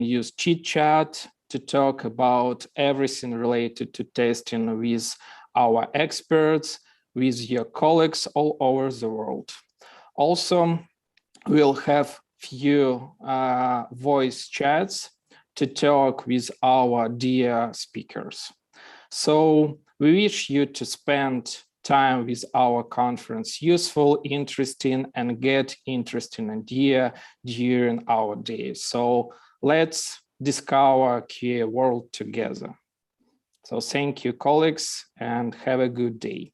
use chit chat to talk about everything related to testing with our experts, with your colleagues all over the world. Also, we'll have few voice chats to talk with our dear speakers. So we wish you to spend time with our conference useful, interesting, and get interesting idea during our day. So let's discover QA world together. So thank you, colleagues, and have a good day.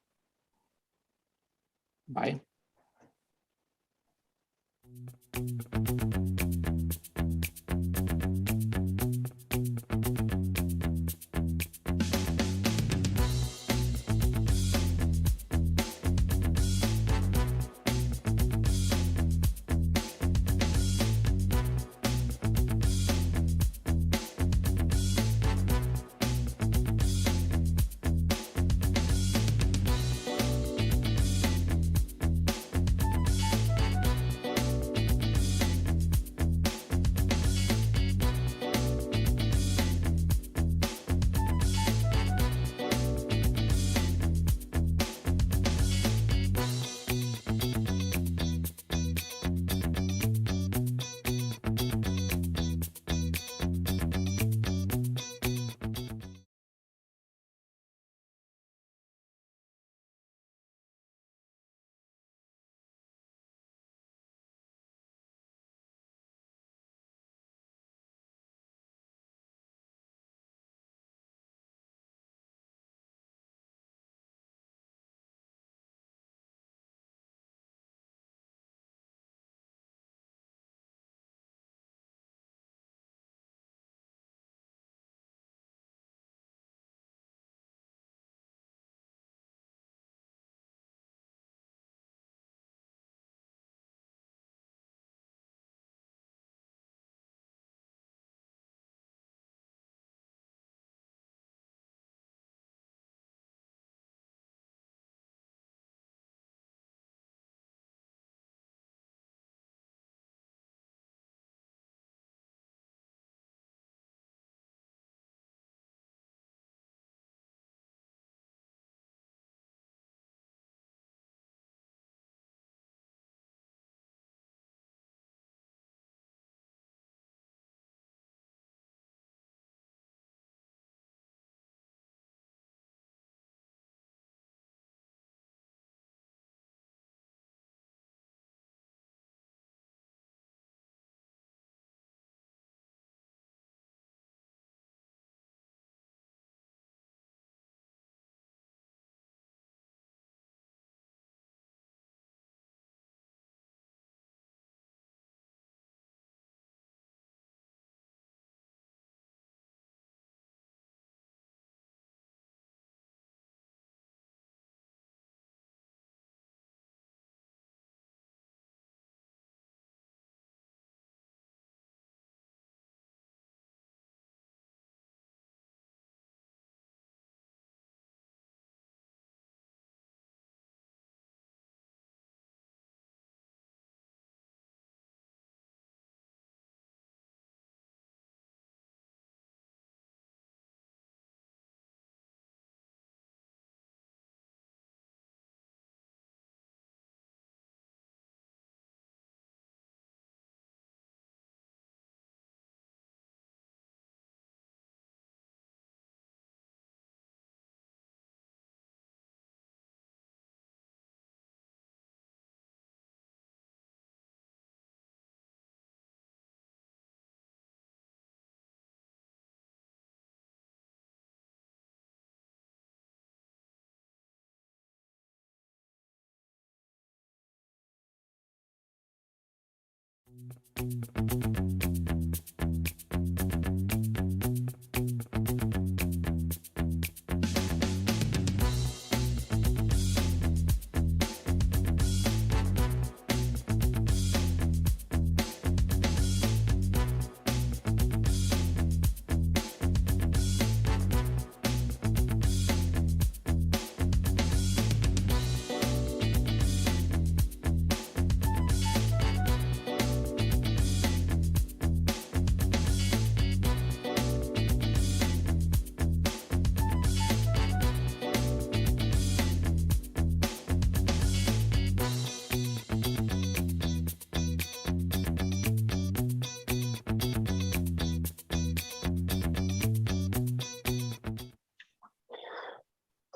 Bye.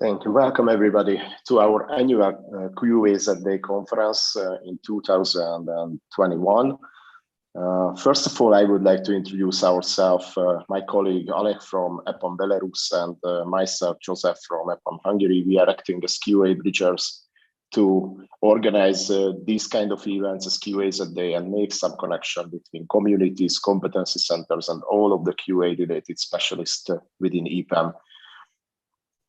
Thank you. Welcome everybody to our annual QAZD conference in 2021. First of all, I would like to introduce ourselves, my colleague Alek from EPAM Belarus and myself, Joseph from EPAM Hungary. We are acting as QA bridgers to organize these kind of events as QAZD and make some connection between communities, competency centers, and all of the QA-related specialists within EPAM.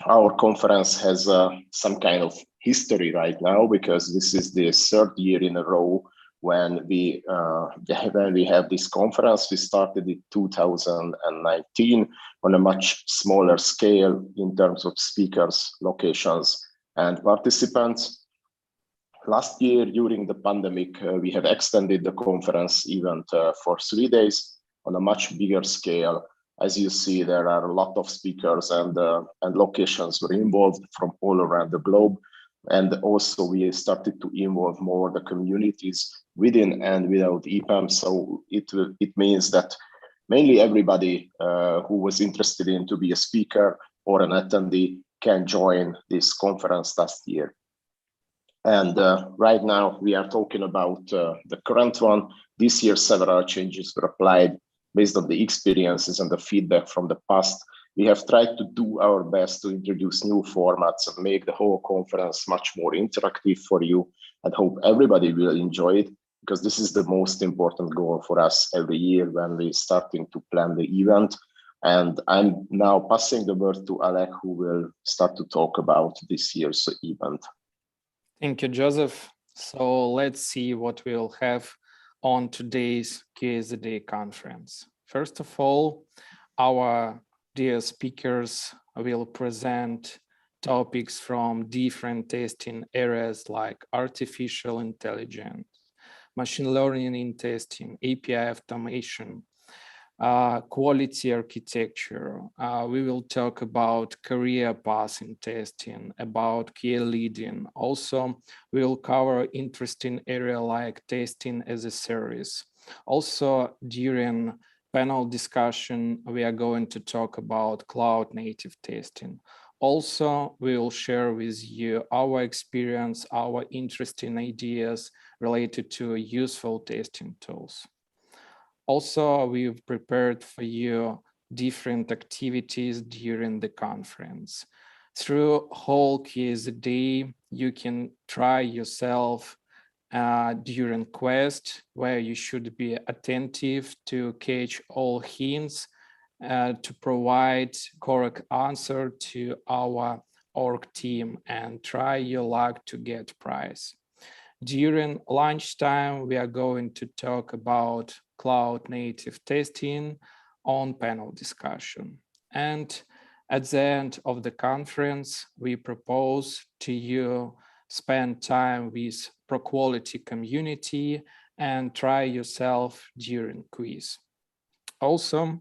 Our conference has some kind of history right now because this is the third year in a row when we have this conference. We started in 2019 on a much smaller scale in terms of speakers, locations, and participants. Last year, during the pandemic, we have extended the conference event for 3 days on a much bigger scale. As you see, there are a lot of speakers and locations were involved from all around the globe. And also we started to involve more the communities within and without EPAM. So it means that mainly everybody who was interested in to be a speaker or an attendee can join this conference last year. And right now we are talking about the current one. This year, several changes were applied based on the experiences and the feedback from the past. We have tried to do our best to introduce new formats and make the whole conference much more interactive for you, and hope everybody will enjoy it, because this is the most important goal for us every year when we're starting to plan the event. And I'm now passing the word to Alek, who will start to talk about this year's event. Thank you, Joseph. So let's see what we'll have on today's QAZD conference. First of all, our dear speakers will present topics from different testing areas like artificial intelligence, machine learning in testing, API automation, quality architecture. We will talk about career path in testing, about QA leading. Also, we will cover interesting area like testing as a service. Also, during panel discussion, we are going to talk about cloud native testing. Also, we will share with you our experience, our interesting ideas related to useful testing tools. Also, we've prepared for you different activities during the conference. Through whole QAZD, you can try yourself during quest, where you should be attentive to catch all hints to provide correct answer to our org team and try your luck to get prize. During lunchtime, we are going to talk about cloud native testing on panel discussion. And at the end of the conference, we propose to you spend time with ProQuality community and try yourself during quiz. Also,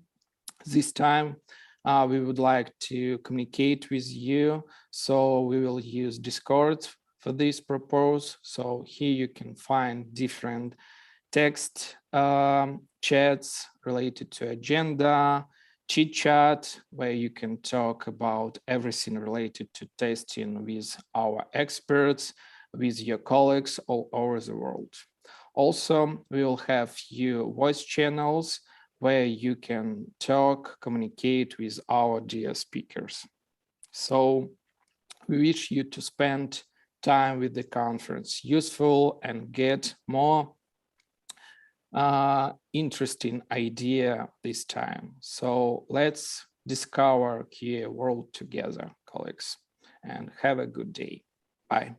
this time, we would like to communicate with you, so we will use Discord for this purpose. So here you can find different text chats related to agenda, chit chat, where you can talk about everything related to testing with our experts, with your colleagues all over the world. Also, we will have few voice channels where you can talk, communicate with our dear speakers. So we wish you to spend time with the conference useful and get more interesting idea this time. So let's discover QA world together, colleagues, and have a good day. Bye.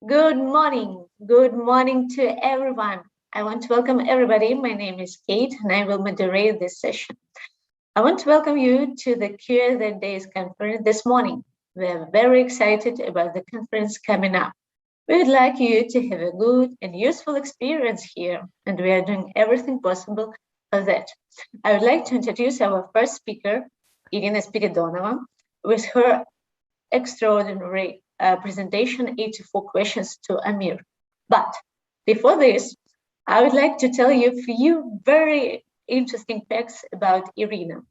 Good morning. Good morning to everyone. I want to welcome everybody. My name is Kate and I will moderate this session. I want to welcome you to the Cure Days conference this morning. We are very excited about the conference coming up. We would like you to have a good and useful experience here, and we are doing everything possible for that. I would like to introduce our first speaker, Irina Spiridonova, with her extraordinary presentation, 84 questions to Amir. But before this, I would like to tell you a few very interesting facts about Irina.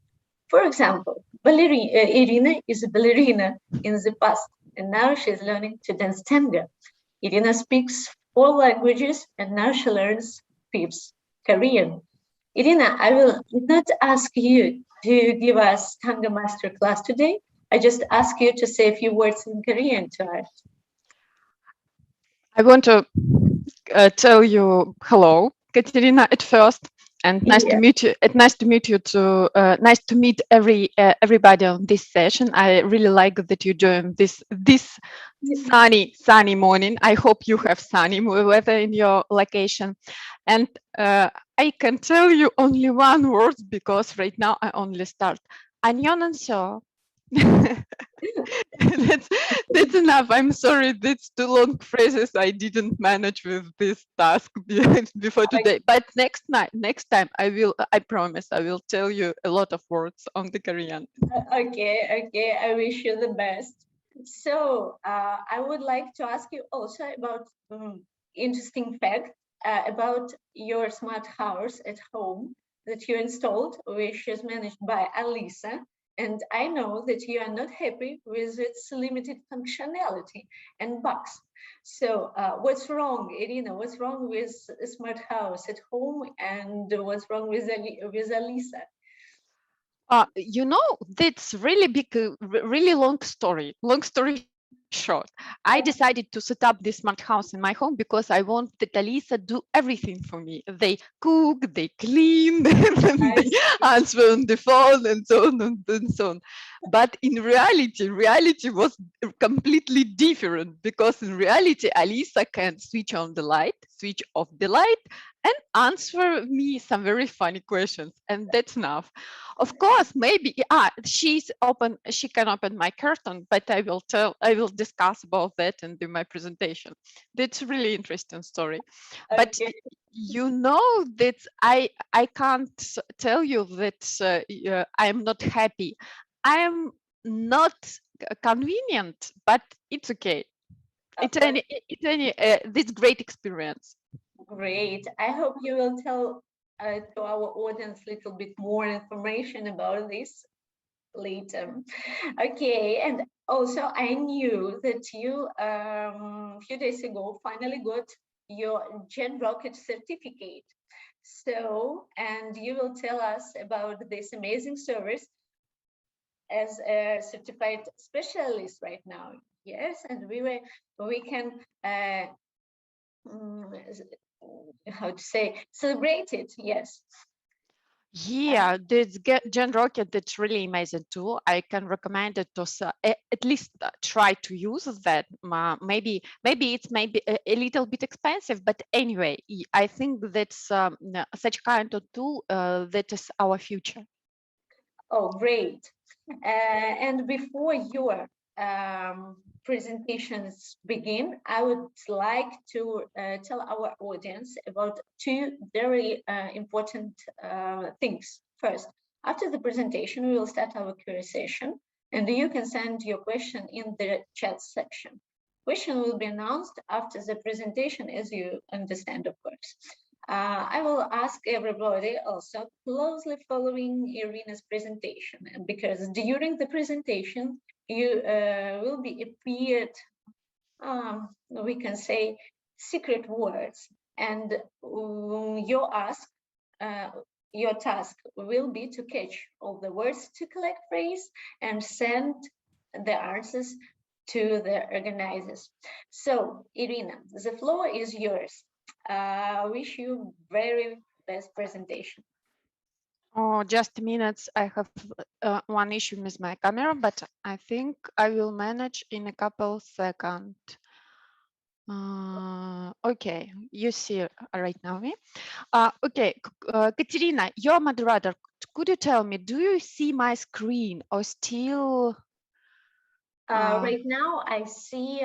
For example, Irina is a ballerina in the past, and now she's learning to dance tango. Irina speaks 4 languages, and now she learns 5th, Korean. Irina, I will not ask you to give us tango master class today. I just ask you to say a few words in Korean to us. I want to tell you hello, Katerina, at first, and nice to meet you. Nice to meet you too. Nice to meet everybody on this session. I really like that you joined this sunny morning. I hope you have sunny weather in your location, and I can tell you only one word because right now I only start. 안녕하세요. that's enough. I'm sorry, that's too long phrases. I didn't manage with this task before today. But next time I promise I will tell you a lot of words on the Korean. Okay, I wish you the best. So I would like to ask you also about interesting fact about your smart house at home that you installed, which is managed by Alisa. And I know that you are not happy with its limited functionality and bugs. So what's wrong, Irina? What's wrong with a smart house at home, and what's wrong with Alisa? That's really big, really long story. Long story short, I decided to set up this smart house in my home because I want that Alisa do everything for me. They cook, they clean, they answer on the phone, and so on and so on. But in reality was completely different because in reality, Alisa can switch on the light, switch off the light, and answer me some very funny questions, and that's enough. Of course, maybe she can open my curtain, but I will discuss about that and do my presentation. That's a really interesting story. Okay. But that I can't tell you that I am not happy. I am not convenient, but it's okay. It's this great experience. Great. I hope you will tell to our audience a little bit more information about this later. Okay, and also I knew that you a few days ago finally got your GenRocket certificate. So, and you will tell us about this amazing service as a certified specialist right now. Yes, and we can how to say, celebrate it. Yes. Yeah, this GenRocket, that's really amazing tool. I can recommend it to at least try to use that. Maybe it's a little bit expensive, but anyway, I think that's such kind of tool that is our future. Oh, great. And before your presentations begin, I would like to tell our audience about 2 very important things. First, after the presentation, we will start our Q&A session, and you can send your question in the chat section. Question will be announced after the presentation, as you understand, of course. I will ask everybody also closely following Irina's presentation, because during the presentation, you will be appeared, we can say, secret words, and your task will be to catch all the words to collect phrase and send the answers to the organizers. So, Irina, the floor is yours. Wish you very best presentation. Oh, just a minute. I have one issue with my camera, but I think I will manage in a couple seconds. Okay, you see right now me. Okay, Katerina, your moderator, could you tell me, do you see my screen or still? Right now, I see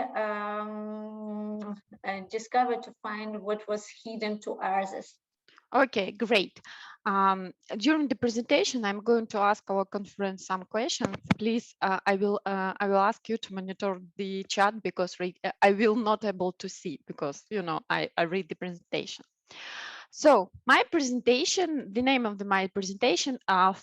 discover to find what was hidden to others. Okay, great. During the presentation, I'm going to ask our conference some questions. Please, I will ask you to monitor the chat because I will not able to see because I read the presentation. So my presentation, the name of my presentation of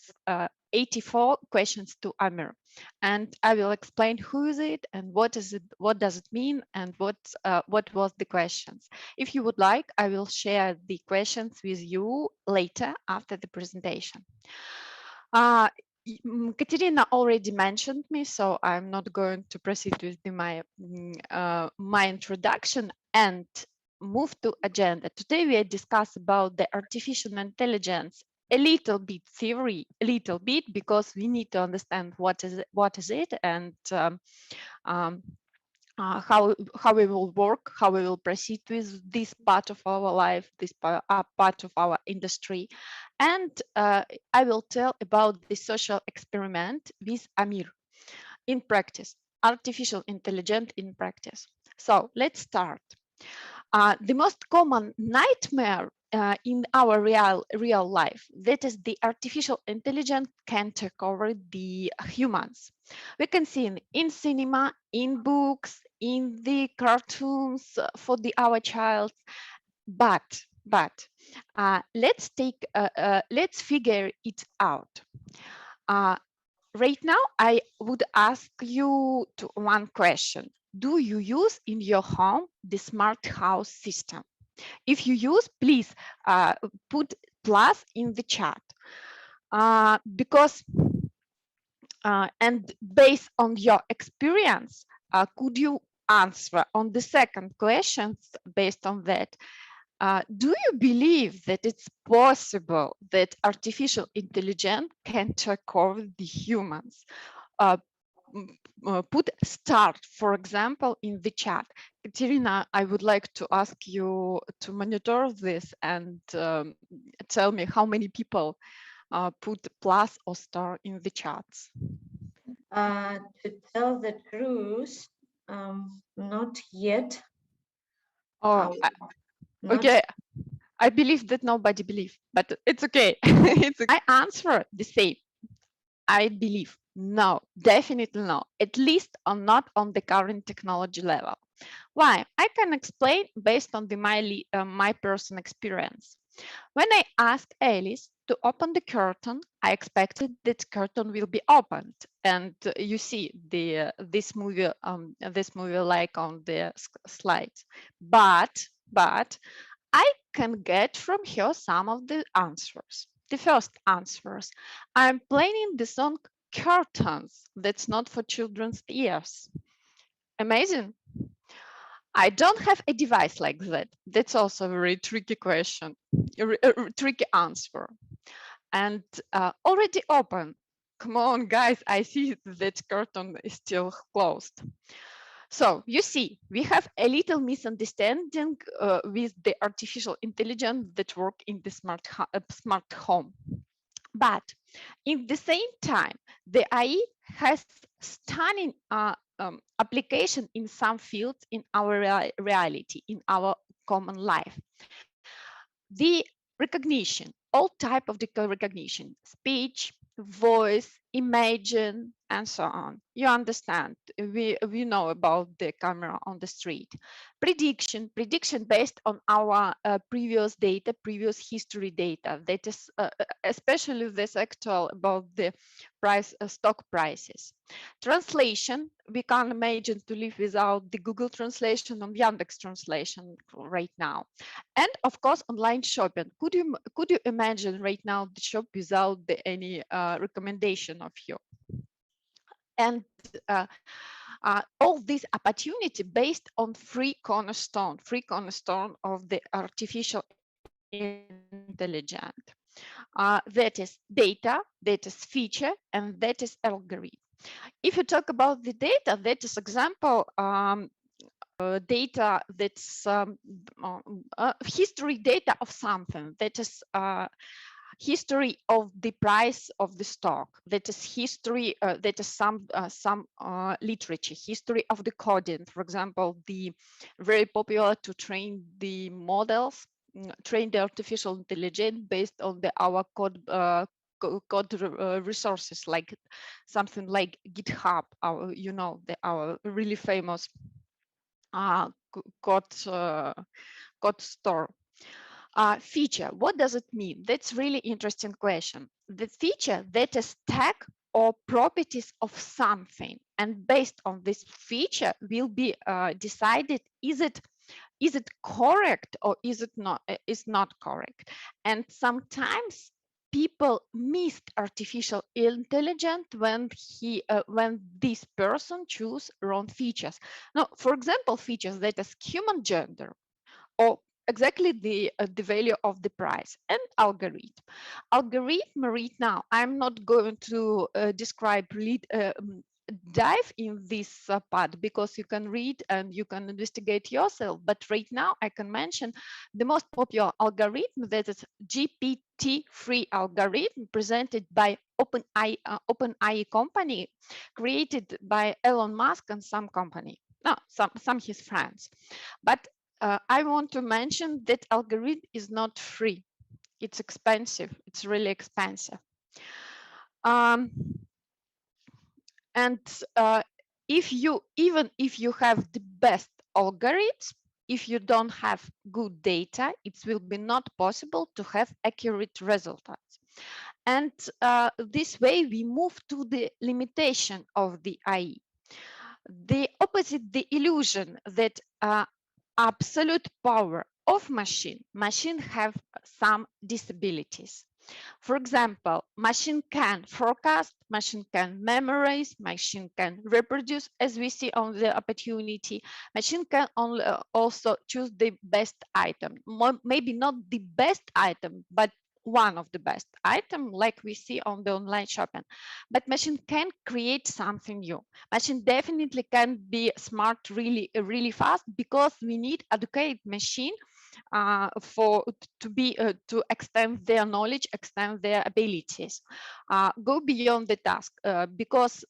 84 questions to Amir, and I will explain who is it and what is it, what does it mean, and what was the questions. If you would like, I will share the questions with you later after the presentation. Katerina already mentioned me, so I'm not going to proceed with my introduction and move to agenda. Today we discuss about the artificial intelligence, a little bit theory, a little bit, because we need to understand what is it and how we will work, how we will proceed with this part of our life, this part of our industry. And I will tell about the social experiment with Amir in practice, artificial intelligence in practice. So let's start. The most common nightmare in our real life, that is the artificial intelligence can take over the humans. We can see in cinema, in books, in the cartoons for our child, but let's figure it out. Right now, I would ask you one question. Do you use in your home the smart house system? If you use, please put plus in the chat. Because and based on your experience, could you answer on the second question based on that? Do you believe that it's possible that artificial intelligence can take over the humans? Put start, for example, in the chat. Katerina, I would like to ask you to monitor this and tell me how many people put plus or star in the chats. To tell the truth, not yet. Oh, okay. I believe that nobody believes, but it's okay. It's okay. I answer the same. I believe no, definitely no, at least not on the current technology level. Why? I can explain based on my personal experience. When I asked Alice to open the curtain, I expected that curtain will be opened, and you see this movie like on the slides. But I can get from her some of the answers. The first answers: I'm playing the song Curtains. That's not for children's ears. Amazing. I don't have a device like that. That's also a very tricky question, a tricky answer. And already open. Come on, guys, I see that curtain is still closed. So you see, we have a little misunderstanding with the artificial intelligence that work in the smart home. But in the same time, the AI has stunning application in some fields in our reality, in our common life. The recognition, all type of the recognition, speech, voice, imagine, and so on. You understand, we know about the camera on the street. Prediction based on our previous data, previous history data, that is especially this actual about the stock prices. Translation, we can't imagine to live without the Google translation and Yandex translation right now. And of course, online shopping. Could you imagine right now the shop without any recommendation of you? And all this opportunity based on free cornerstone of the artificial intelligence. That is data, that is feature, and that is algorithm. If you talk about the data, that is example, data that's history data of something, that is history of the price of the stock, that is history, that is some literature, history of the coding, for example, the very popular to train the models, train the artificial intelligence based on our code resources, like something like GitHub, our, you know, our really famous code store. Feature, what does it mean? That's really interesting question. The feature, that is tag or properties of something, and based on this feature will be decided, is it correct or is it not, is not correct. And sometimes people missed artificial intelligence when this person choose wrong features. Now, for example, features that is human gender, or exactly the value of the price, and algorithm. Algorithm right now, I'm not going to describe dive in this part, because you can read and you can investigate yourself. But right now I can mention the most popular algorithm, that is GPT-3 algorithm presented by OpenAI company, created by Elon Musk and some company. No, some his friends. But I want to mention that algorithm is not free. It's expensive. It's really expensive. And even if you have the best algorithms, if you don't have good data, it will be not possible to have accurate results. And this way we move to the limitation of the AI. The opposite, the illusion that absolute power of machine have some disabilities. For example, machine can forecast, machine can memorize, machine can reproduce, as we see on the opportunity. Machine can only, also choose the best item, maybe not the best item, but one of the best item, like we see on the online shopping. But machine can create something new. Machine definitely can be smart really fast, because we need educated machine for to extend their knowledge, extend their abilities, go beyond the task, because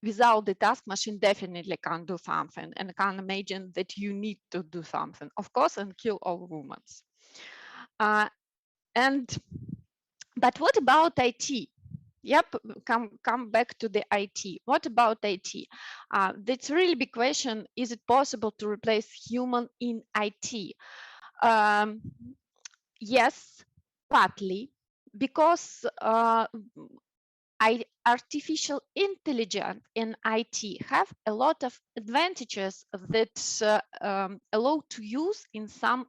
without the task, machine definitely can't do something, and can imagine that you need to do something, of course, and kill all humans. But what about IT? Yep, come back to the IT. What about IT? That's a really big question. Is it possible to replace human in IT? Yes, partly, because artificial intelligence in IT have a lot of advantages that allow to use in some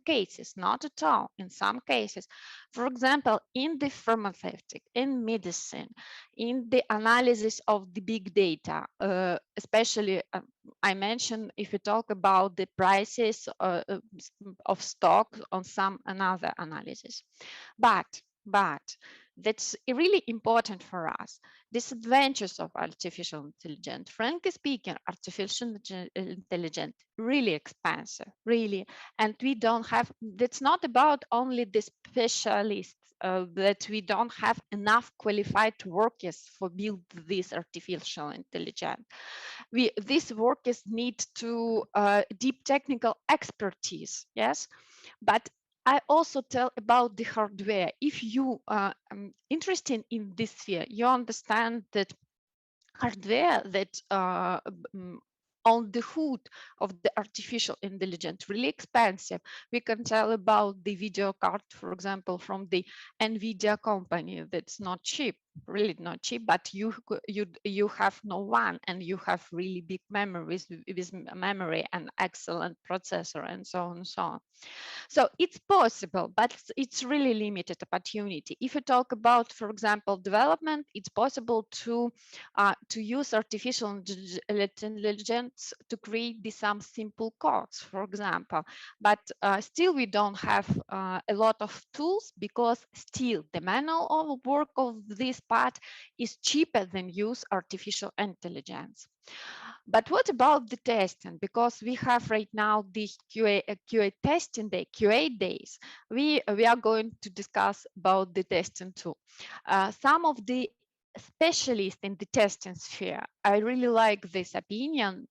cases, not at all, in some cases. For example, in the pharmaceutic, in medicine, in the analysis of the big data, especially I mentioned, if you talk about the prices of stock on some another analysis. But that's really important for us. Disadvantages of artificial intelligence. Frankly speaking, artificial intelligence really expensive, really, and we don't have. That's not about only the specialists. That we don't have enough qualified workers for build this artificial intelligence. These workers need to deep technical expertise. Yes, but I also tell about the hardware. If you are interested in this sphere, you understand that hardware that on the hood of the artificial intelligence really expensive. We can tell about the video card, for example, from the NVIDIA company. That's not cheap, really not cheap, but you have no one, and you have really big memories with memory and excellent processor, and so on and so on. So it's possible, but it's really limited opportunity. If you talk about, for example, development, it's possible to use artificial intelligence to create some simple codes, for example. But still, we don't have a lot of tools, because still the manual of work of this part is cheaper than use artificial intelligence. But what about the testing? Because we have right now the QA testing day, QA days. We are going to discuss about the testing too. Some of the specialists in the testing sphere, I really like this opinion,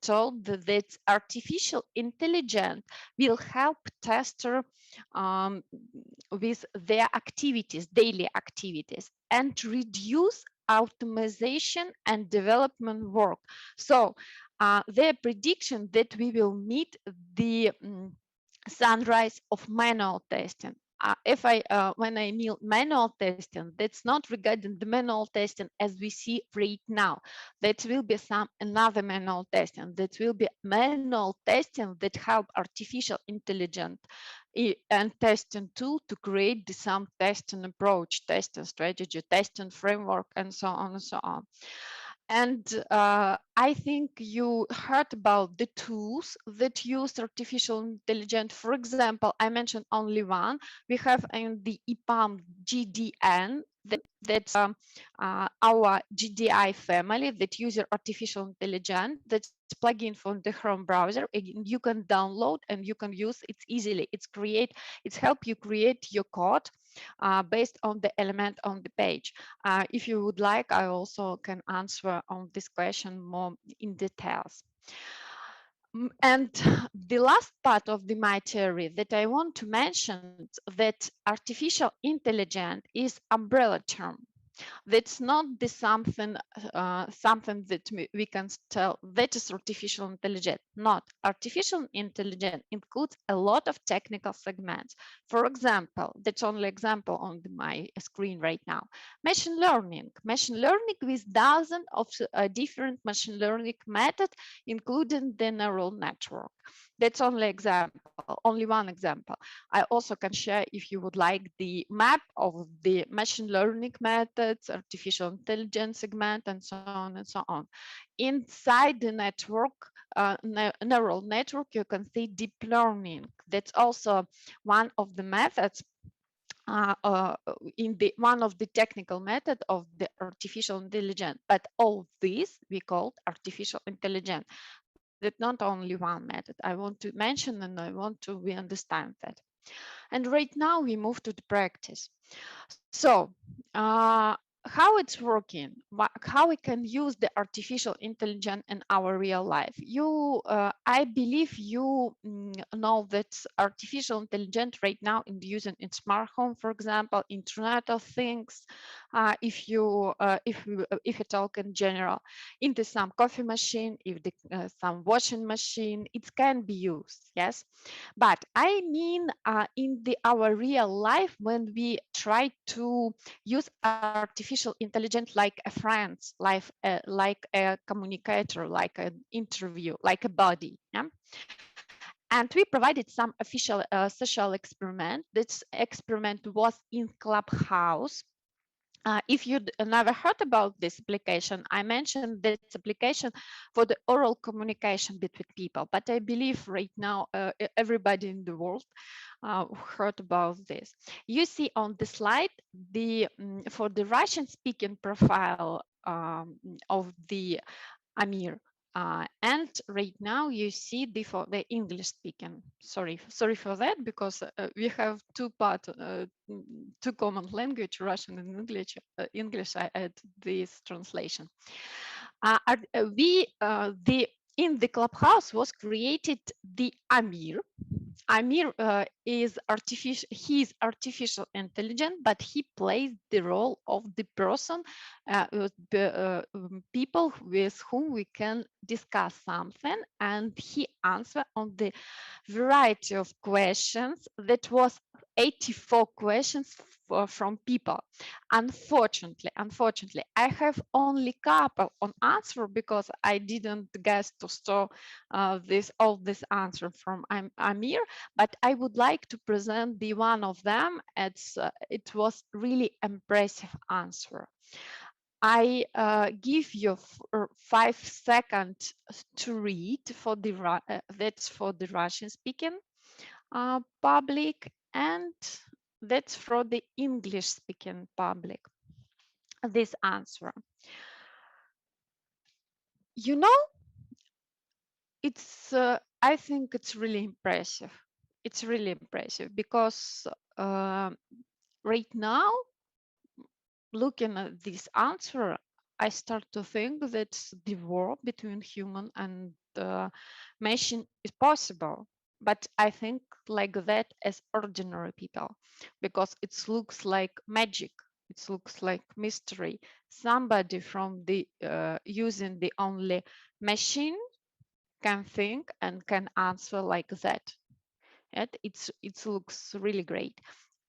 told that artificial intelligence will help tester with their activities, daily activities, and reduce automation and development work. So their prediction that we will meet the sunrise of manual testing. When I mean manual testing, that's not regarding the manual testing as we see right now. That will be another manual testing. That will be manual testing that help artificial intelligence and testing tool to create some testing approach, testing strategy, testing framework, and so on and so on. And I think you heard about the tools that use artificial intelligence. For example, I mentioned only one. We have in the EPAM GDN, that's our GDI family that uses artificial intelligence. That's plugin from the Chrome browser. You can download and you can use it easily. It's help you create your code based on the element on the page. If you would like, I also can answer on this question more in details. And the last part of my theory that I want to mention, that artificial intelligence is umbrella term. That's not the something that we can tell that is artificial intelligence. Not artificial intelligence includes a lot of technical segments. For example, that's only example on my screen right now. Machine learning with dozens of different machine learning methods, including the neural network. That's only one example. I also can share, if you would like, the map of the machine learning methods, artificial intelligence segment, and so on and so on. Inside the network, neural network, you can see deep learning. That's also one of the methods one of the technical method of the artificial intelligence. But all this we call artificial intelligence. That's not only one method. I want to mention, and I want to we understand that. And right now we move to the practice. So how it's working, how we can use the artificial intelligence in our real life. I believe you know that artificial intelligence right now is using in smart home, for example, Internet of Things. If you talk in general, into some coffee machine, some washing machine, it can be used, yes. But I mean in our real life, when we try to use artificial intelligence like a friend, like a communicator, like an interview, like a body. Yeah? And we provided some official social experiment. This experiment was in Clubhouse. If you never heard about this application, I mentioned this application for the oral communication between people, but I believe right now everybody in the world heard about this. You see on the slide for the Russian speaking profile of the Amir. And right now you see for the English speaking. Sorry for that, because we have two common language, Russian and English. English, I add this translation. In the Clubhouse was created the Amir. Amir is artificial intelligence, but he plays the role of the person, people with whom we can discuss something, and he answer on the variety of questions. That was 84 questions from people. Unfortunately, I have only couple on answer because I didn't guess to store all this answer from Amir, but I would like to present the one of them. It was really impressive answer. I give you 5 seconds to read for that's for the Russian speaking public, and that's for the English speaking public. This answer. You know, it's I think it's really impressive. It's really impressive because right now, looking at this answer, I start to think that the war between human and machine is possible. But I think like that as ordinary people, because it looks like magic. It looks like mystery. Somebody from the using the only machine can think and can answer like that. And it looks really great.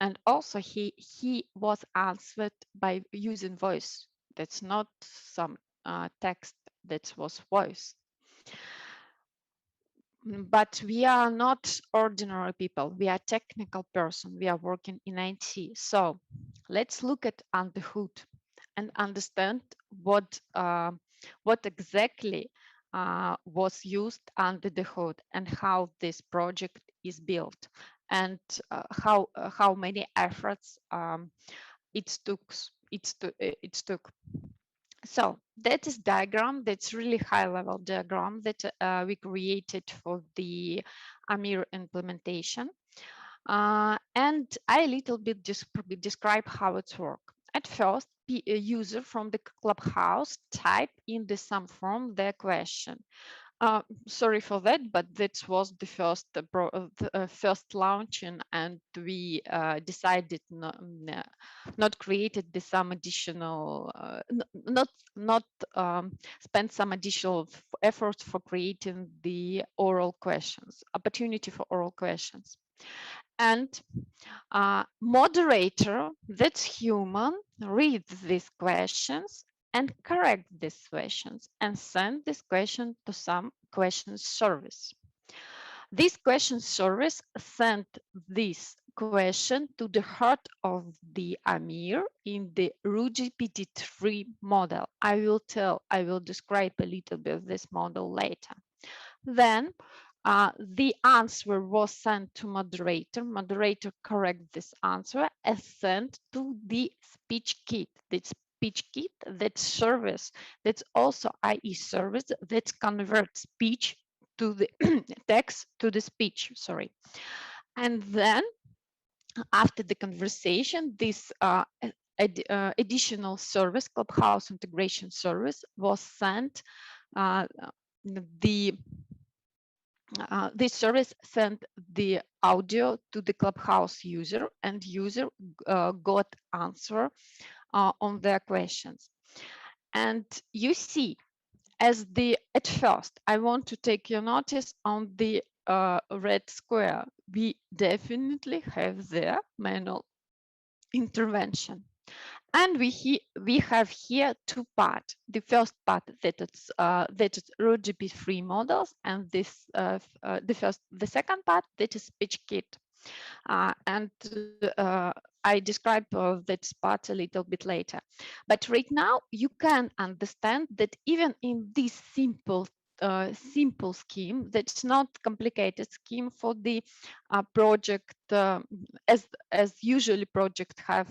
And also he was answered by using voice. That's not some text, that was voice. But we are not ordinary people. We are technical person. We are working in IT. So let's look at under the hood and understand what exactly was used under the hood and how this project is built, and how many efforts it took. It took. So that is diagram. That's really high level diagram that we created for the Amir implementation. And I a little bit describe how it's work. At first, a user from the Clubhouse type in the some form their question. Sorry for that, but that was the first first launching, and we decided not created the some additional not spend some additional effort for creating the oral questions, opportunity for oral questions. And moderator, that's human, reads these questions and correct these questions and send this question to some question service. This question service sent this question to the heart of the Amir in the RuGPT-3 model. I will describe a little bit of this model later. Then the answer was sent to moderator. Moderator correct this answer and sent to the speech kit. The speech kit, that service, that's also IE service that converts speech to the text to the speech, sorry. And then after the conversation, this additional service, Clubhouse integration service, was sent this service sent the audio to the Clubhouse user, and user got answer on their questions. And you see, at first, I want to take your notice on the red square. We definitely have there manual intervention. And we have here two parts. The first part that is RuGPT-3 models, and the second part that is SpeechKit. And I describe that part a little bit later. But right now you can understand that even in this simple scheme, that's not complicated scheme for the project as usually projects have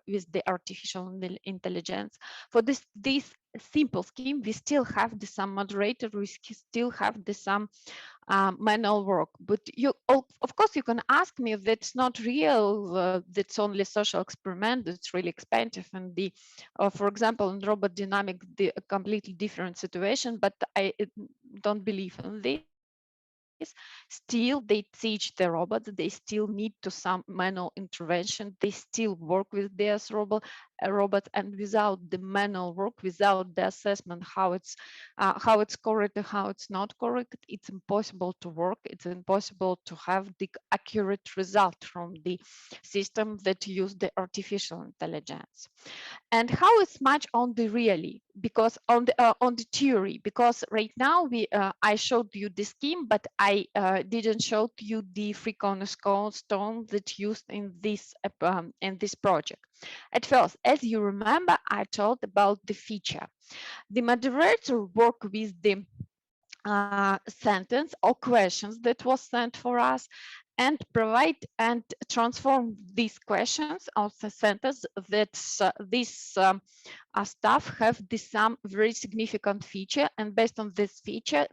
with the artificial intelligence. For this simple scheme, we still have the some moderator, we still have the some manual work. But you, of course, you can ask me if that's not real, that's only social experiment, it's really expensive. And the, for example, in robot dynamic, the a completely different situation, but I don't believe in this. Still, they teach the robots, they still need to some manual intervention, they still work with their robots, and without the manual work, without the assessment how it's correct and how it's not correct, it's impossible to work. It's impossible to have the accurate result from the system that use the artificial intelligence. And how it's much on the really, because on the theory, because right now I showed you the scheme, but I didn't show you the free cornerstone that used in this project. At first, as you remember, I told about the feature. The moderator worked with the sentence or questions that was sent for us, and provide and transform these questions of the sentence that this staff have this some very significant feature, and based on this feature,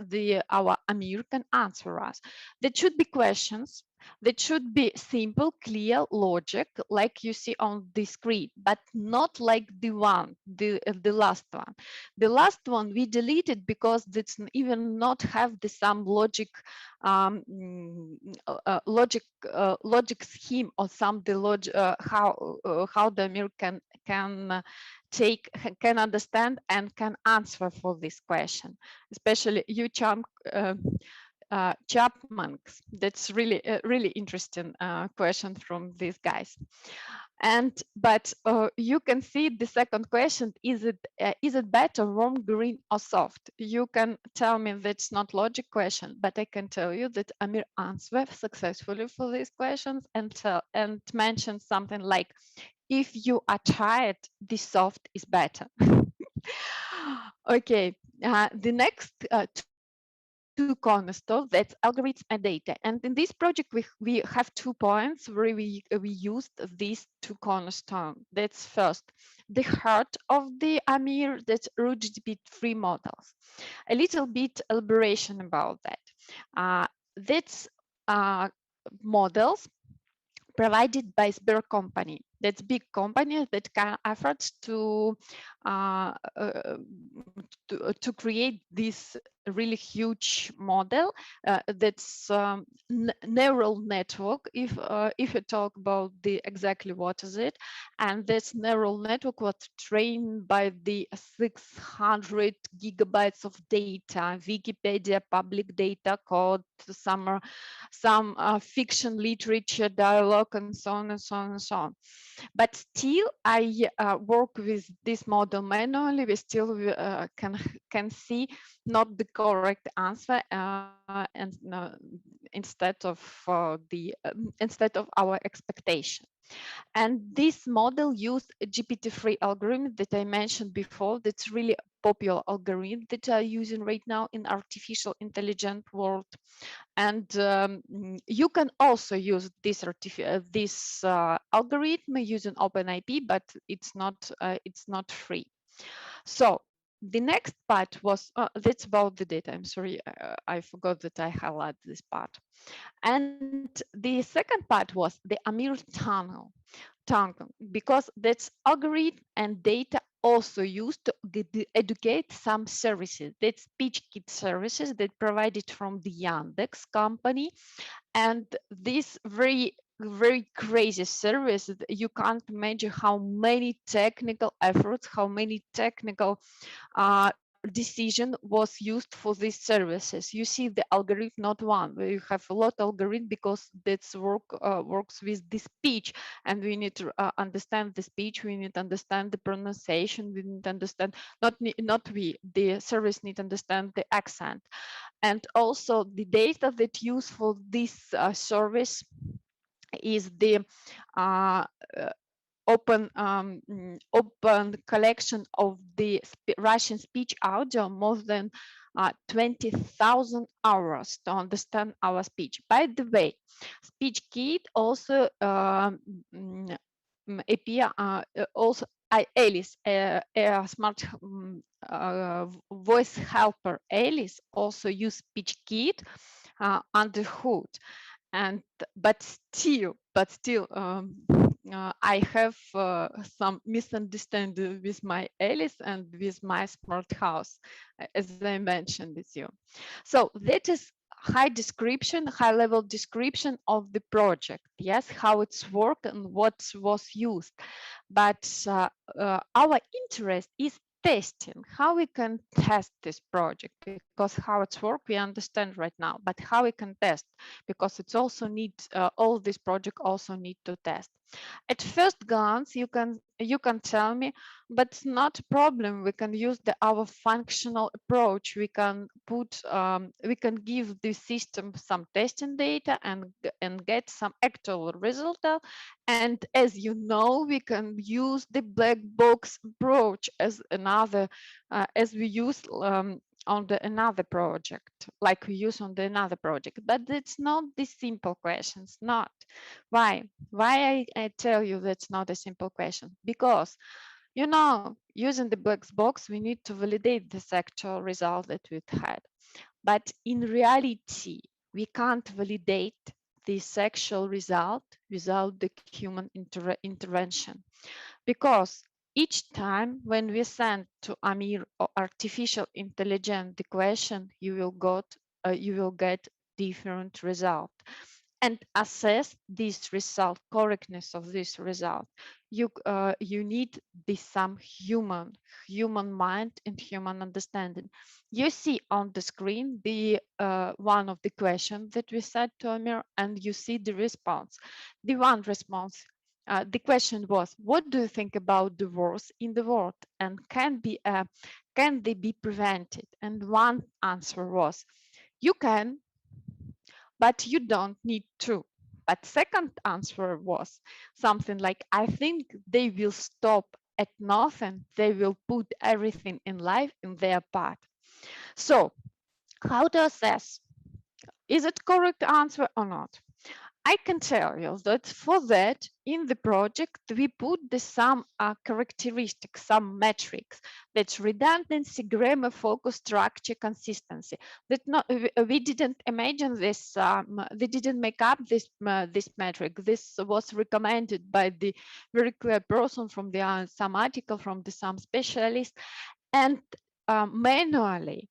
our Amir can answer us. That should be questions that should be simple, clear, logic, like you see on the screen, but not like the last one. The last one we deleted because it's even not have the some logic, logic scheme or some the how the Amir can can understand and can answer for this question, especially you Chapman's. That's really really interesting question from these guys. But you can see the second question: is it better warm, green, or soft? You can tell me that's not logic question, but I can tell you that Amir answered successfully for these questions and mentioned something like, if you are tired, the soft is better. Okay, the next two cornerstones, that's algorithms and data. And in this project, we have 2 points where we used these two cornerstones. That's first, the heart of the Amir, that's RouteGPT-3 models. A little bit elaboration about that. That's models provided by Sber company. That's big company that can afford to create this really huge model that's neural network. If you talk about the exactly what is it, and this neural network was trained by the 600 gigabytes of data, Wikipedia, public data, code, some fiction, literature, dialogue, and so on and so on and so on. But still, I work with this model manually. We still can see not the correct answer, and instead of our expectation. And this model used a GPT-3 algorithm that I mentioned before. That's really a popular algorithm that are using right now in artificial intelligence world. And you can also use this algorithm using OpenIP, but it's not free. So the next part was that's about the data. I'm sorry, I forgot that I highlighted this part. And the second part was the Amir tunnel, because that's algorithm and data also used to educate some services. That's SpeechKit services that provided from the Yandex company. And this very crazy service, you can't imagine how many technical efforts, how many technical decision was used for these services. You see the algorithm, not one. We have a lot of algorithm because that's works with the speech, and we need to understand the speech. We need to understand the pronunciation. We need to understand the service need to understand the accent, and also the data that used for this service is the open collection of the Russian speech audio, more than 20,000 hours to understand our speech. By the way, SpeechKit also appear also Alice, a smart voice helper Alice, also use SpeechKit under hood. And but still I have some misunderstanding with my Alice and with my smart house, as I mentioned with you. So that is high level description of the project. Yes, how it's worked and what was used. But our interest is testing, how we can test this project, because how it's work we understand right now, but how we can test, because it's also needs all this project also need to test. At first glance, you can tell me, but it's not a problem. We can use our functional approach. We can give the system some testing data and get some actual result. And as you know, we can use the black box approach as another, as we use another project, like we use on the another project. But it's not these simple questions. Not why. I tell you that's not a simple question, because using the black box, we need to validate this actual result that we had. But in reality, we can't validate this actual result without the human intervention, because each time when we send to Amir or artificial intelligence the question, you will get different result. And assess this result, correctness of this result, you need some human mind and human understanding. You see on the screen the one of the questions that we said to Amir, and you see the response. The one response, the question was, what do you think about the wars in the world, and can they be prevented? And one answer was, you can, but you don't need to. But second answer was something like, I think they will stop at nothing. They will put everything in life in their part. So how to assess? Is it correct answer or not? I can tell you that for that, in the project, we put some characteristics, some metrics. That's redundancy, grammar, focus, structure, consistency. That we didn't imagine this. They didn't make up this metric. This was recommended by the very clear person from the some article from some specialist, and manually.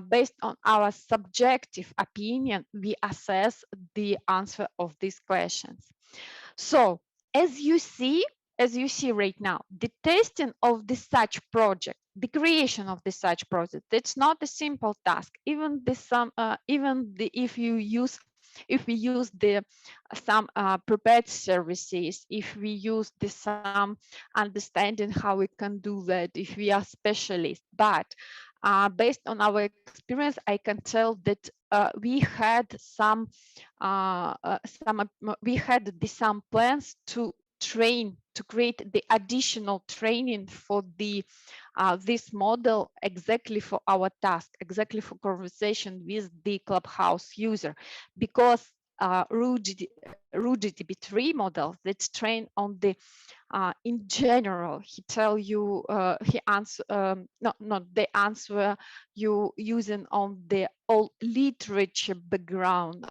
Based on our subjective opinion, we assess the answer of these questions. So as you see right now, the testing of the such project, the creation of the such project, that's not a simple task. Even if we use some prepared services, if we use some understanding how we can do that, if we are specialists, but based on our experience, I can tell that we had some plans to create the additional training for this model, exactly for our task, exactly for conversation with the Clubhouse user, because RuGTB3 model that's trained on the in general, he tell you he answer not the answer you using on the all literature background,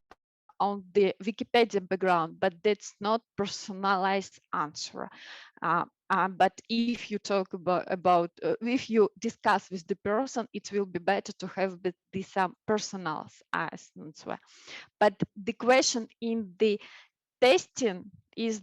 on the Wikipedia background, but that's not personalized answer. But if you talk about if you discuss with the person, it will be better to have some personal answer. But the question in the testing is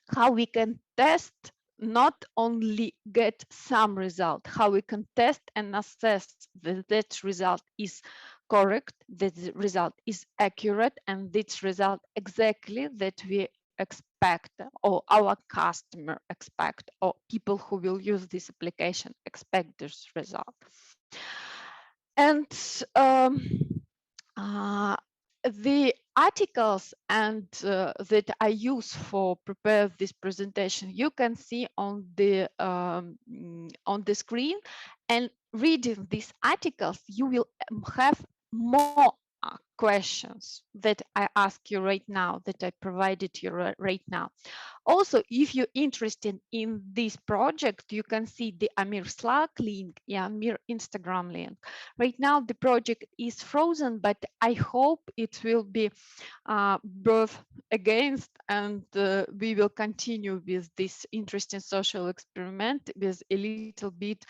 how we can test, not only get some result, how we can test and assess that that result is correct, that the result is accurate, and this result exactly that we expect, or our customer expect, or people who will use this application expect this result. And the articles and that I use for prepare this presentation, you can see on the screen, and reading these articles, you will have more questions that I ask you right now, that I provided you right now. Also, if you're interested in this project, you can see the Amir Slack link, Amir Instagram link. Right now, the project is frozen, but I hope it will be brought against, and we will continue with this interesting social experiment with a little bit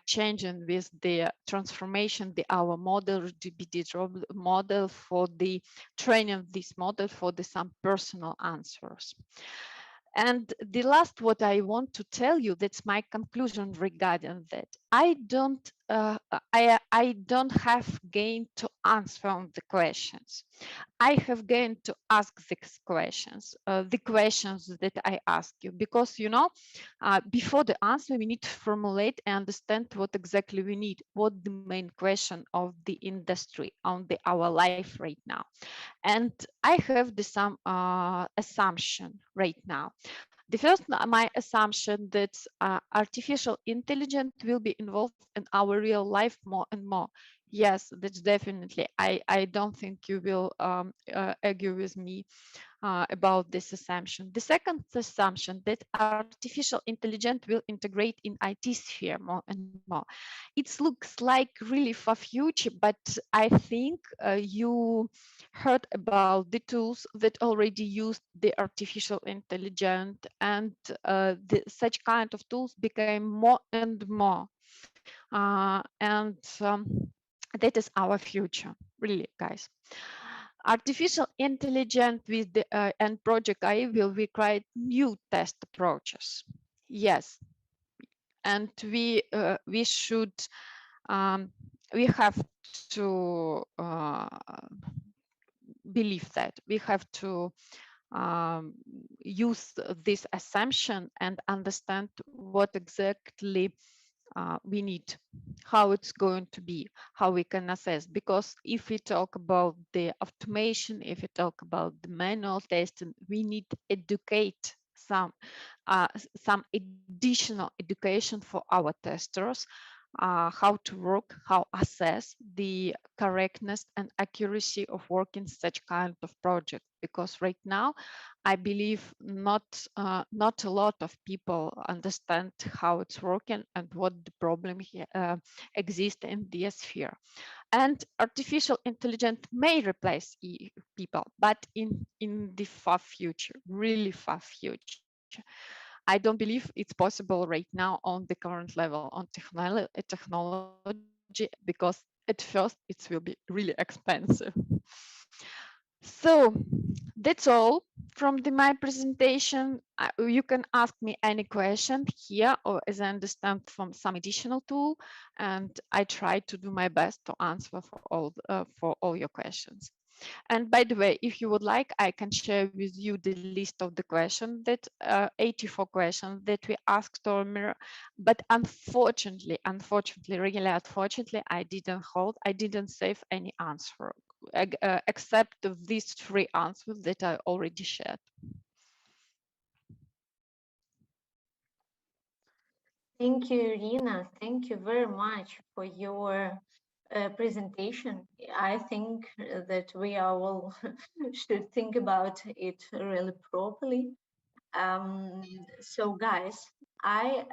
changing with the transformation, our model, GPT model, for the training of this model for some personal answers. And the last, what I want to tell you, that's my conclusion regarding that. I don't have gain to answer on the questions. I have gain to ask these questions, the questions that I ask you, because before the answer, we need to formulate and understand what exactly we need, what the main question of the industry on our life right now. And I have some assumption right now. The first, my assumption that artificial intelligence will be involved in our real life more and more. Yes, that's definitely. I don't think you will argue with me about this assumption. The second assumption that artificial intelligence will integrate in IT sphere more and more. It looks like really far future, but I think you heard about the tools that already use the artificial intelligence, and such kind of tools became more and more. And that is our future, really, guys. Artificial intelligence with the and Project AI will require new test approaches. Yes, and we should we have to believe that we have to use this assumption and understand what exactly we need, how it's going to be, how we can assess. Because if we talk about the automation, if we talk about the manual testing, we need to educate some additional education for our testers, how to work, how assess the correctness and accuracy of working such kind of project. Because right now, I believe not a lot of people understand how it's working and what the problem exists in the sphere. And artificial intelligence may replace people, but in the far future, really far future. I don't believe it's possible right now on the current level on technology, because at first it will be really expensive. So that's all from my presentation. You can ask me any question here, or as I understand from some additional tool, and I try to do my best to answer for all your questions. And by the way, if you would like, I can share with you the list of the questions that 84 questions that we asked Tormir. But unfortunately, really unfortunately, I didn't save any answer except of these 3 answers that I already shared. Thank you, Irina. Thank you very much for your presentation. I think that we all should think about it really properly. So guys, I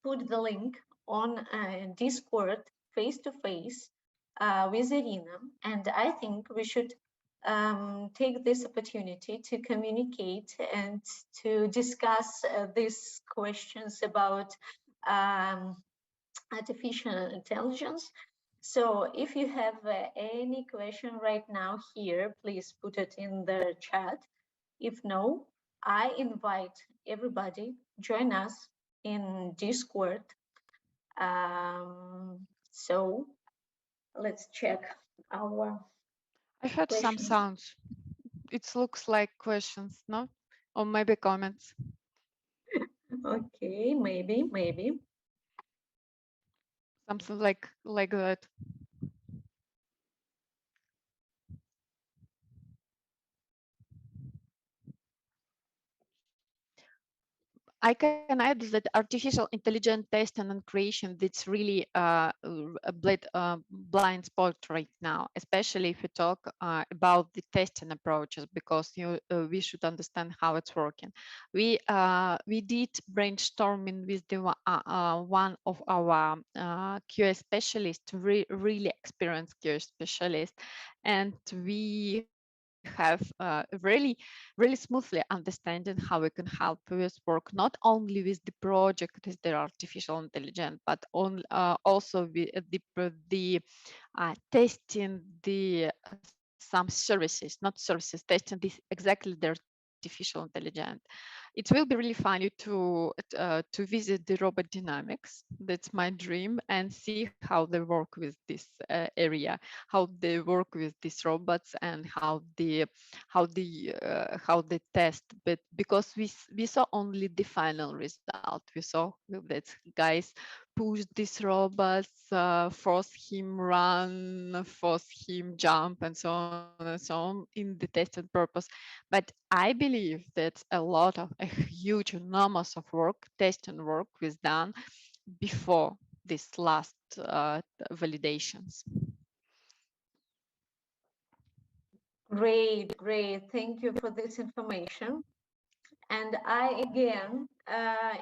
put the link on Discord face-to-face with Irina, and I think we should take this opportunity to communicate and to discuss these questions about artificial intelligence. So if you have any question right now here, please put it in the chat. If no, I invite everybody join us in Discord. So let's check our I heard some questions. sounds. It looks like questions, no? Or maybe comments. Okay, maybe. Something like that. I can add that artificial intelligence testing and creation, that's really a blind spot right now, especially if you talk about the testing approaches, because we should understand how it's working. We did brainstorming with the one of our QA specialists, really experienced QA specialist, and we have really smoothly understanding how we can help with work, not only with the project with the artificial intelligence, but also with the testing the some services, not services, testing this exactly the artificial intelligence. It will be really fun to visit the robot dynamics. That's my dream, and see how they work with this area, how they work with these robots, and how they test. But because we saw only the final result, we saw that guys push these robots, force him run, force him jump, and so on in the testing purpose. But I believe that a huge enormous of work, testing work was done before this last validations. Great, great. Thank you for this information. And I again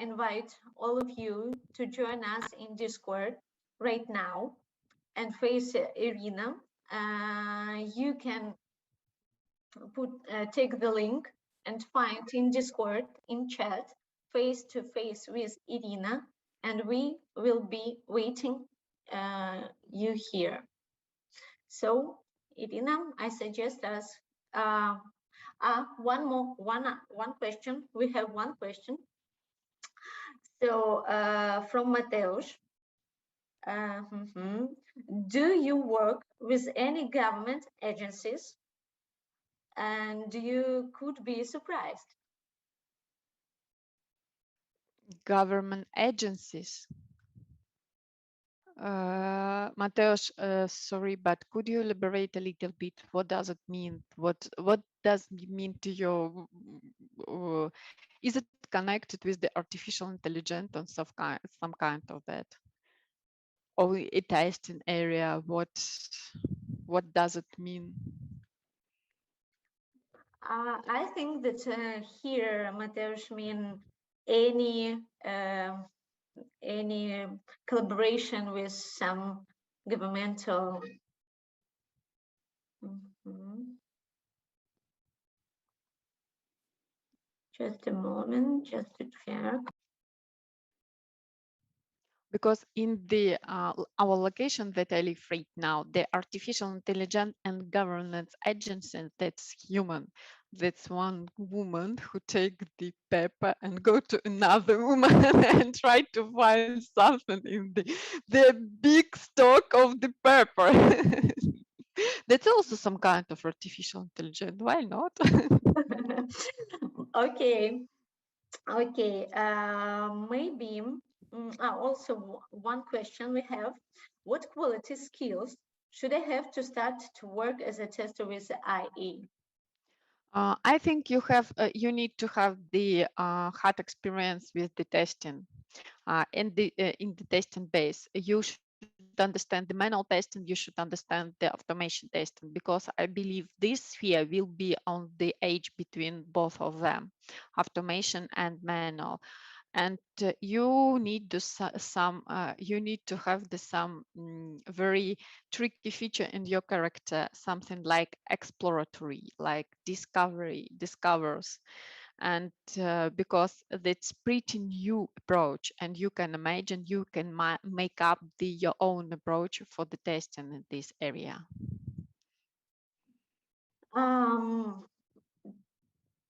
invite all of you to join us in Discord right now and face Irina. You can take the link and find in Discord, in chat, face to face with Irina, and we will be waiting you here. So, Irina, I suggest us one question. We have one question. So, from Mateusz. Do you work with any government agencies? And you could be surprised. Government agencies. Mateusz, sorry, but could you elaborate a little bit? What does it mean? What does it mean to you? Is it connected with the artificial intelligence and some kind of that? Or a testing area? What does it mean? I think that here, Mateusz, mean any collaboration with some governmental. Just a moment, just to check. Because in the our location that I live right now, the artificial intelligence and governance agency, that's human. That's one woman who take the paper and go to another woman and try to find something in the big stock of the paper. That's also some kind of artificial intelligence. Why not? Okay. Maybe also one question we have: what quality skills should I have to start to work as a tester with IE? I think you need to have the hard experience with the testing in the testing base. You should understand the manual testing. You should understand the automation testing, because I believe this sphere will be on the edge between both of them, automation and manual. And you need to have some very tricky feature in your character, something like exploratory, like discovers, and because that's pretty new approach, and you can imagine you can make up your own approach for the testing in this area.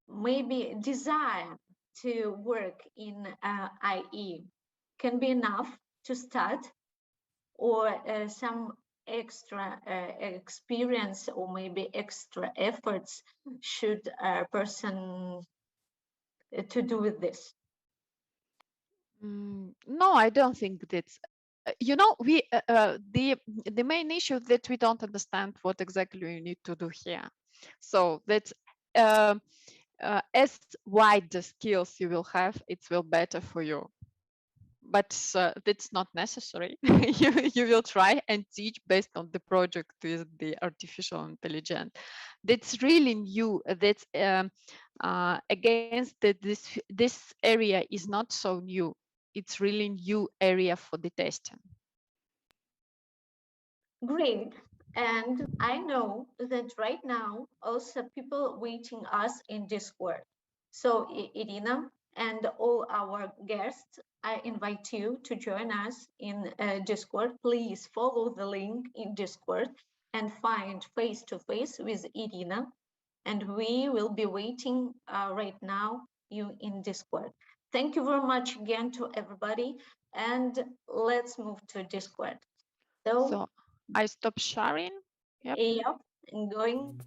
Maybe desire to work in IE can be enough to start, or some extra experience or maybe extra efforts should a person to do with this? No, I don't think that's. You know, we the main issue that we don't understand what exactly we need to do here. So that's as wide the skills you will have, it will better for you. But that's not necessary. you will try and teach based on the project with the artificial intelligence. That's really new. That's against this area is not so new. It's really new area for the testing. Great. And I know that right now also people waiting us in Discord. So Irina and all our guests, I invite you to join us in Discord. Please follow the link in Discord and find face-to-face with Irina. And we will be waiting right now you in Discord. Thank you very much again to everybody. And let's move to Discord. So I stop sharing. Yep, I'm going.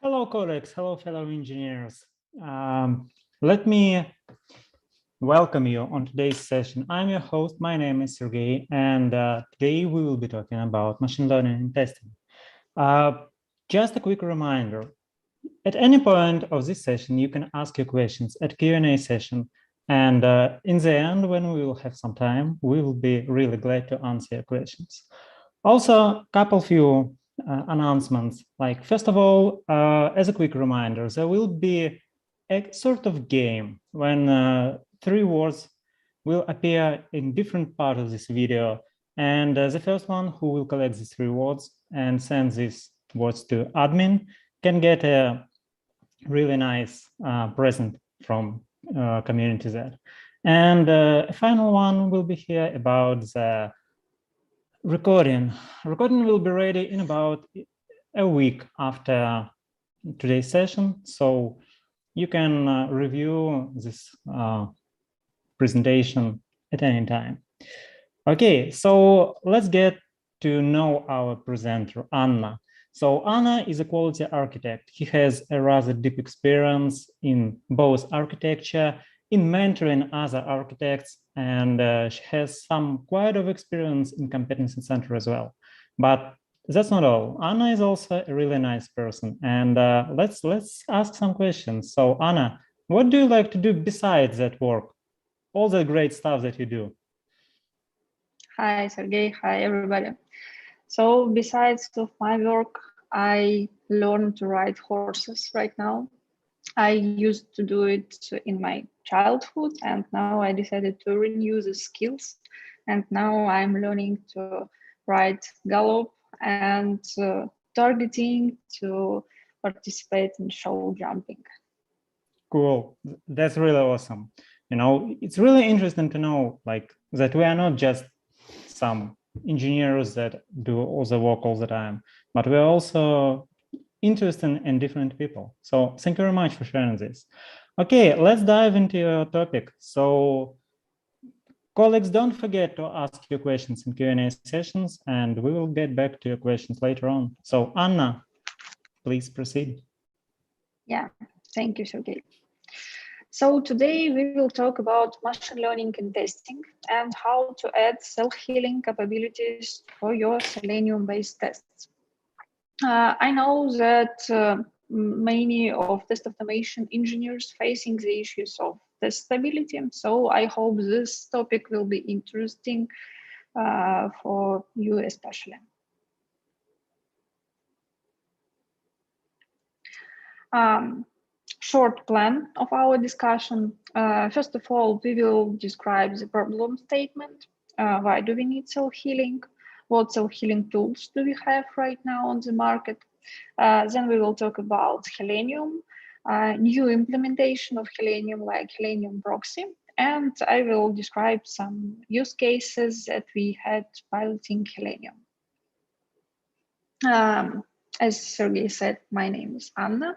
Hello, colleagues. Hello, fellow engineers. Let me welcome you on today's session. I'm your host. My name is Sergey, and today we will be talking about machine learning and testing. Just a quick reminder, at any point of this session, you can ask your questions at Q&A session. And in the end, when we will have some time, we will be really glad to answer your questions. Also, a few announcements. Like, first of all, as a quick reminder, there will be a sort of game when 3 words will appear in different parts of this video. And the first one who will collect these 3 words and send these words to admin can get a really nice present from community there. And a final one will be here about the recording. Recording will be ready in about a week after today's session, so you can review this presentation at any time. Okay, so let's get to know our presenter, Anna. So Anna is a quality architect. He has a rather deep experience in both architecture, in mentoring other architects, and she has some quite of experience in competency center as well. But that's not all. Anna is also a really nice person, and let's ask some questions. So Anna, what do you like to do besides that work? All the great stuff that you do. Hi, Sergey. Hi, everybody. So besides of my work, I learn to ride horses right now. I used to do it in my childhood, and now I decided to renew the skills. And now I'm learning to ride gallop and targeting to participate in show jumping. Cool. That's really awesome. You know, it's really interesting to know like that we are not just some engineers that do all the work all the time, but we're also interested in different people. So thank you very much for sharing this. Okay, let's dive into your topic. So colleagues, don't forget to ask your questions in Q&A sessions, and we will get back to your questions later on. So Anna, please proceed. Yeah, thank you, Sergey. So today we will talk about machine learning and testing and how to add self-healing capabilities for your Selenium-based tests. I know that many of test automation engineers facing the issues of testability, so I hope this topic will be interesting for you especially. Short plan of our discussion. First of all, we will describe the problem statement. Why do we need self-healing? What self-healing tools do we have right now on the market? Then we will talk about Selenium, new implementation of Selenium like Selenium Proxy, and I will describe some use cases that we had piloting Selenium. As Sergey said, my name is Anna.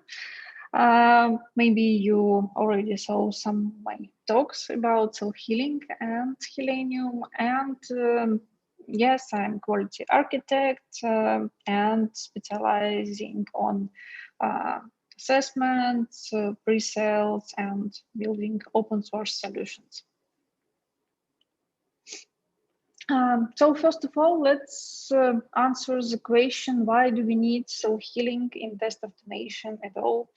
Maybe you already saw some of my talks about self-healing and Selenium, and yes, I'm quality architect and specializing on assessments, pre-sales, and building open source solutions. So first of all, let's answer the question, why do we need self-healing in test automation at all?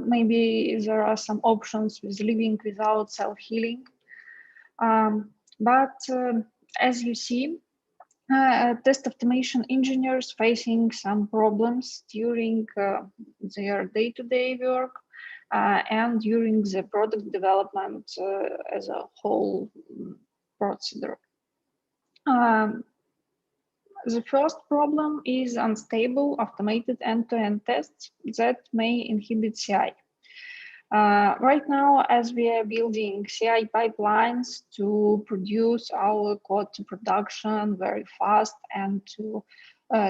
Maybe there are some options with living without self-healing. As you see, test automation engineers facing some problems during their day-to-day work and during the product development as a whole procedure. The first problem is unstable automated end-to-end tests that may inhibit CI. Right now, as we are building CI pipelines to produce our code to production very fast and to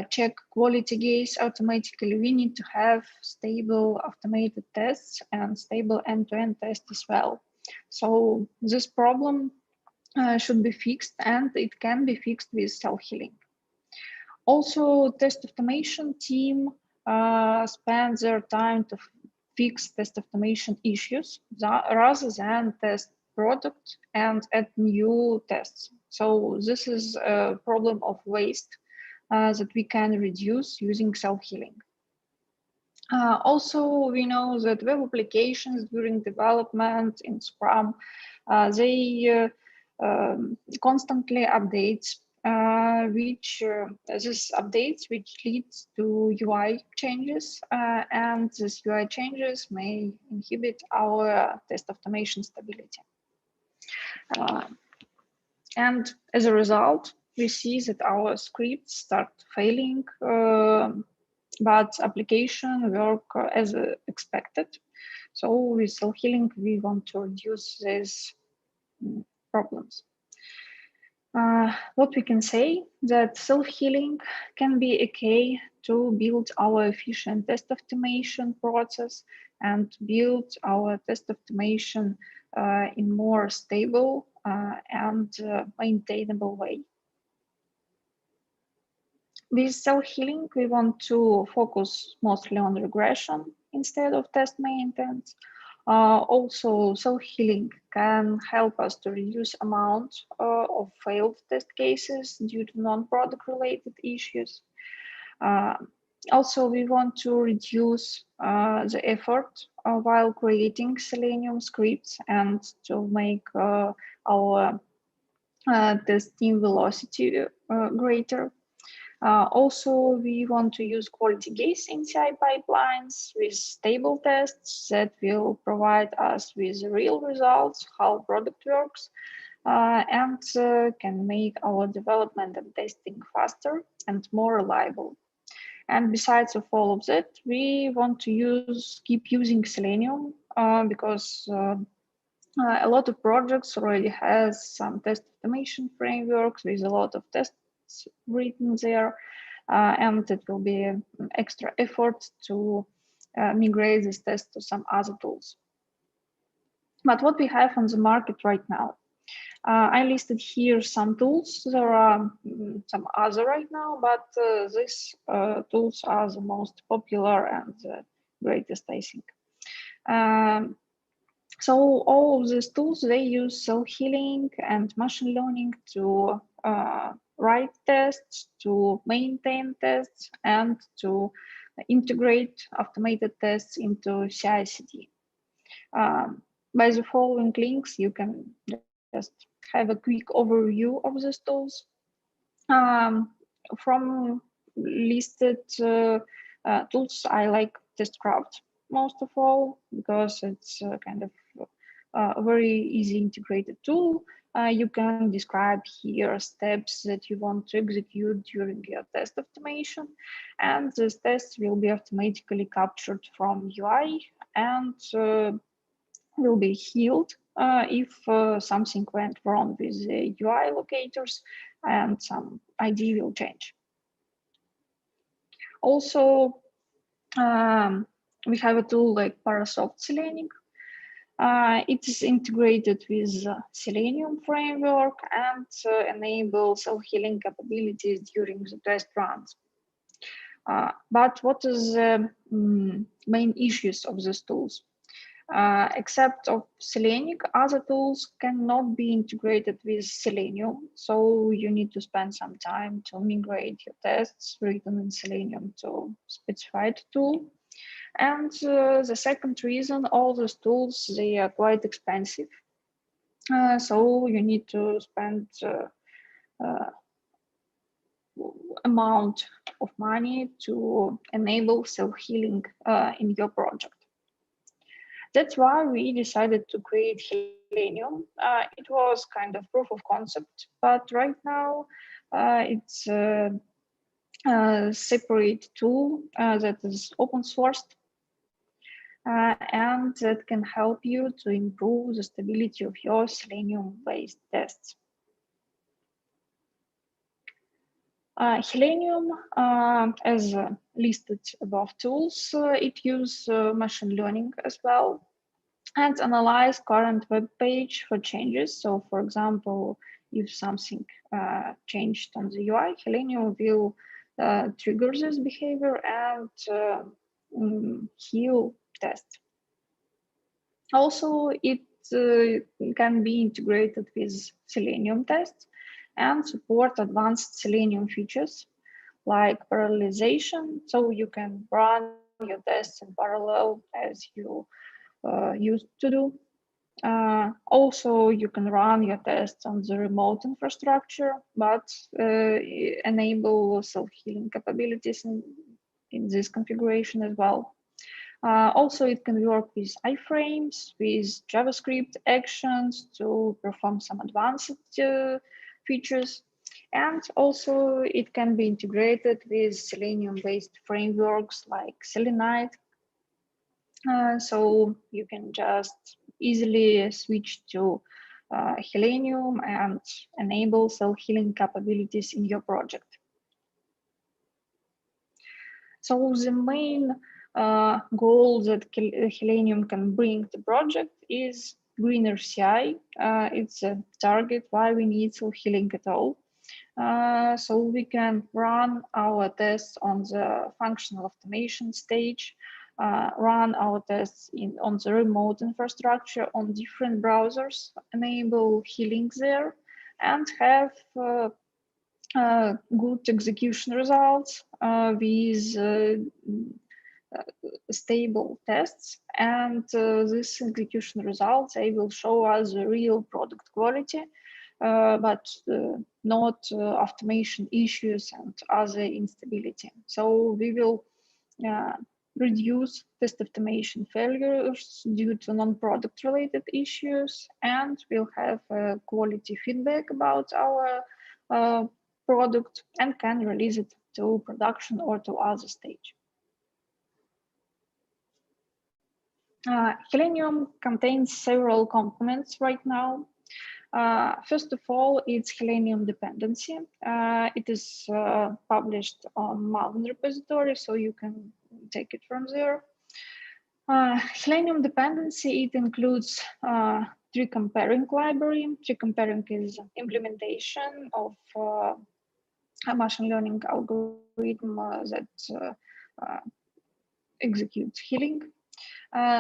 check quality gates automatically, we need to have stable automated tests and stable end-to-end tests as well. So this problem should be fixed, and it can be fixed with self-healing. Also, test automation team spends their time to fix test automation issues rather than test product and add new tests. So this is a problem of waste that we can reduce using self-healing. Also, we know that web applications during development in Scrum, they constantly update this updates which leads to UI changes, and these UI changes may inhibit our test automation stability. And as a result, we see that our scripts start failing, but application work as expected. So with self-healing, we want to reduce these problems. What we can say that self-healing can be a key to build our efficient test automation process and build our test automation in more stable and maintainable way. With self-healing, we want to focus mostly on regression instead of test maintenance. Also, self-healing can help us to reduce amount of failed test cases due to non-product related issues. Also, we want to reduce the effort while creating Selenium scripts and to make our testing velocity greater. Also, we want to use quality gates in CI pipelines with stable tests that will provide us with real results, how product works, and can make our development and testing faster and more reliable. And besides of all of that, we want to keep using Selenium because a lot of projects already has some test automation frameworks with a lot of tests written there, and it will be an extra effort to migrate this test to some other tools. But what we have on the market right now, I listed here some tools. There are some other right now, but these tools are the most popular and the greatest, I think. So all of these tools, they use self-healing and machine learning to write tests, to maintain tests, and to integrate automated tests into CI/CD. By the following links, you can just have a quick overview of these tools. From listed tools, I like TestCraft most of all because it's kind of a very easy integrated tool. You can describe here steps that you want to execute during your test automation, and these tests will be automatically captured from UI and will be healed if something went wrong with the UI locators and some ID will change. Also, we have a tool like Parasoft Selenium. It is integrated with Selenium framework and enables self-healing capabilities during the test runs. But what is the main issues of these tools? Except of Selenium, other tools cannot be integrated with Selenium, so you need to spend some time to migrate your tests written in Selenium to specified tool. And the second reason, all those tools, they are quite expensive. So you need to spend amount of money to enable self-healing in your project. That's why we decided to create Hillenium. It was kind of proof of concept, but right now it's a separate tool that is open sourced and that can help you to improve the stability of your Selenium-based tests. Hillenium, as listed above tools, it uses machine learning as well and analyze current web page for changes. So for example, if something changed on the UI, Hillenium will trigger this behavior and heal test. Also, it can be integrated with Selenium tests and support advanced Selenium features like parallelization. So you can run your tests in parallel as you used to do. Also, you can run your tests on the remote infrastructure, but enable self-healing capabilities in this configuration as well. Also, it can work with iframes, with JavaScript actions to perform some advanced features. And also, it can be integrated with Selenium-based frameworks like Selenite. So you can just easily switch to Hillenium and enable self-healing capabilities in your project. So the main goal that Hillenium can bring to project is greener CI. It's a target why we need self-healing at all. So we can run our tests on the functional automation stage, run our tests on the remote infrastructure on different browsers, enable healing there, and have good execution results with stable tests. And this execution results, they will show us the real product quality, but not automation issues and other instability. So we will reduce test automation failures due to non-product related issues, and we'll have quality feedback about our product and can release it to production or to other stage. Hillenium contains several components right now. First of all, it's Hillenium dependency. It is published on Maven repository, so you can take it from there. Hillenium dependency, it includes tree comparing library. Tree comparing is implementation of a machine learning algorithm that executes healing.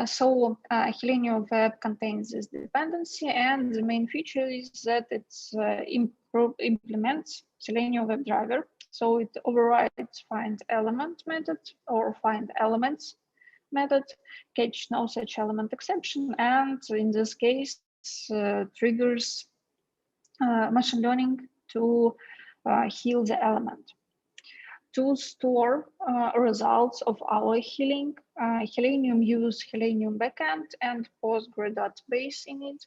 So Hillenium Web contains this dependency, and the main feature is that it implements Selenium WebDriver. So it overrides find element method or find elements method, catch no such element exception, and in this case triggers machine learning to heal the element. To store results of our healing, Hillenium uses Hillenium backend and Postgre database in it,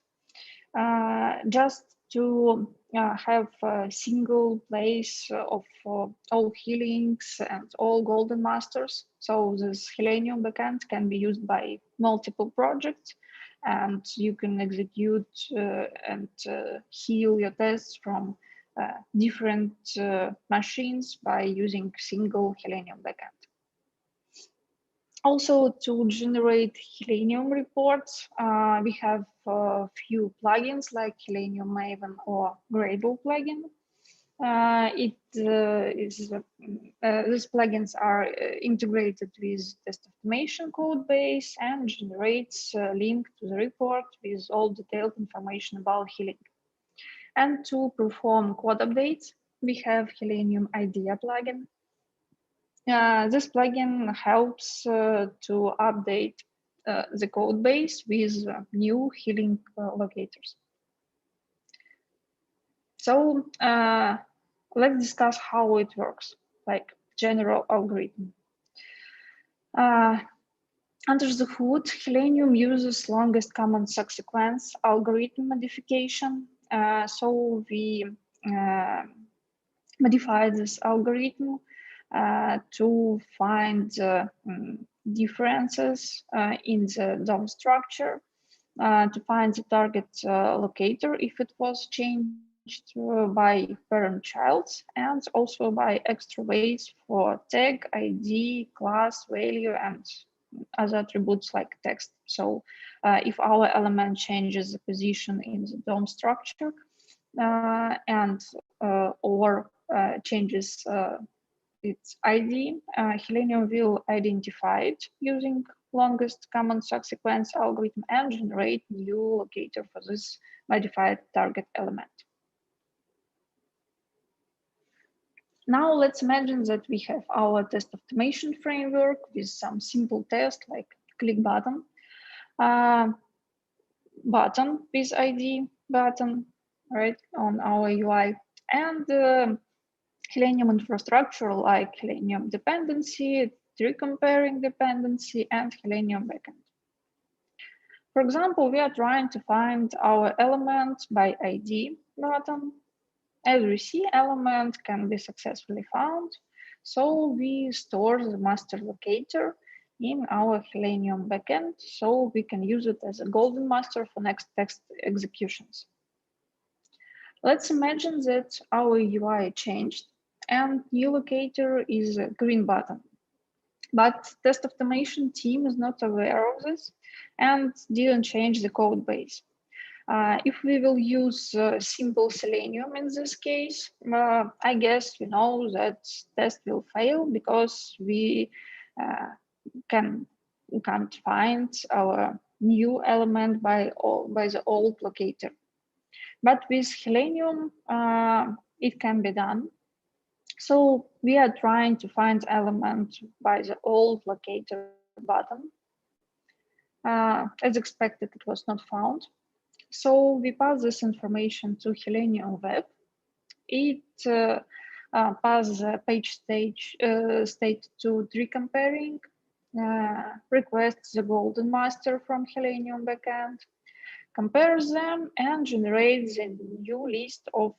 just to have a single place of all healings and all golden masters. So this Hillenium backend can be used by multiple projects, and you can execute and heal your tests from different machines by using single Hillenium backend. Also, to generate Hillenium reports, we have a few plugins like Hillenium Maven or Gradle plugin. These plugins are integrated with test automation code base and generates a link to the report with all detailed information about healing. And to perform code updates, we have Hillenium IDEA plugin. This plugin helps to update the code base with new healing locators. So let's discuss how it works, like general algorithm. Under the hood, Selenium uses longest common subsequence algorithm modification. So we modify this algorithm to find differences in the DOM structure, to find the target locator if it was changed by parent child, and also by extra weights for tag, ID, class, value, and other attributes like text. So if our element changes the position in the DOM structure and or changes its ID, Selenium will identify it using longest common subsequence algorithm and generate new locator for this modified target element. Now let's imagine that we have our test automation framework with some simple test like click button, button with ID button, right, on our UI, and Selenium infrastructure like Selenium dependency, tree comparing dependency, and Selenium backend. For example, we are trying to find our element by ID button. As we see, element can be successfully found, so we store the master locator in our Selenium backend, so we can use it as a golden master for next text executions. Let's imagine that our UI changed and new locator is a green button. But test automation team is not aware of this and didn't change the code base. If we will use simple Selenium in this case, I guess we know that test will fail because we can't find our new element by the old locator. But with Selenium, it can be done. So we are trying to find element by the old locator button. As expected, it was not found. So we pass this information to Selenium Web. It passes the page state to tree comparing, requests the golden master from Selenium backend, compares them, and generates a new list of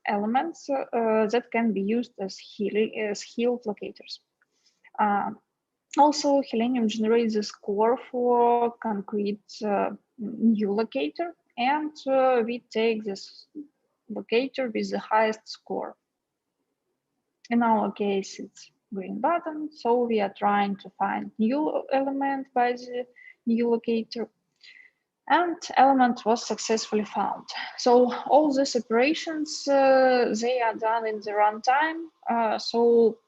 elements that can be used as healed locators. Also, Selenium generates a score for concrete new locator, and we take this locator with the highest score. In our case, it's green button, so we are trying to find new element by the new locator, and element was successfully found. So all these operations, they are done in the runtime. So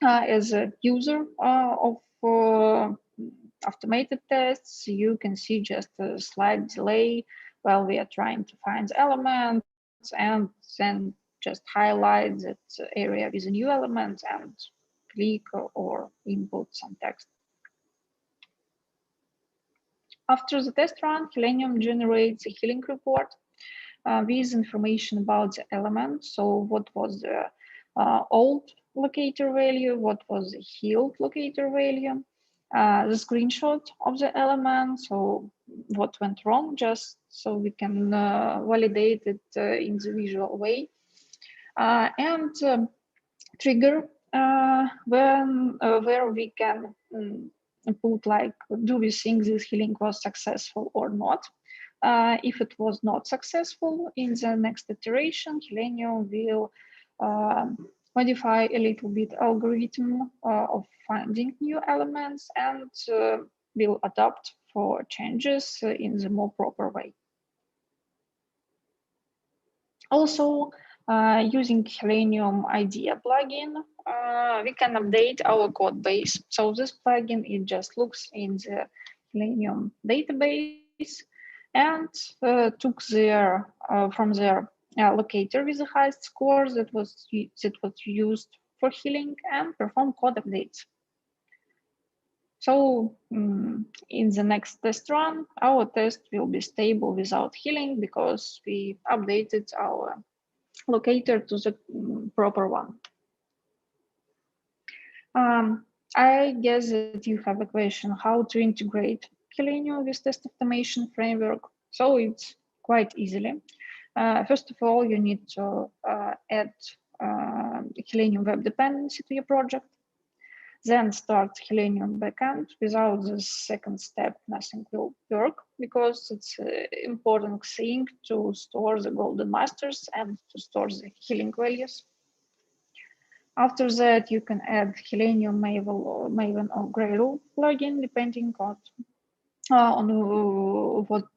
as a user of automated tests, you can see just a slight delay while we are trying to find elements, and then just highlight that area with a new element and click or input some text. After the test run, Selenium generates a healing report with information about the element. So what was the old locator value, what was the healed locator value, the screenshot of the element, so what went wrong, just so we can validate it in the visual way, and trigger where we can put like, do we think this healing was successful or not? If it was not successful, in the next iteration, Selenium will modify a little bit algorithm of finding new elements and will adapt for changes in the more proper way. Also, using Selenium IDEA plugin, we can update our code base. So this plugin, it just looks in the Selenium database and took from their locator with the highest score that was used for healing and perform code updates. So in the next test run, our test will be stable without healing because we updated our locator to the proper one. I guess that you have a question how to integrate Selenium with test automation framework. So it's quite easily. First of all, you need to add Selenium web dependency to your project. Then start Selenium backend. Without this second step, nothing will work because it's an important thing to store the golden masters and to store the healing values. After that, you can add Selenium Maven or Gradle plugin, depending on what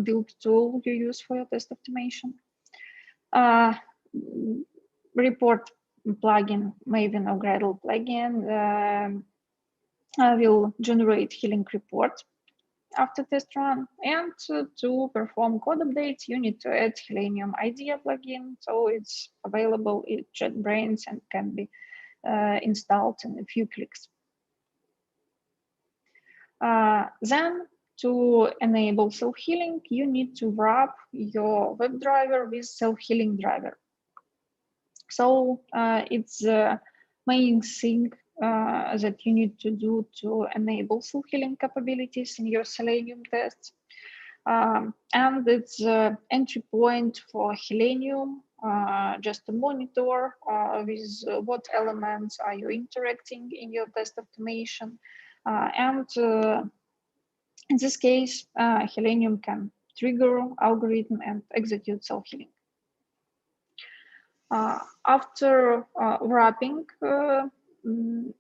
build tool you use for your test optimization. Report plugin, Maven or Gradle plugin will generate healing report after test run. And to perform code updates, you need to add Selenium IDEA plugin. So it's available in JetBrains and can be installed in a few clicks. Then to enable self-healing, you need to wrap your WebDriver with self-healing driver. So it's the main thing that you need to do to enable self-healing capabilities in your Selenium tests. And it's the entry point for Selenium, just to monitor with what elements are you interacting in your test automation. And in this case, Selenium can trigger algorithm and execute self-healing. After wrapping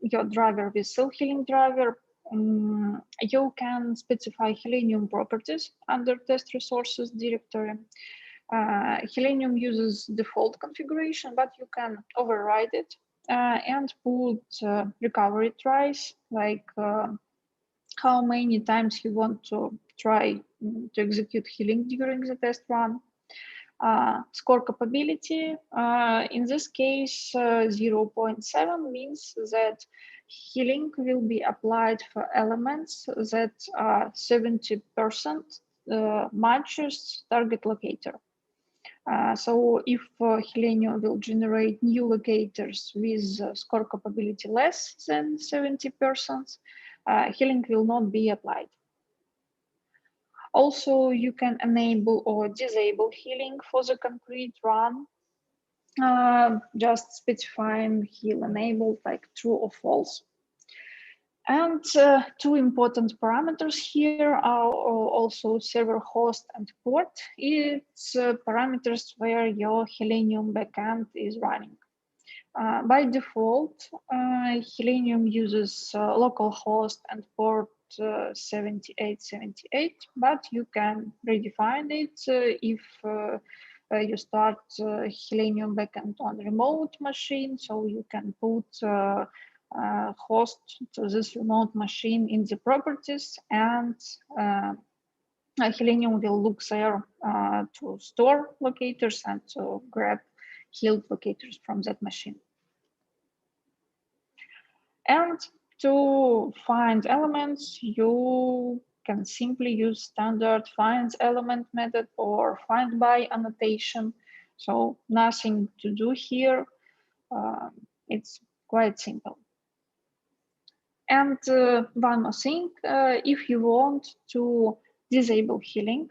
your driver with self-healing driver, you can specify Selenium properties under test resources directory. Selenium uses default configuration, but you can override it and put recovery tries, like how many times you want to try to execute healing during the test run. Score capability, in this case, 0.7 means that healing will be applied for elements that are 70% matches target locator. So if Selenium will generate new locators with score capability less than 70%, healing will not be applied. Also, you can enable or disable healing for the concrete run, just specifying heal enabled like true or false. And two important parameters here are also server host and port. It's parameters where your Selenium backend is running. By default, Selenium uses localhost and port 7878, but you can redefine it if you start Selenium backend on remote machine, so you can put host to this remote machine in the properties, and Selenium will look there to store locators and to grab healed locators from that machine. And to find elements, you can simply use standard find element method or find by annotation. So nothing to do here. It's quite simple. And one more thing, if you want to disable healing,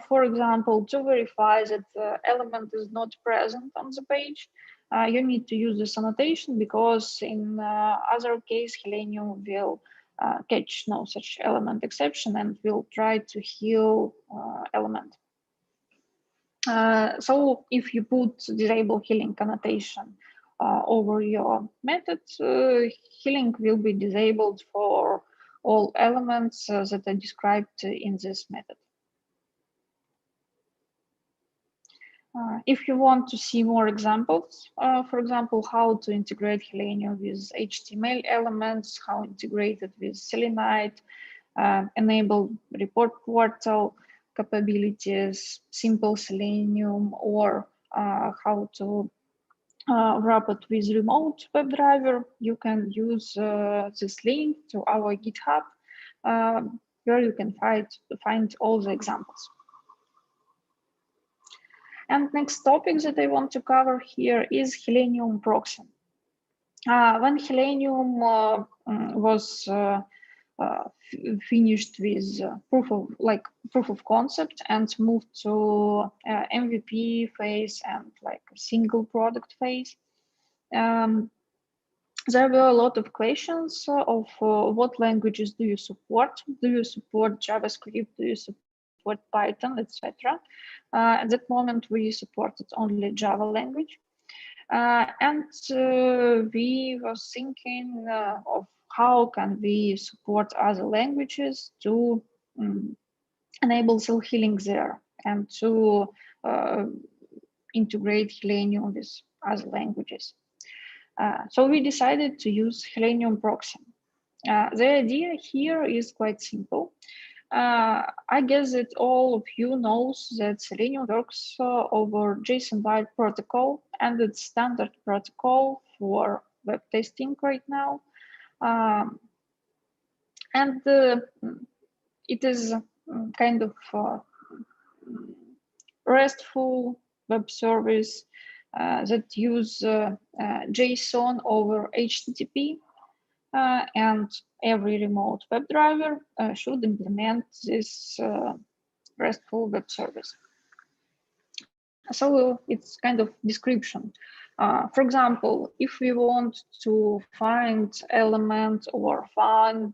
for example, to verify that the element is not present on the page, you need to use this annotation, because in other case, Selenium will catch no such element exception and will try to heal element. So if you put disable healing annotation over your method, healing will be disabled for all elements that are described in this method. If you want to see more examples, for example, how to integrate Selenium with HTML elements, how integrated with Selenite, enable report portal capabilities, simple Selenium, or how to wrap it with remote WebDriver, you can use this link to our GitHub, where you can find all the examples. And next topic that I want to cover here is Selenium proxy. When Selenium was finished with proof of concept and moved to MVP phase and like a single product phase, there were a lot of questions of what languages do you support? Do you support JavaScript? Do you support Python, etc.? At that moment, we supported only Java language. And we were thinking of how can we support other languages to enable self-healing there and to integrate Selenium with other languages. So we decided to use Selenium proxy. The idea here is quite simple. I guess that all of you knows that Selenium works over JSON wire protocol, and it's standard protocol for web testing right now. And it is kind of RESTful web service that use JSON over HTTP, and every remote WebDriver should implement this RESTful web service. So it's kind of description. For example, if we want to find elements or find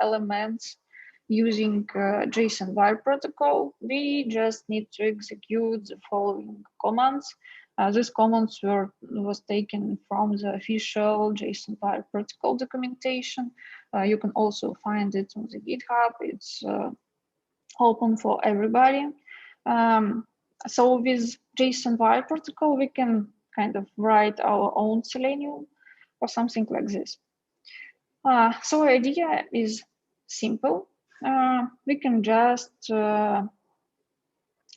elements using JSON wire protocol, we just need to execute the following commands. These commands was taken from the official JSON wire protocol documentation. You can also find it on the GitHub. It's open for everybody. So with JSON wire protocol, we can kind of write our own Selenium or something like this. So the idea is simple. We can just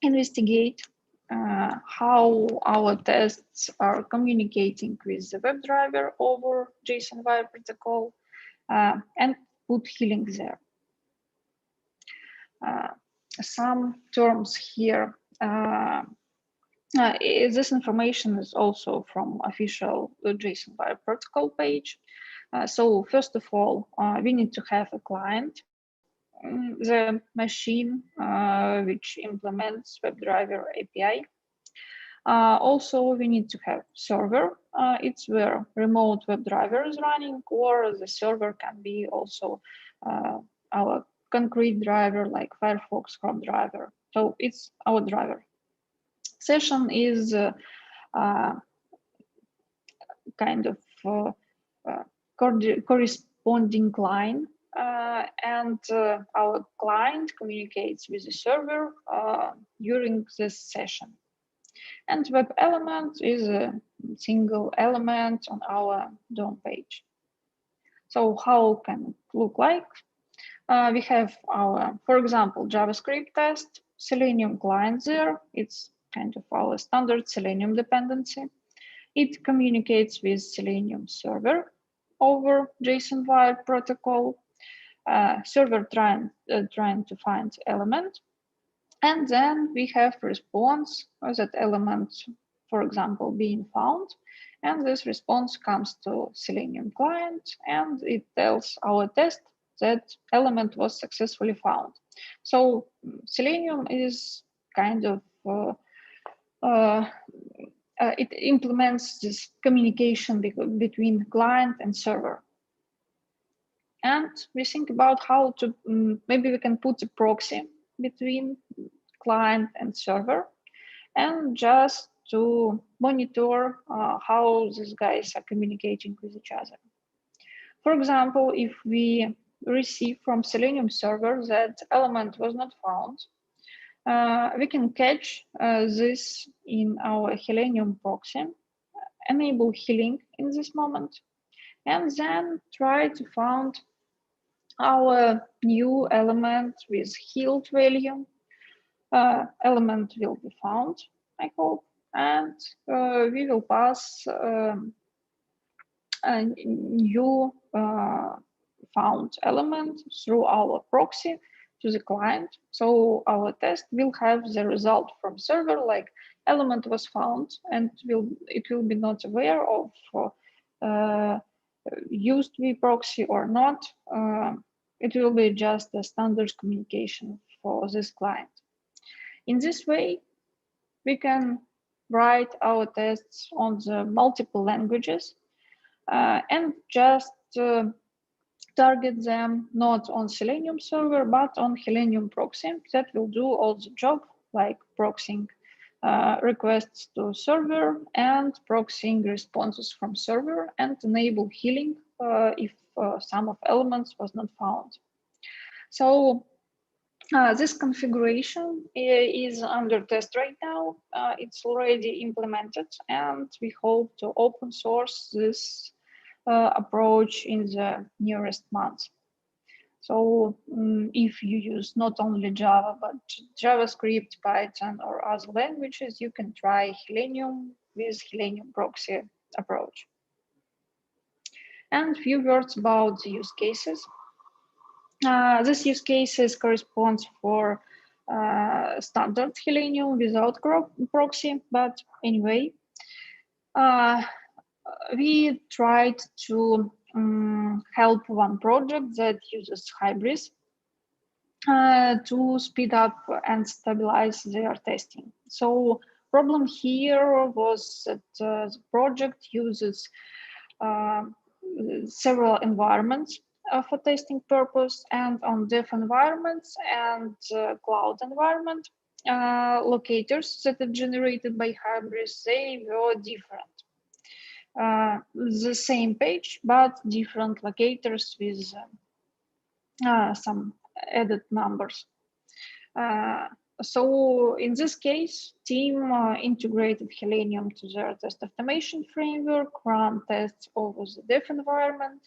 investigate how our tests are communicating with the WebDriver over JSON wire protocol and put healing there. Some terms here. This information is also from official JSON wire protocol page. So first of all, we need to have a client, the machine which implements WebDriver API. Also, we need to have server. It's where remote WebDriver is running, or the server can be also our concrete driver like Firefox Chrome driver. So it's our driver. Session is kind of corresponding line, and our client communicates with the server during this session. And web element is a single element on our DOM page. So how can it look like? We have our, for example, JavaScript test, Selenium client there. It's kind of our standard Selenium dependency. It communicates with Selenium server over JSON wire protocol. Server trying to find element. And then we have response that element, for example, being found. And this response comes to Selenium client, and it tells our test that element was successfully found. So Selenium is kind of, it implements this communication between client and server. And we think about how to, maybe we can put a proxy between client and server, and just to monitor how these guys are communicating with each other. For example, if we receive from Selenium server that element was not found, we can catch this in our Selenium proxy, enable healing in this moment, and then try to find our new element with healed value. Element will be found, I hope, and we will pass a new found element through our proxy to the client. So our test will have the result from server, like element was found, and it will be not aware of used vProxy or not. It will be just a standard communication for this client. In this way, we can write our tests on the multiple languages and just target them not on Selenium server, but on Selenium proxy that will do all the job, like proxying requests to server and proxying responses from server, and enable healing if some of elements was not found. So this configuration is under test right now. It's already implemented, and we hope to open source this approach in the nearest months. So if you use not only Java, but JavaScript, Python, or other languages, you can try Selenium with Selenium proxy approach. And a few words about the use cases. This use cases corresponds for standard Selenium without proxy, but anyway, we tried to help one project that uses Hybris to speed up and stabilize their testing. So problem here was that the project uses several environments for testing purpose, and on dev environments and cloud environment, locators that are generated by Hybris, they were different. The same page, but different locators with some added numbers. So in this case, team integrated Selenium to their test automation framework, ran tests over the dev environment,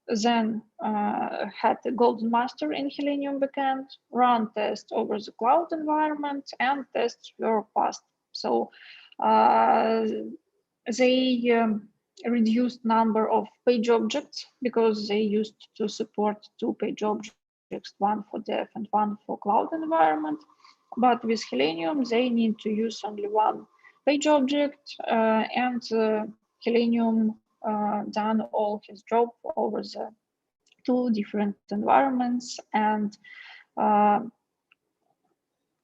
then had a golden master in Selenium backend, run tests over the cloud environment, and tests were passed. So they reduced number of page objects because they used to support 2 page objects, one for dev and one for cloud environment. But with Selenium, they need to use only 1 page object, and Selenium done all his job over the 2 different environments and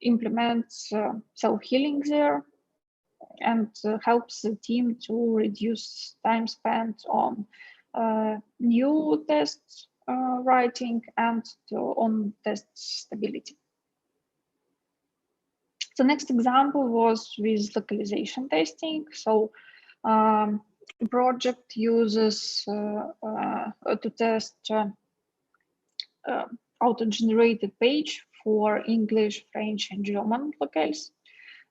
implements self-healing there, and helps the team to reduce time spent on new tests writing and on test stability. The next example was with localization testing. So project uses to test auto-generated page for English, French, and German locales.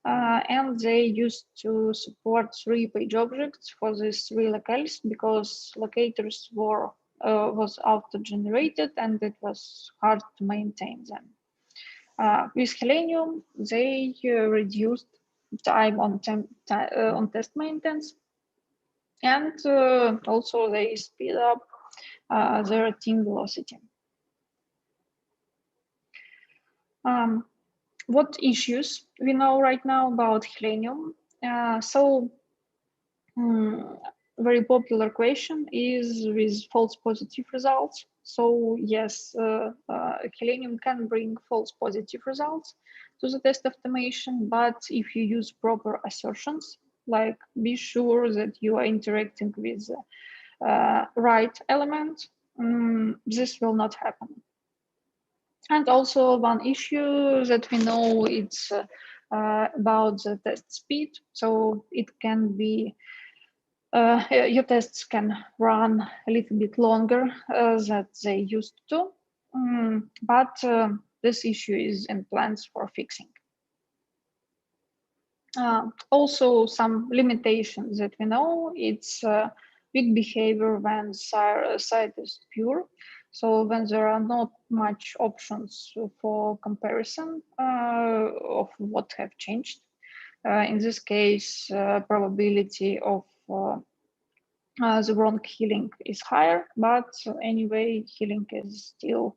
And they used to support 3 page objects for these 3 locales because locators were was auto-generated and it was hard to maintain them. With Selenium, they reduced time on test maintenance, and also they speed up their team velocity. What issues we know right now about Selenium? Very popular question is with false positive results. So yes, Selenium can bring false positive results to the test automation, but if you use proper assertions, like be sure that you are interacting with the right element, this will not happen. And also one issue that we know, it's about the test speed. So it can be, your tests can run a little bit longer than they used to, but this issue is in plans for fixing. Also some limitations that we know, it's weak behavior when site is pure. So when there are not much options for comparison of what have changed, in this case, probability of the wrong healing is higher, but anyway, healing is still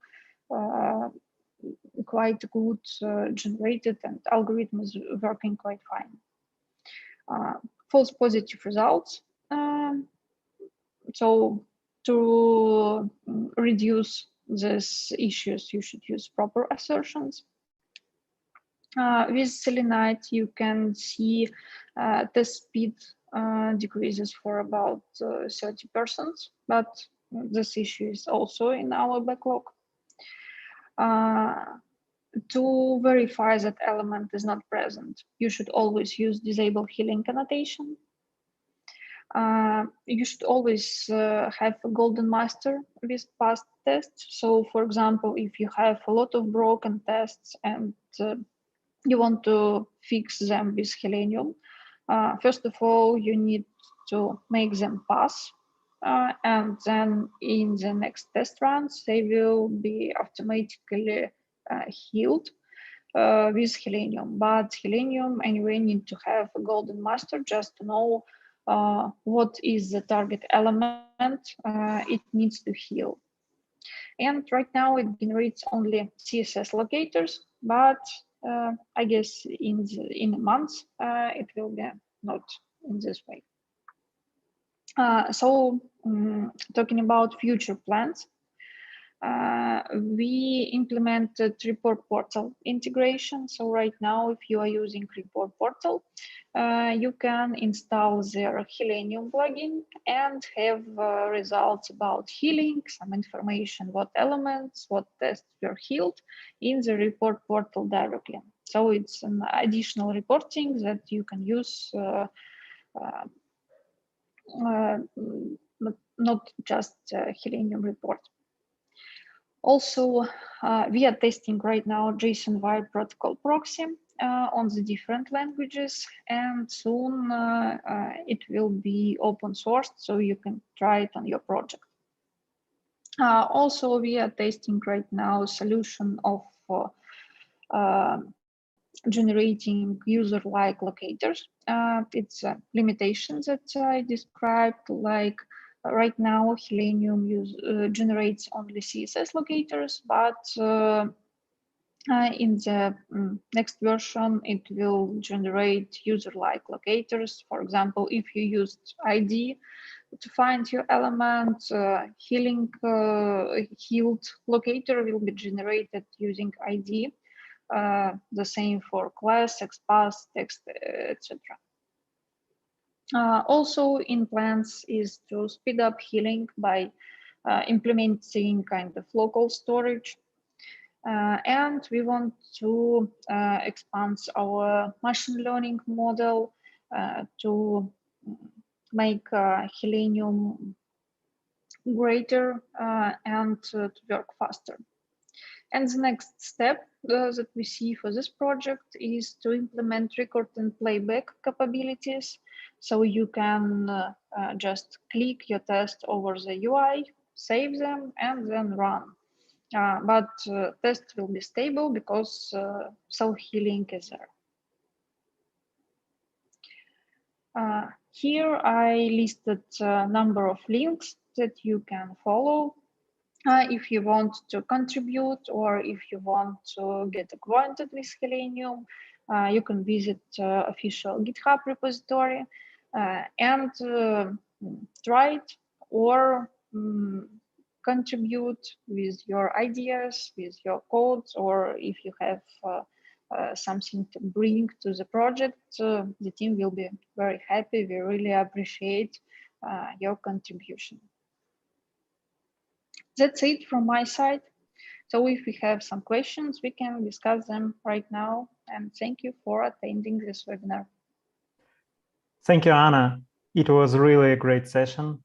quite good generated, and algorithm is working quite fine. False positive results. So to reduce these issues, you should use proper assertions. With Selenite, you can see test speed decreases for about 30%, but this issue is also in our backlog. To verify that element is not present, you should always use disable healing annotation. You should always have a golden master with past tests. So for example, if you have a lot of broken tests and you want to fix them with Selenium, first of all, you need to make them pass. And then in the next test runs, they will be automatically healed with Selenium. But Selenium anyway need to have a golden master just to know what is the target element it needs to heal. And right now it generates only CSS locators, but I guess in a month it will be not in this way. Talking about future plans, we implemented report portal integration. So right now, if you are using report portal, you can install their Selenium plugin and have results about healing, some information, what elements, what tests were healed in the report portal directly. So it's an additional reporting that you can use not just Selenium report. Also, we are testing right now JSON Wire Protocol proxy on the different languages, and soon it will be open sourced, so you can try it on your project. Also, we are testing right now solution of generating user-like locators. It's a limitation that I described, like right now Selenium generates only CSS locators, but in the next version it will generate user-like locators. For example, if you used ID to find your element, healed locator will be generated using ID. The same for class, XPath, text, etc. Also in plans is to speed up healing by implementing kind of local storage. And we want to expand our machine learning model to make Selenium greater and to work faster. And the next step that we see for this project is to implement record and playback capabilities. So you can just click your test over the UI, save them, and then run. But test will be stable because self-healing is there. Here I listed a number of links that you can follow. If you want to contribute or if you want to get acquainted with Selenium, you can visit official GitHub repository and try it or contribute with your ideas, with your codes, or if you have something to bring to the project, the team will be very happy. We really appreciate your contribution. That's it from my side. So if we have some questions, we can discuss them right now. And thank you for attending this webinar. Thank you, Anna. It was really a great session.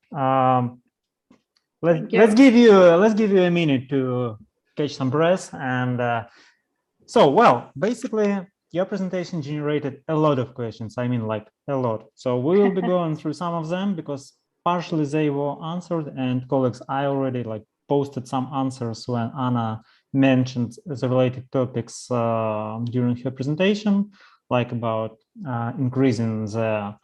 Let's give you a minute to catch some breath. And well, basically, your presentation generated a lot of questions. I mean, like a lot. So we will be going through some of them because partially they were answered, and colleagues, I already posted some answers when Anna mentioned the related topics during her presentation, like about increasing the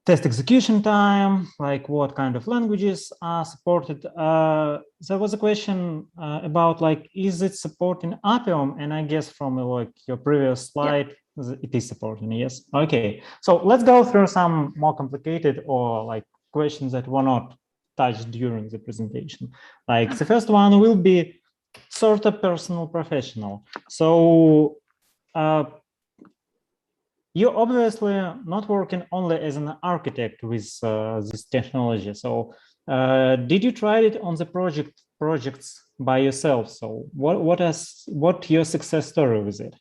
test execution time, like what kind of languages are supported. There was a question about like, is it supporting Appium? And I guess from like your previous slide, it is supporting, yes. Okay, so let's go through some more complicated or like questions that were not touched during the presentation. Like the first one will be sort of personal professional. So you're obviously not working only as an architect with this technology. So did you try it on the projects by yourself? So what your success story with it?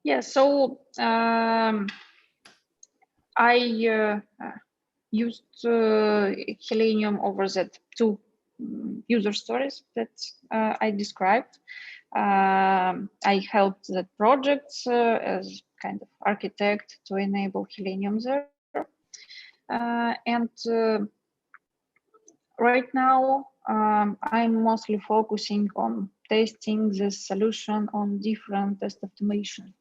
Yeah, so I used Selenium over that two user stories that I described. I helped that projects as kind of architect to enable Selenium there. And right now, I'm mostly focusing on testing the solution on different test automation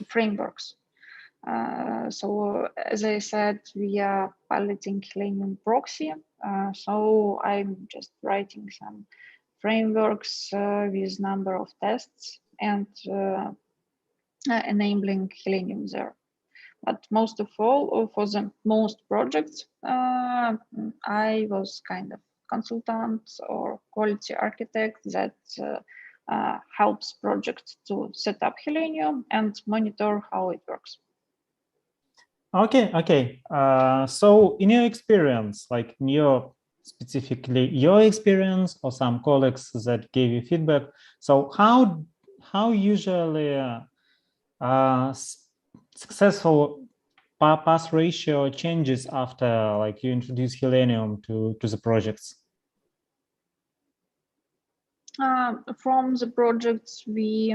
frameworks. So as I said, we are piloting Selenium proxy. So I'm just writing some frameworks with number of tests and enabling Selenium there. But most of all, for the most projects, I was kind of consultant or quality architect that helps projects to set up Selenium and monitor how it works. Okay. So in your experience, like specifically your experience or some colleagues that gave you feedback, so how usually successful pass ratio changes after like you introduce Selenium to the projects? From the projects we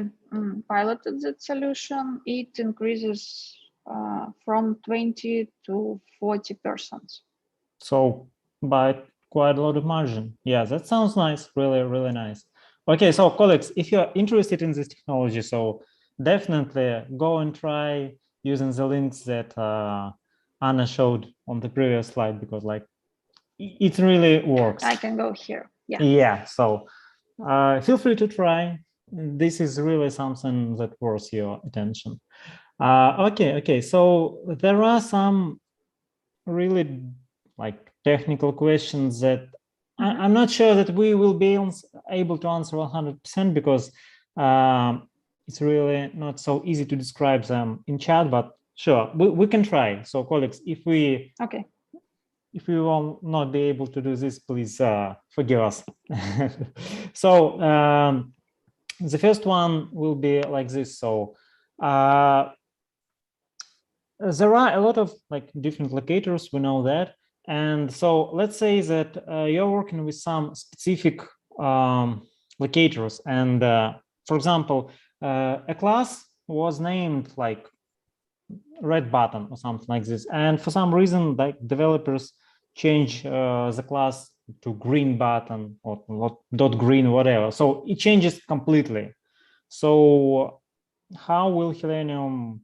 piloted that solution, it increases from 20 to 40%. So by quite a lot of margin. Yeah, that sounds nice. Really nice. Okay, so colleagues, if you're interested in this technology, so definitely go and try using the links that Anna showed on the previous slide, because like it really works. I can go here. Yeah, so feel free to try. This is really something that worth your attention. Okay, so there are some really like technical questions that I'm not sure that we will be able to answer 100% because it's really not so easy to describe them in chat, but sure, we can try. So colleagues, if we will not be able to do this, please forgive us. So the first one will be like this. So there are a lot of like different locators, we know that. And so let's say that you're working with some specific locators. And for example, a class was named like red button or something like this. And for some reason, like developers change the class to green button or dot green, whatever. So it changes completely. So how will Selenium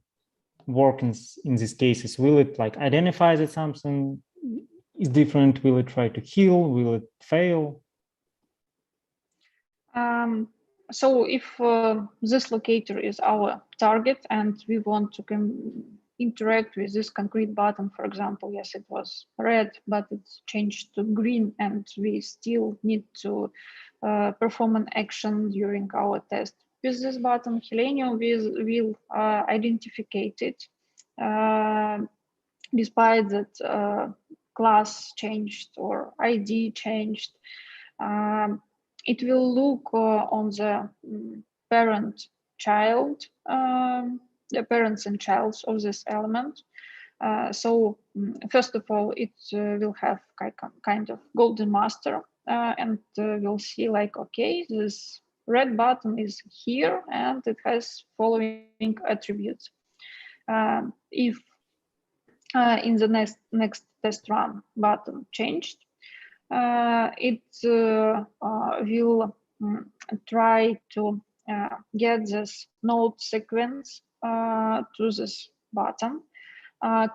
work in these cases? Will it like identify that something is different? Will it try to heal? Will it fail? So if this locator is our target and we want to interact with this concrete button, for example, yes, it was red, but it's changed to green and we still need to perform an action during our test. With this button, Selenium will identify it despite that class changed or ID changed. It will look on the parent-child, the parents and childs of this element. So first of all, it will have kind of golden master and we'll see like, okay, this red button is here and it has following attributes. If in the next test run button changed, it will try to get this node sequence to this button.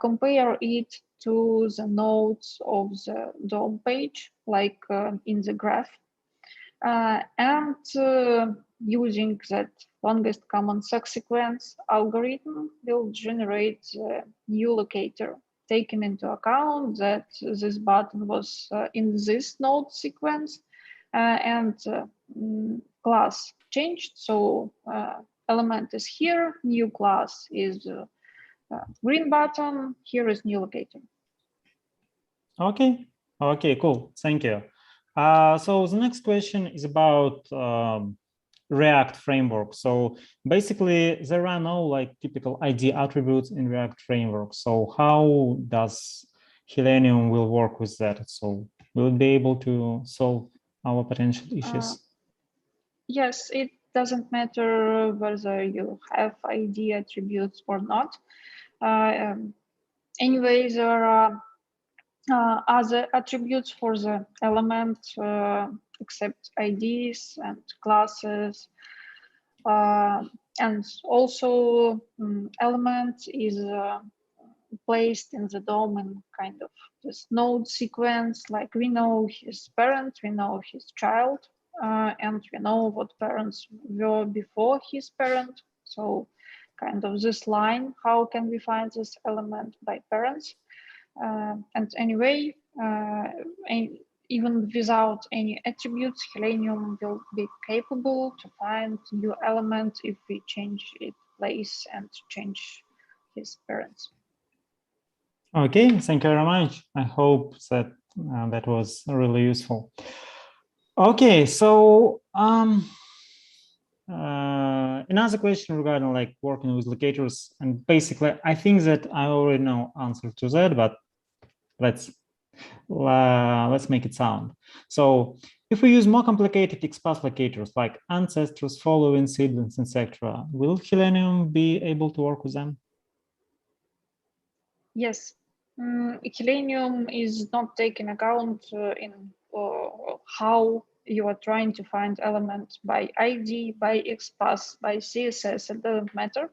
compare it to the nodes of the DOM page, like in the graph, and using that longest common subsequence algorithm will generate the new locator, taking into account that this button was in this node sequence and class changed. So element is here, new class is green button, here is new locator. Okay, okay, cool, thank you. So the next question is about React framework. So basically there are no like typical ID attributes in React framework. So how does Hilenium will work with that? So will it be able to solve our potential issues? Yes, it doesn't matter whether you have ID attributes or not. Anyway, there are other attributes for the element except IDs and classes. And also element is placed in the DOM in kind of this node sequence, like we know his parent, we know his child, and we know what parents were before his parent. So kind of this line, how can we find this element by parents? And anyway, even without any attributes, Hilenium will be capable to find new element if we change its place and change his parents. Okay, thank you very much. I hope that that was really useful. Okay, so another question regarding like working with locators, and basically I think that I already know answer to that, but let's make it sound. So if we use more complicated XPath locators like ancestors, following, siblings, etc., will Hilenium be able to work with them? Yes, Hilenium is not taking account in how you are trying to find element by ID, by XPath, by CSS, it doesn't matter.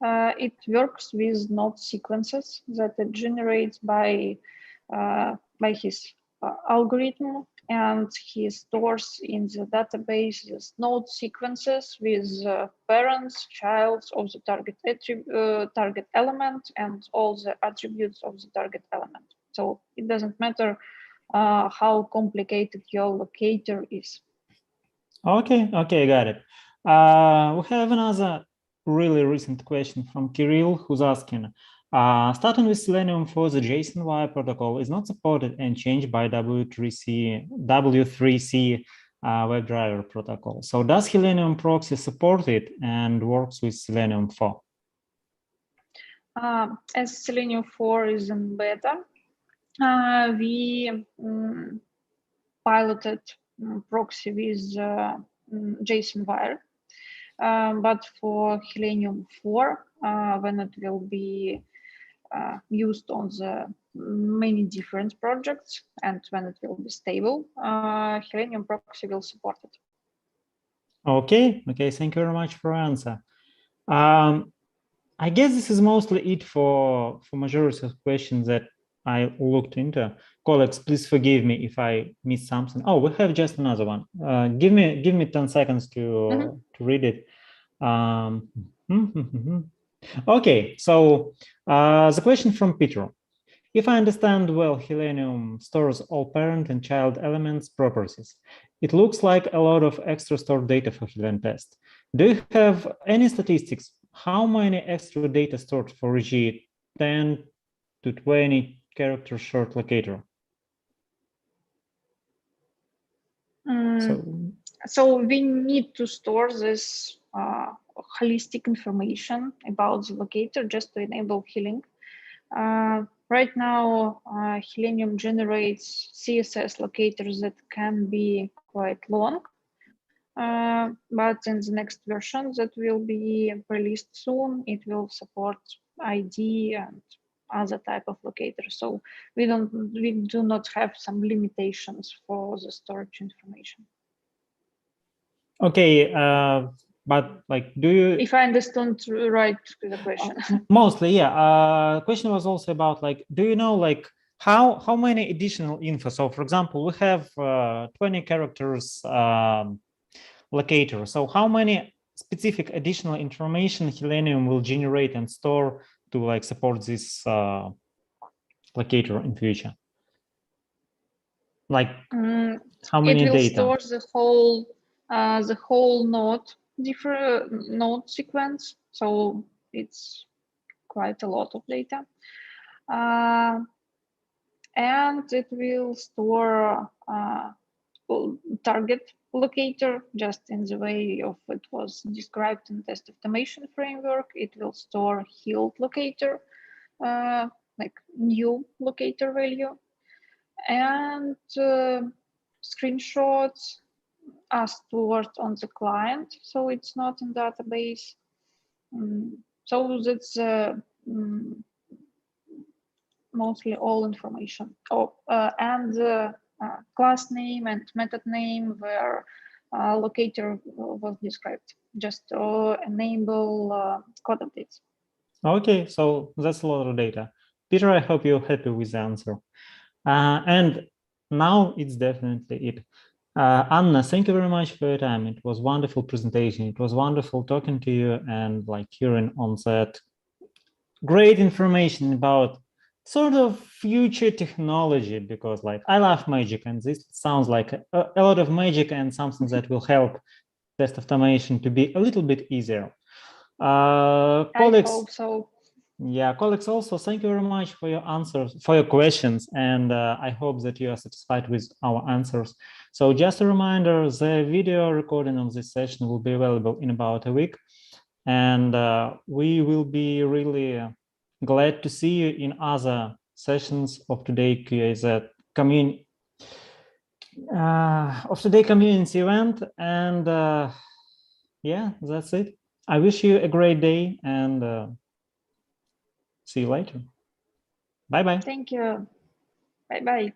It works with node sequences that it generates by his algorithm, and he stores in the database this node sequences with parents, child of the target element, and all the attributes of the target element. So it doesn't matter how complicated your locator is. Okay, got it. We have another really recent question from Kirill, who's asking, starting with Selenium 4, the JSON wire protocol is not supported and changed by W3C WebDriver protocol. So does Selenium proxy support it and works with Selenium 4? As Selenium 4 is in beta, we piloted proxy with JSON wire. But for Hilenium 4, when it will be used on the many different projects and when it will be stable, Hilenium proxy will support it. Okay, thank you very much for your answer. I guess this is mostly it for majority of questions that I looked into. Colleagues, please forgive me if I missed something. Oh, we have just another one. Give me 10 seconds to read it. Okay, so the question from Peter. If I understand well, Hilenium stores all parent and child elements properties. It looks like a lot of extra stored data for Hilenium test. Do you have any statistics? How many extra data stored for RG 10 to 20 character short locator? So we need to store this holistic information about the locator just to enable healing. Right now, Hilenium generates CSS locators that can be quite long, but in the next version that will be released soon, it will support ID and other type of locators. So we do not have some limitations for the storage information. Okay, But like, do you? If I understood right the question. Mostly, yeah. Question was also about like, do you know like how many additional info? So, for example, we have 20 characters locator. So, how many specific additional information Selenium will generate and store to like support this locator in future? Like, how many It will data? store the whole node sequence. So it's quite a lot of data. And it will store target locator just in the way of it was described in test automation framework. It will store healed locator, like new locator value, and screenshots are stored on the client, so it's not in database. So that's mostly all information. And class name and method name where locator was described, just to enable code updates. Okay, so that's a lot of data. Peter, I hope you're happy with the answer. And now it's definitely it. Anna, thank you very much for your time. It was wonderful presentation. It was wonderful talking to you and like hearing on that great information about sort of future technology, because like I love magic and this sounds like a lot of magic and something that will help test automation to be a little bit easier. Colleagues, I hope so. Yeah, colleagues, also thank you very much for your answers, for your questions, and I hope that you are satisfied with our answers. So just a reminder, the video recording of this session will be available in about a week, and we will be really glad to see you in other sessions of Today QAZ community event. And yeah, that's it. I wish you a great day and see you later. Bye-bye. Thank you. Bye-bye.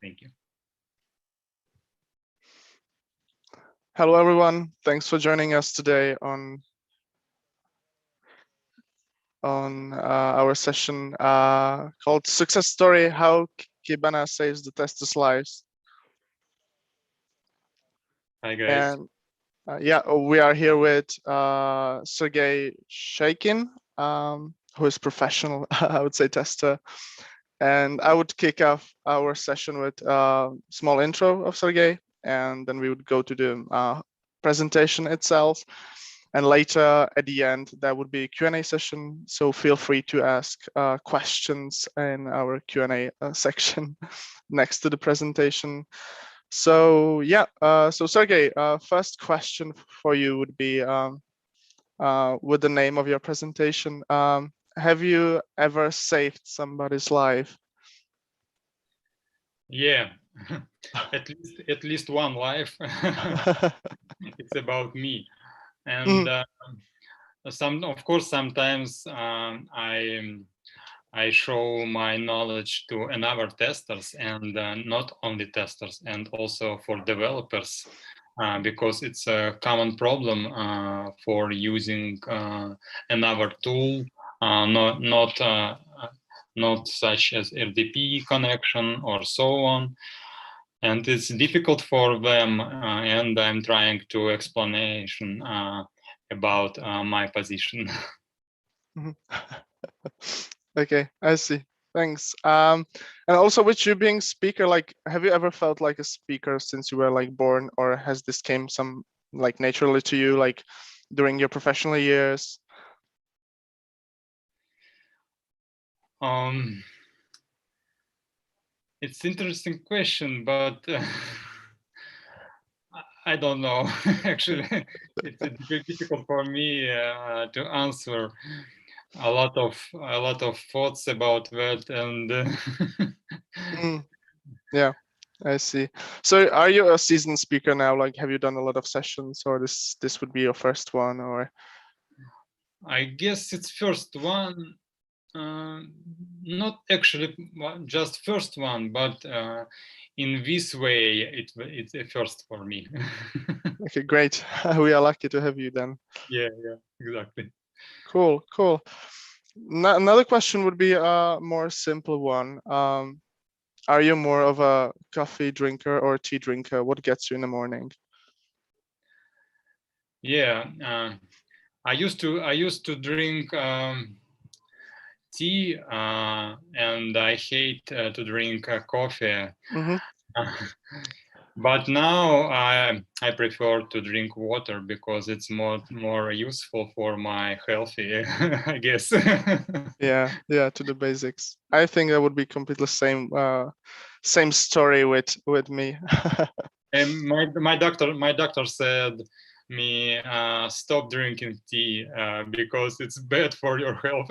Thank you. Hello, everyone. Thanks for joining us today on our session called Success Story, How Kibana Saves the Testers' Lives. Hi, guys. And yeah, we are here with Sergey Shaikin, who is professional, I would say, tester. And I would kick off our session with a small intro of Sergey, and then we would go to the presentation itself. And later at the end, there would be a Q&A session. So feel free to ask questions in our Q&A section next to the presentation. So yeah, so Sergey, first question for you would be with the name of your presentation. Have you ever saved somebody's life? Yeah, at least one life. It's about me, and of course sometimes I show my knowledge to another testers, and not only testers, and also for developers, because it's a common problem for using another tool, not such as RDP connection or so on. And it's difficult for them, and I'm trying to explanation about my position. Okay, I see. Thanks. And also with you being speaker, like, have you ever felt like a speaker since you were like born, or has this came some like naturally to you, like during your professional years? It's interesting question, but I don't know. Actually, it's difficult for me to answer. A lot of thoughts about that, and Yeah, I see. So are you a seasoned speaker now? Like, have you done a lot of sessions, or this would be your first one, or? I guess it's first one. Not actually just first one, but in this way, it's a first for me. Okay, great. We are lucky to have you then. Yeah, exactly. Cool. Another question would be a more simple one. Are you more of a coffee drinker or tea drinker? What gets you in the morning? Yeah, I used to drink tea, and I hate to drink coffee. But now I prefer to drink water because it's more useful for my healthy, I guess. Yeah, to the basics. I think that would be completely same story with me. And my doctor said me stop drinking tea because it's bad for your health.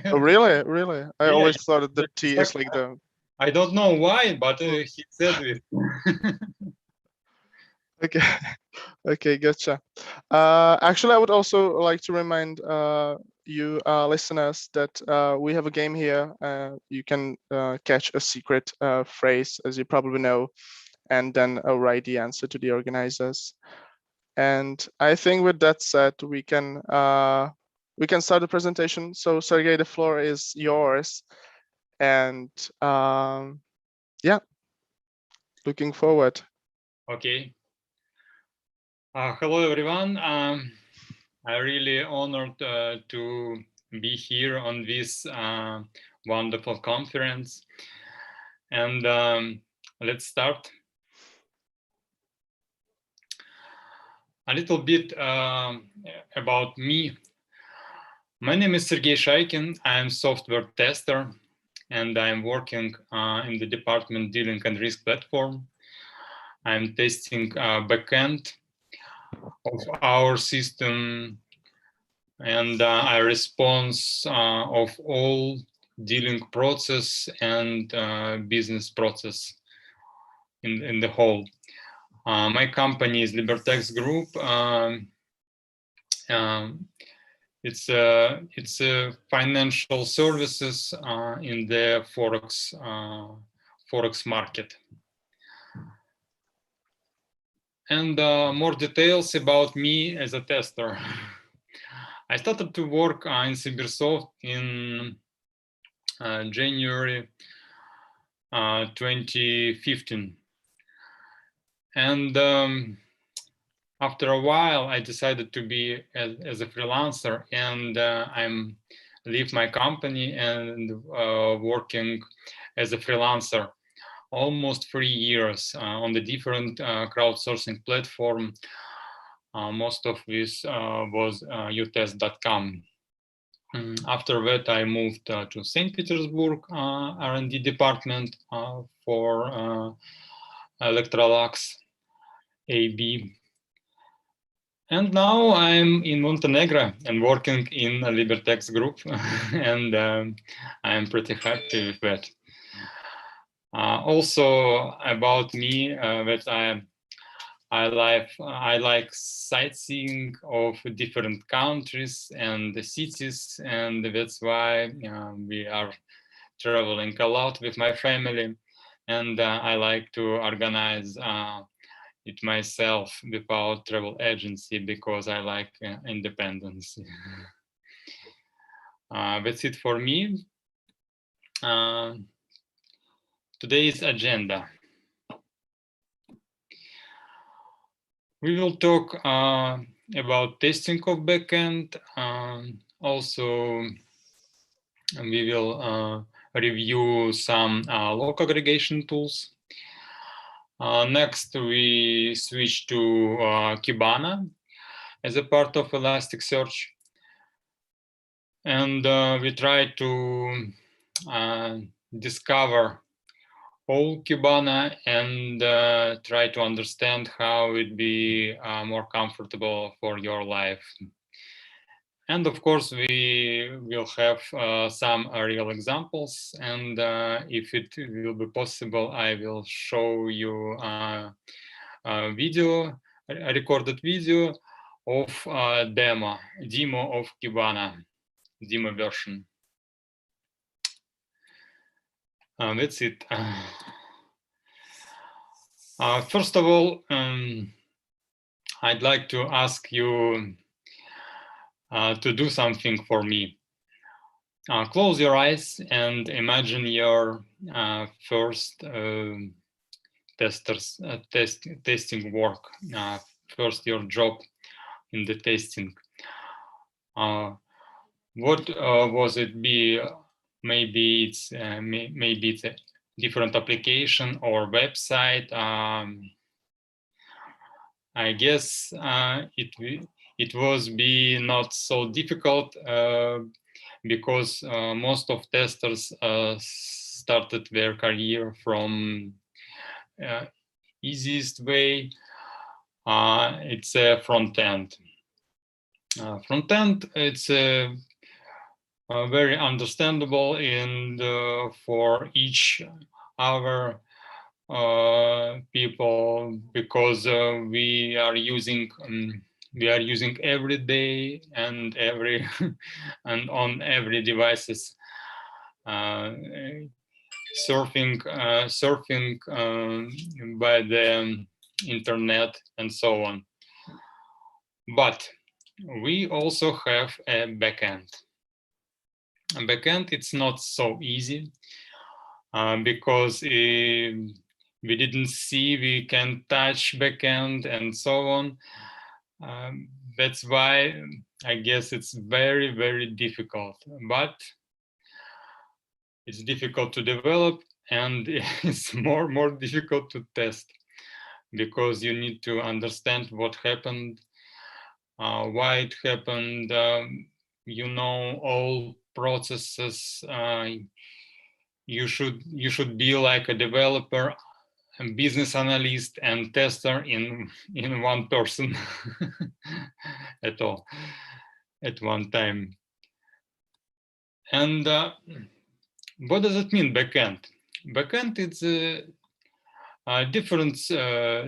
Oh, really? I always thought that the tea is exactly. like the. I don't know why, but he said it. Okay, gotcha. Actually, I would also like to remind you listeners that we have a game here. You can catch a secret phrase, as you probably know, and then write the answer to the organizers. And I think with that said, we can start the presentation. So Sergey, the floor is yours. And yeah, looking forward. Okay. Hello, everyone. I'm really honored to be here on this wonderful conference. And let's start. A little bit about me. My name is Sergey Shaikin. I'm software tester, and I'm working in the department Dealing and Risk platform. I'm testing backend of our system, and I response of all dealing process and business process in the whole. My company is Libertex Group. It's a financial services in the forex market. And more details about me as a tester. I started to work in Cybersoft in January 2015. And after a while, I decided to be as a freelancer, and I'm leave my company and working as a freelancer almost 3 years on the different crowdsourcing platform. Most of this was utest.com. After that, I moved to St. Petersburg R&D department for Electrolux AB. And now I'm in Montenegro and working in Libertex Group, and I'm pretty happy with that. Also about me, that I like sightseeing of different countries and the cities, and that's why we are traveling a lot with my family, and I like to organize it myself without travel agency because I like independence. That's it for me. Today's agenda. We will talk about testing of backend. Also, we will review some log aggregation tools. Next, we switch to Kibana as a part of Elasticsearch. And we try to discover all Kibana and try to understand how it be more comfortable for your life. And of course, we will have some real examples. And if it will be possible, I will show you a recorded video of demo of Kibana, demo version. That's it. First of all, I'd like to ask you to do something for me. Close your eyes and imagine your first testing work, first your job in the testing. What was it be? Maybe it's a different application or website. I guess it was be not so difficult because most of testers started their career from easiest way. It's a front end. Front end, it's very understandable and for each our people, because we are using every day and every and on every devices surfing by the internet and so on. But we also have a backend. A backend, it's not so easy because we didn't see we can touch backend and so on. That's why I guess it's very, very difficult, but it's difficult to develop, and it's more difficult to test, because you need to understand what happened, why it happened, you know, all processes. You should be like a developer, a business analyst, and tester in one person at one time. And what does it mean, backend? Backend is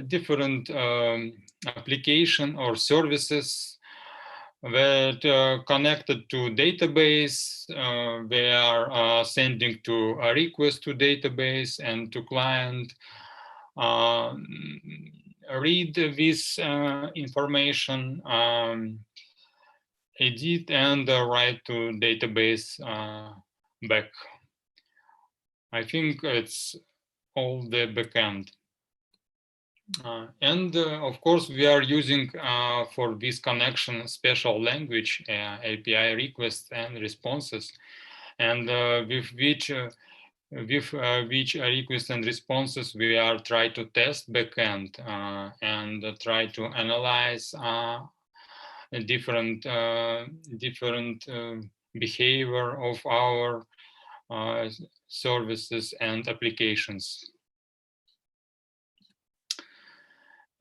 different application or services that connected to database. They are sending to a request to database and to client. Read this information, edit and write to database back. I think it's all the backend. And of course, we are using for this connection special language, API requests and responses, and with which requests and responses we are trying to test backend and try to analyze different behavior of our services and applications.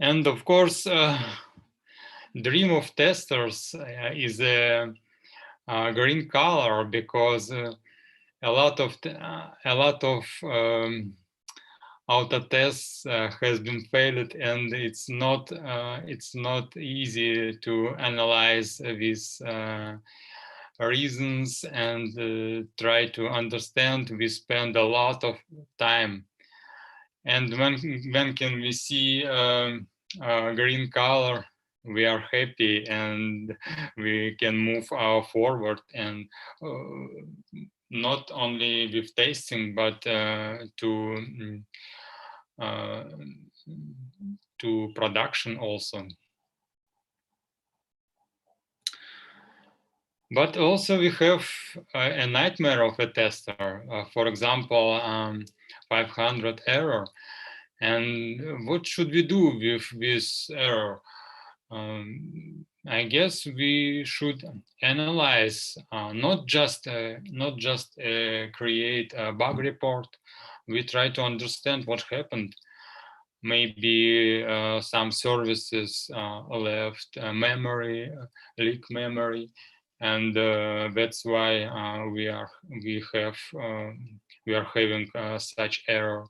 And of course, dream of testers is a green color, because a lot of auto tests has been failed, and it's not easy to analyze these reasons and try to understand. We spend a lot of time, and when can we see green color, we are happy and we can move forward, and not only with testing, but to production also. But also we have a nightmare of a tester. For example, 500 error. And what should we do with this error? I guess we should analyze, not just create a bug report. We try to understand what happened. Maybe some services left memory, leak memory, and that's why we are having such error.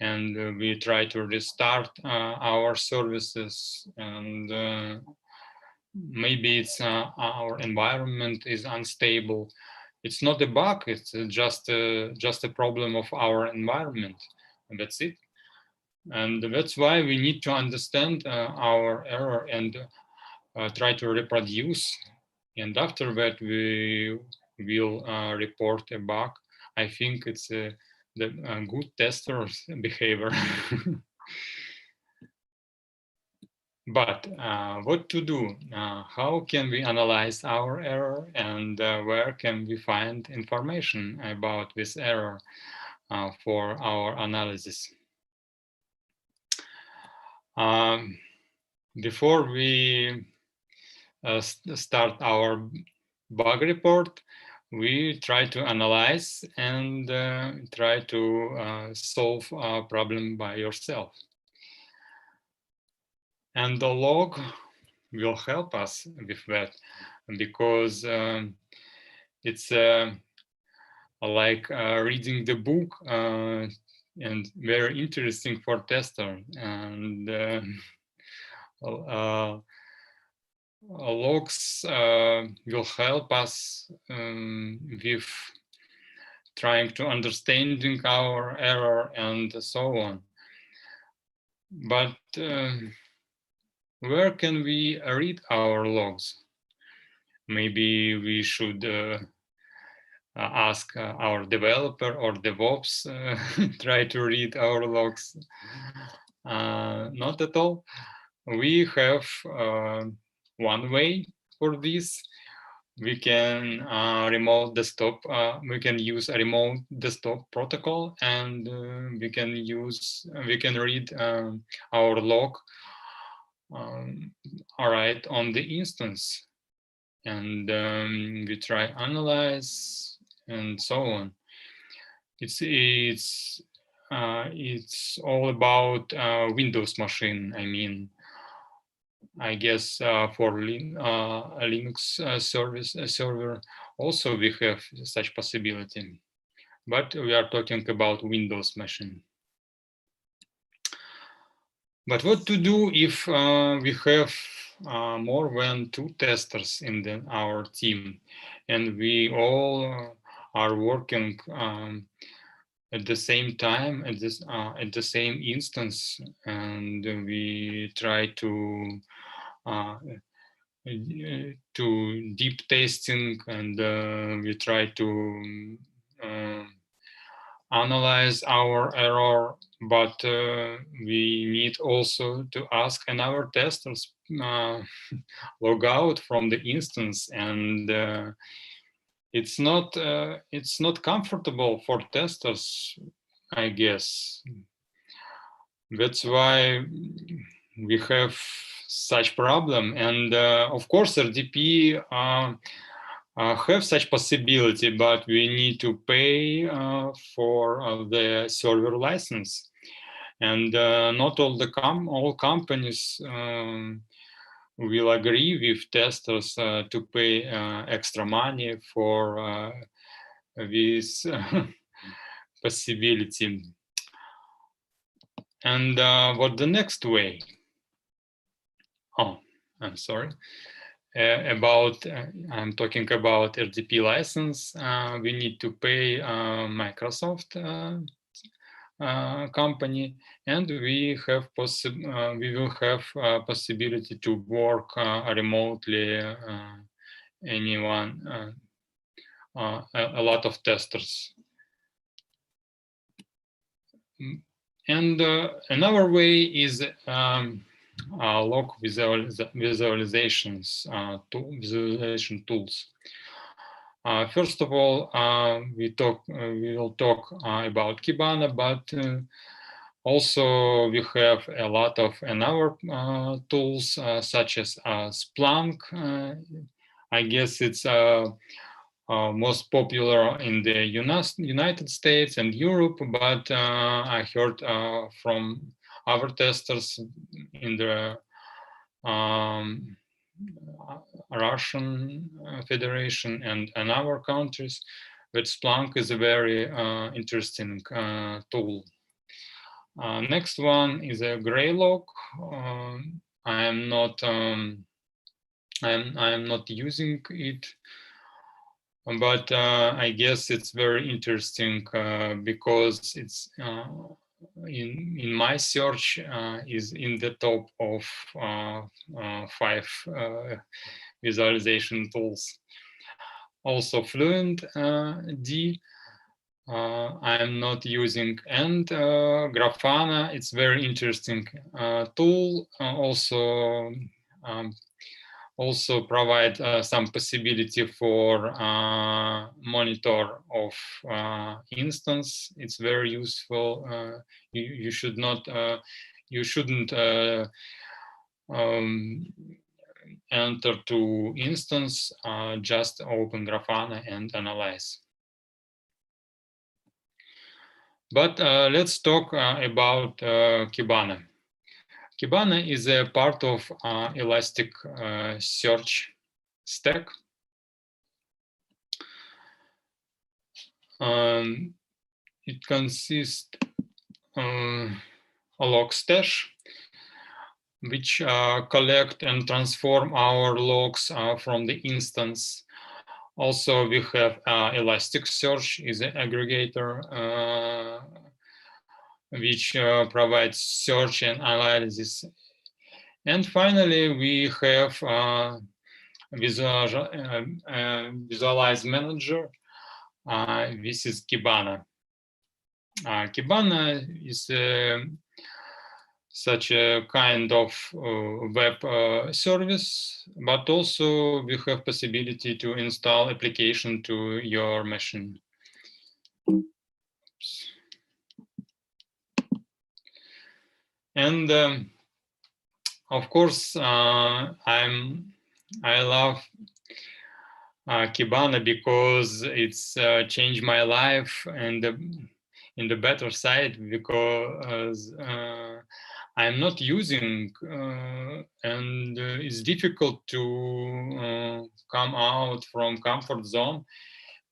And we try to restart our services, and maybe it's our environment is unstable. It's not a bug, it's just a problem of our environment, and that's it. And that's why we need to understand our error and try to reproduce. And after that, we will report a bug. I think it's the good tester's behavior. But what to do? How can we analyze our error, and where can we find information about this error for our analysis? Before we start our bug report, we try to analyze and try to solve a problem by yourself. And the log will help us with that, because it's like reading the book and very interesting for tester. And logs will help us with trying to understanding our error and so on. But where can we read our logs? Maybe we should ask our developer or DevOps try to read our logs. Not at all. We have one way for this. We can remote desktop. We can use a remote desktop protocol, and we can read our log. All right, on the instance, and we try analyze and so on. It's all about Windows machine. I mean, I guess for Linux server also we have such possibility, but we are talking about Windows machine. But what to do if we have more than 2 testers in our team, and we all are working at the same time at the same instance, and we try to deep testing, and we try to analyze our error, but we need also to ask another testers log out from the instance, and it's not comfortable for testers, I guess. That's why we have such problem, and of course RDP have such possibility, but we need to pay for the server license, and not all companies will agree with testers to pay extra money for this possibility. And what the next way? Oh, I'm sorry. I'm talking about RDP license. We need to pay Microsoft company, and we will have possibility to work remotely. Anyone, a lot of testers. And another way is log visualization tools. First of all, we will talk about Kibana, but also we have a lot of another tools such as Splunk. I guess it's most popular in the United States and Europe, but I heard from other testers in the Russian Federation and other countries that Splunk is a very interesting tool. Next one is a Greylog. I am not using it, but I guess it's very interesting because it's in my search is in the top of 5 visualization tools. Also Fluent D I am not using, and Grafana, it's very interesting tool. Also provide some possibility for monitor of instance. It's very useful. You shouldn't enter to instance, just open Grafana and analyze. But let's talk about Kibana. Kibana is a part of Elasticsearch stack. It consists of a Logstash, which collect and transform our logs from the instance. Also, we have Elasticsearch is an aggregator, which provides search and analysis. And finally, we have Visualize Manager. This is Kibana. Kibana is such a kind of web service, but also we have possibility to install application to your machine. And of course, I love Kibana because it's changed my life and in the better side, because I'm not using and it's difficult to come out from comfort zone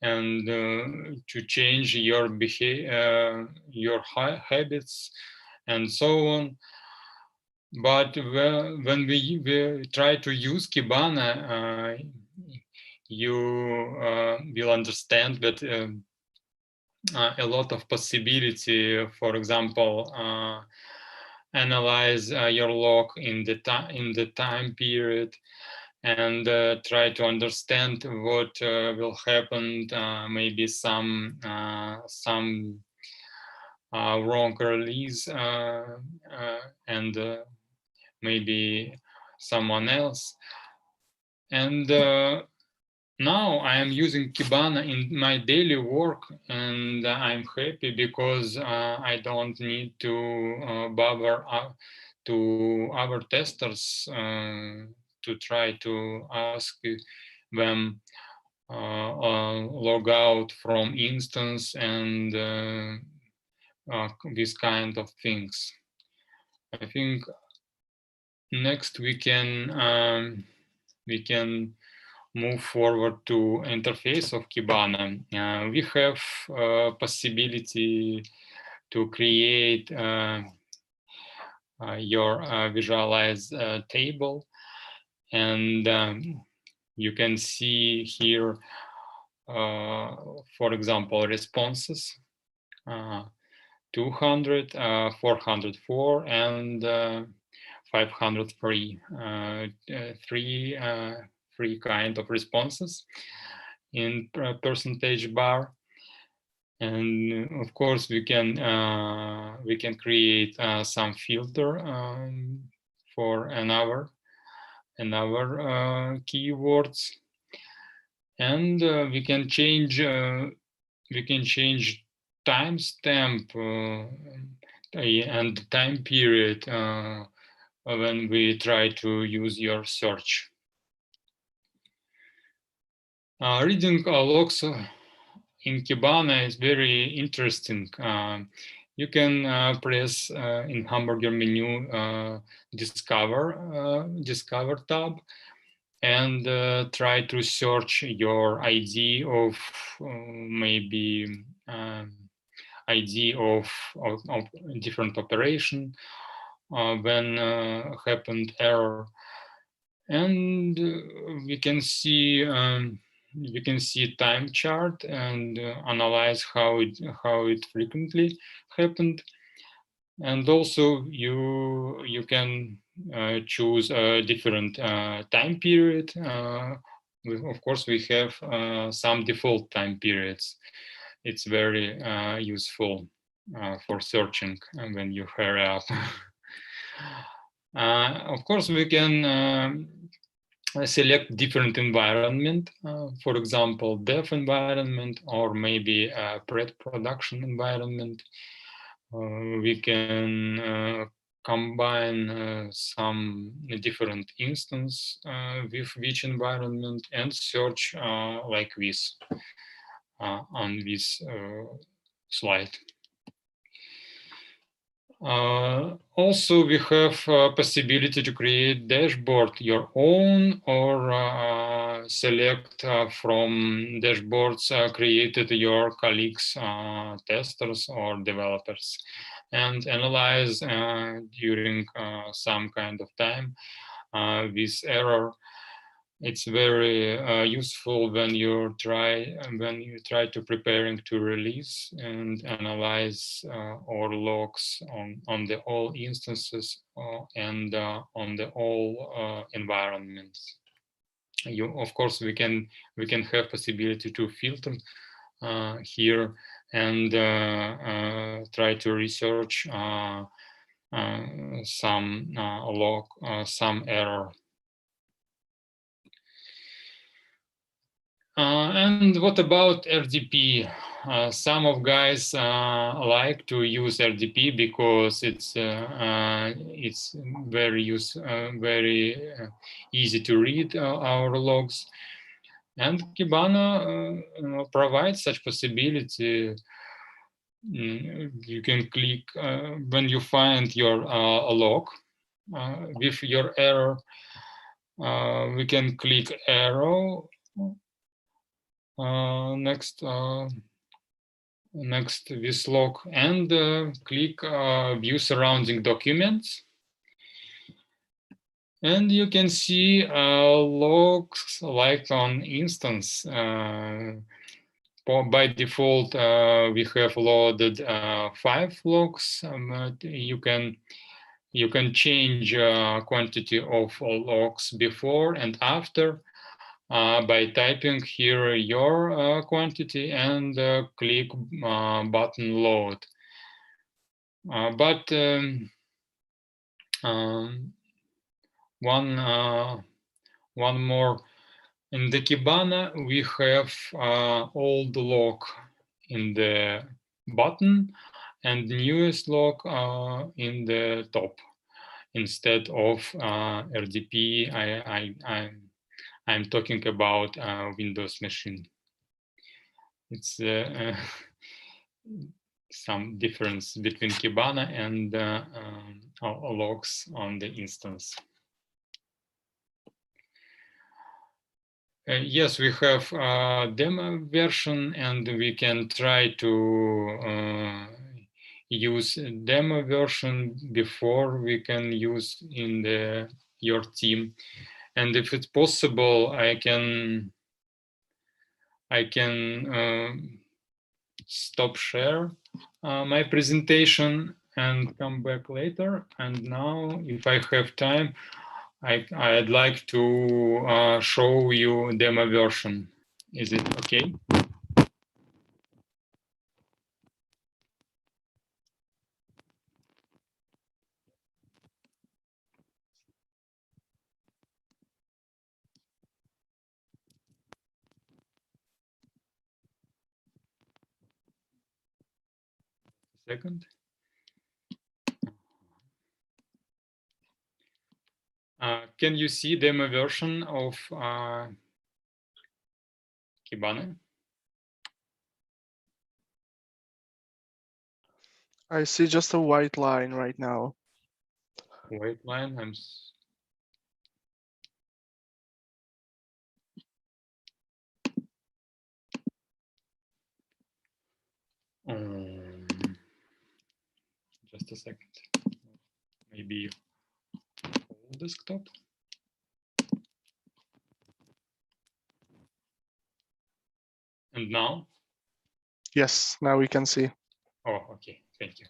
and to change your behavior, your habits and so on. But when we try to use Kibana, you will understand that a lot of possibility, for example, analyze your log in the time period and try to understand what will happen, maybe some wrong release and maybe someone else. And now I am using Kibana in my daily work, and I'm happy because I don't need to bother to our testers to try to ask them log out from instance and this kind of things. I think next we can move forward to interface of Kibana. We have possibility to create your visualize table, and you can see here, for example, responses 200, 404, and 503. Three kind of responses in percentage bar, and of course we can create some filter for another keywords, and we can change timestamp and time period when we try to use your search. Reading logs in Kibana is very interesting. You can press in hamburger menu discover tab and try to search your ID of maybe ID of different operation when happened error, and we can see time chart and analyze how it frequently happened. And also you can choose a different time period. Of course, we have some default time periods. It's very useful for searching when you hurry up. Of course, we can select different environment, for example, dev environment or maybe a pre-production environment. We can combine some different instance with which environment and search like this on this slide. Also, we have possibility to create dashboard your own or select from dashboards created your colleagues, testers or developers, and analyze during some kind of time this error. It's very useful when you try to preparing to release and analyze our logs on the all instances and on the all environments. Of course, we can have possibility to filter here and try to research some log, some error. And what about RDP? Some of guys like to use RDP because it's very easy to read our logs, and Kibana provides such possibility. You can click when you find your log with your error. We can click arrow. Next this log and click view surrounding documents, and you can see logs like on instance. By default, we have loaded 5 logs. You can change quantity of logs before and after. By typing here your quantity and click button load. But one more, in the Kibana we have old log in the button and newest log in the top instead of RDP. I'm talking about Windows machine. It's some difference between Kibana and logs on the instance. Yes, we have a demo version, and we can try to use demo version before we can use in your team. And if it's possible, I can stop share my presentation and come back later. And now, if I have time, I'd like to show you demo version. Is it okay? Second. Can you see demo version of Kibana? I see just a white line right now. White line. Just a second. Maybe full desktop. And now? Yes, now we can see. Oh, okay. Thank you.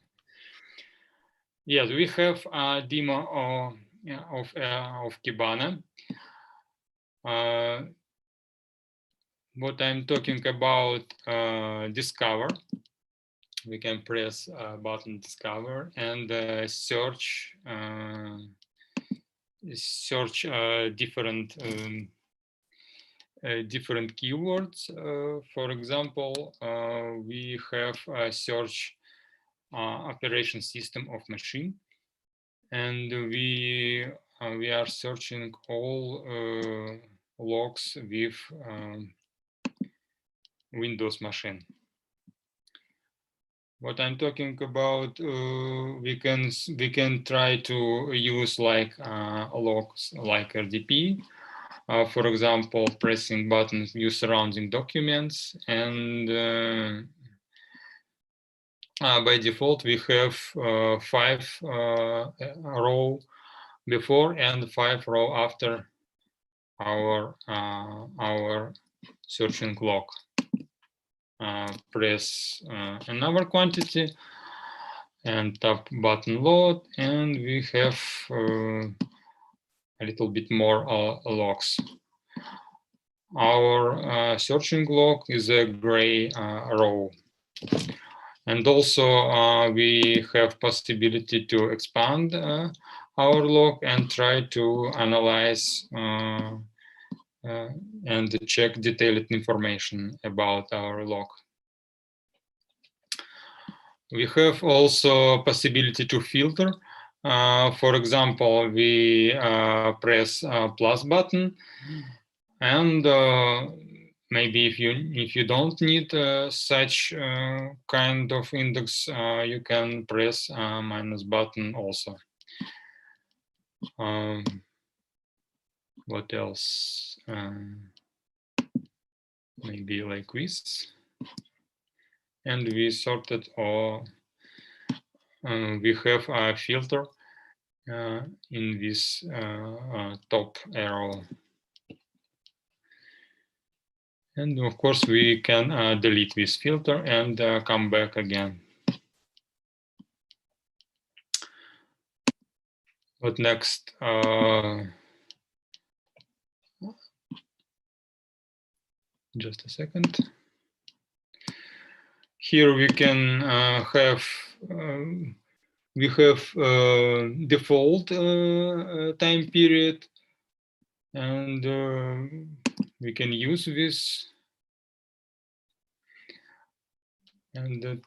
Yes, we have a demo of Kibana. What I'm talking about, discover. We can press button discover and search different different keywords. For example, we have a search operation system of machine, and we are searching all logs with Windows machine. What I'm talking about, we can try to use like logs like RDP. For example, pressing button view surrounding documents, and by default we have 5 row before and 5 row after our searching log. Press another quantity and tap button load, and we have a little bit more logs. Our searching log is a gray row. And also we have possibility to expand our log and try to analyze and check detailed information about our log. We have also possibility to filter. For example, we press plus button, and maybe if you don't need such kind of index, you can press minus button also. What else? Maybe like this. And we sorted, or we have a filter in this top arrow. And of course, we can delete this filter and come back again. What next? Just a second. Here we can have default time period, and we can use this and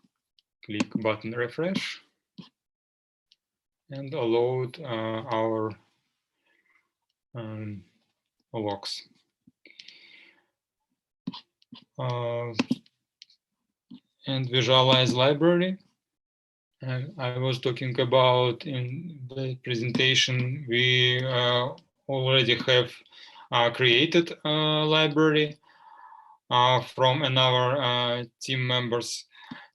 click button refresh and load our logs. And visualize library. And I was talking about in the presentation, we already have created a library from another team members,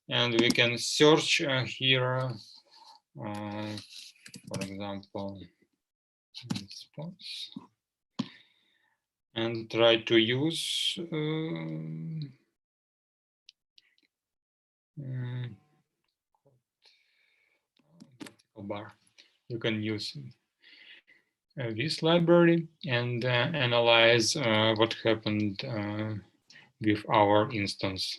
and we can search here, for example, response, and try to use bar. You can use this library and analyze what happened with our instance.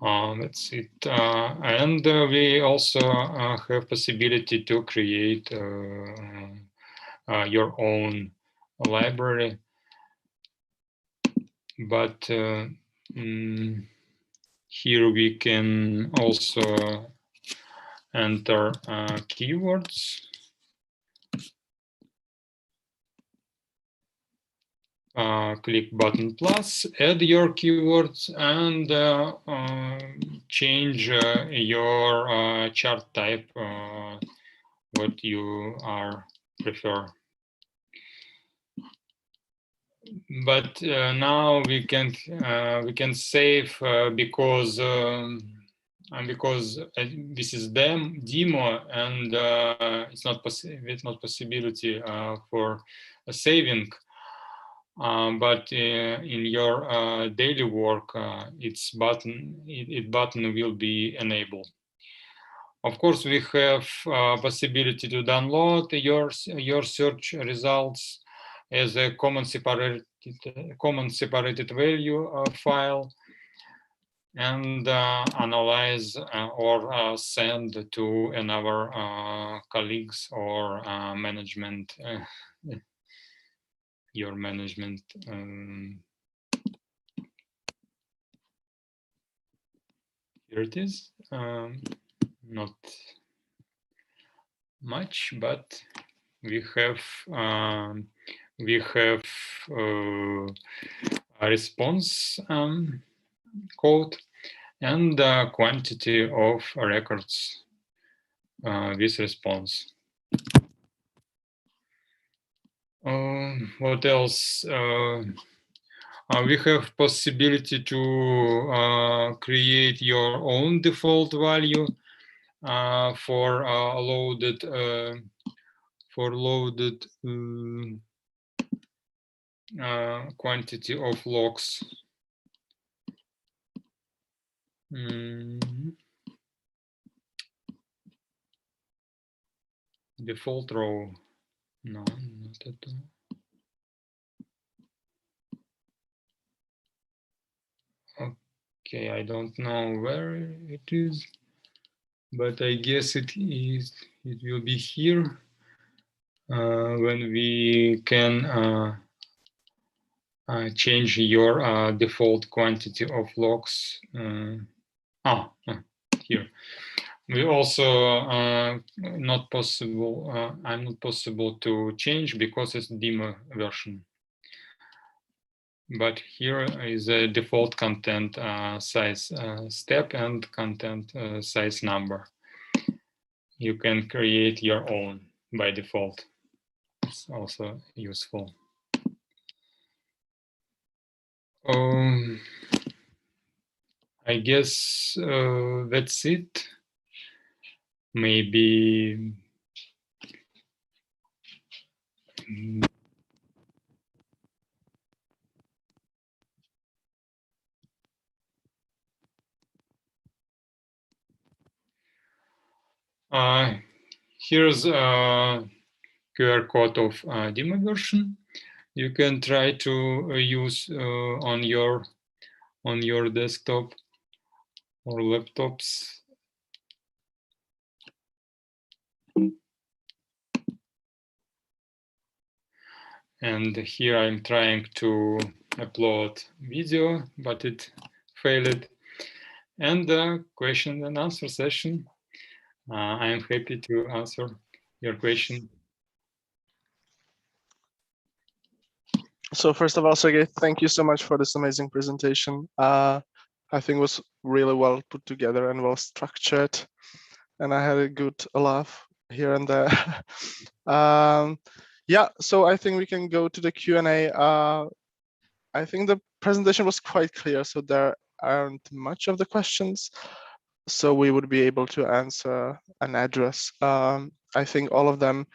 That's it. And we also have possibility to create your own library. But here we can also enter keywords. Click button plus, add your keywords, and change your chart type, what you prefer. But now we can save because this is demo, and it's not possibility for saving. But in your daily work, its button will be enabled. Of course, we have possibility to download your search results as a common separated value file, and analyze or send to another colleagues or management. Your management. Here it is. Not much, but we have a response code and quantity of records with response. What else? We have possibility to create your own default value for loaded quantity of logs. Default row. No, not at all. Okay, I don't know where it is, but I guess it will be here when we can change your default quantity of logs. Here. We also not possible. I'm not possible to change because it's demo version. But here is a default content size step and content size number. You can create your own by default. It's also useful. I guess that's it. Maybe here's a QR code of demo version. You can try to use on your desktop or laptops. And here I'm trying to upload video, but it failed. And the question and answer session. I am happy to answer your question. So first of all, Sergey, thank you so much for this amazing presentation. I think it was really well put together and well structured, and I had a good laugh here and there. Yeah, so I think we can go to the Q&A. I think the presentation was quite clear, so there aren't much of the questions, so we would be able to answer and address, I think, all of them.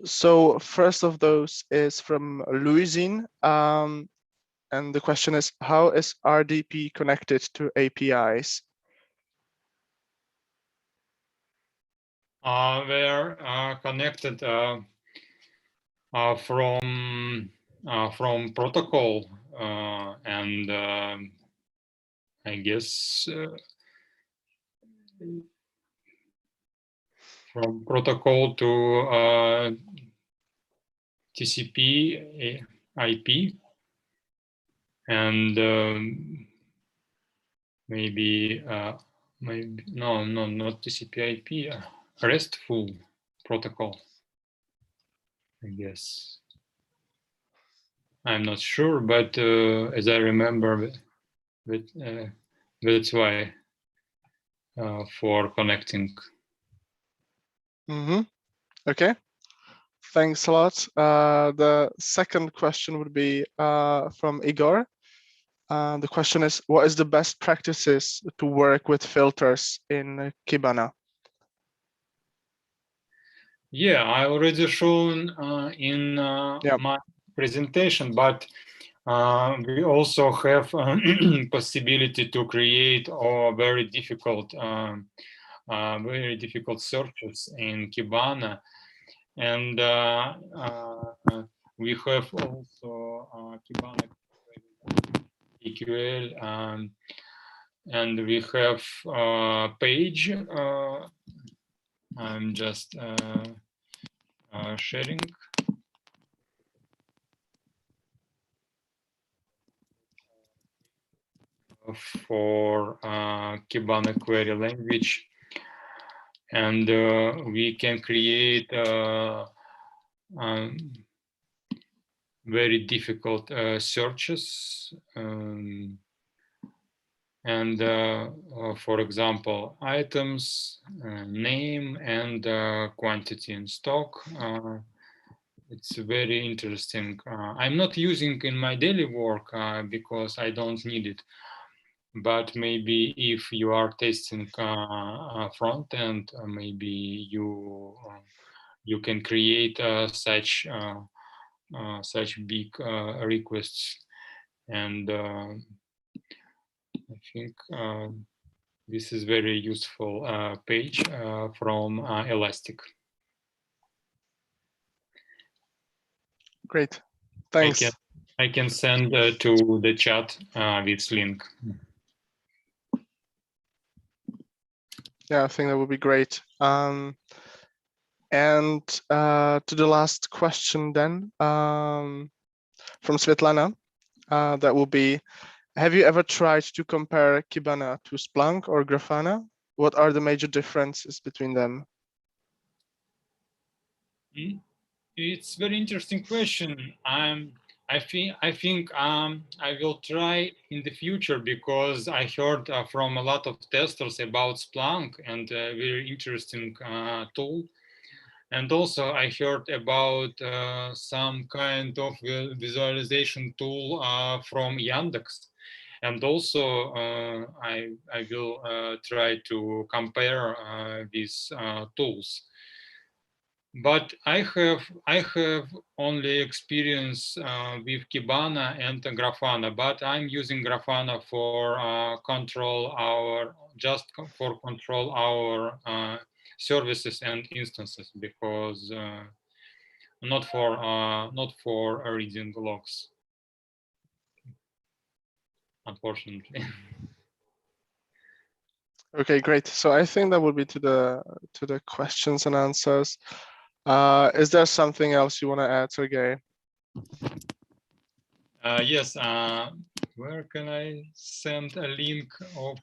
So first of those is from Louisine, and the question is, how is RDP connected to APIs? We're connected from protocol, and I guess from protocol to TCP IP, and maybe no, not TCP IP, RESTful protocol, I guess. I'm not sure, but as I remember, that's why for connecting. Okay, thanks a lot. The second question would be from Igor. The question is, what is the best practices to work with filters in Kibana? Yeah, I already shown in my presentation, but we also have possibility to create very difficult searches in Kibana, and we have also Kibana EQL, and we have page. I'm just sharing. For Kibana query language, and we can create very difficult searches, and for example, items, name, and quantity in stock. It's very interesting. I'm not using in my daily work because I don't need it. But maybe if you are testing front end, maybe you can create such big requests, and I think this is very useful page from Elastic. Great, thanks. I can send to the chat this link. Yeah, I think that would be great. And to the last question then, from Svetlana, that will be, have you ever tried to compare Kibana to Splunk or Grafana? What are the major differences between them? It's very interesting question. I think I will try in the future because I heard from a lot of testers about Splunk and a very interesting tool. And also I heard about some kind of visualization tool from Yandex. And also I will try to compare these tools. But I have only experience with Kibana and Grafana, but I'm using Grafana for control our services and instances, because not for reading logs, unfortunately. Okay, great. So I think that would be to the questions and answers. Is there something else you want to add, Sergey? Yes. Where can I send a link of?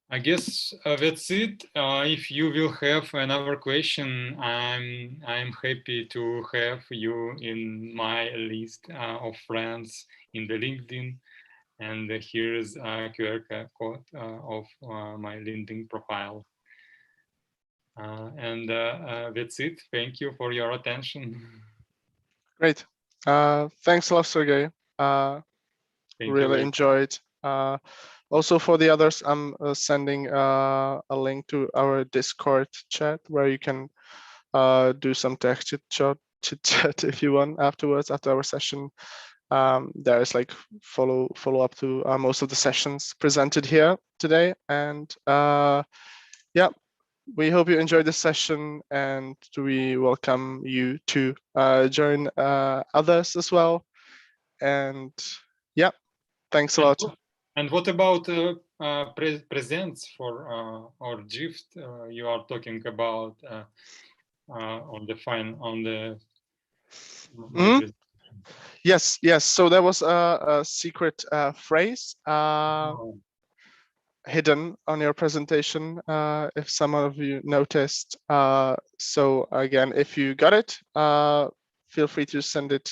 I guess that's it. If you will have another question, I'm happy to have you in my list of friends in the LinkedIn. And here's a QR code of my LinkedIn profile. And that's it. Thank you for your attention. Great. Thanks a lot, Sergey. Really enjoyed. Also, for the others, I'm sending a link to our Discord chat where you can do some text chit chat if you want afterwards, after our session. There is like follow up to most of the sessions presented here today. And yeah, we hope you enjoyed this session, and we welcome you to join others as well. And yeah, thanks a lot. And what about presents for or gift you are talking about on the Yes. So there was a secret phrase hidden on your presentation, if some of you noticed. So again, if you got it, feel free to send it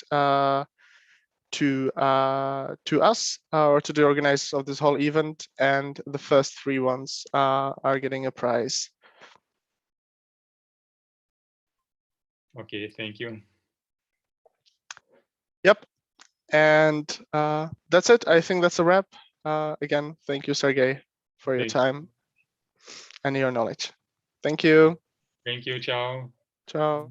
to us or to the organizers of this whole event, and the first 3 ones are getting a prize. Okay, thank you. Yep, and that's it. I think that's a wrap. Again, thank you, Sergey, for your time and your knowledge. Thank you. Thank you. Ciao. Ciao.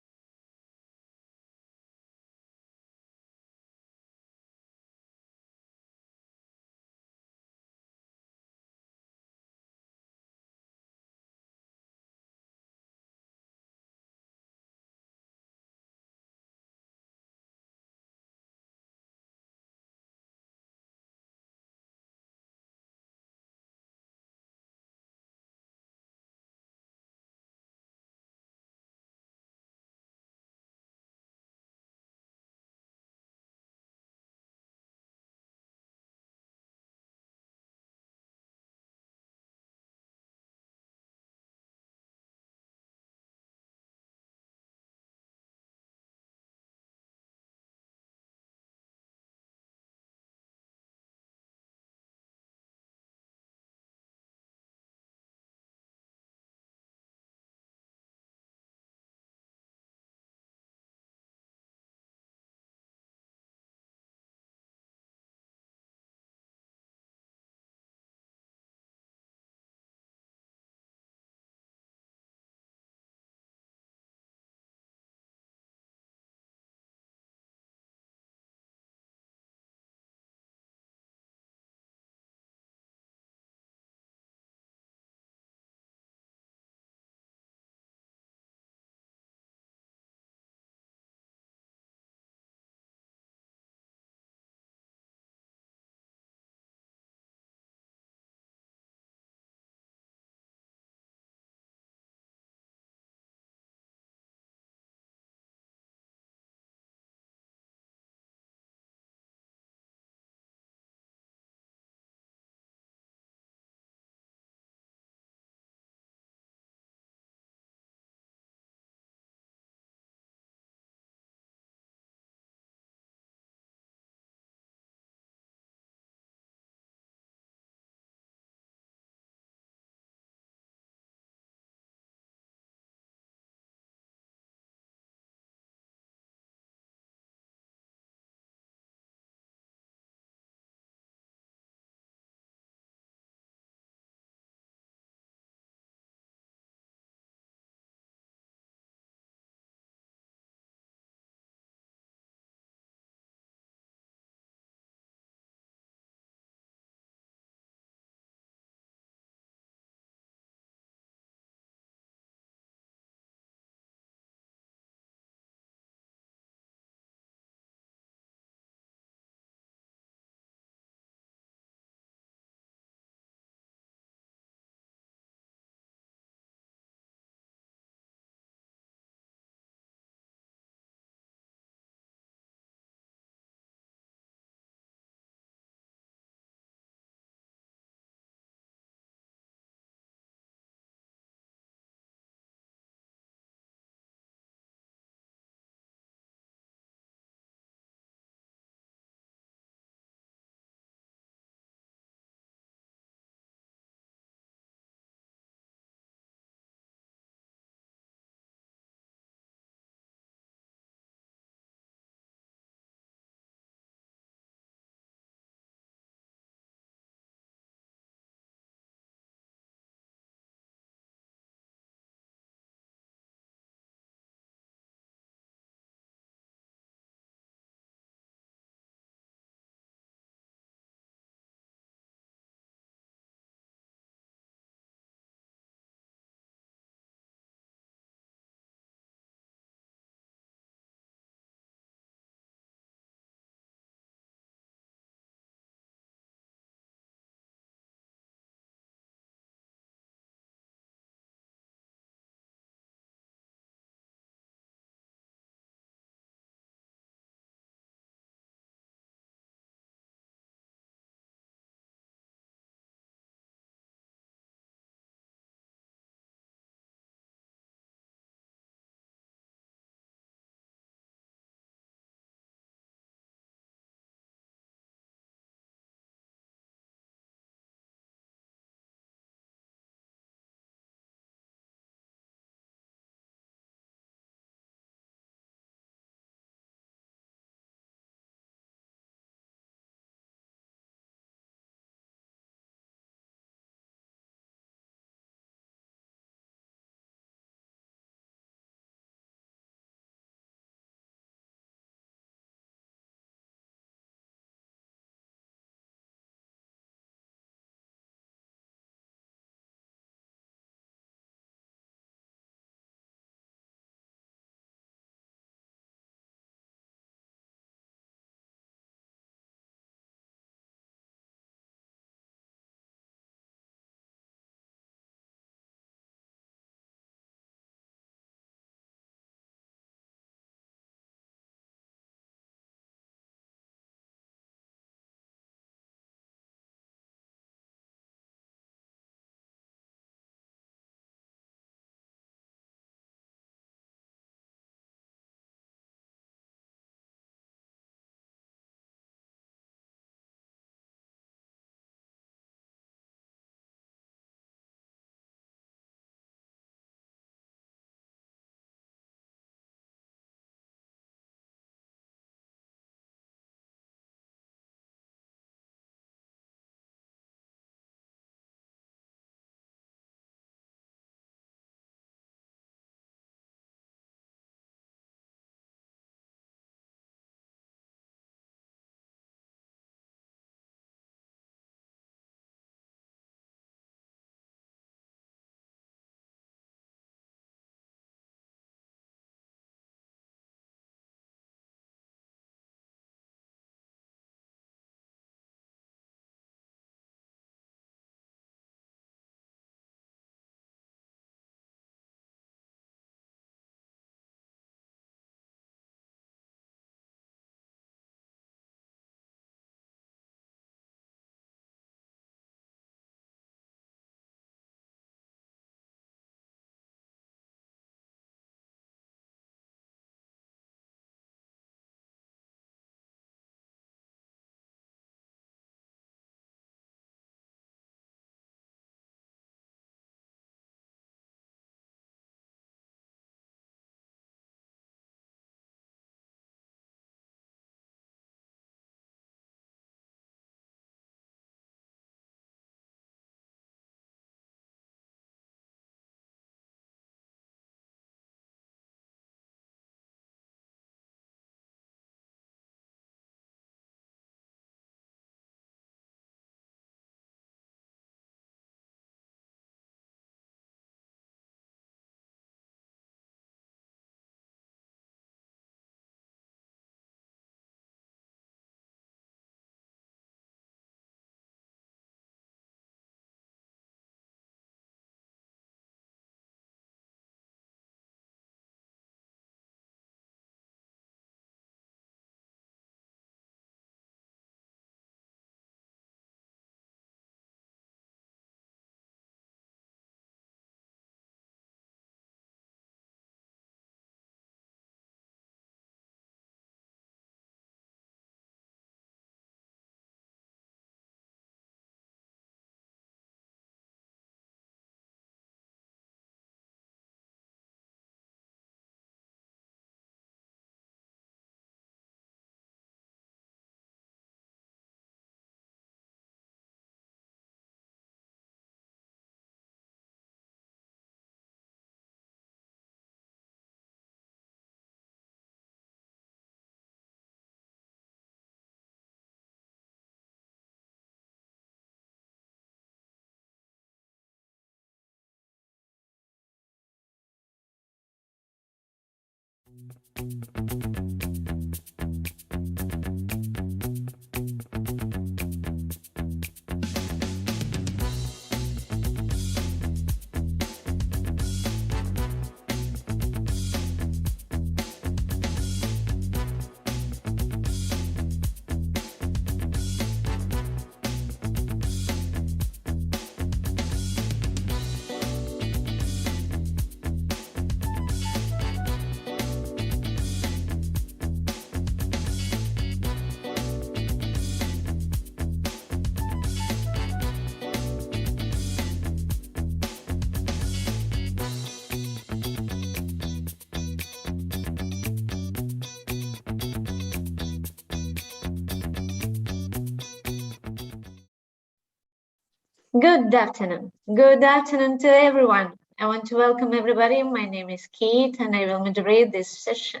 Good afternoon. Good afternoon to everyone. I want to welcome everybody. My name is Kate and I will moderate this session.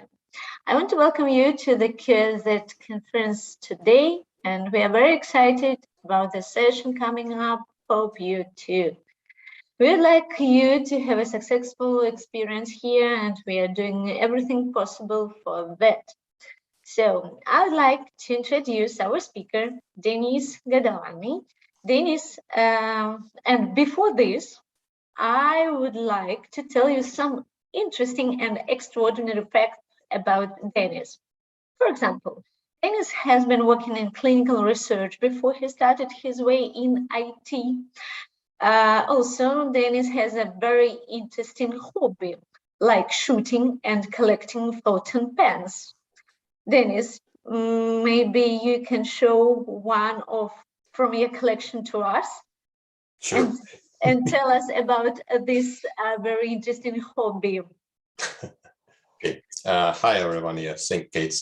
I want to welcome you to the QZ conference today, and we are very excited about the session coming up. Hope you too. We would like you to have a successful experience here, and we are doing everything possible for that. So I would like to introduce our speaker, Denis Gadalany. Denis, and before this, I would like to tell you some interesting and extraordinary facts about Denis. For example, Denis has been working in clinical research before he started his way in IT. Also, Denis has a very interesting hobby, like shooting and collecting fountain pens. Denis, maybe you can show one from your collection to us. Sure. And tell us about this very interesting hobby. Okay. Hi, everyone. Yes, thank Kate.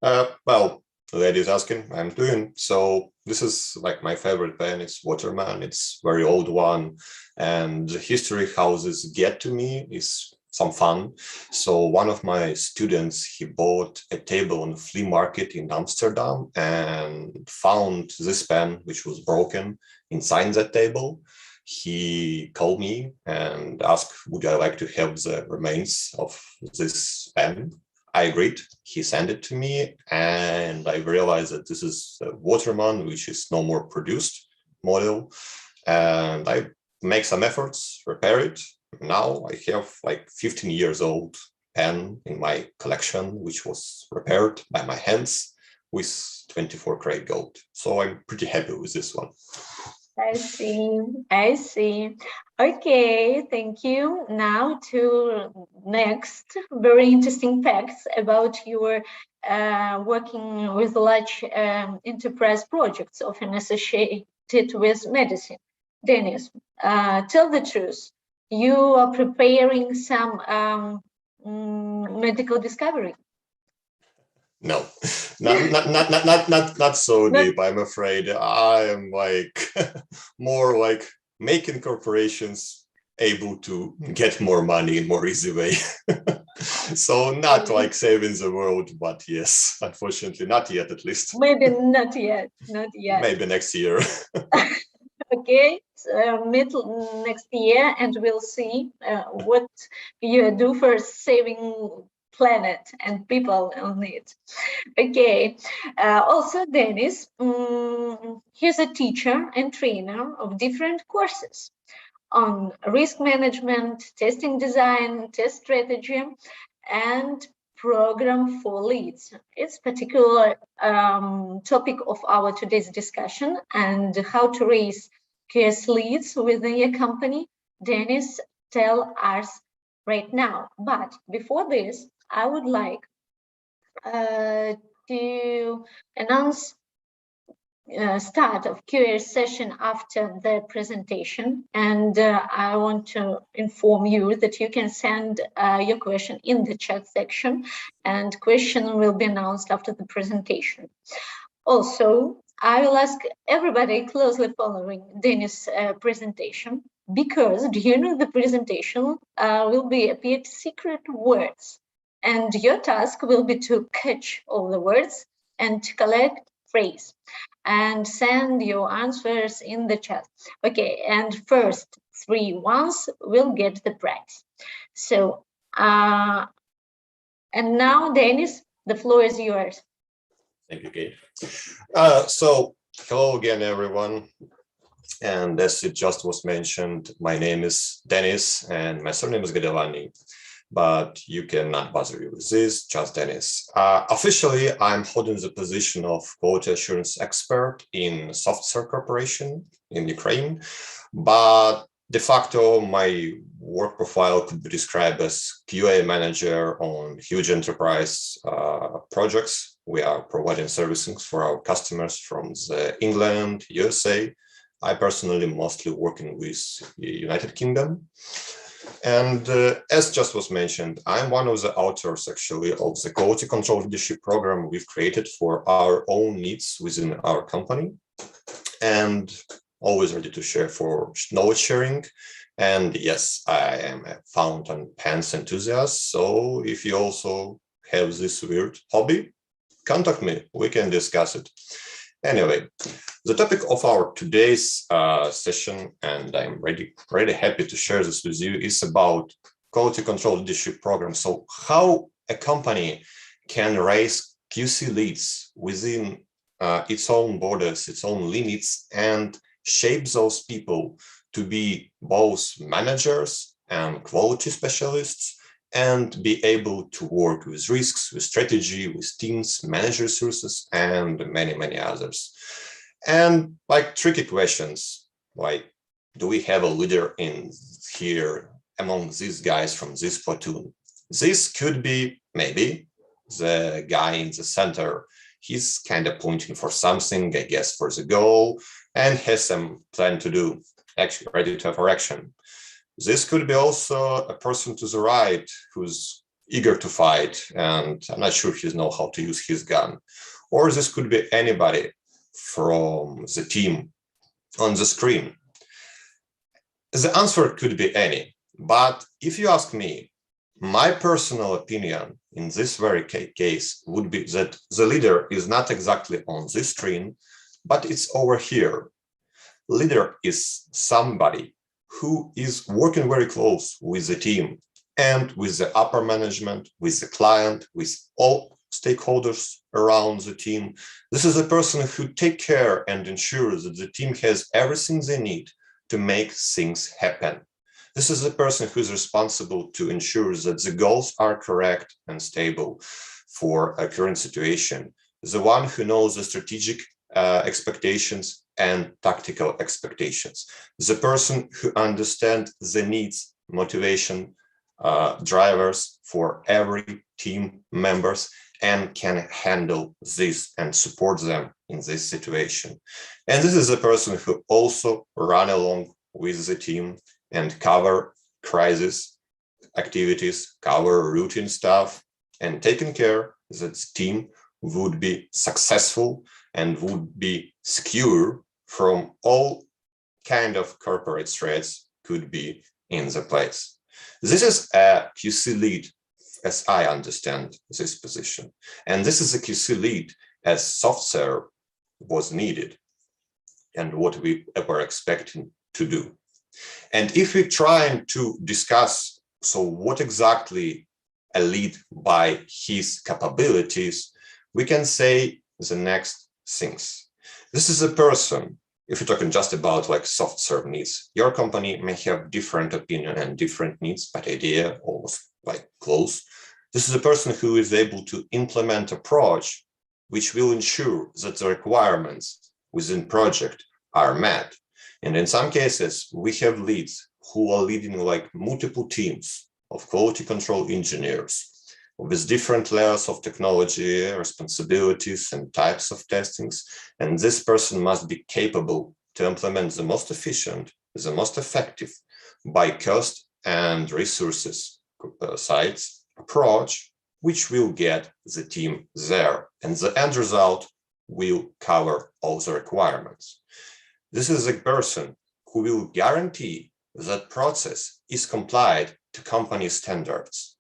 Well, the lady is asking, I'm doing. So this is like my favorite pen. It's Waterman. It's very old one. And the history how this get to me is some fun. So one of my students, he bought a table on a flea market in Amsterdam and found this pen, which was broken inside that table. He called me and asked, would I like to have the remains of this pen? I agreed. He sent it to me, and I realized that this is a Waterman, which is no more produced model. And I make some efforts, repair it. Now I have like 15 years old pen in my collection, which was repaired by my hands with 24 karat gold. So I'm pretty happy with this one. I see. Okay, thank you. Now to next very interesting facts about your working with large enterprise projects often associated with medicine. Denis, tell the truth. You are preparing some medical discovery. No, not so deep. I'm afraid I am like more like making corporations able to get more money in more easy way. So not like saving the world, but yes, unfortunately, not yet at least. Maybe not yet. Maybe next year. Okay, so middle next year, and we'll see what you do for saving planet and people on it. Okay, also Denis, he's a teacher and trainer of different courses on risk management, testing design, test strategy, and program for leads. It's particular topic of our today's discussion, and how to raise QS leads within your company. Denis, tell us right now. But before this, I would like to announce start of QA session after the presentation, and I want to inform you that you can send your question in the chat section, and question will be announced after the presentation. Also, I will ask everybody closely following Denis' presentation, because during the presentation will be appeared secret words, and your task will be to catch all the words and to collect phrase and send your answers in the chat. Okay, and first 3 ones will get the prize. So And now, Dennis, the floor is yours. Thank you, Kate. So hello again, everyone. And as it just was mentioned, my name is Dennis and my surname is Gadavani, but you cannot bother you with this, just Dennis. Officially, I'm holding the position of quality assurance expert in SoftServe Corporation in Ukraine, but de facto, my work profile could be described as QA manager on huge enterprise projects. We are providing services for our customers from England, USA. I personally mostly working with the United Kingdom. And as just was mentioned, I'm one of the authors actually of the quality control leadership program we've created for our own needs within our company. And always ready to share for knowledge sharing. And yes, I am a fountain pens enthusiast. So if you also have this weird hobby, contact me, we can discuss it. Anyway, the topic of our today's session, and I'm really happy to share this with you, is about quality control leadership program. So how a company can raise QC leads within its own borders, its own limits, and shape those people to be both managers and quality specialists, and be able to work with risks, with strategy, with teams, manage resources, and many, many others. And like tricky questions, like, do we have a leader in here among these guys from this platoon? This could be maybe the guy in the center. He's kind of pointing for something, I guess, for the goal, and has some plan to do, actually ready for action. This could be also a person to the right who's eager to fight, and I'm not sure he knows how to use his gun. Or this could be anybody from the team on the screen. The answer could be any, but if you ask me, my personal opinion in this very case would be that the leader is not exactly on this screen, but it's over here. Leader is somebody who is working very close with the team and with the upper management, with the client, with all stakeholders around the team. This is a person who takes care and ensures that the team has everything they need to make things happen. This is a person who is responsible to ensure that the goals are correct and stable for a current situation. The one who knows the strategic expectations and tactical expectations. The person who understands the needs, motivation, drivers for every team members and can handle this and support them in this situation. And this is a person who also run along with the team and cover crisis activities, cover routine stuff, and taking care that the team would be successful and would be secure from all kind of corporate threats could be in the place. This is a QC lead, as I understand this position. And this is a QC lead as SoftServe was needed and what we were expecting to do. And if we're trying to discuss, so what exactly a lead by his capabilities, we can say the next things. This is a person, if you're talking just about like SoftServe needs, your company may have different opinion and different needs, but idea almost like close. This is a person who is able to implement approach which will ensure that the requirements within project are met. And in some cases, we have leads who are leading like multiple teams of quality control engineers with different layers of technology, responsibilities, and types of testings. And this person must be capable to implement the most efficient, the most effective by cost and resources sides approach, which will get the team there. And the end result will cover all the requirements. This is a person who will guarantee that process is compliant to company standards.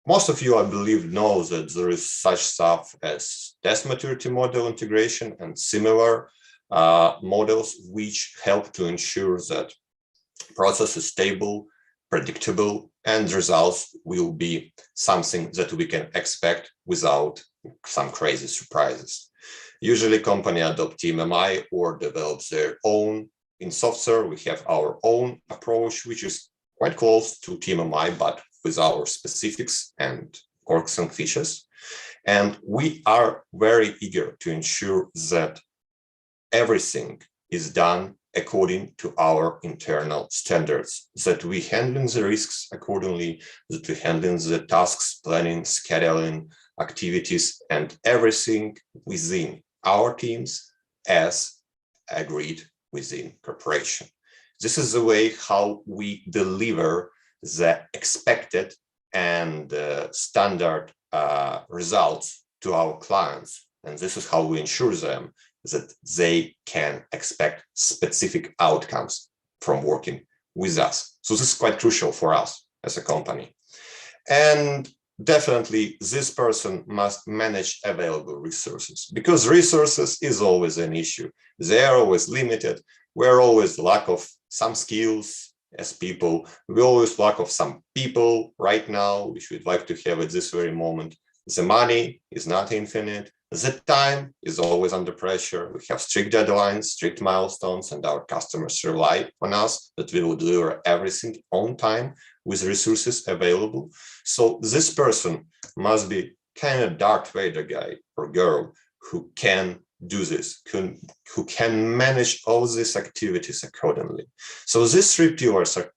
Most of you, I believe, know that there is such stuff as test maturity model integration and similar models which help to ensure that process is stable predictable, and results will be something that we can expect without some crazy surprises. Usually company adopt TMMI or develop their own. In SoftServe, we have our own approach, which is quite close to TMMI, but with our specifics and quirks and features. And we are very eager to ensure that everything is done according to our internal standards, that we handle the risks accordingly, that we handle the tasks, planning, scheduling, activities, and everything within our teams as agreed within corporation. This is the way how we deliver the expected and standard results to our clients. And this is how we ensure them that they can expect specific outcomes from working with us. So this is quite crucial for us as a company. And definitely this person must manage available resources, because resources is always an issue. They are always limited. We're always lack of some skills as people. We always lack of some people right now, which we'd like to have at this very moment. The money is not infinite. The time is always under pressure. We have strict deadlines, strict milestones, and our customers rely on us that we will deliver everything on time with resources available. So this person must be kind of Darth Vader guy or girl who can do this, who can manage all these activities accordingly. So these three pillars are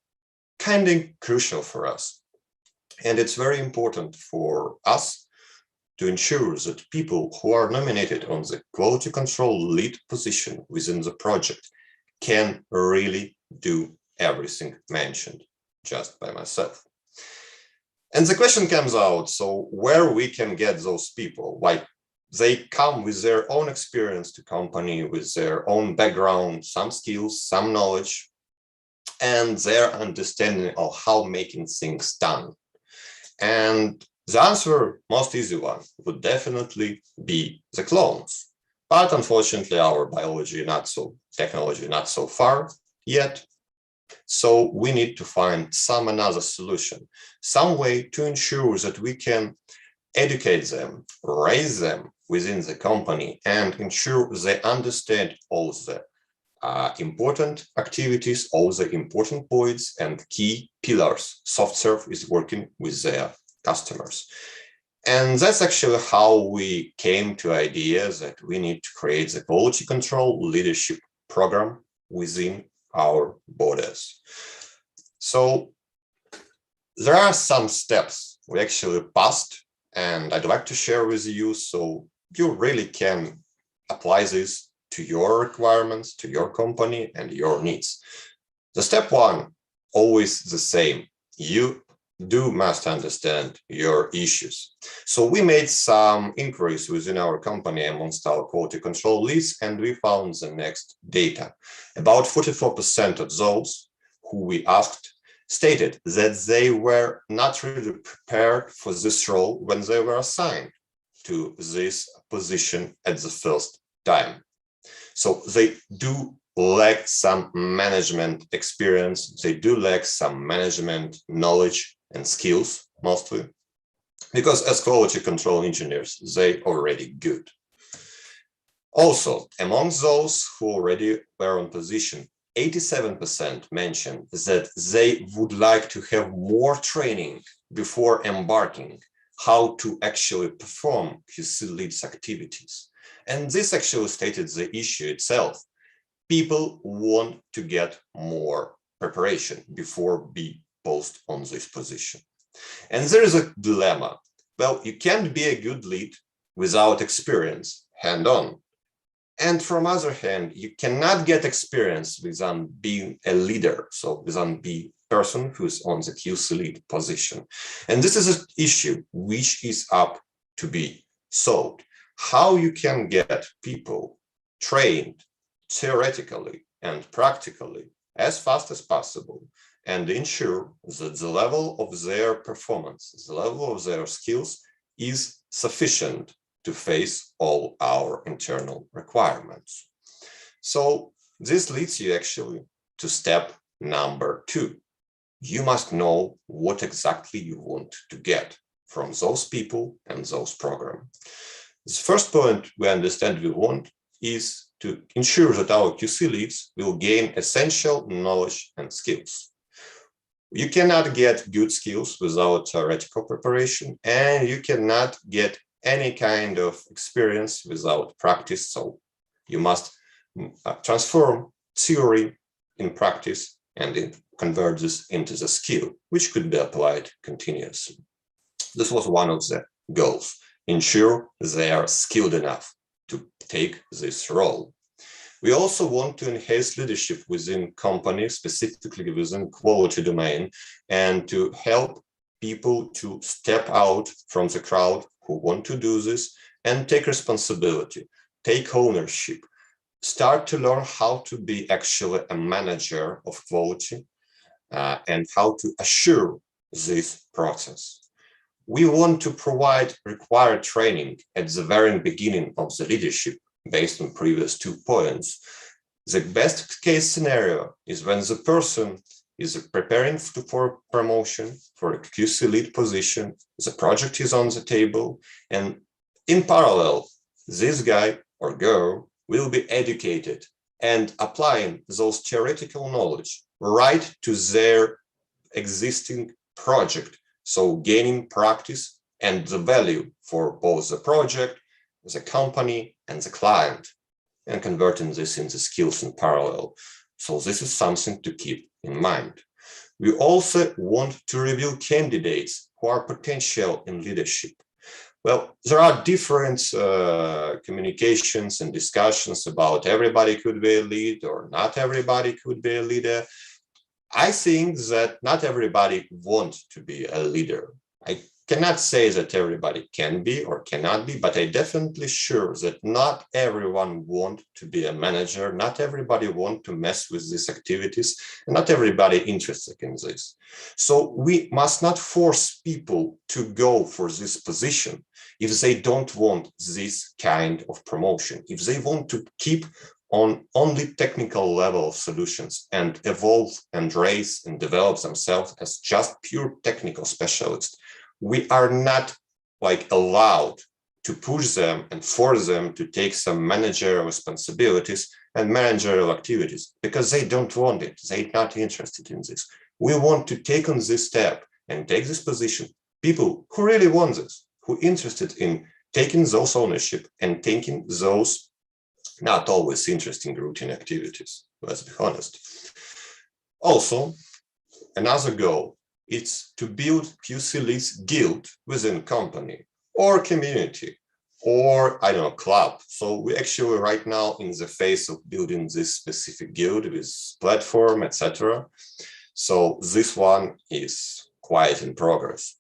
kind of crucial for us. And it's very important for us to ensure that people who are nominated on the quality control lead position within the project can really do everything mentioned just by myself. And the question comes out, so where we can get those people? Like, they come with their own experience to company, with their own background, some skills, some knowledge, and their understanding of how making things done. And the answer, most easy one, would definitely be the clones. But unfortunately, our biology technology not so far yet. So we need to find some another solution, some way to ensure that we can educate them, raise them within the company, and ensure they understand all the important activities, all the important points and key pillars SoftServe is working with their customers. And that's actually how we came to idea that we need to create the quality control leadership program within our borders. So there are some steps we actually passed, and I'd like to share with you so you really can apply this to your requirements, to your company and your needs. The step one, always the same. You must understand your issues. So we made some inquiries within our company amongst our quality control leads, and we found the next data. About 44% of those who we asked stated that they were not really prepared for this role when they were assigned to this position at the first time. So they do lack some management experience, they do lack some management knowledge and skills, mostly, because as quality control engineers, they already good. Also, among those who already were on position, 87% mentioned that they would like to have more training before embarking how to actually perform QC leads activities. And this actually stated the issue itself. People want to get more preparation before be posted on this position. And there is a dilemma. Well, you can't be a good lead without experience hand-on. And from other hand, you cannot get experience without being a leader, so without being a person who's on the QC lead position. And this is an issue which is up to be solved. How you can get people trained theoretically and practically as fast as possible and ensure that the level of their performance, the level of their skills is sufficient to face all our internal requirements. So this leads you actually to step number 2. you must know what exactly you want to get from those people and those programs. The first point we understand we want is to ensure that our QC leads will gain essential knowledge and skills. You cannot get good skills without theoretical preparation, and you cannot get any kind of experience without practice. So you must transform theory in practice and convert this into the skill, which could be applied continuously. This was one of the goals. Ensure they are skilled enough to take this role. We also want to enhance leadership within companies, specifically within quality domain, and to help people to step out from the crowd who want to do this and take responsibility, take ownership, start to learn how to be actually a manager of quality and how to assure this process. We want to provide required training at the very beginning of the leadership based on previous 2 points. The best case scenario is when the person is preparing for promotion for a QC lead position, the project is on the table, and in parallel, this guy or girl will be educated and applying those theoretical knowledge right to their existing project. So gaining practice and the value for both the project, the company, and the client, and converting this into skills in parallel. So this is something to keep in mind. We also want to review candidates who are potential in leadership. Well, there are different communications and discussions about everybody could be a lead or not everybody could be a leader. I think that not everybody wants to be a leader. I cannot say that everybody can be or cannot be, but I definitely sure that not everyone wants to be a manager, not everybody wants to mess with these activities, and not everybody interested in this. So we must not force people to go for this position if they don't want this kind of promotion, if they want to keep on only technical level of solutions and evolve and raise and develop themselves as just pure technical specialists. We are not allowed to push them and force them to take some managerial responsibilities and managerial activities because they don't want it. They're not interested in this. We want to take on this step and take this position, people who really want this, who are interested in taking those ownership and taking those not always interesting routine activities, let's be honest. Also, another goal is to build QC leads guild within company or community or, I don't know, club. So we actually right now in the phase of building this specific guild with platform, etc. So this one is quite in progress.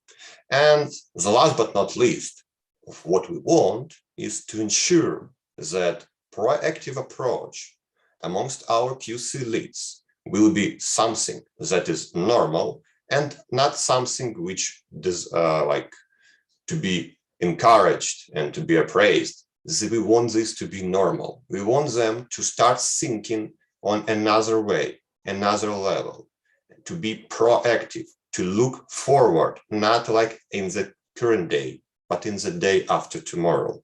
And the last but not least of what we want is to ensure that proactive approach amongst our QC leads will be something that is normal and not something which is to be encouraged and to be appraised. We want this to be normal. We want them to start thinking on another way, another level, to be proactive, to look forward, not like in the current day, but in the day after tomorrow.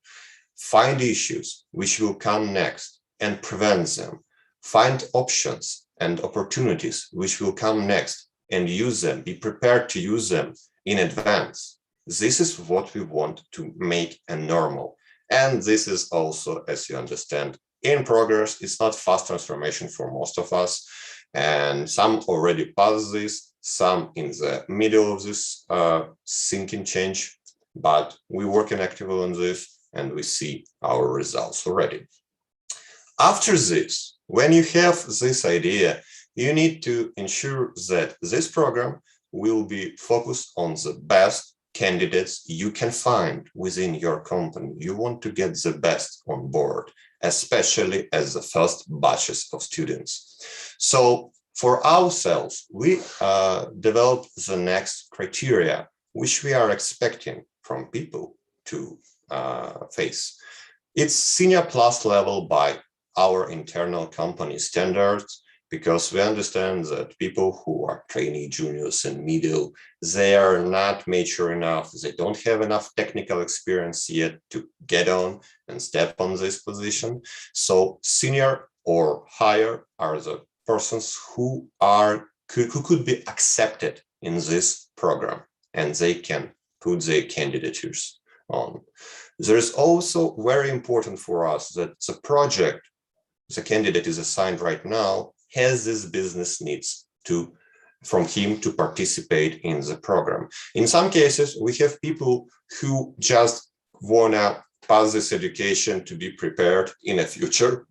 Find issues which will come next and prevent them. Find options and opportunities which will come next and use them. Be prepared to use them in advance. This is what we want to make a normal. And this is also, as you understand, in progress. It's not fast transformation for most of us. And some already passed this, some in the middle of this thinking change, but we're working actively on this. And we see our results already. After this, when you have this idea, you need to ensure that this program will be focused on the best candidates you can find within your company. You want to get the best on board, especially as the first batches of students. So for ourselves, we developed the next criteria, which we are expecting from people to face. It's senior plus level by our internal company standards. because we understand that people who are trainee juniors and middle, they are not mature enough. They don't have enough technical experience yet to get on and step on this position. So senior or higher are the persons who could be accepted in this program, and they can put their candidatures on. There is also very important for us that the project the candidate is assigned right now has this business needs from him to participate in the program. In some cases, we have people who just wanna pass this education to be prepared in the future.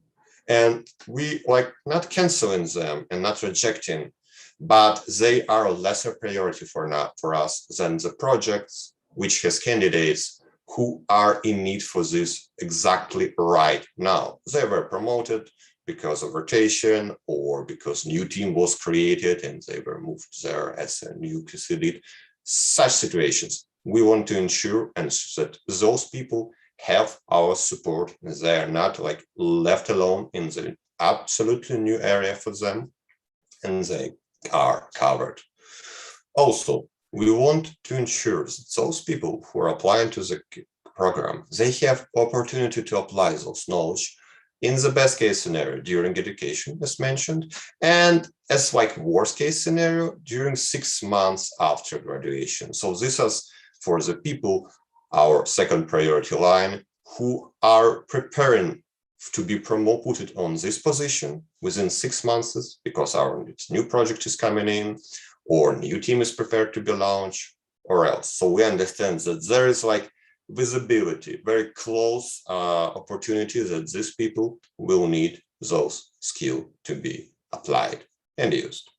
And we not canceling them and not rejecting, but they are a lesser priority for us than the projects which has candidates who are in need for this exactly right now. They were promoted because of rotation or because new team was created and they were moved there as a new candidate. Such situations, we want to ensure and that those people have our support. They are not left alone in the absolutely new area for them, and they are covered. Also, we want to ensure that those people who are applying to the program, they have opportunity to apply those knowledge in the best case scenario during education, as mentioned, and as worst case scenario during 6 months after graduation. So this is for the people, our second priority line, who are preparing to be promoted on this position within 6 months because our new project is coming in or new team is prepared to be launched or else. So we understand that there is visibility, very close opportunity that these people will need those skills to be applied and used.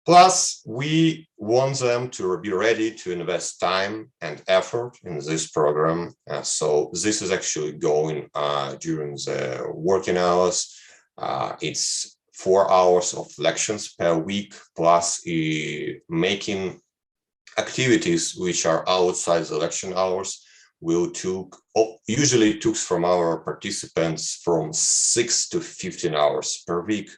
Plus, we want them to be ready to invest time and effort in this program. So this is actually going during the working hours. It's 4 hours of lections per week, plus making activities which are outside the election hours usually took from our participants from 6 to 15 hours per week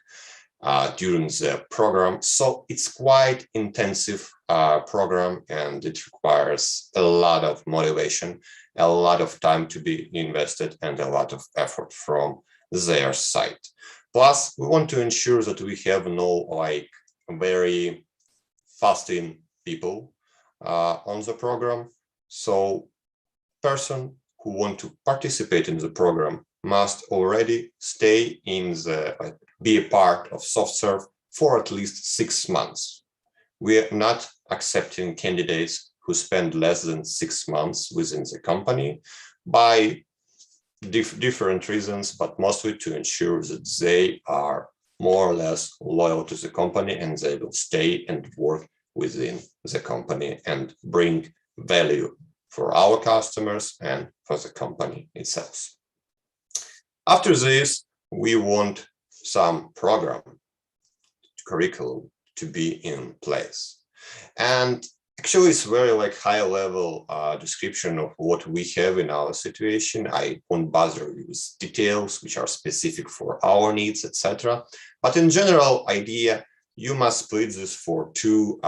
during the program. So it's quite intensive program, and it requires a lot of motivation, a lot of time to be invested, and a lot of effort from their side. Plus, we want to ensure that we have no very fasting people on the program. So person who want to participate in the program must already stay in be a part of SoftServe for at least 6 months. We are not accepting candidates who spend less than 6 months within the company by different reasons, but mostly to ensure that they are more or less loyal to the company and they will stay and work within the company and bring value for our customers and for the company itself. After this, we want some program curriculum to be in place. And actually, it's very high level description of what we have in our situation. I won't bother with details which are specific for our needs, etc. But in general idea, you must split this for 2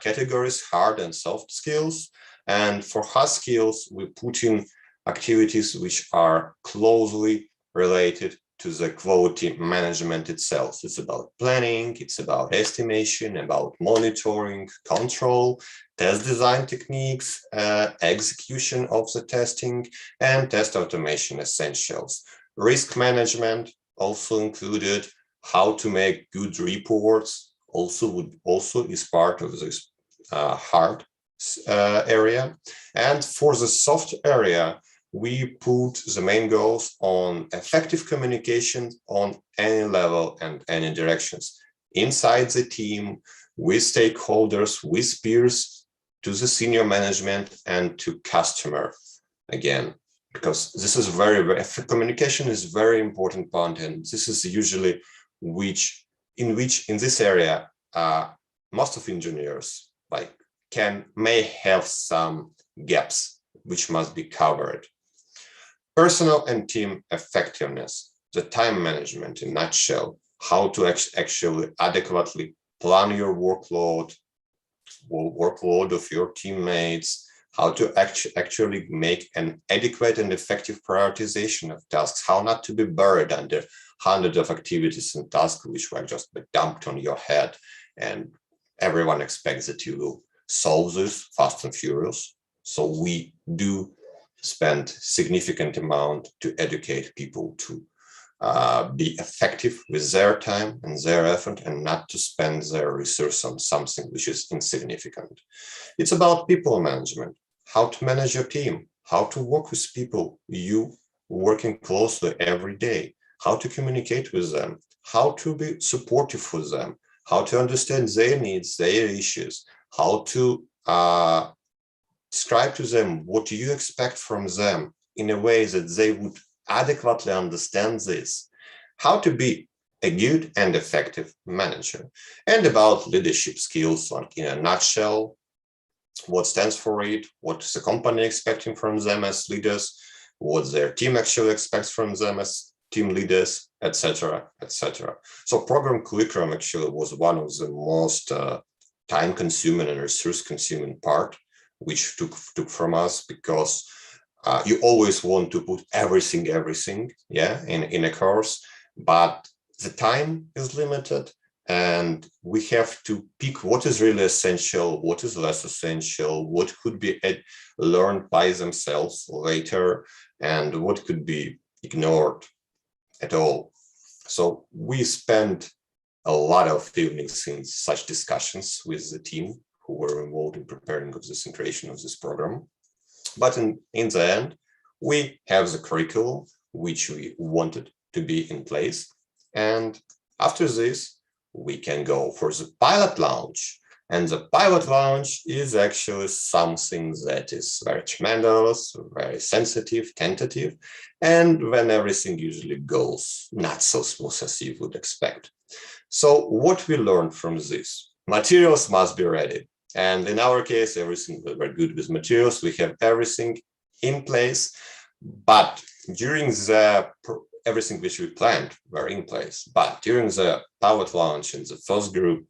categories, hard and soft skills. And for hard skills, we put in activities which are closely related to the quality management itself. It's about planning, it's about estimation, about monitoring, control, test design techniques, execution of the testing, and test automation essentials. Risk management also included, how to make good reports also is part of this hard area. And for the soft area, we put the main goals on effective communication on any level and any directions, inside the team, with stakeholders, with peers, to the senior management and to customer again, because this is communication is very important part, and this is usually in this area, most of engineers may have some gaps which must be covered. Personal and team effectiveness, the time management in a nutshell, how to actually adequately plan your workload of your teammates, how to actually make an adequate and effective prioritization of tasks, how not to be buried under hundreds of activities and tasks which were just dumped on your head, and everyone expects that you will solve this fast and furious. So we do spend significant amount to educate people to be effective with their time and their effort, and not to spend their resource on something which is insignificant. It's about people management, how to manage your team, how to work with people you working closely every day, how to communicate with them, how to be supportive for them, how to understand their needs, their issues, how to describe to them what you expect from them in a way that they would adequately understand this, how to be a good and effective manager, and about leadership skills, like in a nutshell, what stands for it, what is the company expecting from them as leaders, what their team actually expects from them as team leaders, etc., etc. So program curriculum actually was one of the most time-consuming and resource-consuming part, which took from us, because you always want to put everything, yeah, in a course, but the time is limited, and we have to pick what is really essential, what is less essential, what could be learned by themselves later, and what could be ignored at all. So we spent a lot of evenings in such discussions with the team who were involved in preparing of this and creation of this program. But in the end, we have the curriculum which we wanted to be in place. And after this, we can go for the pilot launch. And the pilot launch is actually something that is very tremendous, very sensitive, tentative, and when everything usually goes not so smooth as you would expect. So what we learned from this? Materials must be ready. And in our case, everything we're good with materials. We have everything in place, but during everything which we planned were in place. But during the pilot launch in the first group,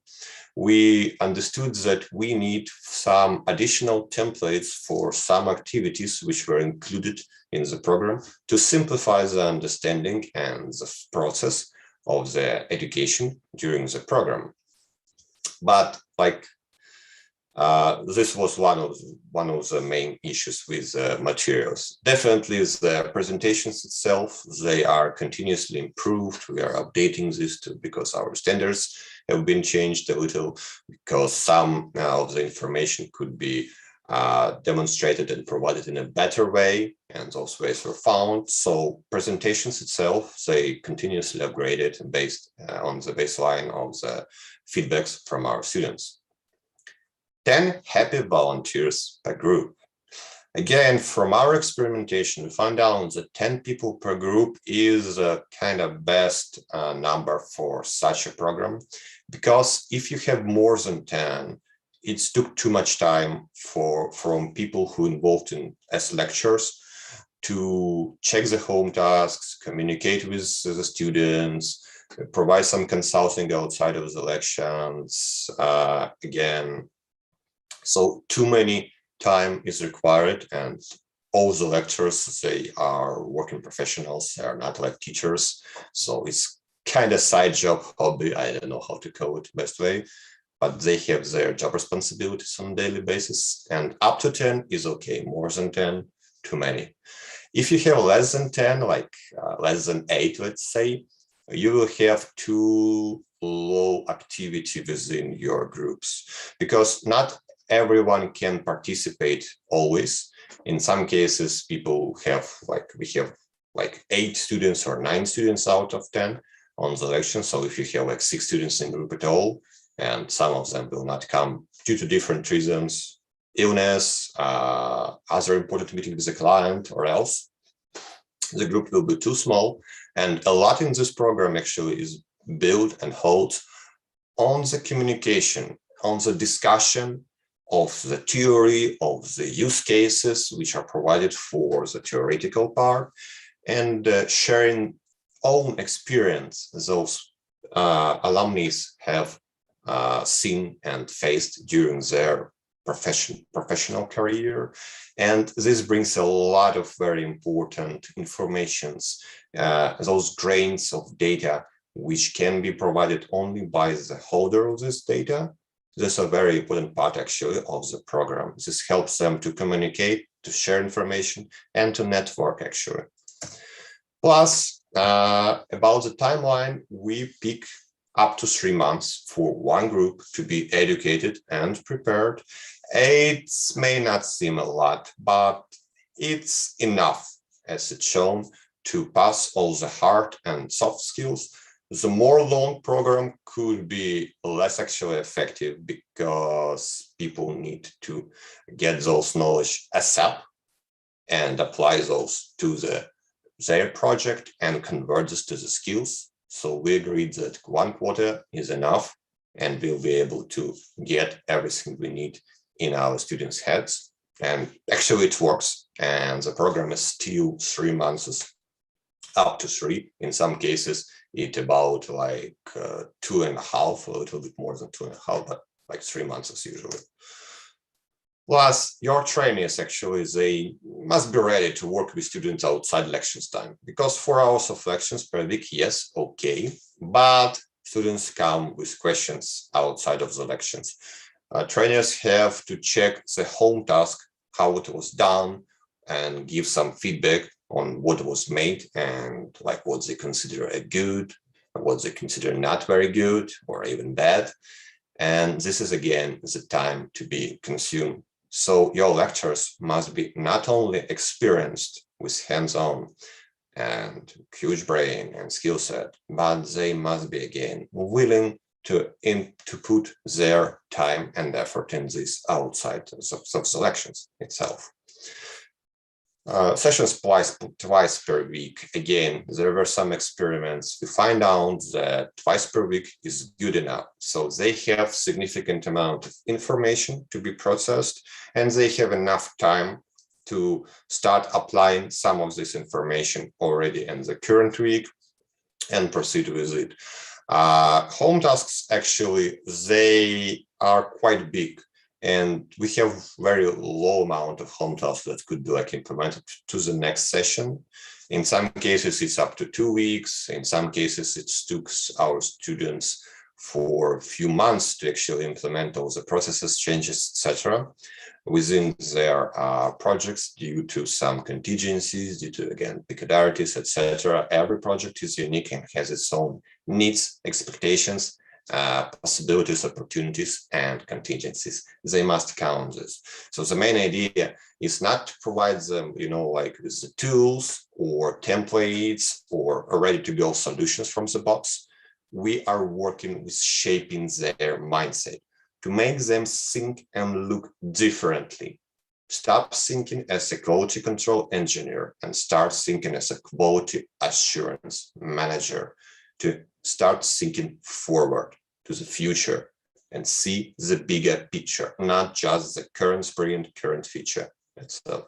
we understood that we need some additional templates for some activities which were included in the program to simplify the understanding and the process of the education during the program. But like this was one of the main issues with materials. Definitely the presentations itself, they are continuously improved. We are updating this because our standards have been changed a little, because some of the information could be demonstrated and provided in a better way, and those ways were found. So presentations itself, they continuously upgraded based on the baseline of the feedbacks from our students. 10 happy volunteers per group. Again, from our experimentation, we found out that 10 people per group is a kind of best number for such a program, because if you have more than 10, it took too much time from people who involved in as lecturers to check the home tasks, communicate with the students, provide some consulting outside of the lections. Again, so too many time is required, and all the lecturers, they are working professionals, they are not like teachers. So it's kind of side job, hobby, I don't know how to call it best way, but they have their job responsibilities on a daily basis, and up to 10 is okay, more than 10, too many. If you have less than 10, like less than 8, let's say, you will have too low activity within your groups, because not everyone can participate always. In some cases, people have we have 8 students or 9 students out of 10 on the election. So if you have like 6 students in group at all, and some of them will not come due to different reasons, illness, other important meeting with the client, or else, the group will be too small. And a lot in this program actually is built and holds on the communication, on the discussion of the theory, of the use cases which are provided for the theoretical part, and sharing own experience, those alumni have seen and faced during their professional career. And this brings a lot of very important informations, those grains of data, which can be provided only by the holder of this data. This is a very important part actually of the program. This helps them to communicate, to share information, and to network actually. Plus, about the timeline, we pick up to 3 months for one group to be educated and prepared. It may not seem a lot, but it's enough, as it's shown, to pass all the hard and soft skills. The more long program could be less actually effective because people need to get those knowledge ASAP and apply those to their project and convert this to the skills. So we agreed that 1 quarter is enough and we'll be able to get everything we need in our students' heads. And actually it works. And the program is still 3 months, up to 3. In some cases, it's about like 2.5, a little bit more than 2.5, but like 3 months is usually. Plus, your trainees actually, they must be ready to work with students outside lectures time, because 4 hours of lectures per week, yes, okay, but students come with questions outside of the lectures. Trainers have to check the home task, how it was done, and give some feedback on what was made and like what they consider a good, what they consider not very good or even bad. And this is again the time to be consumed. So your lecturers must be not only experienced with hands-on and huge brain and skill set, but they must be again willing to put their time and effort in this outside of selections itself. Sessions twice per week. Again, there were some experiments. We find out that twice per week is good enough. So they have significant amount of information to be processed, and they have enough time to start applying some of this information already in the current week and proceed with it. Home tasks, actually, they are quite big. And we have very low amount of home tasks that could be like implemented to the next session. In some cases, it's up to 2 weeks. In some cases, it took our students for a few months to actually implement all the processes, changes, etc. within their projects due to some contingencies, due to, again, peculiarities, etc. Every project is unique and has its own needs, expectations, possibilities, opportunities, and contingencies. They must count this. So the main idea is not to provide them, like with the tools or templates or ready-to-go solutions from the box. We are working with shaping their mindset to make them think and look differently. Stop thinking as a quality control engineer and start thinking as a quality assurance manager, to start thinking forward to the future and see the bigger picture, not just the current sprint, current feature itself.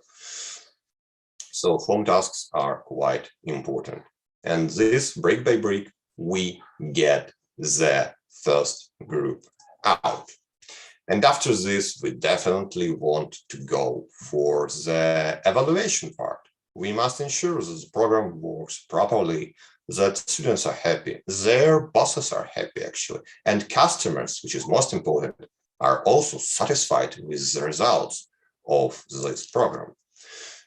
So home tasks are quite important. And this brick by brick, we get the first group out. And after this, we definitely want to go for the evaluation part. We must ensure that the program works properly, that students are happy, their bosses are happy actually, and customers, which is most important, are also satisfied with the results of this program.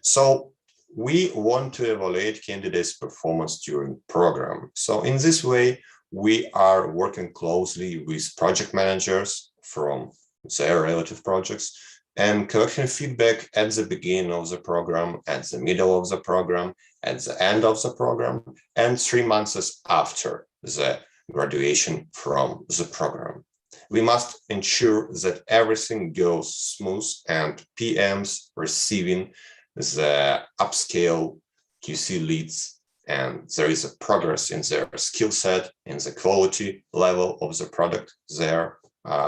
So we want to evaluate candidates' performance during program. So in this way, we are working closely with project managers from their relative projects and collecting feedback at the beginning of the program, at the middle of the program, at the end of the program, and 3 months after the graduation from the program. We must ensure that everything goes smooth and PMs receiving the upscale QC leads, and there is a progress in their skill set, in the quality level of the product they're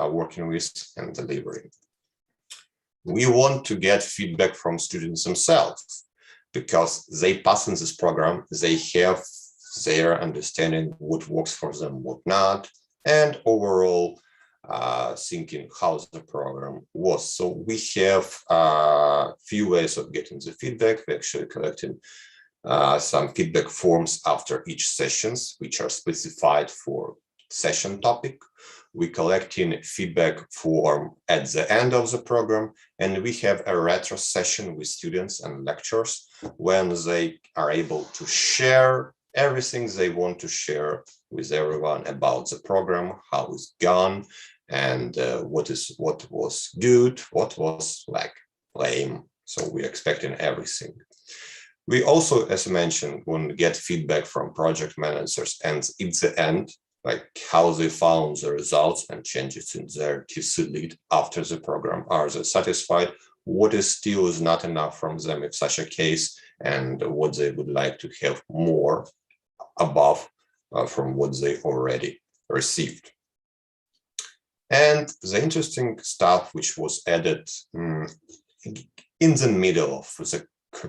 working with and delivering. We want to get feedback from students themselves, because they pass in this program, they have their understanding what works for them, what not, and overall thinking how the program was. So we have a few ways of getting the feedback. We're actually collecting some feedback forms after each sessions, which are specified for session topic. We collecting feedback form at the end of the program, and we have a retro session with students and lecturers when they are able to share everything they want to share with everyone about the program, how it's gone, and what was good, what was like lame. So we're expecting everything. We also, as mentioned, want to get feedback from project managers, and at the end, like how they found the results and changes in their QC lead after the program. Are they satisfied? What is still is not enough from them if such a case, and what they would like to have more above from what they already received. And the interesting stuff which was added in the middle of the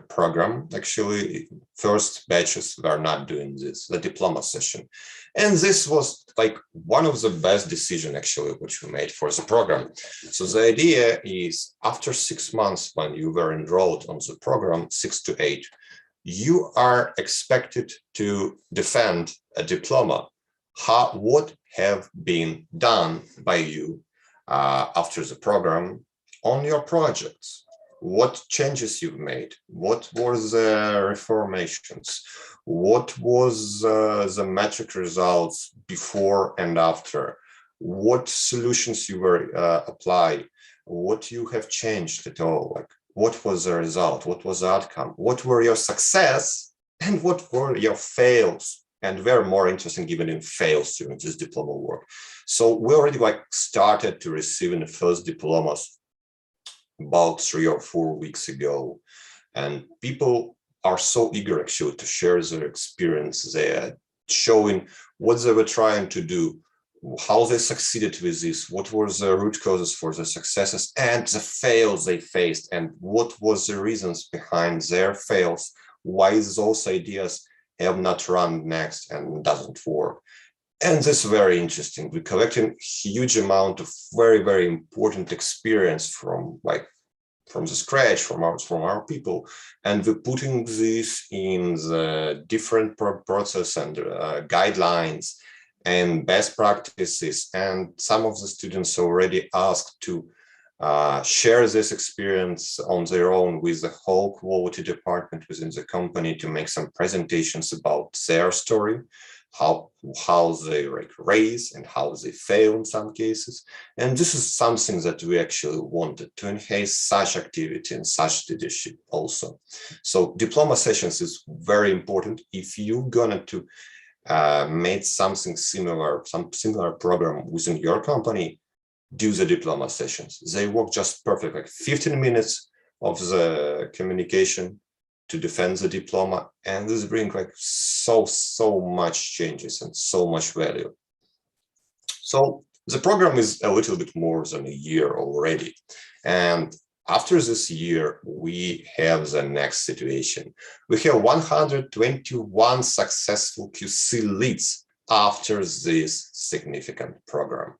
program, actually, first batches were not doing this, the diploma session. And this was like one of the best decisions actually, which we made for the program. So the idea is after 6 months, when you were enrolled on the program, 6 to 8, you are expected to defend a diploma. What have been done by you after the program on your projects? What changes you've made? What were the reformations? What was the metric results before and after? What solutions you were applied? What you have changed at all? Like, what was the result? What was the outcome? What were your success and what were your fails? And very more interesting given in fails during this diploma work. So we already like started to receiving the first diplomas about 3 or 4 weeks ago. And people are so eager actually to share their experience. They're showing what they were trying to do, how they succeeded with this, what were the root causes for the successes and the fails they faced, and what was the reasons behind their fails, why those ideas have not run next and doesn't work. And this is very interesting. We're collecting huge amount of very, very important experience from the scratch, from our people. And we're putting this in the different process and guidelines and best practices. And some of the students already asked to share this experience on their own with the whole quality department within the company to make some presentations about their story, how they raise and how they fail in some cases. And this is something that we actually wanted to enhance such activity and such leadership also. So diploma sessions is very important. If you're gonna to make something similar, some similar program within your company, do the diploma sessions. They work just perfect, like 15 minutes of the communication to defend the diploma, and this brings like so much changes and so much value. So the program is a little bit more than a year already, and after this year we have the next situation. We have 121 successful QC leads after this significant program.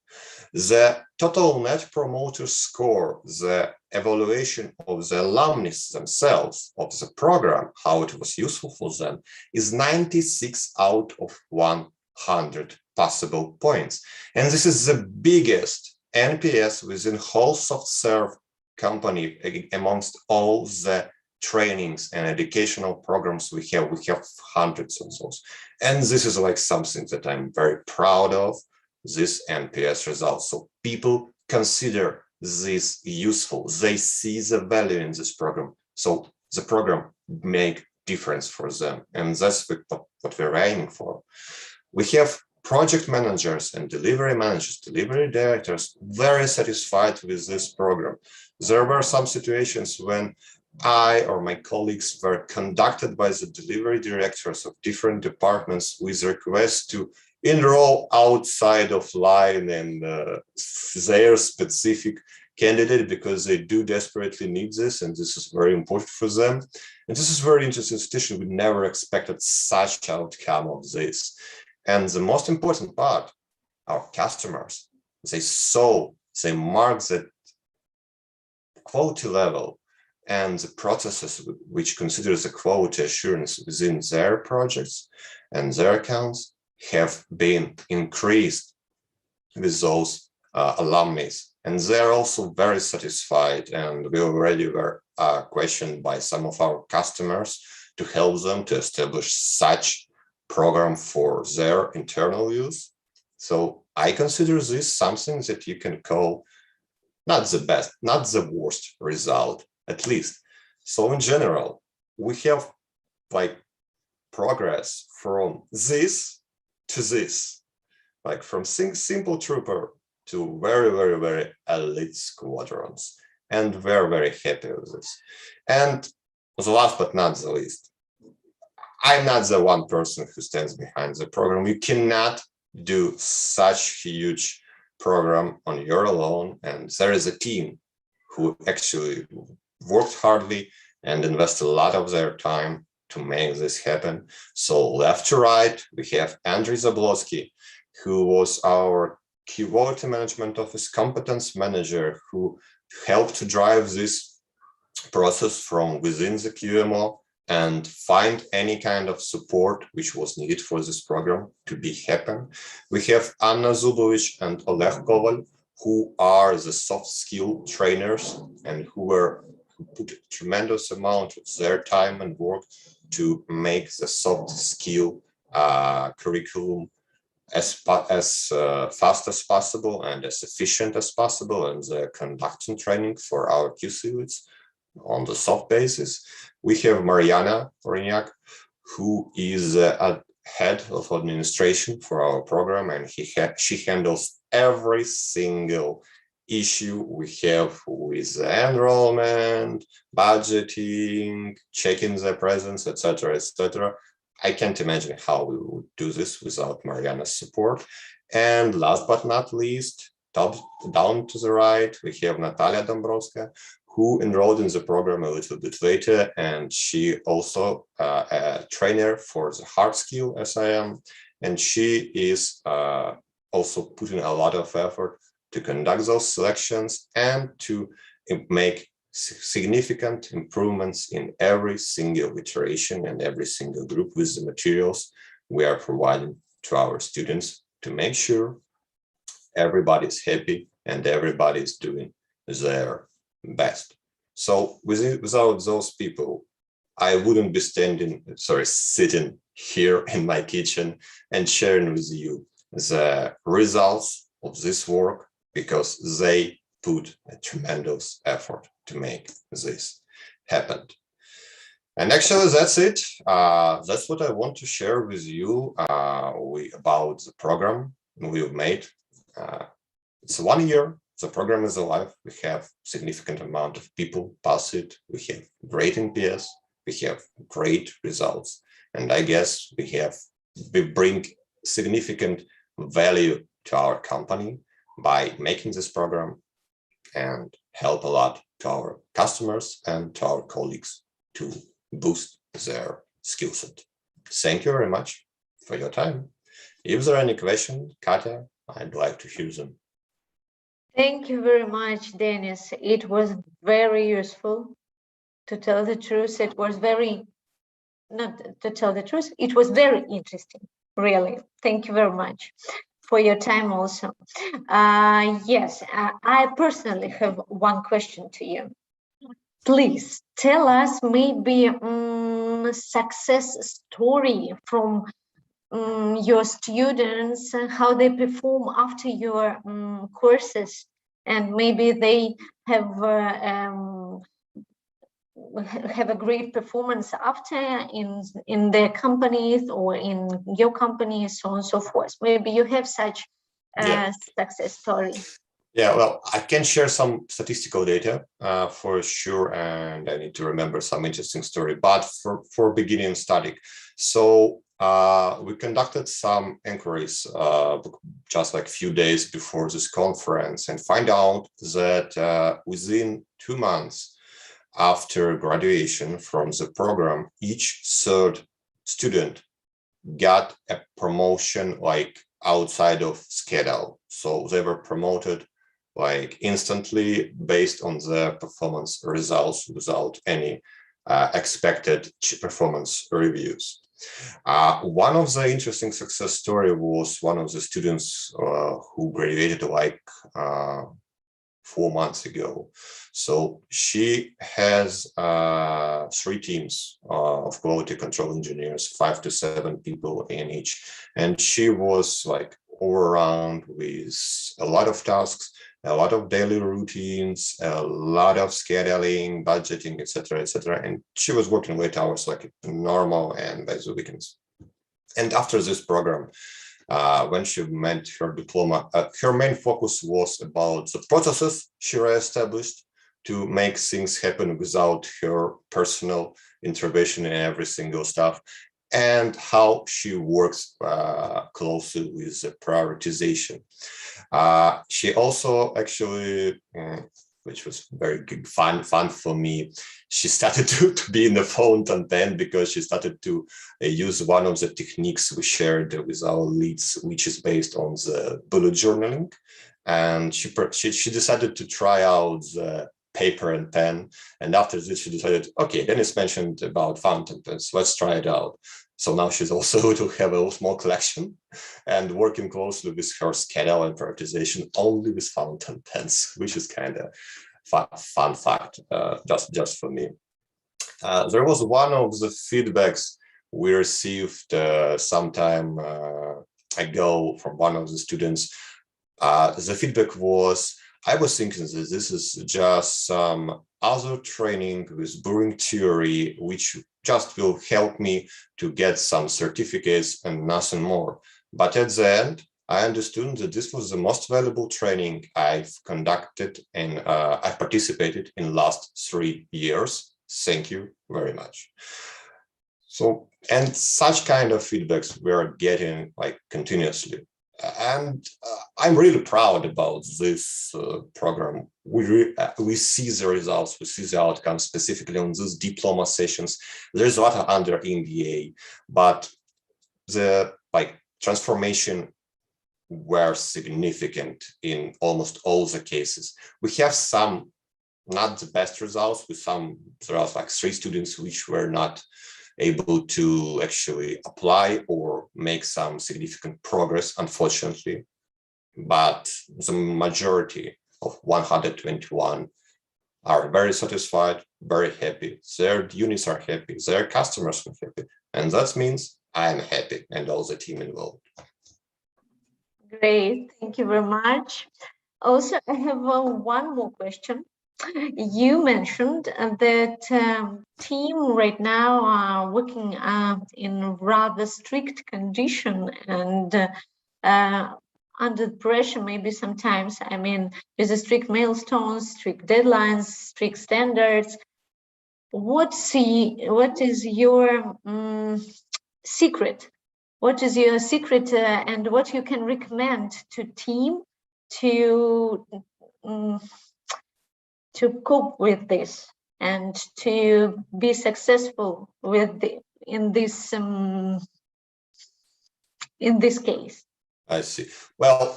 The total net promoter score, the evaluation of the alumni themselves of the program, how it was useful for them, is 96 out of 100 possible points. And this is the biggest NPS within whole SoftServe company amongst all the trainings and educational programs we have. We have hundreds of those. And this is like something that I'm very proud of, this NPS result. So people consider this useful. They see the value in this program. So the program make difference for them. And that's what we're aiming for. We have project managers and delivery managers, delivery directors, very satisfied with this program. There were some situations when I or my colleagues were conducted by the delivery directors of different departments with requests to enroll outside of line and their specific candidate because they do desperately need this, and this is very important for them. And this is very interesting situation. We never expected such outcome of this. And the most important part, our customers, they mark the quality level and the processes which considers the quality assurance within their projects and their accounts have been increased with those alumni. And they're also very satisfied. And we already were questioned by some of our customers to help them to establish such program for their internal use. So I consider this something that you can call not the best, not the worst result, at least. So in general, we have like progress from this to this, like from simple trooper to very, very, very elite squadrons, and we're very happy with this. And the last but not the least, I'm not the one person who stands behind the program. You cannot do such huge program on your alone, and there is a team who actually worked hardly and invest a lot of their time to make this happen. So left to right, we have Andriy Zablosky, who was our quality management office competence manager, who helped to drive this process from within the QMO and find any kind of support which was needed for this program to be happen. We have Anna Zubovich and Oleg Koval, who are the soft skill trainers and who put a tremendous amount of their time and work to make the soft skill curriculum as fast as possible and as efficient as possible, and the conducting training for our QC leads on the soft basis. We have Mariana Orignac, who is a head of administration for our program, and she handles every single issue we have with the enrollment, budgeting, checking the presence, etc., etc. I can't imagine how we would do this without Mariana's support. And last but not least, down to the right, we have Natalia Dombrovska, who enrolled in the program a little bit later, and she also a trainer for the hard skill SIM, and she is also putting a lot of effort to conduct those selections and to make significant improvements in every single iteration and every single group with the materials we are providing to our students to make sure everybody's happy and everybody's doing their best. So without those people, I wouldn't be sitting here in my kitchen and sharing with you the results of this work, because they put a tremendous effort to make this happen. And actually, that's it. That's what I want to share with you about the program we've made. It's 1 year. The program is alive. We have significant amount of people pass it. We have great NPS. We have great results. And I guess we bring significant value to our company by making this program and help a lot to our customers and to our colleagues to boost their skill set. Thank you very much for your time. If there are any questions, Katya, I'd like to hear them. Thank you very much, Dennis. It was very useful. To tell the truth, it was very interesting, really. Thank you very much for your time also. Yes, I personally have one question to you. Please tell us maybe success story from your students, how they perform after your courses, and maybe they have a great performance after in their companies or in your company, so on and so forth. Maybe you have such success story. Yeah, well, I can share some statistical data for sure, and I need to remember some interesting story, but for beginning static. So we conducted some inquiries just like a few days before this conference and find out that within 2 months after graduation from the program, each third student got a promotion like outside of schedule. So they were promoted like instantly based on their performance results without any expected performance reviews. One of the interesting success story was one of the students who graduated like 4 months ago. So she has 3 teams of quality control engineers, 5 to 7 people in each. And she was like all around with a lot of tasks, a lot of daily routines, a lot of scheduling, budgeting, etc., etc. And she was working late hours like normal and by the weekends. And after this program, when she meant her diploma, her main focus was about the processes she established to make things happen without her personal intervention in every single stuff, and how she works closely with the prioritization. She also actually, which was very good, fun for me, she started to be in the fountain pen because she started to use one of the techniques we shared with our leads, which is based on the bullet journaling. And she decided to try out the paper and pen. And after this, she decided, okay, Dennis mentioned about fountain pens, let's try it out. So now she's also to have a small collection and working closely with her schedule and prioritization only with fountain pens, which is kind of fun fact, just for me. There was one of the feedbacks we received some time ago from one of the students. The feedback was, I was thinking that this is just some other training with boring theory, which just will help me to get some certificates and nothing more. But at the end, I understood that this was the most valuable training I've conducted and I've participated in last 3 years. Thank you very much. So, and such kind of feedbacks we are getting like continuously. And I'm really proud about this program. We see the results, we see the outcomes specifically on these diploma sessions. There's a lot under NDA, but the transformation were significant in almost all the cases. We have some, not the best results, with some, there are like 3 students which were not able to actually apply or make some significant progress, unfortunately. But the majority of 121 are very satisfied, very happy. Their units are happy, their customers are happy. And that means I'm happy and all the team involved. Great, thank you very much. Also, I have one more question. You mentioned that team right now are working in rather strict condition and under pressure, maybe sometimes, I mean, with the strict milestones, strict deadlines, strict standards. What is your secret? What is your secret and what you can recommend to team to cope with this and to be successful with in this case? I see. Well,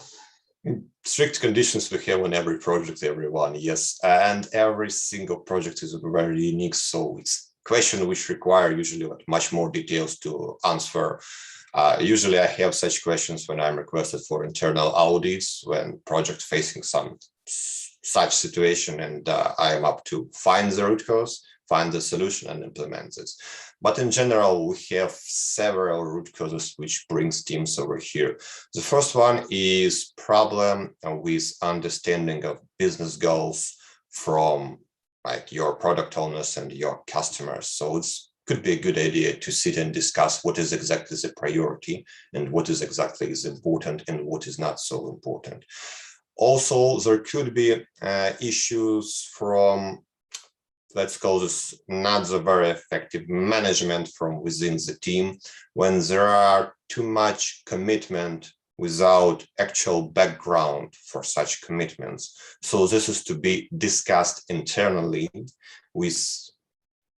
strict conditions we have on every project, everyone, yes, and every single project is very unique. So it's a question which require usually much more details to answer. Usually I have such questions when I'm requested for internal audits, when project facing some such situation, and I am up to find the root cause, find the solution and implement it. But in general, we have several root causes which brings teams over here. The first one is problem with understanding of business goals from like your product owners and your customers. So it's could be a good idea to sit and discuss what is exactly the priority and what is exactly is important and what is not so important. Also, there could be issues from let's call this not the very effective management from within the team when there are too much commitment without actual background for such commitments. So this is to be discussed internally with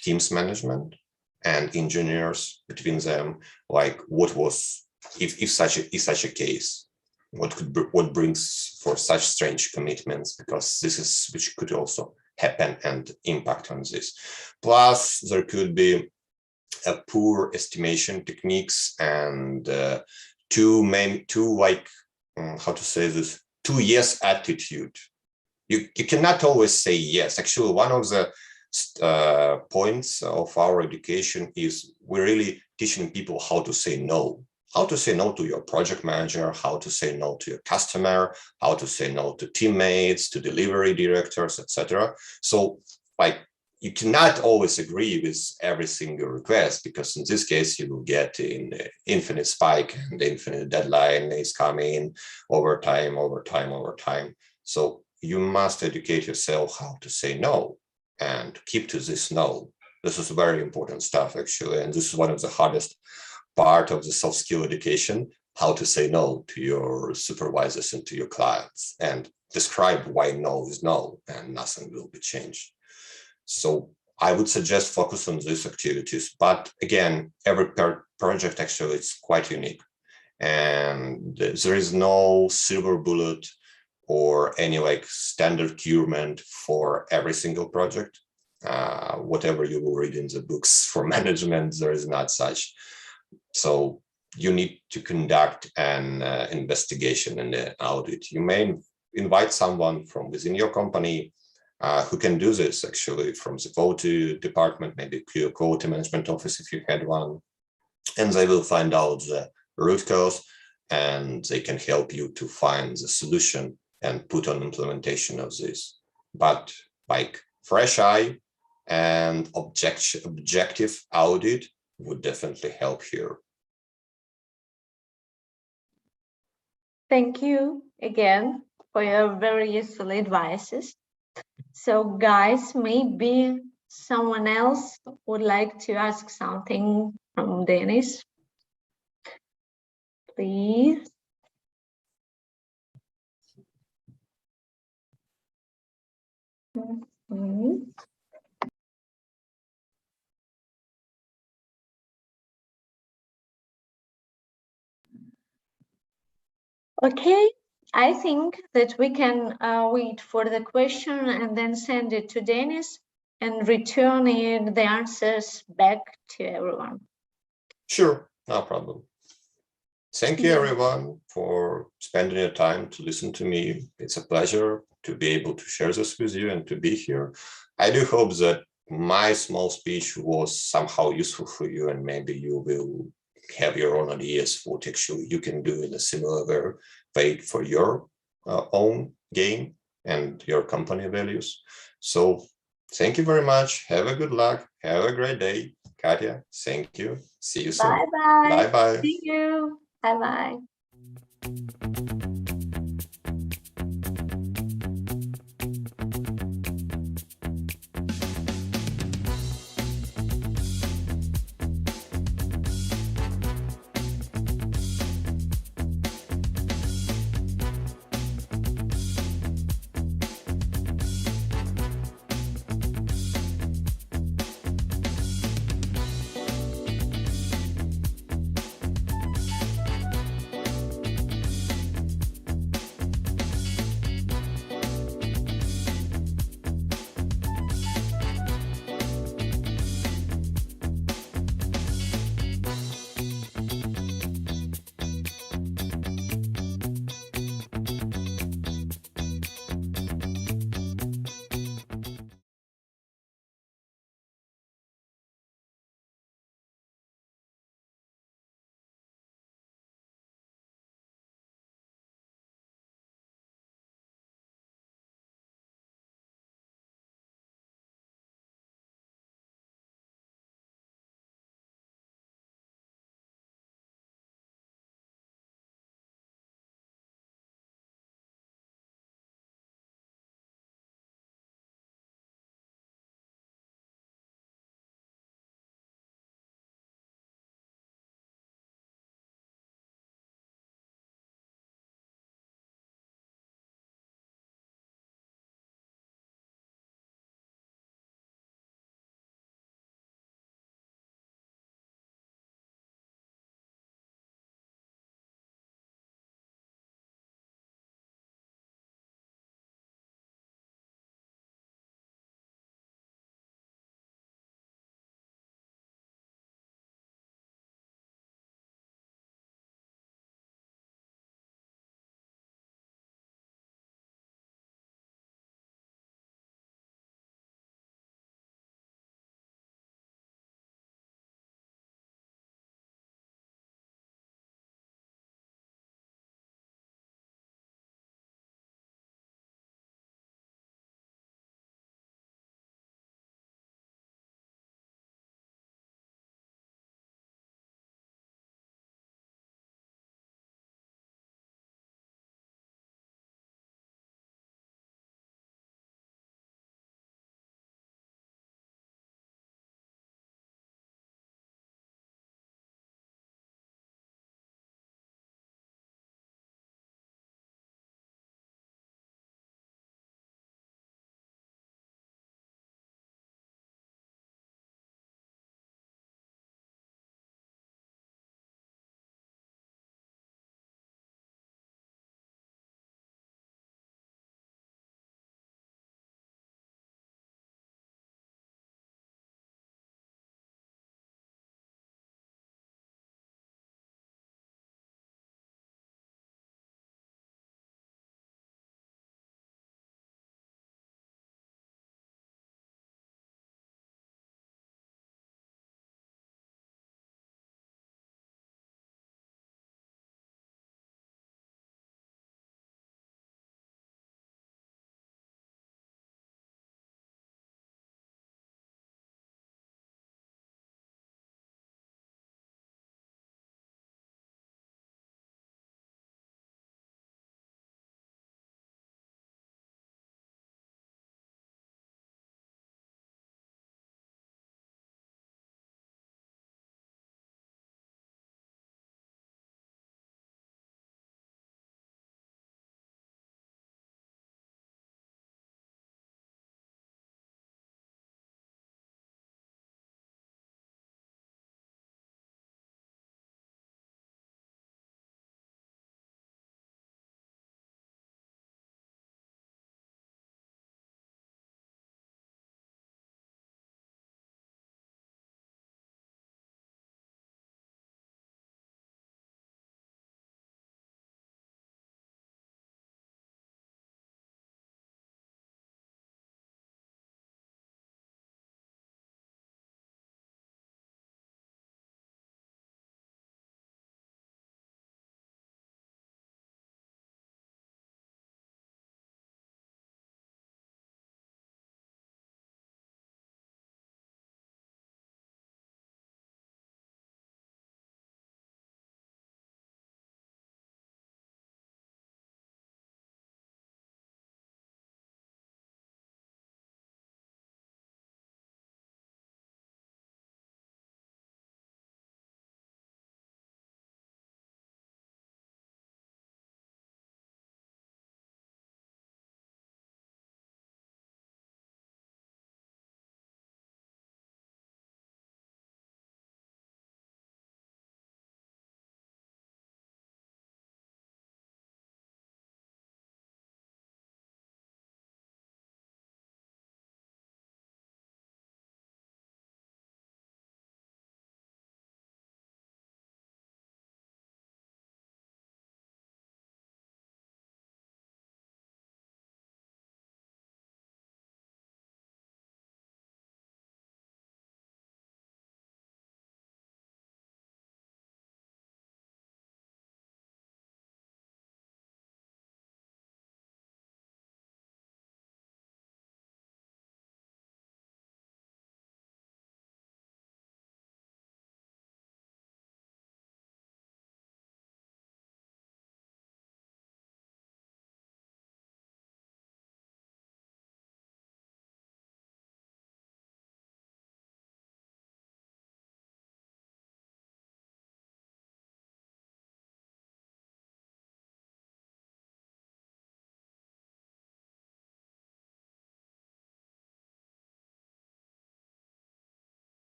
teams management and engineers between them, like what was, if such a case, what brings for such strange commitments, because this is which could also happen and impact on this. Plus, there could be a poor estimation techniques and two yes attitude. You cannot always say yes. Actually, one of the points of our education is we're really teaching people how to say no. How to say no to your project manager, how to say no to your customer, how to say no to teammates, to delivery directors, etc. So, like, you cannot always agree with every single request, because in this case, you will get an infinite spike and infinite deadline is coming over time. So you must educate yourself how to say no and keep to this no. This is very important stuff, actually, and this is one of the hardest part of the soft skill education, how to say no to your supervisors and to your clients, and describe why no is no, and nothing will be changed. So I would suggest focus on these activities. But again, every project actually is quite unique, and there is no silver bullet or any like standard curement for every single project. Whatever you will read in the books for management, there is not such. So you need to conduct an investigation and an audit. You may invite someone from within your company who can do this, actually, from the quality department, maybe quality management office if you had one, and they will find out the root cause and they can help you to find the solution and put on implementation of this. But like fresh eye and objective audit would definitely help here. Thank you again for your very useful advices. So guys, maybe someone else would like to ask something from Dennis. Please. Mm-hmm. Okay, I think that we can wait for the question and then send it to Dennis and return the answers back to everyone. Sure, no problem. Thank you, everyone, for spending your time to listen to me. It's a pleasure to be able to share this with you and to be here. I do hope that my small speech was somehow useful for you, and maybe you will have your own ideas for what actually you can do in a similar way for your own game and your company values. So thank you very much. Have a good luck. Have a great day. Katya, thank you. See you soon. Bye-bye. Bye-bye. See you. Bye-bye.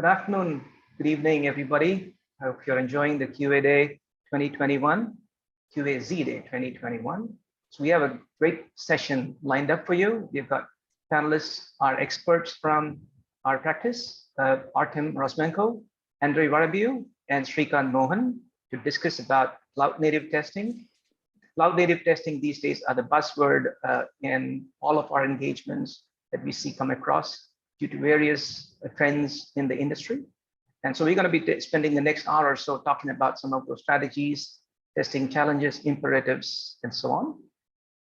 Good afternoon, good evening, everybody. I hope you're enjoying the QA Day 2021, QAZ Day 2021. So we have a great session lined up for you. We've got panelists, our experts from our practice, Artem Rosmenko, Andrei Varabiu, and Srikant Mohan to discuss about cloud native testing. Cloud native testing these days are the buzzword in all of our engagements that we see come across due to various trends in the industry. And so we're going to be spending the next hour or so talking about some of those strategies, testing challenges, imperatives, and so on.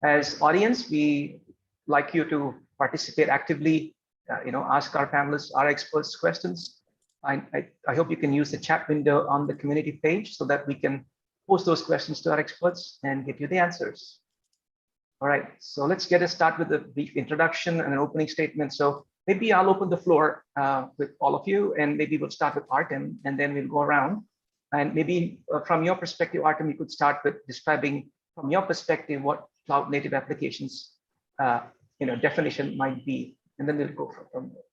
As audience, we like you to participate actively, ask our panelists, our experts questions. I hope you can use the chat window on the community page so that we can post those questions to our experts and give you the answers. All right, so let's get a start with a brief introduction and an opening statement. So maybe I'll open the floor with all of you, and maybe we'll start with Artem, and then we'll go around. And maybe from your perspective, Artem, you could start with describing from your perspective what cloud native applications definition might be, and then we'll go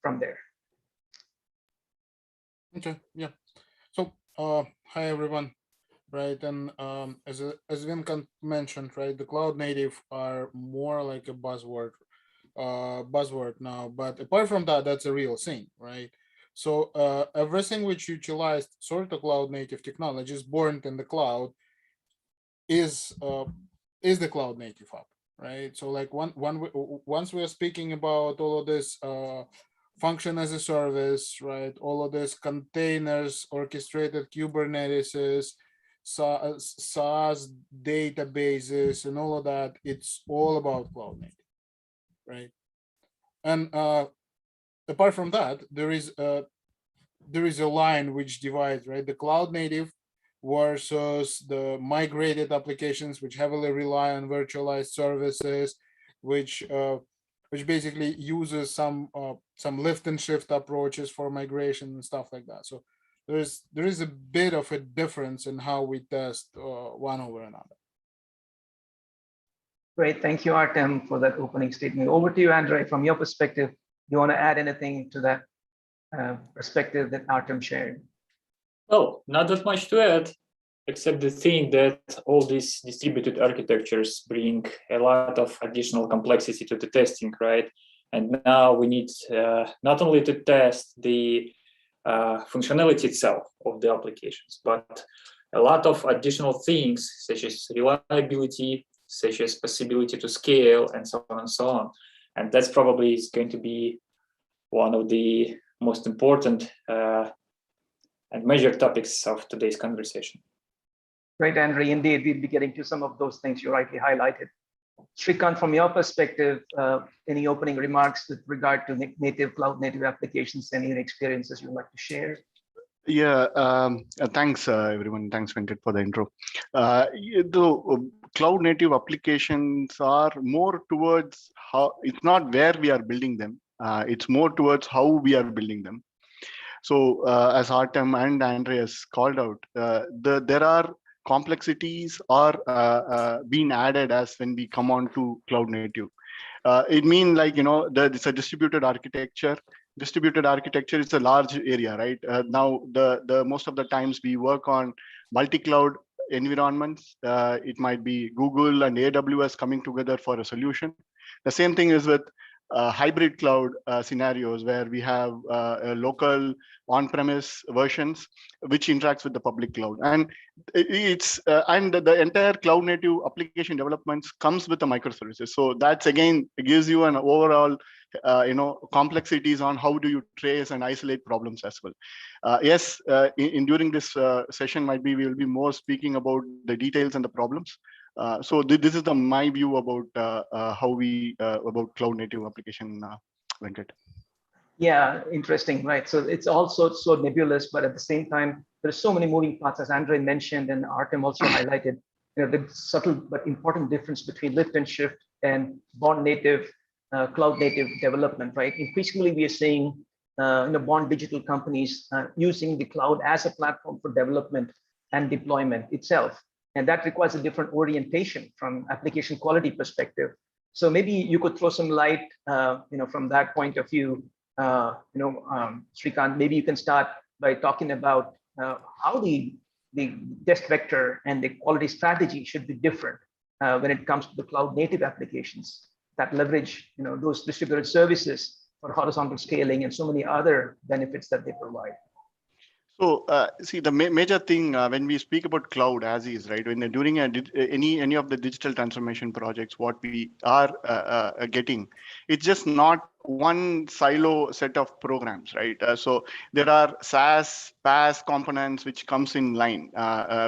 from there. Okay, yeah. So hi everyone, right? And as Vincent mentioned, right, the cloud native are more like a buzzword now, but apart from that, that's a real thing, right? So everything which utilized sort of cloud native technology is born in the cloud is the cloud native app, right? So like once we're speaking about all of this function as a service, right, all of this containers, orchestrated Kubernetes, SaaS databases, and all of that, it's all about cloud native, right? And apart from that, there is a line which divides, right, the cloud native versus the migrated applications which heavily rely on virtualized services, which basically uses some lift and shift approaches for migration and stuff like that. So there is a bit of a difference in how we test one over another. Great, thank you, Artem, for that opening statement. Over to you, Andrei. From your perspective, do you want to add anything to that perspective that Artem shared? Well, not that much to add, except the thing that all these distributed architectures bring a lot of additional complexity to the testing, right? And now we need not only to test the functionality itself of the applications, but a lot of additional things such as reliability, such as possibility to scale, and so on and so on. And that's probably is going to be one of the most important and major topics of today's conversation. Great, Andrei. Indeed, we'll be getting to some of those things you rightly highlighted. Srikant, from your perspective, any opening remarks with regard to native cloud native applications, any experiences you'd like to share? Yeah, thanks everyone. Thanks, Venkat, for the intro. The cloud native applications are more towards how, it's not where we are building them. It's more towards how we are building them. So as Artem and Andreas called out, there are complexities are being added as when we come on to cloud native. It means like, it's a distributed architecture. Distributed architecture is a large area, right? Now, the most of the times we work on multi-cloud environments. It might be Google and AWS coming together for a solution. The same thing is with hybrid cloud scenarios where we have local on-premise versions which interacts with the public cloud, and and the entire cloud native application developments comes with the microservices. So that's again, it gives you an overall complexities on how do you trace and isolate problems as well. Yes, during this session might be we will be more speaking about the details and the problems. So this is my view about how we about cloud native application, Venkat. Yeah, interesting, right? So it's also so nebulous, but at the same time, there's so many moving parts, as Andre mentioned and Artem also highlighted. The subtle but important difference between lift and shift and born native, cloud native development, right? Increasingly, we are seeing born digital companies using the cloud as a platform for development and deployment itself. And that requires a different orientation from application quality perspective. So maybe you could throw some light, from that point of view. Srikanth, maybe you can start by talking about how the test vector and the quality strategy should be different when it comes to the cloud native applications that leverage those distributed services for horizontal scaling and so many other benefits that they provide. So see, the major thing when we speak about cloud as is, right, when during any of the digital transformation projects, what we are getting, it's just not one silo set of programs, right? So there are SaaS, PaaS components which comes in line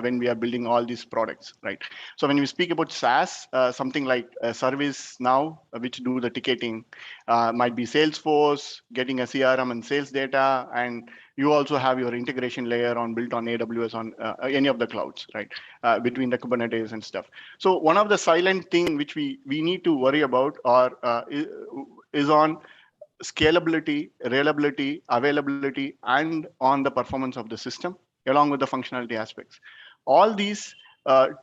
when we are building all these products, right? So when we speak about SaaS, something like ServiceNow, which do the ticketing, might be Salesforce, getting a CRM and sales data, and you also have your integration layer built on AWS on any of the clouds, right? Between the Kubernetes and stuff. So one of the silent thing which we need to worry about is on scalability, reliability, availability, and on the performance of the system, along with the functionality aspects. All these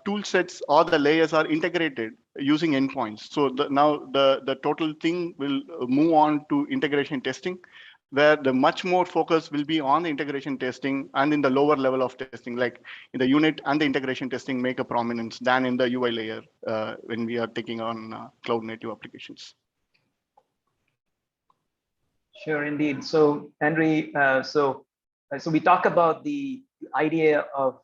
tool sets or the layers are integrated using endpoints. So now the total thing will move on to integration testing, where the much more focus will be on the integration testing and in the lower level of testing, like in the unit and the integration testing make a prominence than in the UI layer when we are taking on cloud native applications. Sure, indeed. So, Andre, so we talk about the idea of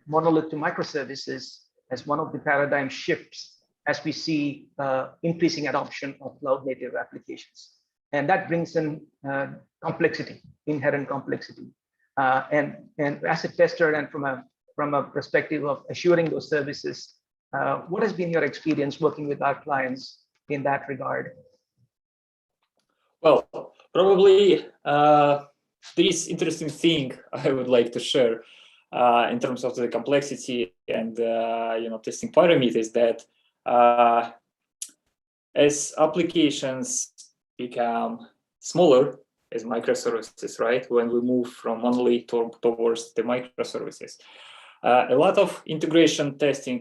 monolith to microservices as one of the paradigm shifts as we see increasing adoption of cloud native applications. And that brings in complexity, inherent complexity. And as a tester and from a perspective of assuring those services, what has been your experience working with our clients in that regard? Well, probably this interesting thing I would like to share in terms of the complexity and testing parameters that as applications become smaller as microservices, right? When we move from monolith towards the microservices, a lot of integration testing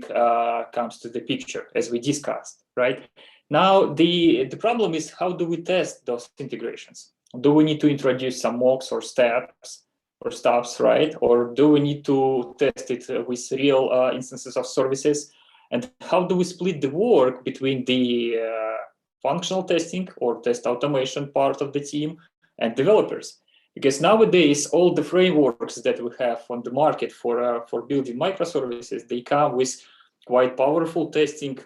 comes to the picture, as we discussed, right? Now, the problem is, how do we test those integrations? Do we need to introduce some mocks or steps or stubs, right? Or do we need to test it with real instances of services? And how do we split the work between the functional testing or test automation part of the team and developers? Because nowadays, all the frameworks that we have on the market for building microservices, they come with quite powerful testing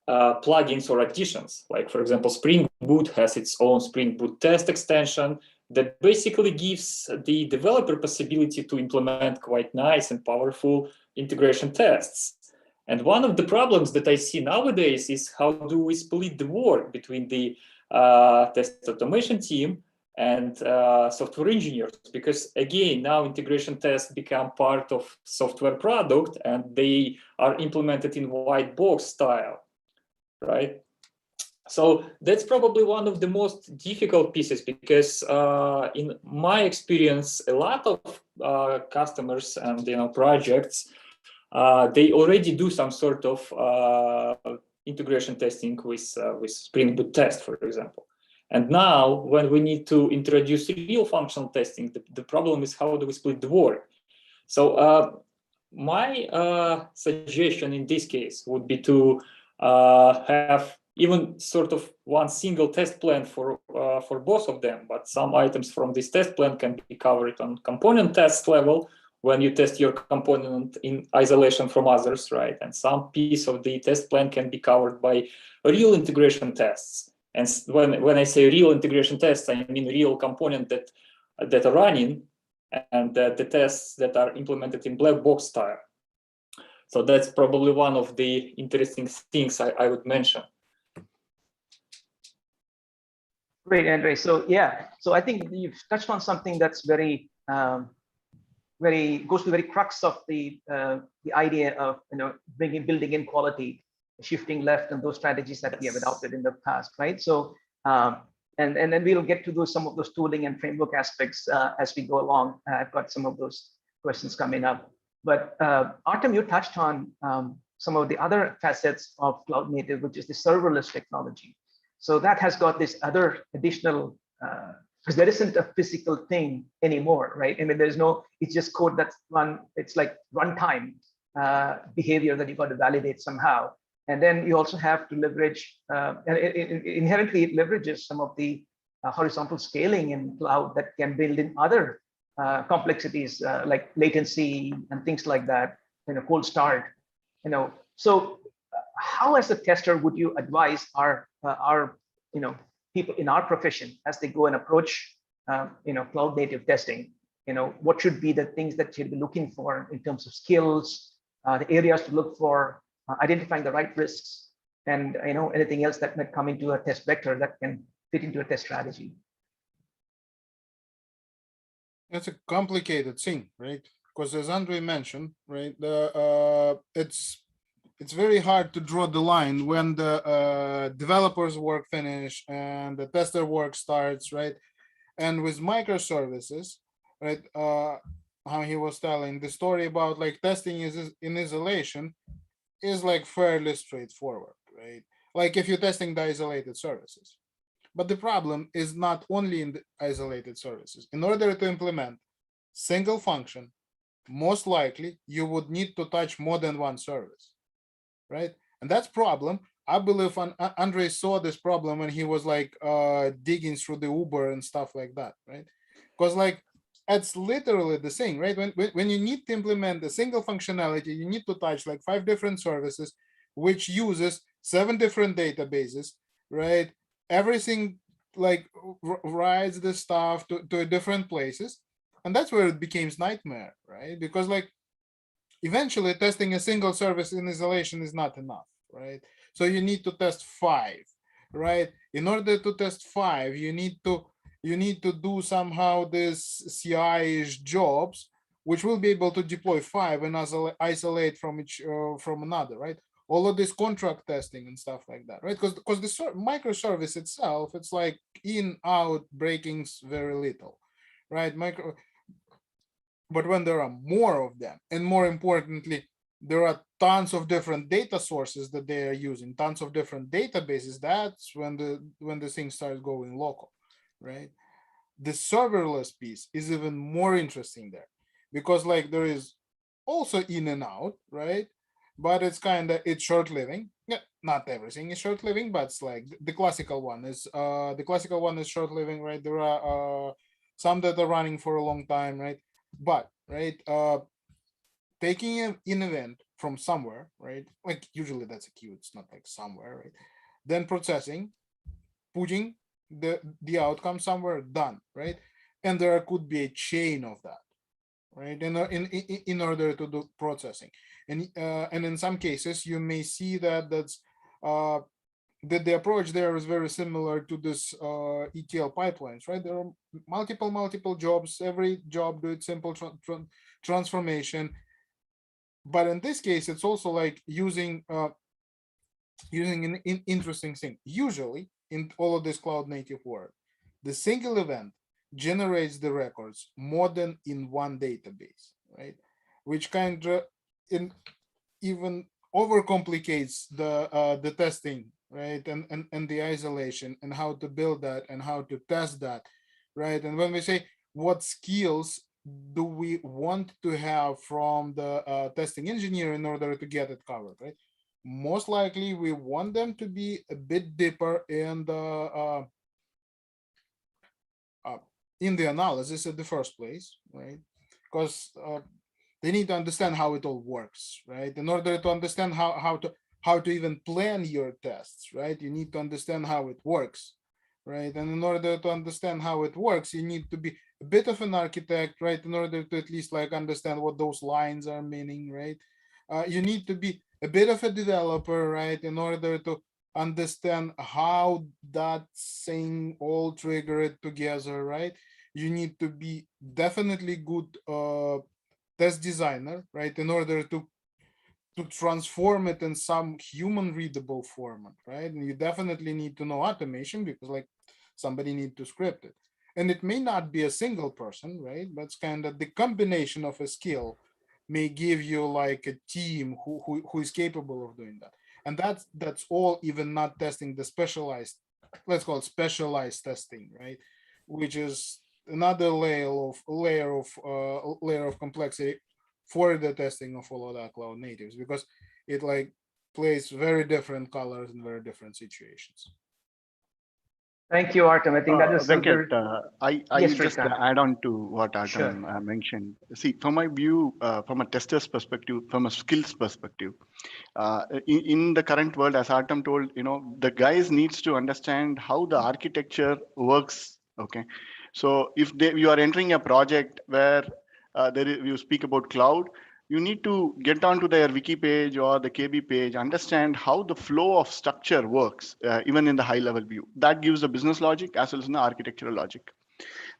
plugins or additions. Like, for example, Spring Boot has its own Spring Boot test extension that basically gives the developer possibility to implement quite nice and powerful integration tests. And one of the problems that I see nowadays is, how do we split the work between the test automation team and software engineers? Because again, now integration tests become part of software product and they are implemented in white box style, right? So that's probably one of the most difficult pieces, because in my experience, a lot of customers and projects, they already do some sort of integration testing with Spring Boot test, for example. And now, when we need to introduce real functional testing, the problem is, how do we split the work? So my suggestion in this case would be to have even sort of one single test plan for both of them, but some items from this test plan can be covered on component test level when you test your component in isolation from others, right? And some piece of the test plan can be covered by real integration tests. And when I say real integration tests, I mean real component that are running, and the tests that are implemented in black box style. So that's probably one of the interesting things I would mention. Great, Andre. So yeah, so I think you've touched on something that's very, goes to the very crux of the idea of building in quality, shifting left, and those strategies that we have adopted in the past, right? So and then we'll get to some of those tooling and framework aspects as we go along. I've got some of those questions coming up. But Artem, you touched on some of the other facets of cloud native, which is the serverless technology. So that has got this other additional, because there isn't a physical thing anymore, right? I mean, there's no, it's just code that's run, it's like runtime behavior that you got to validate somehow. And then you also have to leverage, and it inherently leverages some of the horizontal scaling in cloud that can build in other complexities like latency and things like that, cold start, So how as a tester would you advise our people in our profession as they go and approach cloud native testing? What should be the things that you'll be looking for in terms of skills, the areas to look for, identifying the right risks, and anything else that might come into a test vector that can fit into a test strategy? It's a complicated thing, right? Because as Andre mentioned, right, it's very hard to draw the line when the developer's work finish and the tester work starts, right? And with microservices, right, how he was telling the story about like testing is in isolation is like fairly straightforward, right? Like if you're testing the isolated services. But the problem is not only in the isolated services. In order to implement single function, most likely you would need to touch more than one service, right? And that's problem. I believe Andre saw this problem when he was like digging through the Uber and stuff like that, right? Because like it's literally the same, right? When you need to implement a single functionality, you need to touch like 5 different services, which uses 7 different databases, right? Everything like writes the stuff to different places, and that's where it becomes nightmare, right? Because like eventually testing a single service in isolation is not enough, right? So you need to test 5, right? In order to test 5, you need to do somehow this CI-ish jobs, which will be able to deploy 5 and isolate from each from another, right? All of this contract testing and stuff like that, right? Because the microservice itself, it's like in, out, breakings very little, right? But when there are more of them, and more importantly, there are tons of different data sources that they are using, tons of different databases, that's when the thing starts going local, right? The serverless piece is even more interesting there, because like there is also in and out, right? But it's it's short-living. Yeah, not everything is short-living, but it's like the classical one is short-living, right? There are some that are running for a long time, right? But right, taking an event from somewhere, right? Like usually that's a queue, it's not like somewhere, right? Then processing, putting the outcome somewhere, done, right? And there could be a chain of that, right? In order to do processing, and in some cases you may see that that the approach there is very similar to this ETL pipelines, right? There are multiple jobs, every job do its simple transformation. But in this case, it's also like using an interesting thing. Usually in all of this cloud native work, the single event generates the records more than in one database, right? Which kind of even overcomplicates the testing, right? And the isolation and how to build that and how to test that, right? And when we say what skills do we want to have from the testing engineer in order to get it covered, right? most likely we want them to be a bit deeper in the analysis in the first place, right? Because they need to understand how it all works, right? In order to understand how to even plan your tests, right? You need to understand how it works, right? And in order to understand how it works, you need to be a bit of an architect, right? In order to at least like understand what those lines are meaning, right? You need to be a bit of a developer, right? In order to understand how that thing all triggered together, right? You need to be definitely good test designer, right? In order to transform it in some human readable format, right? And you definitely need to know automation because like somebody need to script it. And it may not be a single person, right? But it's kind of the combination of a skill may give you like a team who is capable of doing that. And that's all even not testing the specialized, let's call it specialized testing, right? Which is another layer of complexity for the testing of all of that cloud natives, because it like plays very different colors in very different situations. Thank you, Artem. I think that is Venkat, I Yes, just Shrikant. add on to what Artem mentioned. See, from my view, from a tester's perspective, from a skills perspective, in the current world, as Artem told, the guys needs to understand how the architecture works. Okay, so if you are entering a project where you speak about cloud, you need to get onto their wiki page or the KB page, understand how the flow of structure works, even in the high level view. That gives the business logic as well as the architectural logic.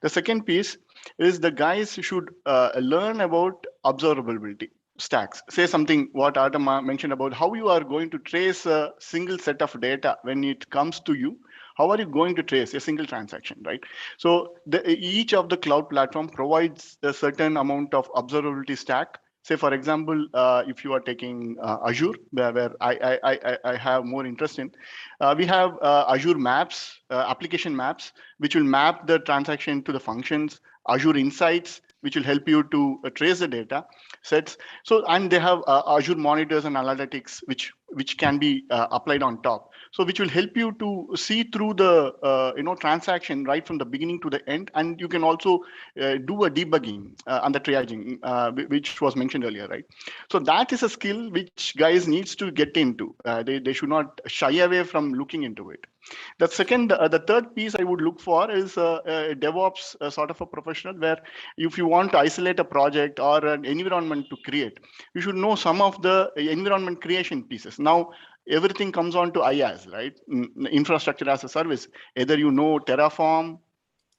The second piece is the guys should learn about observability stacks. Say something what Artem mentioned about how you are going to trace a single set of data when it comes to you. How are you going to trace a single transaction, right? So each of the cloud platform provides a certain amount of observability stack. Say, for example, if you are taking Azure, where I have more interest in, we have Azure Maps, application maps, which will map the transaction to the functions, Azure Insights, which will help you to trace the data sets. So, and they have Azure Monitors and Analytics, which can be applied on top. So, which will help you to see through the transaction right from the beginning to the end, and you can also do a debugging and the triaging, which was mentioned earlier, right? So that is a skill which guys needs to get into. They should not shy away from looking into it. The third piece I would look for is a DevOps sort of a professional, where if you want to isolate a project or an environment to create, you should know some of the environment creation pieces. Now, everything comes on to IaaS, right? Infrastructure as a service. Either you know Terraform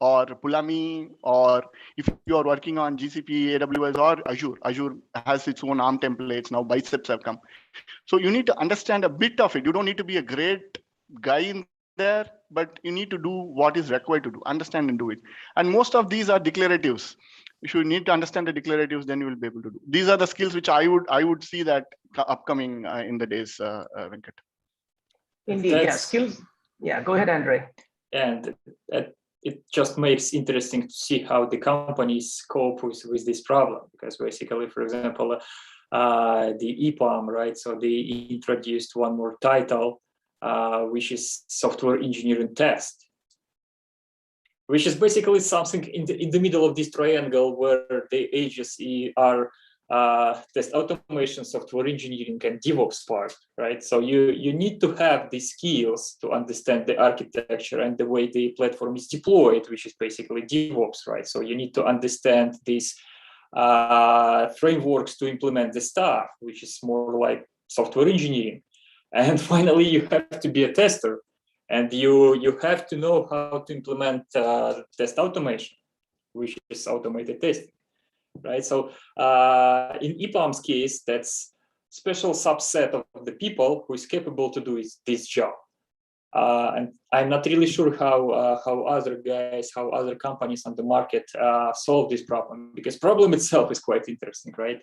or Pulumi, or if you are working on GCP, AWS, or Azure. Azure has its own ARM templates. Now Biceps have come. So you need to understand a bit of it. You don't need to be a great guy in there, but you need to do what is required to do, understand and do it. And most of these are declaratives. If you need to understand the declaratives, then you will be able to do. These are the skills which I would see that upcoming in the days, Venkat. Indeed, yeah, skills. Yeah, go ahead, Andre. And it just makes interesting to see how the companies cope with this problem, because basically, for example, the EPAM, right? So they introduced one more title, which is software engineering test, which is basically something in the middle of this triangle where the agency are test automation, software engineering, and DevOps part, right? So you need to have these skills to understand the architecture and the way the platform is deployed, which is basically DevOps, right? So you need to understand these frameworks to implement the stuff, which is more like software engineering. And finally, you have to be a tester, and you have to know how to implement test automation, which is automated testing, right? So in EPAM's case, that's special subset of the people who is capable to do this job. And I'm not really sure how other companies on the market solve this problem, because problem itself is quite interesting, right?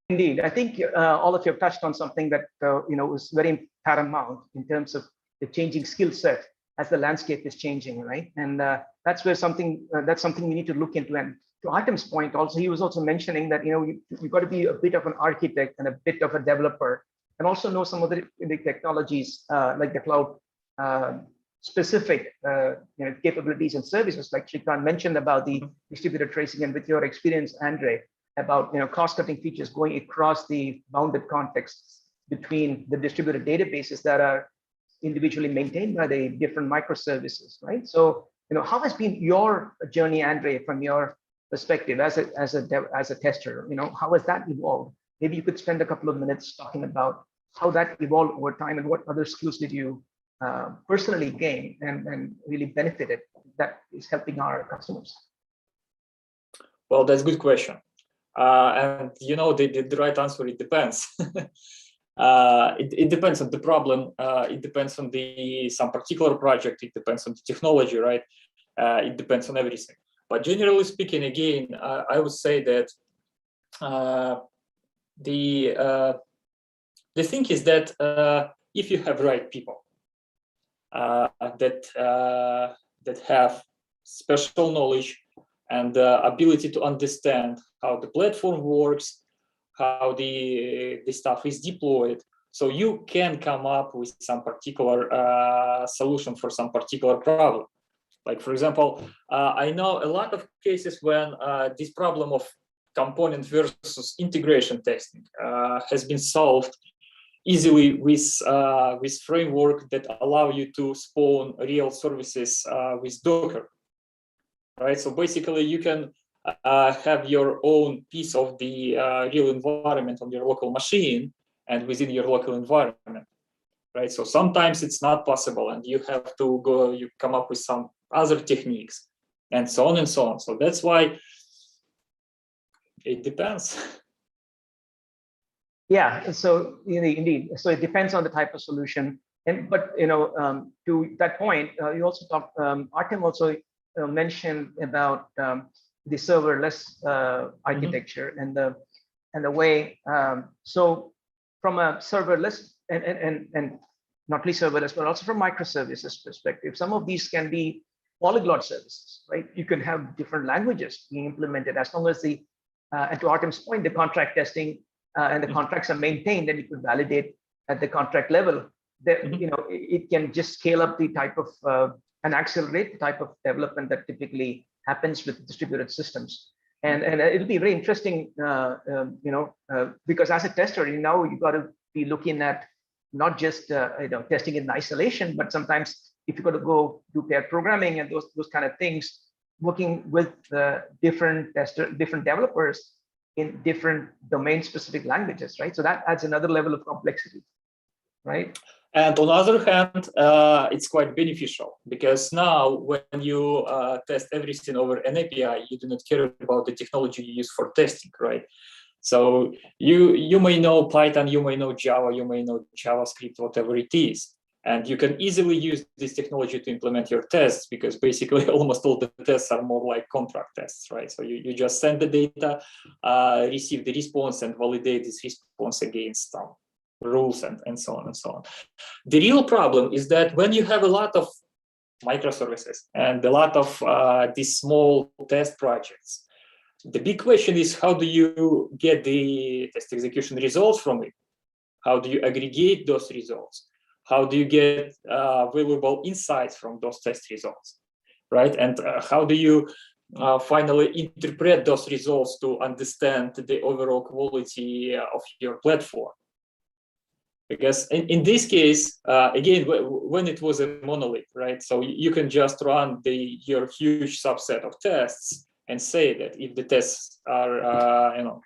Indeed, I think all of you have touched on something that is very paramount in terms of the changing skill set as the landscape is changing, right? And that's something we need to look into and to Artem's point, also he was also mentioning that you've got to be a bit of an architect and a bit of a developer, and also know some of the technologies like the cloud specific capabilities and services, like Shrikant mentioned about the distributed tracing, and with your experience, Andre, about cost-cutting features going across the bounded contexts between the distributed databases that are individually maintained by the different microservices, right? So, how has been your journey, Andre, from your perspective as a tester? How has that evolved? Maybe you could spend a couple of minutes talking about how that evolved over time, and what other skills did you personally gain and really benefited that is helping our customers? Well, that's a good question. And the right answer, it depends. It depends on the problem. It depends on some particular project. It depends on the technology, right? It depends on everything. But generally speaking, again, I would say that the thing is that if you have right people that have special knowledge and ability to understand how the platform works, how the stuff is deployed, so you can come up with some particular solution for some particular problem. Like, for example, I know a lot of cases when this problem of component versus integration testing has been solved easily with framework that allow you to spawn real services with Docker, right? So basically, you can have your own piece of the real environment on your local machine and within your local environment, right? So sometimes it's not possible, and you have to you come up with some other techniques, and so on and so on. So that's why it depends. Yeah, so indeed. So it depends on the type of solution. But to that point, you also talked. Artem also mentioned about the serverless architecture and the way. So from a serverless and not only serverless, but also from microservices perspective, some of these can be polyglot services, right? You can have different languages being implemented as long as and to Artem's point, the contract testing and the contracts are maintained, and you could validate at the contract level. That it can just scale up the type of and accelerate the type of development that typically happens with distributed systems. And it'll be very interesting, because as a tester, you got to be looking at not just testing in isolation, but sometimes if you got to go do pair programming and those kind of things, working with different developers in different domain-specific languages, right? So that adds another level of complexity, right? And on the other hand, it's quite beneficial, because now when you test everything over an API, you do not care about the technology you use for testing, right? So you may know Python, you may know Java, you may know JavaScript, whatever it is. And you can easily use this technology to implement your tests, because basically almost all the tests are more like contract tests, right? So you just send the data, receive the response, and validate this response against some rules and so on and so on. The real problem is that when you have a lot of microservices and a lot of these small test projects, the big question is, how do you get the test execution results from it? How do you aggregate those results? How do you get valuable insights from those test results, right? And how do you finally interpret those results to understand the overall quality of your platform? Because in this case, again, when it was a monolith, right? So you can just run your huge subset of tests and say that if the tests are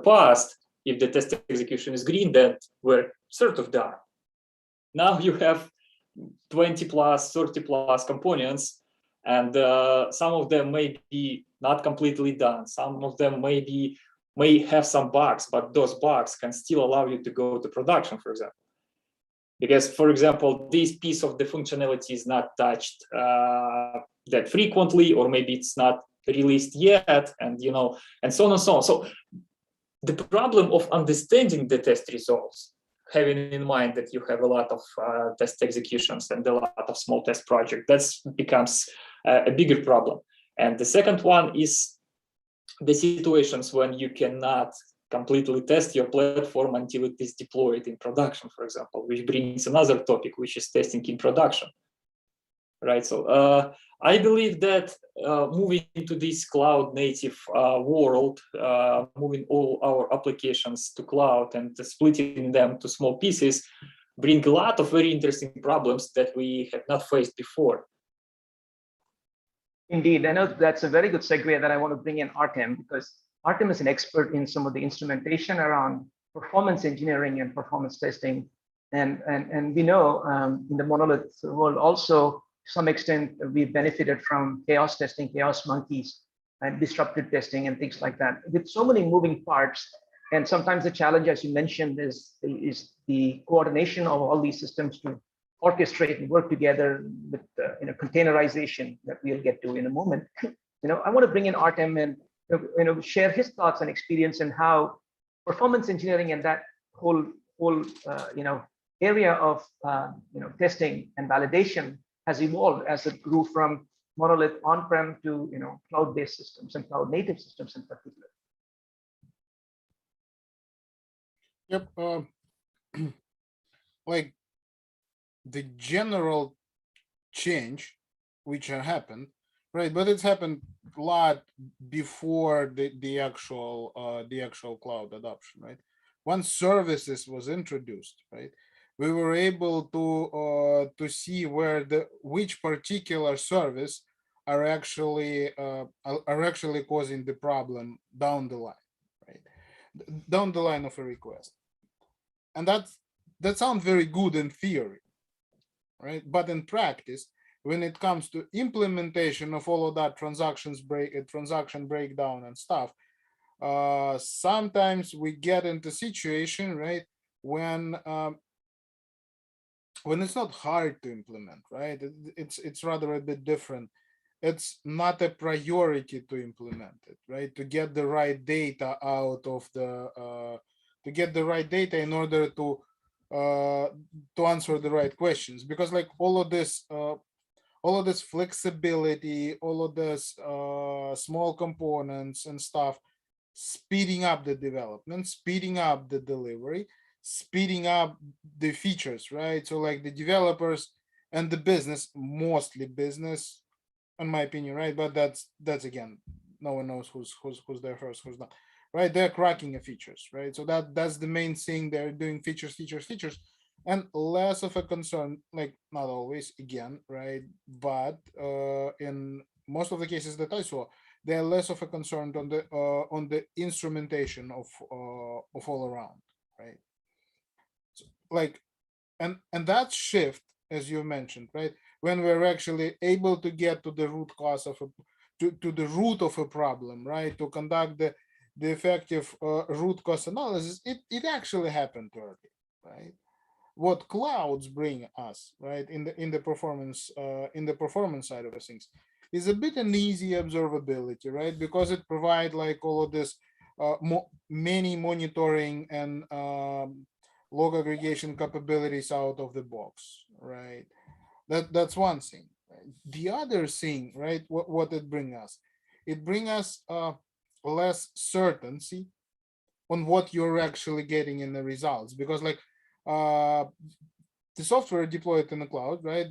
passed, if the test execution is green, then we're sort of done. Now you have 20 plus, 30 plus components, and some of them may be not completely done. Some of them may have some bugs, but those bugs can still allow you to go to production, for example. Because, for example, this piece of the functionality is not touched that frequently, or maybe it's not released yet, and and so on and so on. So the problem of understanding the test results, having in mind that you have a lot of test executions and a lot of small test projects, that becomes a bigger problem. And the second one is the situations when you cannot completely test your platform until it is deployed in production, for example, which brings another topic, which is testing in production. Right. So I believe that moving to this cloud native world, moving all our applications to cloud and splitting them to small pieces, bring a lot of very interesting problems that we have not faced before. Indeed, I know that's a very good segue that I want to bring in Artem, because Artem is an expert in some of the instrumentation around performance engineering and performance testing. And we know in the monolith world also, to some extent, we've benefited from chaos testing, chaos monkeys, and disrupted testing and things like that. With so many moving parts, and sometimes the challenge, as you mentioned, is the coordination of all these systems to orchestrate and work together with containerization that we'll get to in a moment. I want to bring in Artem and share his thoughts and experience and how performance engineering and that whole area of testing and validation has evolved as it grew from monolith on-prem to cloud-based systems and cloud-native systems in particular. Yep. Like the general change which happened, right? But it's happened a lot before the actual cloud adoption, right? Once services was introduced, right, we were able to see which particular service are actually causing the problem down the line, right? Down the line of a request. And that sounds very good in theory, right? But in practice, when it comes to implementation of all of that transaction breakdown and stuff, sometimes we get into situation, right, when it's not hard to implement, right? It's rather a bit different. It's not a priority to implement it, right? To get the right data out of to get the right data in order to answer the right questions, because like all of this flexibility, all of this small components and stuff, speeding up the development, speeding up the delivery, speeding up the features, right? So like the developers and the business, mostly business, in my opinion, right? But that's again, no one knows who's there first, who's not, right? They're cracking the features, right? So that's the main thing. They're doing features, and less of a concern, like not always, again, right? But in most of the cases that I saw, they're less of a concern on the instrumentation of all around, right? So, like, and that shift, as you mentioned, right, when we're actually able to get to the root cause of to the root of a problem, right, to conduct the effective root cause analysis, it actually happened early, right? What clouds bring us, right, in the performance side of the things, is a bit an easy observability, right, because it provides like all of this many monitoring and log aggregation capabilities out of the box, right? That's one thing. Right? The other thing, right, what it brings us, less certainty on what you're actually getting in the results, because like the software deployed in the cloud, right,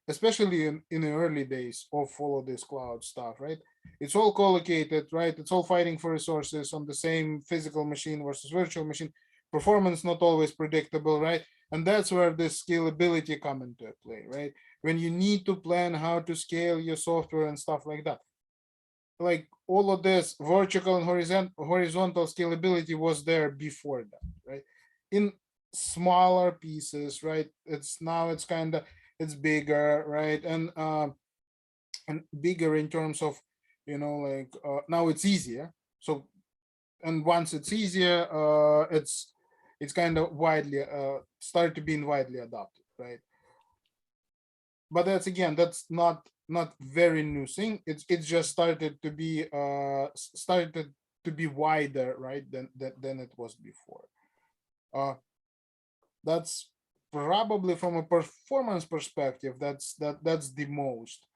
especially in the early days of all of this cloud stuff, right, it's all collocated, right, it's all fighting for resources on the same physical machine versus virtual machine, performance not always predictable, right? And that's where the scalability come into play, right? When you need to plan how to scale your software and stuff like that. Like all of this vertical and horizontal scalability was there before that, right? In smaller pieces, right? It's bigger, right? And bigger in terms of, like now it's easier. So, and once it's easier, it's kind of widely started to be widely adopted, right? But that's not very new thing. It's just started to be wider, right, than it was before. That's probably from a performance perspective, that's the most.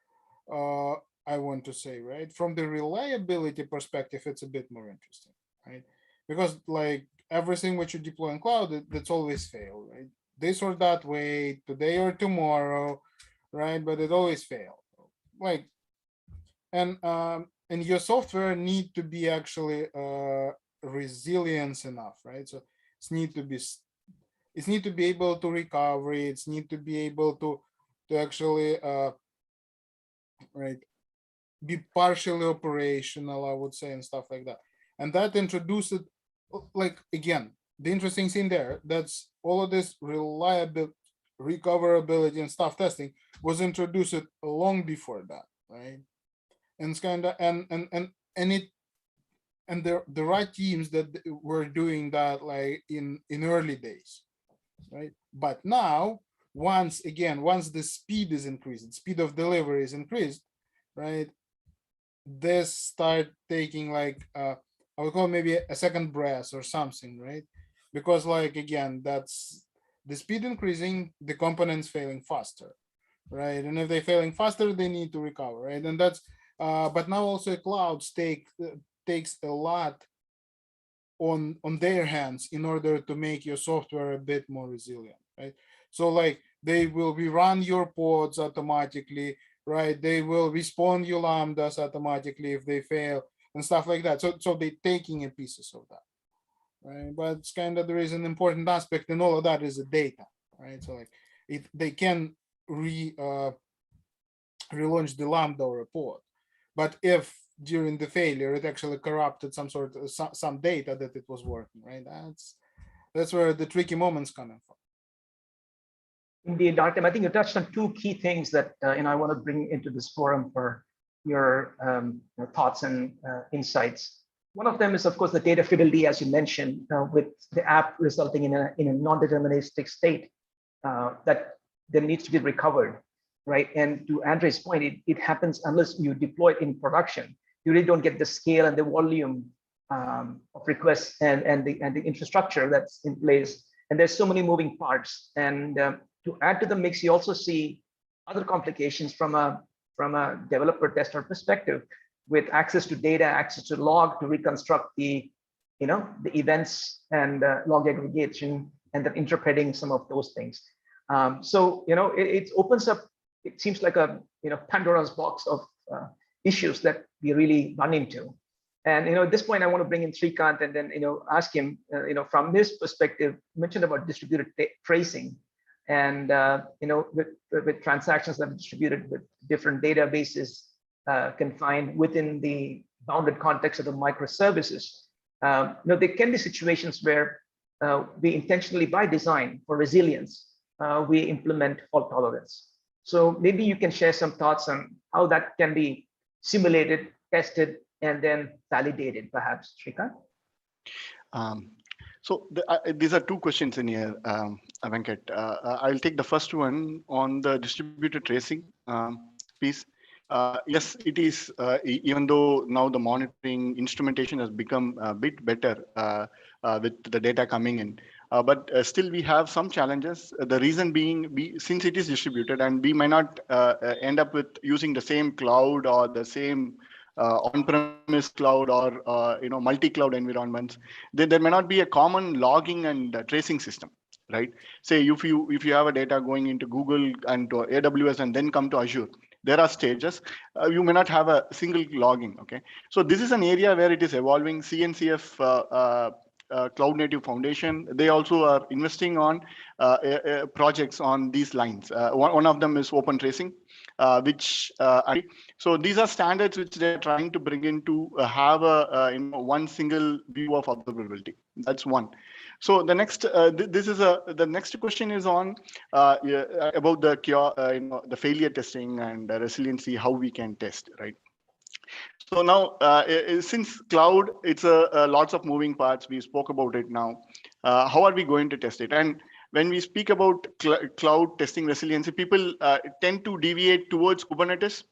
I want to say, right? From the reliability perspective, it's a bit more interesting, right? Because like everything which you deploy in cloud, that's always fail, right? This or that way, today or tomorrow, right? But it always fail. Like, and your software need to be actually resilience enough, right? So it's need to be able to recover. It's need to be able to actually right, be partially operational, I would say, and stuff like that. And that introduced it, like, again, the interesting thing there, that's all of this reliability, recoverability and stuff testing was introduced long before that, right? And it's kind of, and the right teams that were doing that like in early days, right? But now, once the speed is increased, speed of delivery is increased, right? This start taking like I would call maybe a second breath or something, right? Because like again, that's the speed increasing, the components failing faster, right? And if they're failing faster, they need to recover, right? And that's but now also clouds takes a lot on their hands in order to make your software a bit more resilient, right? So like they will rerun your pods automatically, right? They will respond your lambdas automatically if they fail and stuff like that. So they're taking a pieces of that, right? But it's kind of, there is an important aspect in all of that is the data, right? So like if they can relaunch the lambda or a pod, but if during the failure it actually corrupted some data that it was working, right? That's where the tricky moments coming from. Indeed, Dr. I think you touched on two key things that I want to bring into this forum for your thoughts and insights. One of them is, of course, the data fidelity, as you mentioned, with the app resulting in a non-deterministic state that needs to be recovered, right? And to Andre's point, it happens unless you deploy it in production. You really don't get the scale and the volume of requests and the infrastructure that's in place. And there's so many moving parts. And to add to the mix, you also see other complications from a developer tester perspective, with access to data, access to log to reconstruct the events and log aggregation, and then interpreting some of those things. So it opens up. It seems like a Pandora's box of issues that we really run into. And at this point, I want to bring in Srikanth and then ask him, from his perspective, mentioned about distributed tracing, and with transactions that are distributed with different databases confined within the bounded context of the microservices. There can be situations where we intentionally, by design for resilience, we implement fault tolerance. So maybe you can share some thoughts on how that can be simulated, tested, and then validated, perhaps, Srikanth. So these are two questions in here, Venkat. I'll take the first one on the distributed tracing piece. Yes, it is, even though now the monitoring instrumentation has become a bit better with the data coming in. But still we have some challenges. The reason being, since it is distributed and we may not end up with using the same cloud or the same on-premise cloud or multi-cloud environments, there may not be a common logging and tracing system, right? Say if you have a data going into Google and to AWS and then come to Azure, there are stages. You may not have a single logging. Okay, so this is an area where it is evolving. CNCF Cloud Native Foundation, they also are investing on projects on these lines. One of them is open tracing, so these are standards which they're trying to bring in to have a one single view of observability. That's one. So the next the next question is on about the failure testing and resiliency, how we can test, right? So now, since cloud, it's lots of moving parts. We spoke about it now. How are we going to test it? And when we speak about cloud testing resiliency, people tend to deviate towards Kubernetes.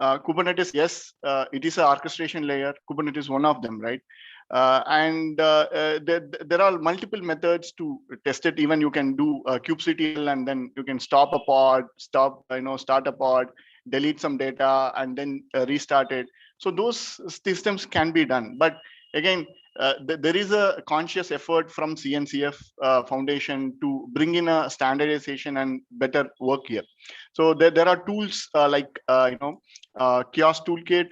Kubernetes, yes, it is an orchestration layer. Kubernetes is one of them, right? There are multiple methods to test it. Even you can do kubectl and then you can stop a pod, start a pod, delete some data and then restart it. So those systems can be done. But again, there is a conscious effort from CNCF Foundation to bring in a standardization and better work here. So there are tools like Kiosk Toolkit,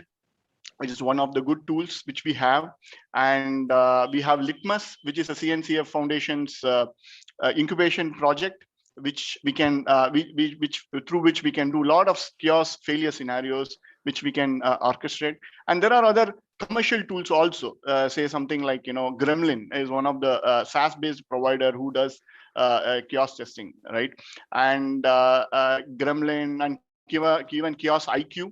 which is one of the good tools which we have, and we have Litmus, which is a CNCF Foundation's incubation project, which we can through which we can do a lot of kiosk failure scenarios, which we can orchestrate. And there are other commercial tools also. Say something like Gremlin is one of the SaaS-based provider who does kiosk testing, right? And Gremlin and even Kiosk IQ.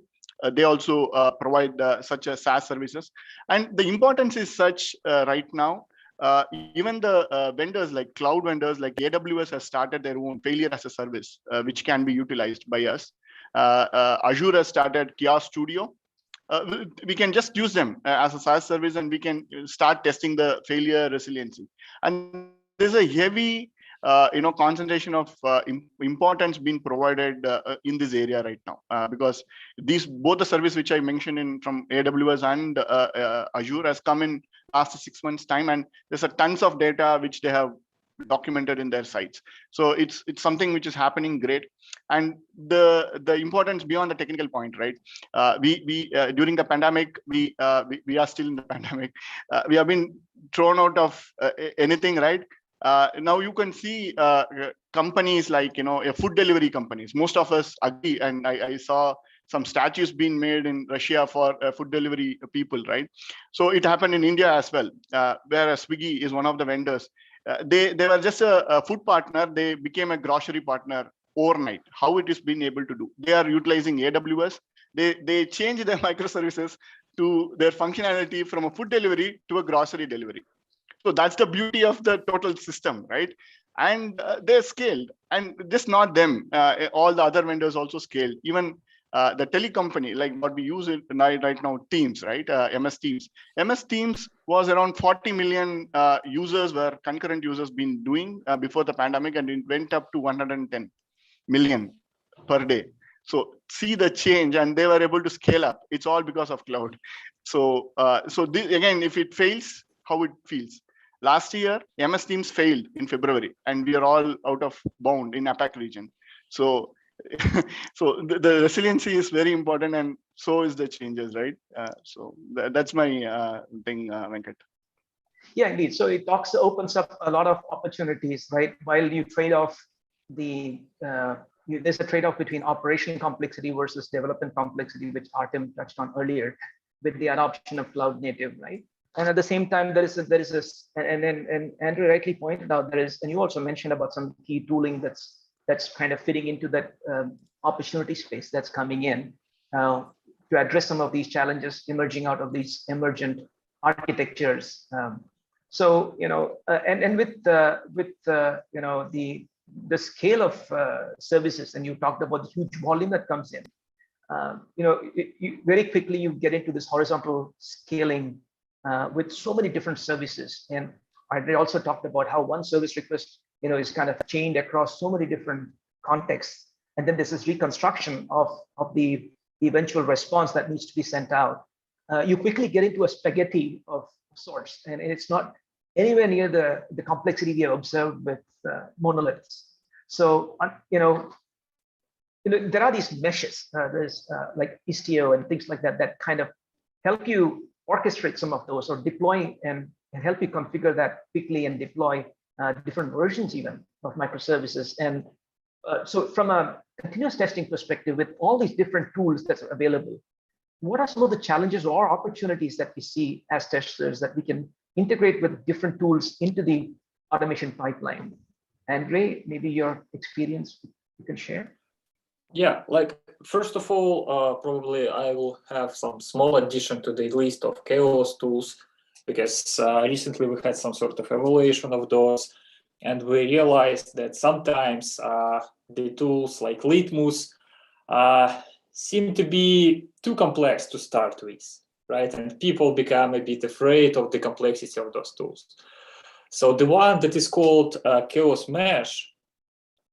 They also provide such a SaaS services, and the importance is such right now. Even the vendors like cloud vendors like AWS has started their own failure as a service, which can be utilized by us. Azure has started Kiosk Studio. We can just use them as a SaaS service, and we can start testing the failure resiliency. And there's a heavy concentration of importance being provided in this area right now, because both the service which I mentioned from AWS and Azure has come in after 6 months time, and there's a tons of data which they have documented in their sites. So it's something which is happening great. And the importance beyond the technical point, right? We during the pandemic, we are still in the pandemic. We have been thrown out of anything, right? Now you can see companies like food delivery companies. Most of us agree, and I saw some statues being made in Russia for food delivery people, right? So it happened in India as well, where Swiggy is one of the vendors. They were just a food partner. They became a grocery partner overnight. How it is being able to do? They are utilizing AWS. They change their microservices to their functionality from a food delivery to a grocery delivery. So that's the beauty of the total system, right? And they're scaled, and just not them. All the other vendors also scaled. Even the telecompany, like what we use it right now, Teams, right? MS Teams. MS Teams was around 40 million users were concurrent users been doing before the pandemic, and it went up to 110 million per day. So see the change, and they were able to scale up. It's all because of cloud. So again, if it fails, how it feels. Last year, MS Teams failed in February, and we are all out of bound in APAC region. So, the resiliency is very important, and so is the changes, right? So that's my thing, Venkat. Yeah, indeed. So it opens up a lot of opportunities, right? While you trade off there's a trade-off between operational complexity versus development complexity, which Artem touched on earlier, with the adoption of cloud native, right? And at the same time, and Andrew rightly pointed out, and you also mentioned about some key tooling that's kind of fitting into that opportunity space that's coming in to address some of these challenges emerging out of these emergent architectures. So and with the scale of services, and you talked about the huge volume that comes in, very quickly you get into this horizontal scaling with so many different services. And I also talked about how one service request, is kind of chained across so many different contexts. And then there's this reconstruction of the eventual response that needs to be sent out. You quickly get into a spaghetti of sorts, and it's not anywhere near the complexity we have observed with monoliths. So, there are these meshes, there's like Istio and things like that kind of help you orchestrate some of those, or deploy and help you configure that quickly and deploy different versions even of microservices. And so from a continuous testing perspective, with all these different tools that are available, what are some of the challenges or opportunities that we see as testers that we can integrate with different tools into the automation pipeline? Andre, maybe your experience you can share. Yeah, like first of all, probably I will have some small addition to the list of chaos tools, because recently we had some sort of evaluation of those, and we realized that sometimes the tools like Litmus seem to be too complex to start with, right? And people become a bit afraid of the complexity of those tools. So the one that is called Chaos Mesh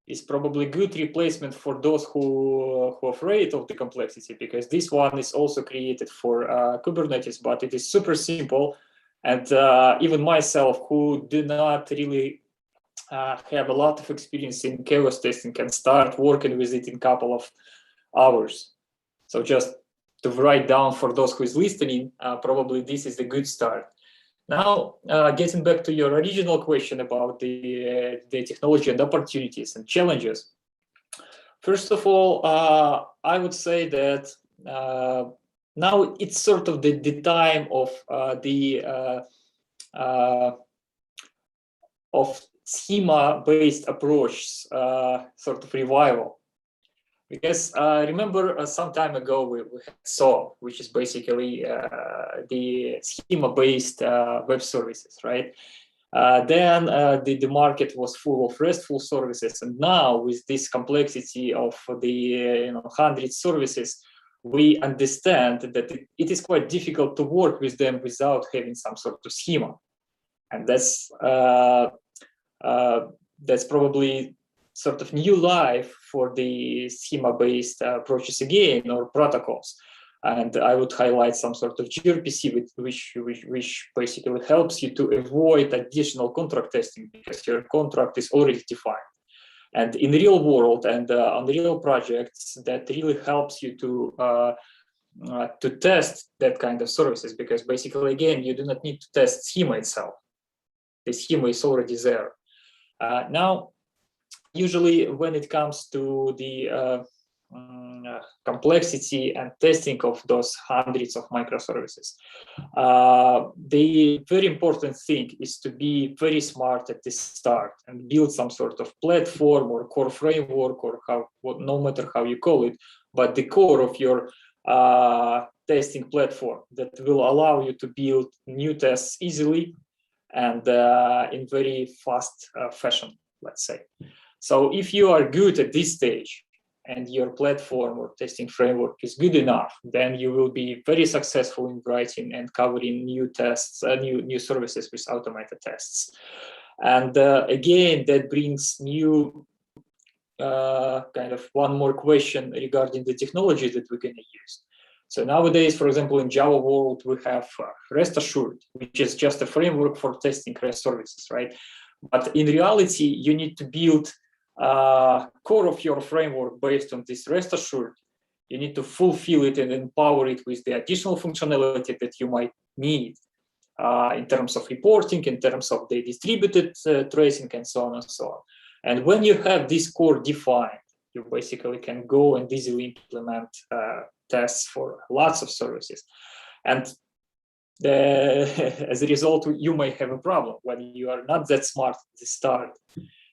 is probably good replacement for those who are afraid of the complexity, because this one is also created for Kubernetes, but it is super simple. And even myself, who do not really have a lot of experience in chaos testing, can start working with it in a couple of hours. So just to write down for those who is listening, probably this is a good start. Now, getting back to your original question about the technology and opportunities and challenges. First of all, I would say that now it's sort of the time of schema-based approach sort of revival. Because remember some time ago we had SOAP, which is basically the schema-based web services, right? Then the market was full of RESTful services, and now with this complexity of the 100 services, we understand that it is quite difficult to work with them without having some sort of schema, and that's probably sort of new life for the schema-based approaches again, or protocols. And I would highlight some sort of gRPC, which basically helps you to avoid additional contract testing because your contract is already defined. And in the real world and on the real projects, that really helps you to test that kind of services, because basically, again, you do not need to test schema itself. The schema is already there. Now, usually when it comes to the complexity and testing of those hundreds of microservices, the very important thing is to be very smart at the start and build some sort of platform or core framework, or no matter how you call it, but the core of your testing platform that will allow you to build new tests easily and in very fast fashion, let's say. So if you are good at this stage and your platform or testing framework is good enough, then you will be very successful in writing and covering new tests, new services with automated tests. And again, that brings new kind of one more question regarding the technology that we're going to use. So nowadays, for example, in Java world, we have REST Assured, which is just a framework for testing REST services, right? But in reality, you need to build core of your framework based on this REST Assured. You need to fulfill it and empower it with the additional functionality that you might need in terms of reporting, in terms of the distributed tracing, and so on and so on. And when you have this core defined, you basically can go and easily implement tests for lots of services. And as a result, you may have a problem when you are not that smart at the start.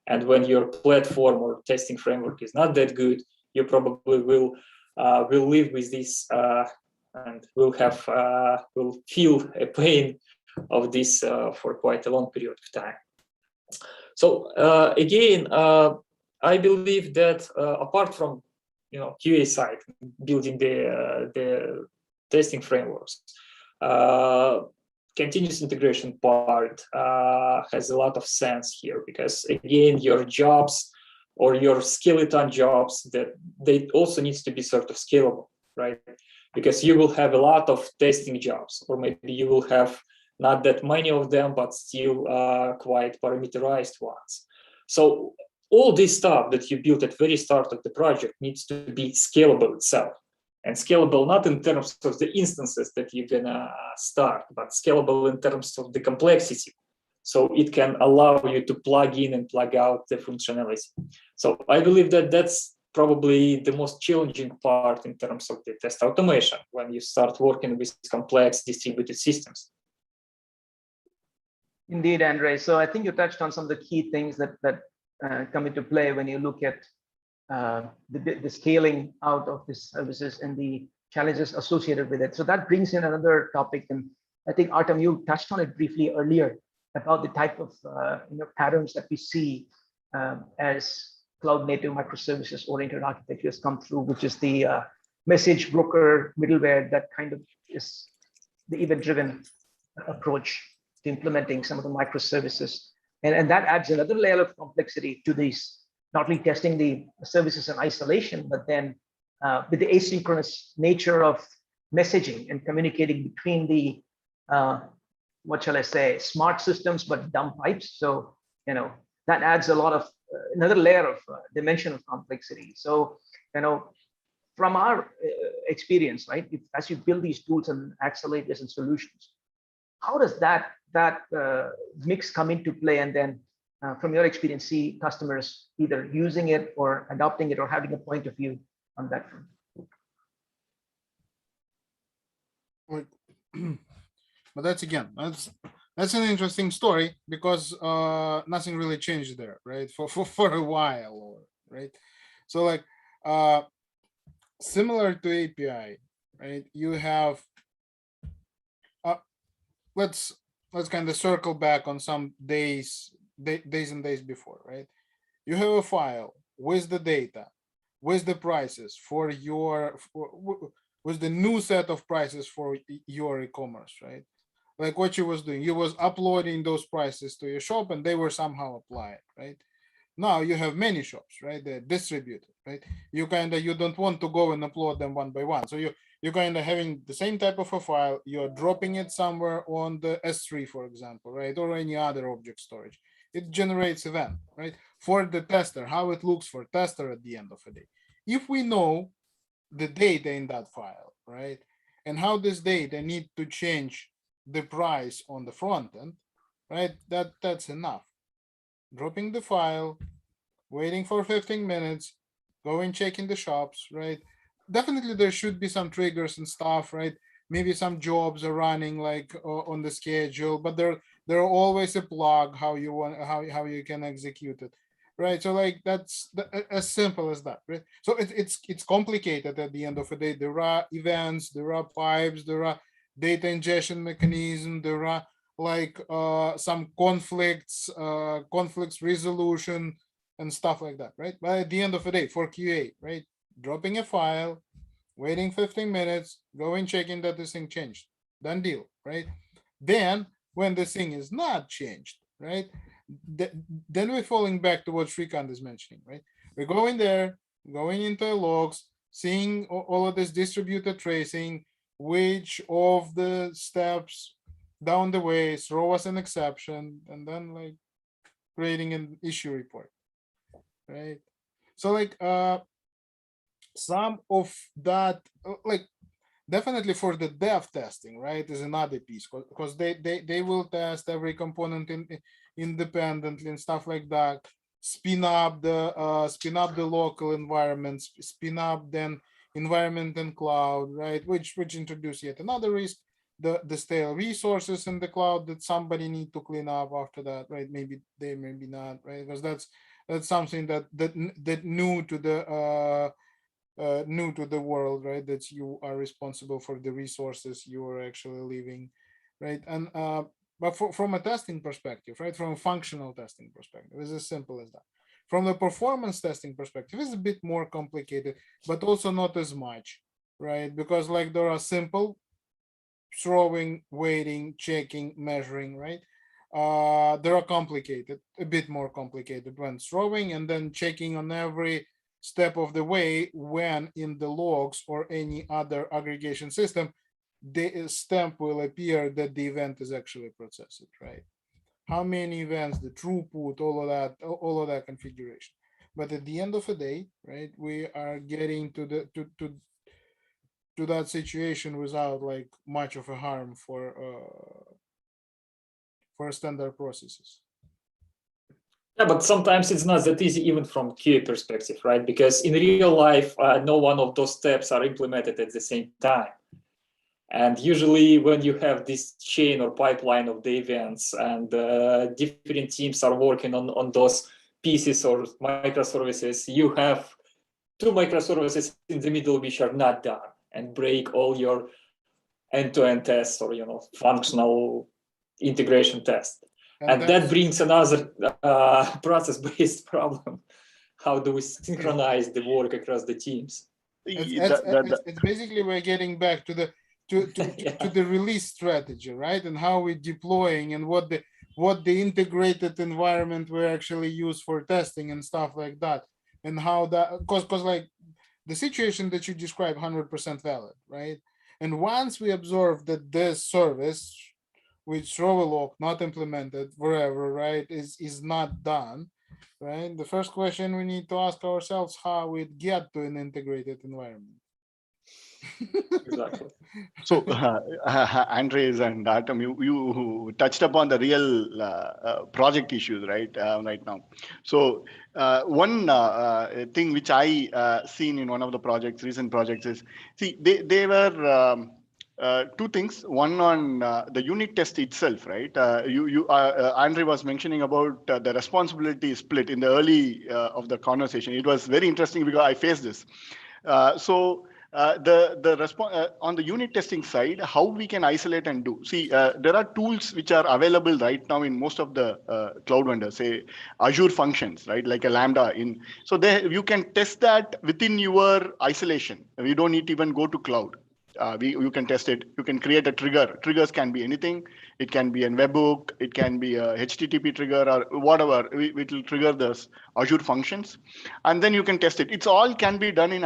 And when your platform or testing framework is not that good, you probably will live with this and will feel a pain of this for quite a long period of time. So again, I believe that apart from QA side, building the testing frameworks, continuous integration part has a lot of sense here, because again, your jobs or your skeleton jobs, that they also needs to be sort of scalable, right? Because you will have a lot of testing jobs, or maybe you will have not that many of them, but still quite parameterized ones. So all this stuff that you built at the very start of the project needs to be scalable itself. And scalable not in terms of the instances that you're gonna start, but scalable in terms of the complexity. So it can allow you to plug in and plug out the functionality. So I believe that that's probably the most challenging part in terms of the test automation when you start working with complex distributed systems. Indeed, Andre. So I think you touched on some of the key things that come into play when you look at the scaling out of these services and the challenges associated with it. So that brings in another topic, and I think Artem, you touched on it briefly earlier about the type of patterns that we see as cloud native microservices oriented architectures come through, which is the message broker middleware that kind of is the event driven approach to implementing some of the microservices, and that adds another layer of complexity to these not only testing the services in isolation, but then with the asynchronous nature of messaging and communicating between the, what shall I say, smart systems, but dumb pipes. So, that adds a lot of another layer of dimension of complexity. So, from our experience, right, as you build these tools and accelerators and solutions, how does that mix come into play? And then from your experience, see customers either using it or adopting it or having a point of view on that front? But that's an interesting story, because nothing really changed there, right? For a while, right? So like similar to API, right? You have let's kind of circle back on some days and days before, right? You have a file with the data, with the prices for your with the new set of prices for your e-commerce, right? Like what you was doing, you was uploading those prices to your shop and they were somehow applied, right? Now you have many shops, right? They're distributed, right? You don't want to go and upload them one by one. So you're kind of having the same type of a file, you're dropping it somewhere on the S3, for example, right? Or any other object storage. It generates event, right? For the tester, how it looks for tester at the end of the day. If we know the data in that file, right? And how this data need to change the price on the front end, right? That's enough. Dropping the file, waiting for 15 minutes, going checking the shops, right? Definitely there should be some triggers and stuff, right? Maybe some jobs are running like on the schedule, but there are always a plug how you can execute it, right? So like that's as simple as that, right? So it's complicated at the end of the day. There are events, there are pipes, there are data ingestion mechanism, there are like some conflicts resolution and stuff like that, right? But at the end of the day, for QA, right, dropping a file, waiting 15 minutes, going checking that this thing changed, done deal, right? Then when the thing is not changed, right, then we're falling back to what Shrikant is mentioning, right? We're going there, going into logs, seeing all of this distributed tracing, which of the steps down the way throw us an exception, and then like creating an issue report, right? So like some of that, like definitely for the dev testing, right, is another piece, because they will test every component independently and stuff like that. Spin up the local environments, spin up then environment and cloud, right, which introduce yet another risk, the stale resources in the cloud that somebody need to clean up after that, right? Maybe they, maybe not, right? Because that's something that new to the world, right? That you are responsible for the resources you are actually leaving, right? And but from a testing perspective, right, from a functional testing perspective, it's as simple as that. From the performance testing perspective, it's a bit more complicated, but also not as much, right? Because like there are simple throwing, waiting, checking, measuring, right? There are complicated, a bit more complicated when throwing and then checking on every step of the way when in the logs or any other aggregation system, the stamp will appear that the event is actually processed, right? How many events, the throughput, all of that configuration. But at the end of the day, right, we are getting to that situation without like much of a harm for standard processes. Yeah, but sometimes it's not that easy even from QA perspective, right? Because in real life, no one of those steps are implemented at the same time. And usually when you have this chain or pipeline of the events and different teams are working on those pieces or microservices, you have two microservices in the middle which are not done and break all your end-to-end tests or functional integration test. And that brings another process-based problem. How do we synchronize the work across the teams? It's basically we're getting back to the release strategy, right? And how we're deploying and what what the integrated environment we actually use for testing and stuff like that, and how that, because like the situation that you describe 100% valid, right? And once we observe that this service, which Rovelock not implemented wherever, right, is not done, right? The first question we need to ask ourselves how we get to an integrated environment. Exactly. So, Andres and Artem, you touched upon the real project issues, right? Right now. So, one thing which I seen in one of the projects, recent projects, is see they were two things. One on the unit test itself, right? Andre was mentioning about the responsibility split in the early of the conversation. It was very interesting because I faced this. The response on the unit testing side, how we can isolate and do. See, there are tools which are available right now in most of the cloud vendors, say Azure Functions, right, like a Lambda. So there you can test that within your isolation. You don't need to even go to cloud. You can test it. You can create a trigger. Triggers can be anything. It can be a webhook. It can be a HTTP trigger or whatever. It will trigger this Azure Functions, and then you can test it. It's all can be done in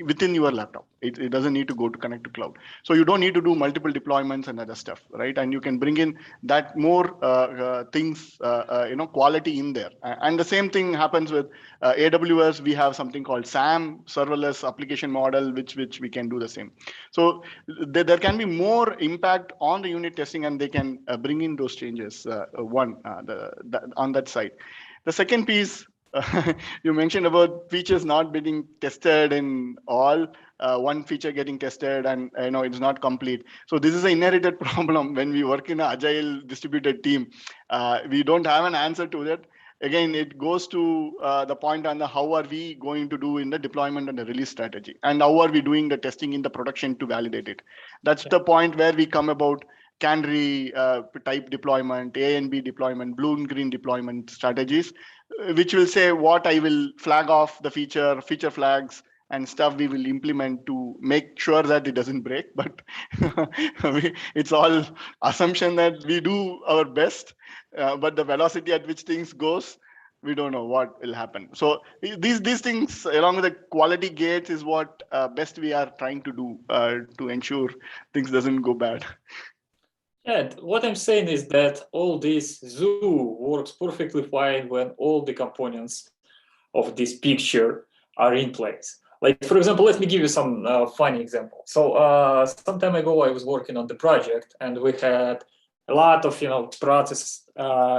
within your laptop. It doesn't need to go to connect to cloud. So you don't need to do multiple deployments and other stuff, right? And you can bring in that more things, quality in there. And the same thing happens with AWS. We have something called SAM, serverless application model, which we can do the same. So there can be more impact on the unit testing, and they can bring in those changes. On that side. The second piece, you mentioned about features not being tested in all. One feature getting tested, and it's not complete. So this is an inherited problem when we work in an agile distributed team. We don't have an answer to that. Again, it goes to the point on the how are we going to do in the deployment and the release strategy, and how are we doing the testing in the production to validate it. That's the point where we come about canary type deployment, A and B deployment, blue and green deployment strategies, which will say what I will flag off the feature flags and stuff we will implement to make sure that it doesn't break. But it's all assumption that we do our best, but the velocity at which things goes, we don't know what will happen. So these things along with the quality gates is what best we are trying to do to ensure things doesn't go bad. Yeah, what I'm saying is that all this zoo works perfectly fine when all the components of this picture are in place. Like, for example, let me give you some funny example. So some time ago, I was working on the project, and we had a lot of processes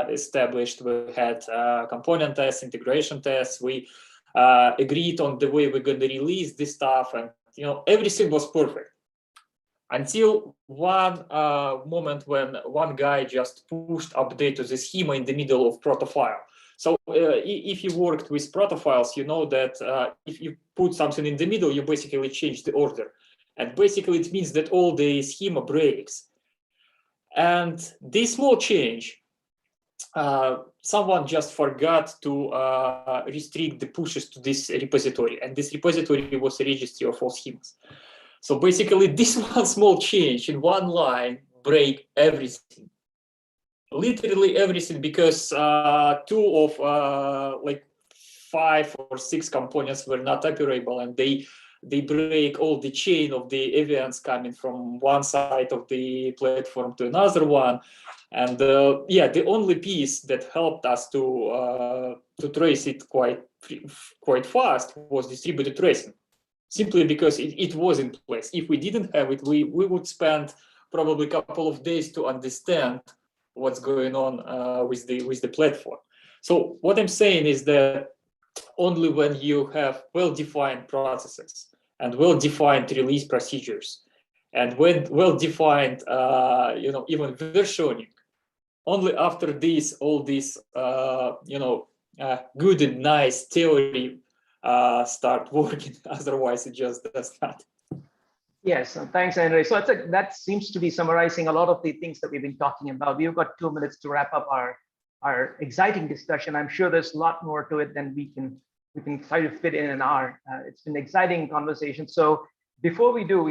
established. We had component tests, integration tests. We agreed on the way we're going to release this stuff, and everything was perfect. Until one moment when one guy just pushed update to the schema in the middle of protofile. So if you worked with protofiles, you know that if you put something in the middle, you basically change the order. And basically it means that all the schema breaks. And this small change, someone just forgot to restrict the pushes to this repository. And this repository was a registry of all schemas. So basically, this one small change in one line break everything, literally everything, because two of like 5 or 6 components were not operable, and they break all the chain of the events coming from one side of the platform to another one. And yeah, the only piece that helped us to trace it quite fast was distributed tracing. Simply because it was in place. If we didn't have it, we would spend probably a couple of days to understand what's going on with the platform. So what I'm saying is that only when you have well-defined processes and well-defined release procedures, and when well-defined, even versioning, only after this, all this, good and nice theory start working. Otherwise, it just does not. Yes, thanks, Andre. So that seems to be summarizing a lot of the things that we've been talking about. We've got 2 minutes to wrap up our exciting discussion. I'm sure there's a lot more to it than we can try to fit in an hour. It's been an exciting conversation. So before we do,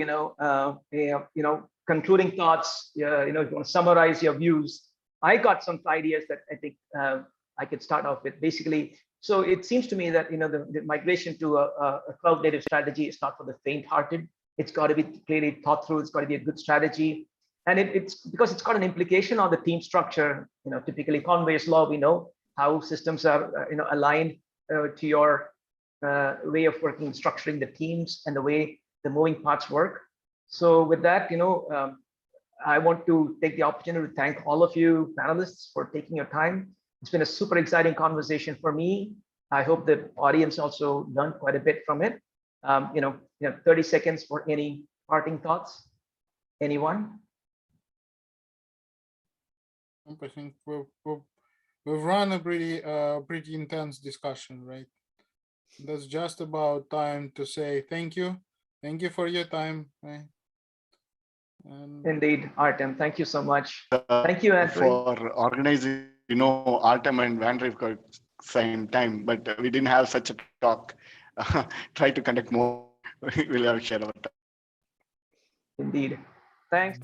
concluding thoughts, if you want to summarize your views I got some ideas that I think I could start off with. Basically, so it seems to me that the migration to a cloud native strategy is not for the faint-hearted. It's got to be clearly thought through. It's got to be a good strategy, and it's because it's got an implication on the team structure. Typically Conway's law, we know how systems are aligned to your way of working, structuring the teams, and the way the moving parts work. So with that, I want to take the opportunity to thank all of you panelists for taking your time. It's been a super exciting conversation for me. I hope the audience also learned quite a bit from it. 30 seconds for any parting thoughts. Anyone? I think we've run a pretty intense discussion, right? That's just about time to say thank you. Thank you for your time. Right? Indeed, Artem, thank you so much. Thank you, Andrew. For organizing, Artem and Van Rivka same time, but we didn't have such a talk. Try to conduct more. We'll have share our time. Indeed. Thanks.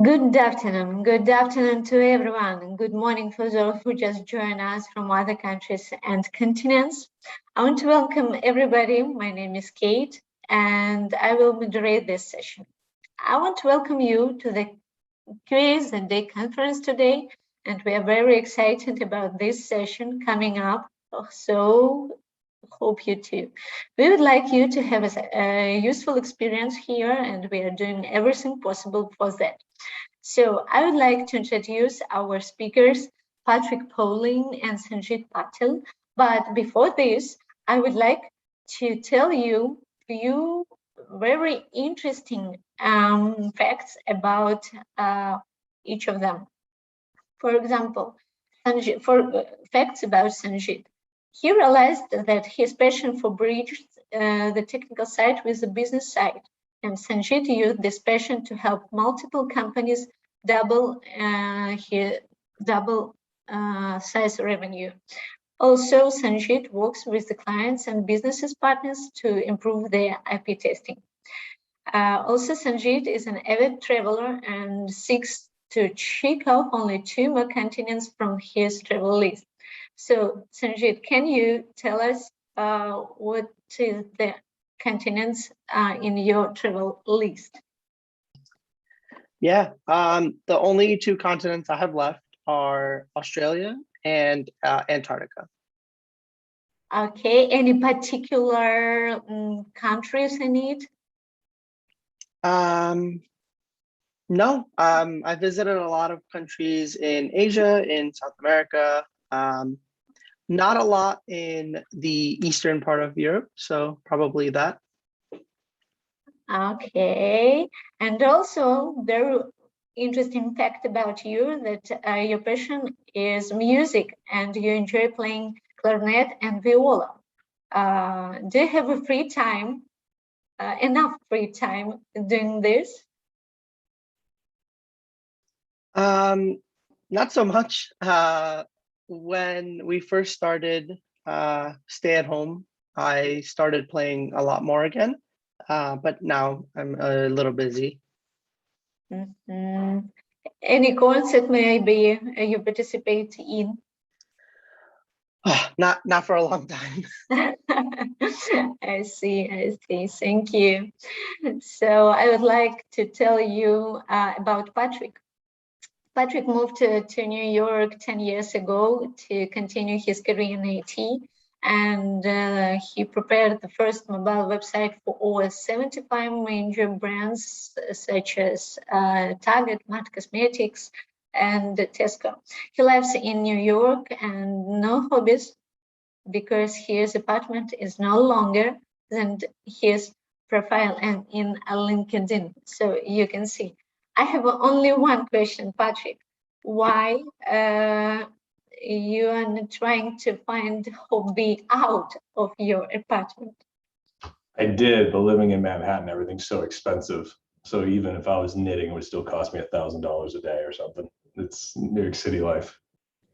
Good afternoon to everyone, and good morning for those who just joined us from other countries and continents. I want to welcome everybody. My name is Kate, and I will moderate this session. I want to welcome you to the QA conference today, and we are very excited about this session coming up. So hope you too. We would like you to have a useful experience here, and we are doing everything possible for that. So I would like to introduce our speakers, Patrick Pauling and Sanjit Patel. But before this, I would like to tell you a few very interesting facts about each of them. For example, facts about Sanjit. He realized that his passion for bridged the technical side with the business side. And Sanjit used this passion to help multiple companies double size revenue. Also, Sanjit works with the clients and businesses partners to improve their IP testing. Also, Sanjit is an avid traveler and seeks to check off only 2 more continents from his travel list. So, Sanjit, can you tell us what is the continents in your travel list? Yeah, the only 2 continents I have left are Australia and Antarctica. Okay, any particular countries in it? No, I visited a lot of countries in Asia, in South America, not a lot in the eastern part of Europe, so probably that. Okay, and also very interesting fact about you that your passion is music and you enjoy playing clarinet and viola. Do you have a free time, enough free time doing this? Not so much. When we first started stay at home, I started playing a lot more again. But now I'm a little busy. Any concert maybe you participate in? Not for a long time. I see. Thank you. So I would like to tell you about Patrick. Patrick moved to New York 10 years ago to continue his career in IT. And he prepared the first mobile website for over 75 major brands such as Target, Matt Cosmetics, and Tesco. He lives in New York and no hobbies because his apartment is no longer than his profile and in LinkedIn. So you can see. I have only one question, Patrick. Why you are not trying to find hobby out of your apartment? I did, but living in Manhattan, everything's so expensive. So even if I was knitting, it would still cost me $1,000 a day or something. It's New York City life.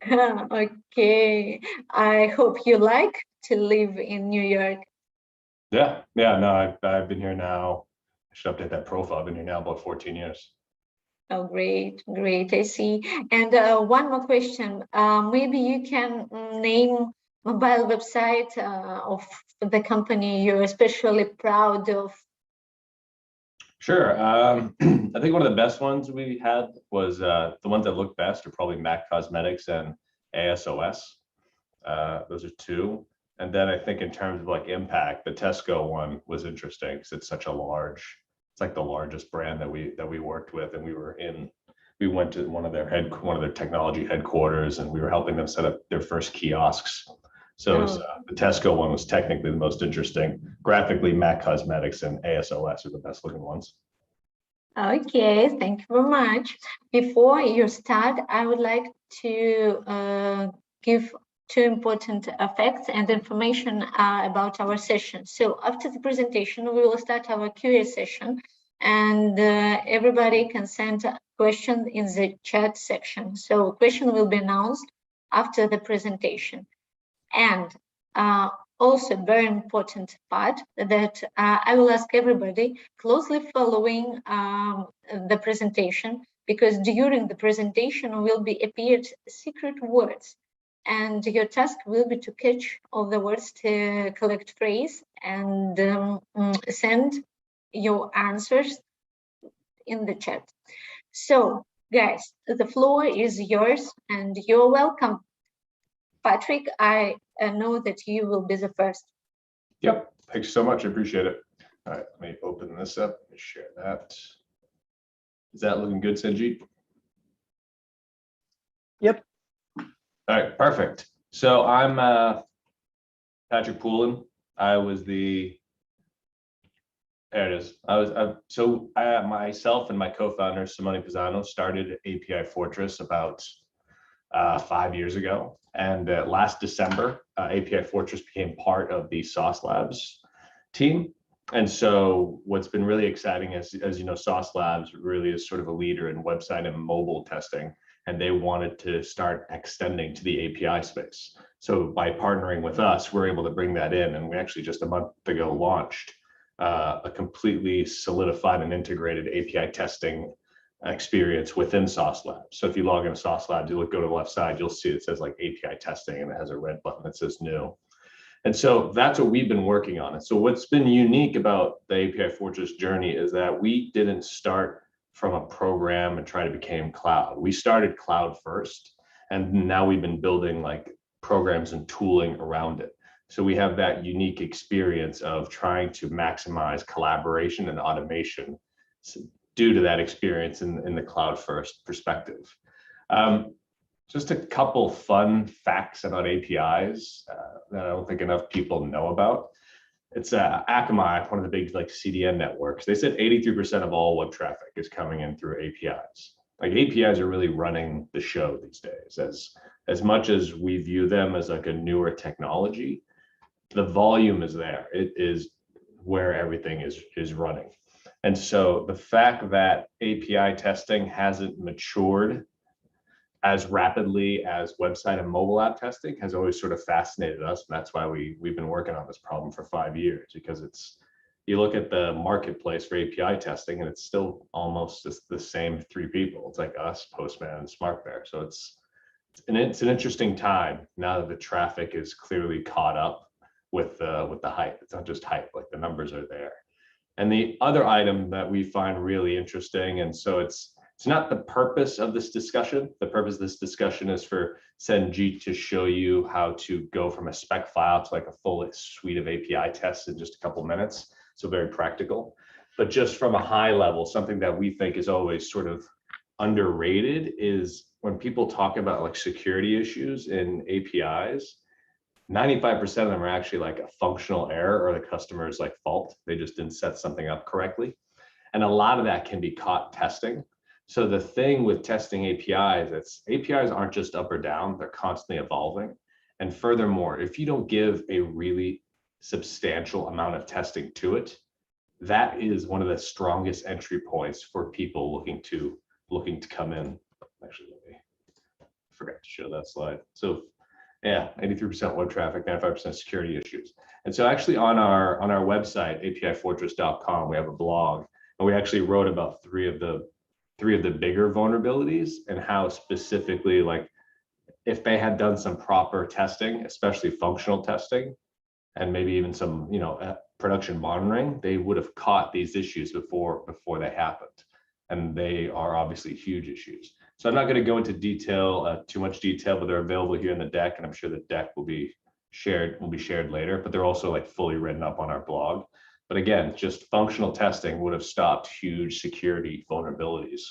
Okay, I hope you like to live in New York. Yeah, no, I've been here now. I should update that profile. I've been here now about 14 years. Oh, great, I see. And one more question. Maybe you can name mobile website of the company you're especially proud of. Sure. I think one of the best ones we had was the ones that look best are probably MAC Cosmetics and ASOS. Those are two. And then I think in terms of like impact, the Tesco one was interesting because it's such a large, it's like the largest brand that we worked with, and we went to one of their technology headquarters, and we were helping them set up their first kiosks. So it was, the Tesco one was technically the most interesting. Graphically, MAC Cosmetics and ASOS are the best looking ones. Okay, thank you very much. Before you start, I would like to give two important facts and information about our session. So after the presentation, we will start our Q&A session, and everybody can send questions in the chat section. So question will be announced after the presentation. And also very important part that I will ask everybody closely following the presentation, because during the presentation will be appeared secret words, and your task will be to catch all the words, to collect phrase, and send your answers in the chat. So guys, the floor is yours and you're welcome. Patrick, I know that you will be the first. Yep, thanks so much, I appreciate it. All right, let me open this up, let me share that. Is that looking good, Sanjeet? Yep. All right, perfect. So I'm Patrick Poulin. I was the, there it is. Myself and my co-founder, Simone Pisano, started API Fortress about 5 years ago. And last December, API Fortress became part of the Sauce Labs team. And so what's been really exciting is, as you know, Sauce Labs really is sort of a leader in website and mobile testing, and they wanted to start extending to the API space. So by partnering with us, we're able to bring that in. And we actually just a month ago launched a completely solidified and integrated API testing experience within Sauce Labs. So if you log into Sauce Labs, you go to the left side, you'll see it says like API testing, and it has a red button that says new. And so that's what we've been working on. And so what's been unique about the API Fortress journey is that we didn't start from a program and try to become cloud. We started cloud first, and now we've been building like programs and tooling around it. So we have that unique experience of trying to maximize collaboration and automation due to that experience in the cloud first perspective. Just a couple fun facts about APIs that I don't think enough people know about. It's Akamai, one of the big like CDN networks. They said 83% of all web traffic is coming in through APIs. Like APIs are really running the show these days. As much as we view them as like a newer technology, the volume is there. It is where everything is running. And so the fact that API testing hasn't matured as rapidly as website and mobile app testing has always sort of fascinated us. And that's why we've been working on this problem for 5 years, because you look at the marketplace for API testing and it's still almost just the same three people. It's like us, Postman, and SmartBear. So it's an interesting time now that the traffic is clearly caught up with the hype. It's not just hype, like the numbers are there. And the other item that we find really interesting, and so it's not the purpose of this discussion. The purpose of this discussion is for Sanjeet to show you how to go from a spec file to like a full suite of API tests in just a couple minutes. So very practical. But just from a high level, something that we think is always sort of underrated is when people talk about like security issues in APIs, 95% of them are actually like a functional error or the customer's like fault. They just didn't set something up correctly. And a lot of that can be caught testing. So the thing with testing APIs, APIs aren't just up or down, they're constantly evolving. And furthermore, if you don't give a really substantial amount of testing to it, that is one of the strongest entry points for people looking to come in. Actually, I forgot to show that slide. So yeah, 83% web traffic, 95% security issues. And so actually on our website, apifortress.com, we have a blog, and we actually wrote about three of the bigger vulnerabilities and how specifically, like if they had done some proper testing, especially functional testing, and maybe even some, production monitoring, they would have caught these issues before they happened. and they are obviously huge issues. So I'm not going to go into detail, too much detail, but they're available here in the deck, and I'm sure the deck will be shared later, but they're also like fully written up on our blog. But again, just functional testing would have stopped huge security vulnerabilities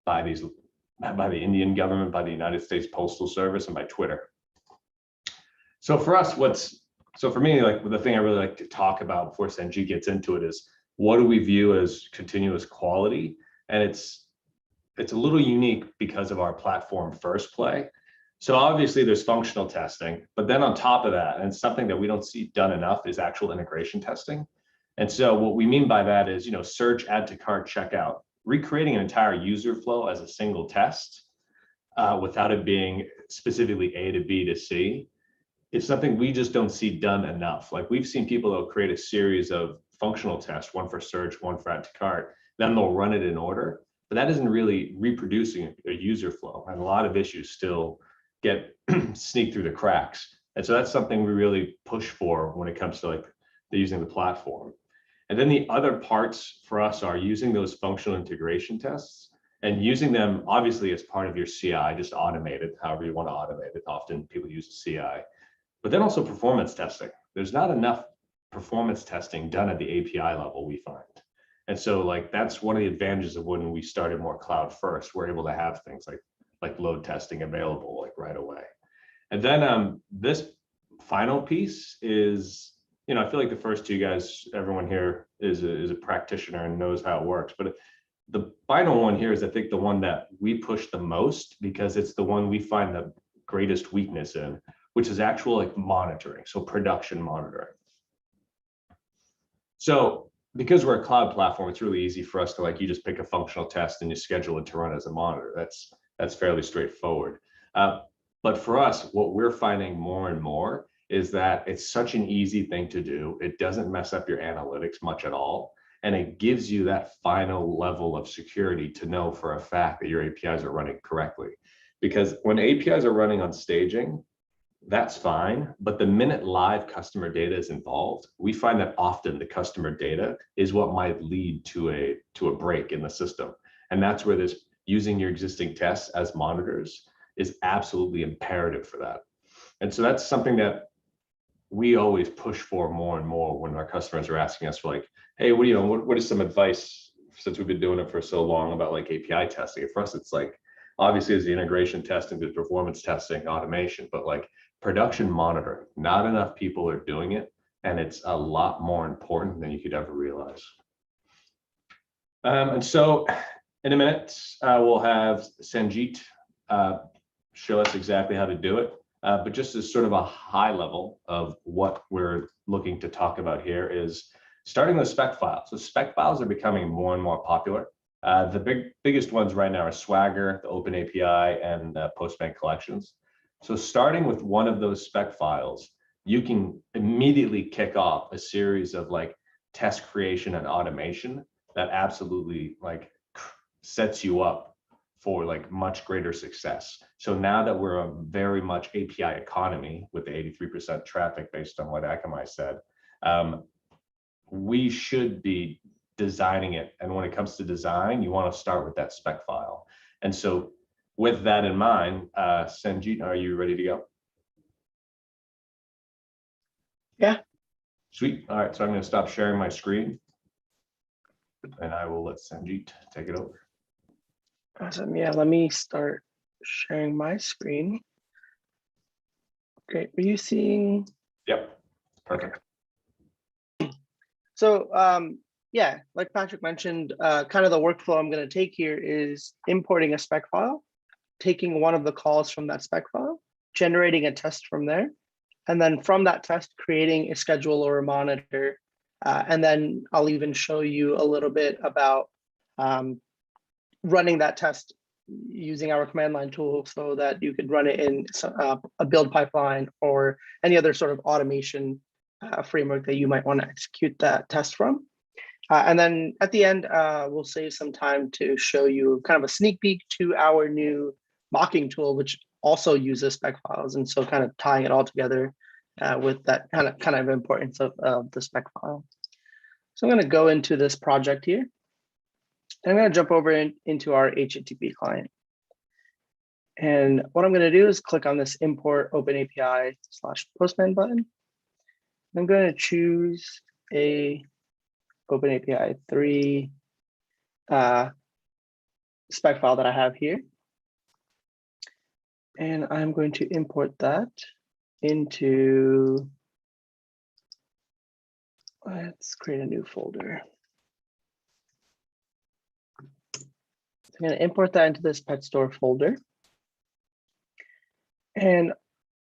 by the Indian government, by the United States Postal Service, and by Twitter. So for us, for me, like the thing I really like to talk about before Sanjeet gets into it is, what do we view as continuous quality? And it's a little unique because of our platform first play. So obviously there's functional testing, but then on top of that, and something that we don't see done enough, is actual integration testing. And so what we mean by that is, search, add to cart, checkout, recreating an entire user flow as a single test without it being specifically A to B to C. It's something we just don't see done enough. Like, we've seen people that'll create a series of functional tests, one for search, one for add to cart, then they'll run it in order, but that isn't really reproducing a user flow. And a lot of issues still get sneak through the cracks. And so that's something we really push for when it comes to like using the platform. And then the other parts for us are using those functional integration tests and using them obviously as part of your CI, just automate it, however you want to automate it. Often people use CI, but then also performance testing. There's not enough performance testing done at the API level, we find. And so like, that's one of the advantages of when we started more cloud first. We're able to have things like load testing available like right away. And then this final piece is, I feel like the first two guys, everyone here is a practitioner and knows how it works. But the final one here is, I think, the one that we push the most, because it's the one we find the greatest weakness in, which is actual like monitoring. So production monitoring. So because we're a cloud platform, it's really easy for us to you just pick a functional test and you schedule it to run as a monitor. That's fairly straightforward. But for us, what we're finding more and more is that it's such an easy thing to do. It doesn't mess up your analytics much at all. And it gives you that final level of security to know for a fact that your APIs are running correctly. Because when APIs are running on staging, that's fine. But the minute live customer data is involved, we find that often the customer data is what might lead to a break in the system. And that's where this using your existing tests as monitors is absolutely imperative for that. And so that's something that we always push for more and more when our customers are asking us for hey, what is some advice, since we've been doing it for so long, about API testing? For us, it's obviously there's the integration testing, there's performance testing, automation, but production monitoring, not enough people are doing it, and it's a lot more important than you could ever realize. And so in a minute, we'll have Sanjeet show us exactly how to do it. But just as sort of a high level of what we're looking to talk about here is starting with spec files. So spec files are becoming more and more popular. The biggest ones right now are Swagger, the Open API, and Postman collections. So starting with one of those spec files, you can immediately kick off a series of test creation and automation that absolutely sets you up for much greater success. So now that we're a very much API economy with the 83% traffic based on what Akamai said, we should be designing it. And when it comes to design, you want to start with that spec file. And so with that in mind, Sanjeet, are you ready to go? Yeah. Sweet. All right, so I'm going to stop sharing my screen and I will let Sanjeet take it over. Awesome. Yeah, let me start sharing my screen. Great. Are you seeing? Yep. Perfect. So yeah, like Patrick mentioned, kind of the workflow I'm going to take here is importing a spec file, taking one of the calls from that spec file, generating a test from there, and then from that test, creating a schedule or a monitor. And then I'll even show you a little bit about running that test using our command line tool so that you could run it in a build pipeline or any other sort of automation framework that you might want to execute that test from. And then at the end, we'll save some time to show you kind of a sneak peek to our new mocking tool, which also uses spec files. And so kind of tying it all together with that kind of importance of the spec file. So I'm going to go into this project here. I'm going to jump over into our HTTP client. And what I'm going to do is click on this import OpenAPI/Postman button. I'm going to choose a OpenAPI 3 spec file that I have here. And I'm going to import that into, let's create a new folder. So I'm going to import that into this pet store folder. And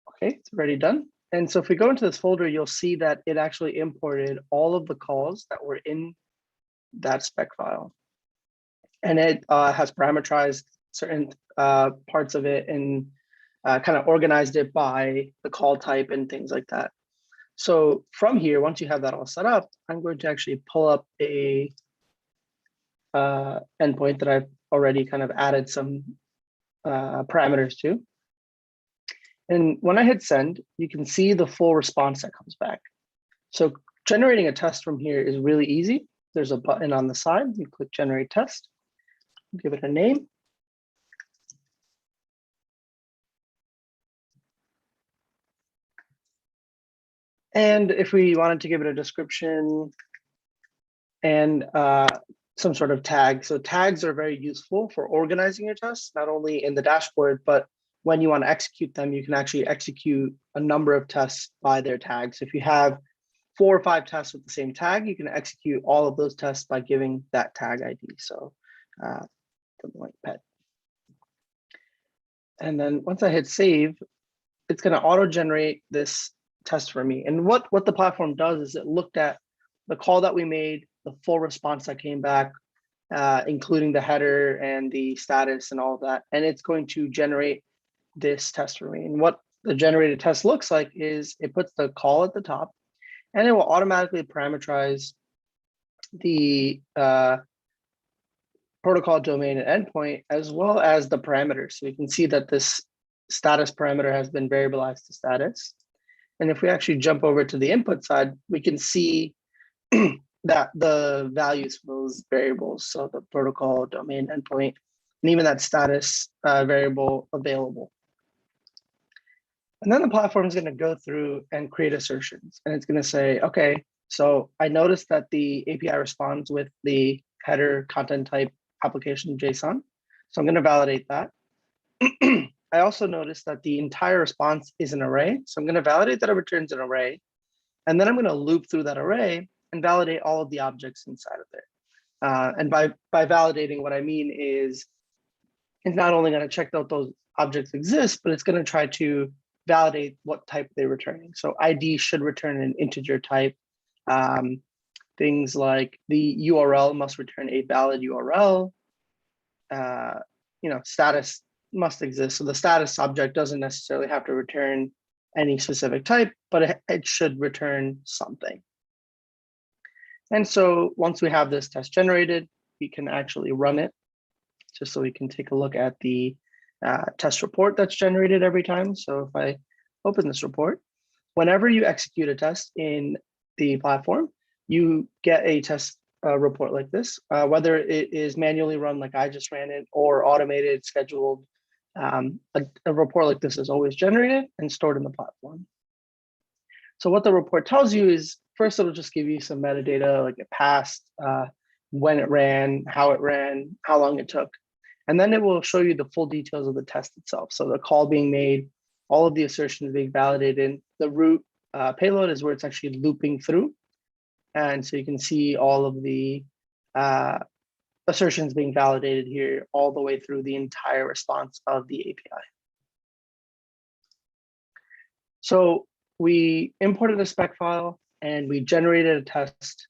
okay, it's already done. And so if we go into this folder, you'll see that it actually imported all of the calls that were in that spec file. And it has parameterized certain parts of it and kind of organized it by the call type and things like that. So from here, once you have that all set up, I'm going to actually pull up a endpoint that I've already kind of added some parameters to. And when I hit send, you can see the full response that comes back. So generating a test from here is really easy. There's a button on the side. You click generate test, give it a name. And if we wanted to give it a description and some sort of tag. So tags are very useful for organizing your tests, not only in the dashboard, but when you want to execute them, you can actually execute a number of tests by their tags. If you have 4 or 5 tests with the same tag, you can execute all of those tests by giving that tag ID. So something like pet. And then once I hit save, it's going to auto-generate this test for me. And what the platform does is it looked at the call that we made, the full response that came back, including the header and the status and all of that. And it's going to generate this test for me. And what the generated test looks like is it puts the call at the top, and it will automatically parameterize the protocol domain and endpoint, as well as the parameters. So you can see that this status parameter has been variabilized to status. And if we actually jump over to the input side, we can see that the values for those variables, so the protocol, domain, endpoint, and even that status variable available. And then the platform is going to go through and create assertions. And it's going to say, okay, so I noticed that the API responds with the header content type application JSON. So I'm going to validate that. I also noticed that the entire response is an array. So I'm going to validate that it returns an array. And then I'm going to loop through that array and validate all of the objects inside of it. And by validating, what I mean is it's not only going to check that those objects exist, but it's going to try to validate what type they're returning. So ID should return an integer type. Things like the URL must return a valid URL. Status must exist. So the status object doesn't necessarily have to return any specific type, but it should return something. And so once we have this test generated, we can actually run it, just so we can take a look at the test report that's generated every time. So if I open this report, whenever you execute a test in the platform, you get a test report like this, whether it is manually run like I just ran it or automated, scheduled. A report like this is always generated and stored in the platform. So what the report tells you is, first, it'll just give you some metadata, like it passed, when it ran, how long it took. And then it will show you the full details of the test itself. So the call being made, all of the assertions being validated, the root payload is where it's actually looping through. And so you can see all of the assertions being validated here all the way through the entire response of the API. So we imported a spec file and we generated a test.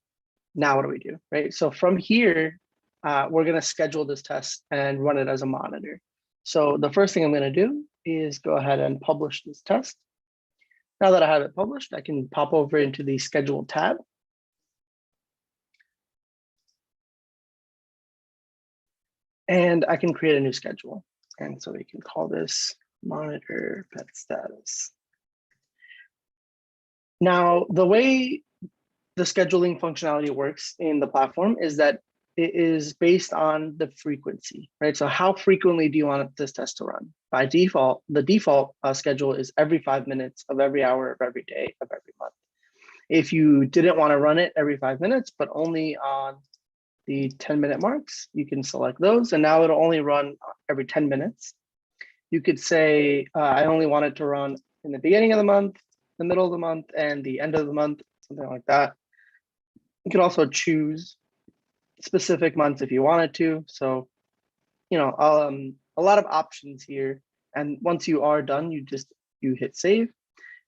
Now what do we do, right? So from here, we're going to schedule this test and run it as a monitor. So the first thing I'm going to do is go ahead and publish this test. Now that I have it published, I can pop over into the schedule tab. And I can create a new schedule. And so we can call this monitor pet status. Now, the way the scheduling functionality works in the platform is that it is based on the frequency, right? So how frequently do you want this test to run? By default, the default schedule is every 5 minutes of every hour of every day of every month. If you didn't want to run it every 5 minutes, but only on the 10-minute marks, you can select those, and now it'll only run every 10 minutes. You could say, I only want it to run in the beginning of the month, the middle of the month, and the end of the month, something like that. You can also choose specific months if you wanted to. So, you know, a lot of options here. And once you are done, you hit save.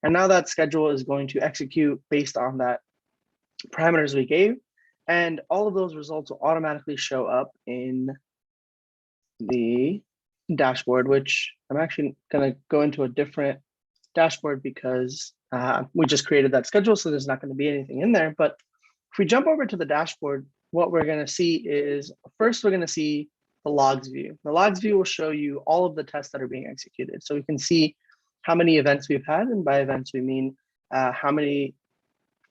And now that schedule is going to execute based on that parameters we gave. And all of those results will automatically show up in the dashboard, which I'm actually going to go into a different dashboard because we just created that schedule. So there's not going to be anything in there. But if we jump over to the dashboard, what we're going to see is first, we're going to see the logs view. The logs view will show you all of the tests that are being executed. So we can see how many events we've had. And by events, we mean how many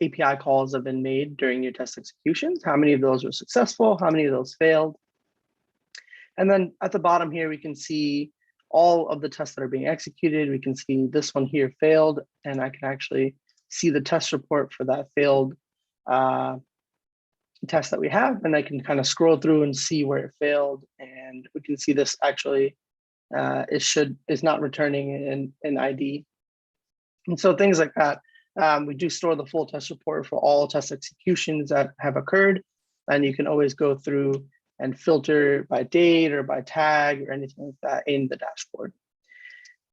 API calls have been made during your test executions, how many of those were successful, how many of those failed. And then at the bottom here, we can see all of the tests that are being executed. We can see this one here failed, and I can actually see the test report for that failed test that we have, and I can kind of scroll through and see where it failed. And we can see this actually is not returning an ID. And so things like that. We do store the full test report for all test executions that have occurred, and you can always go through and filter by date or by tag or anything like that in the dashboard.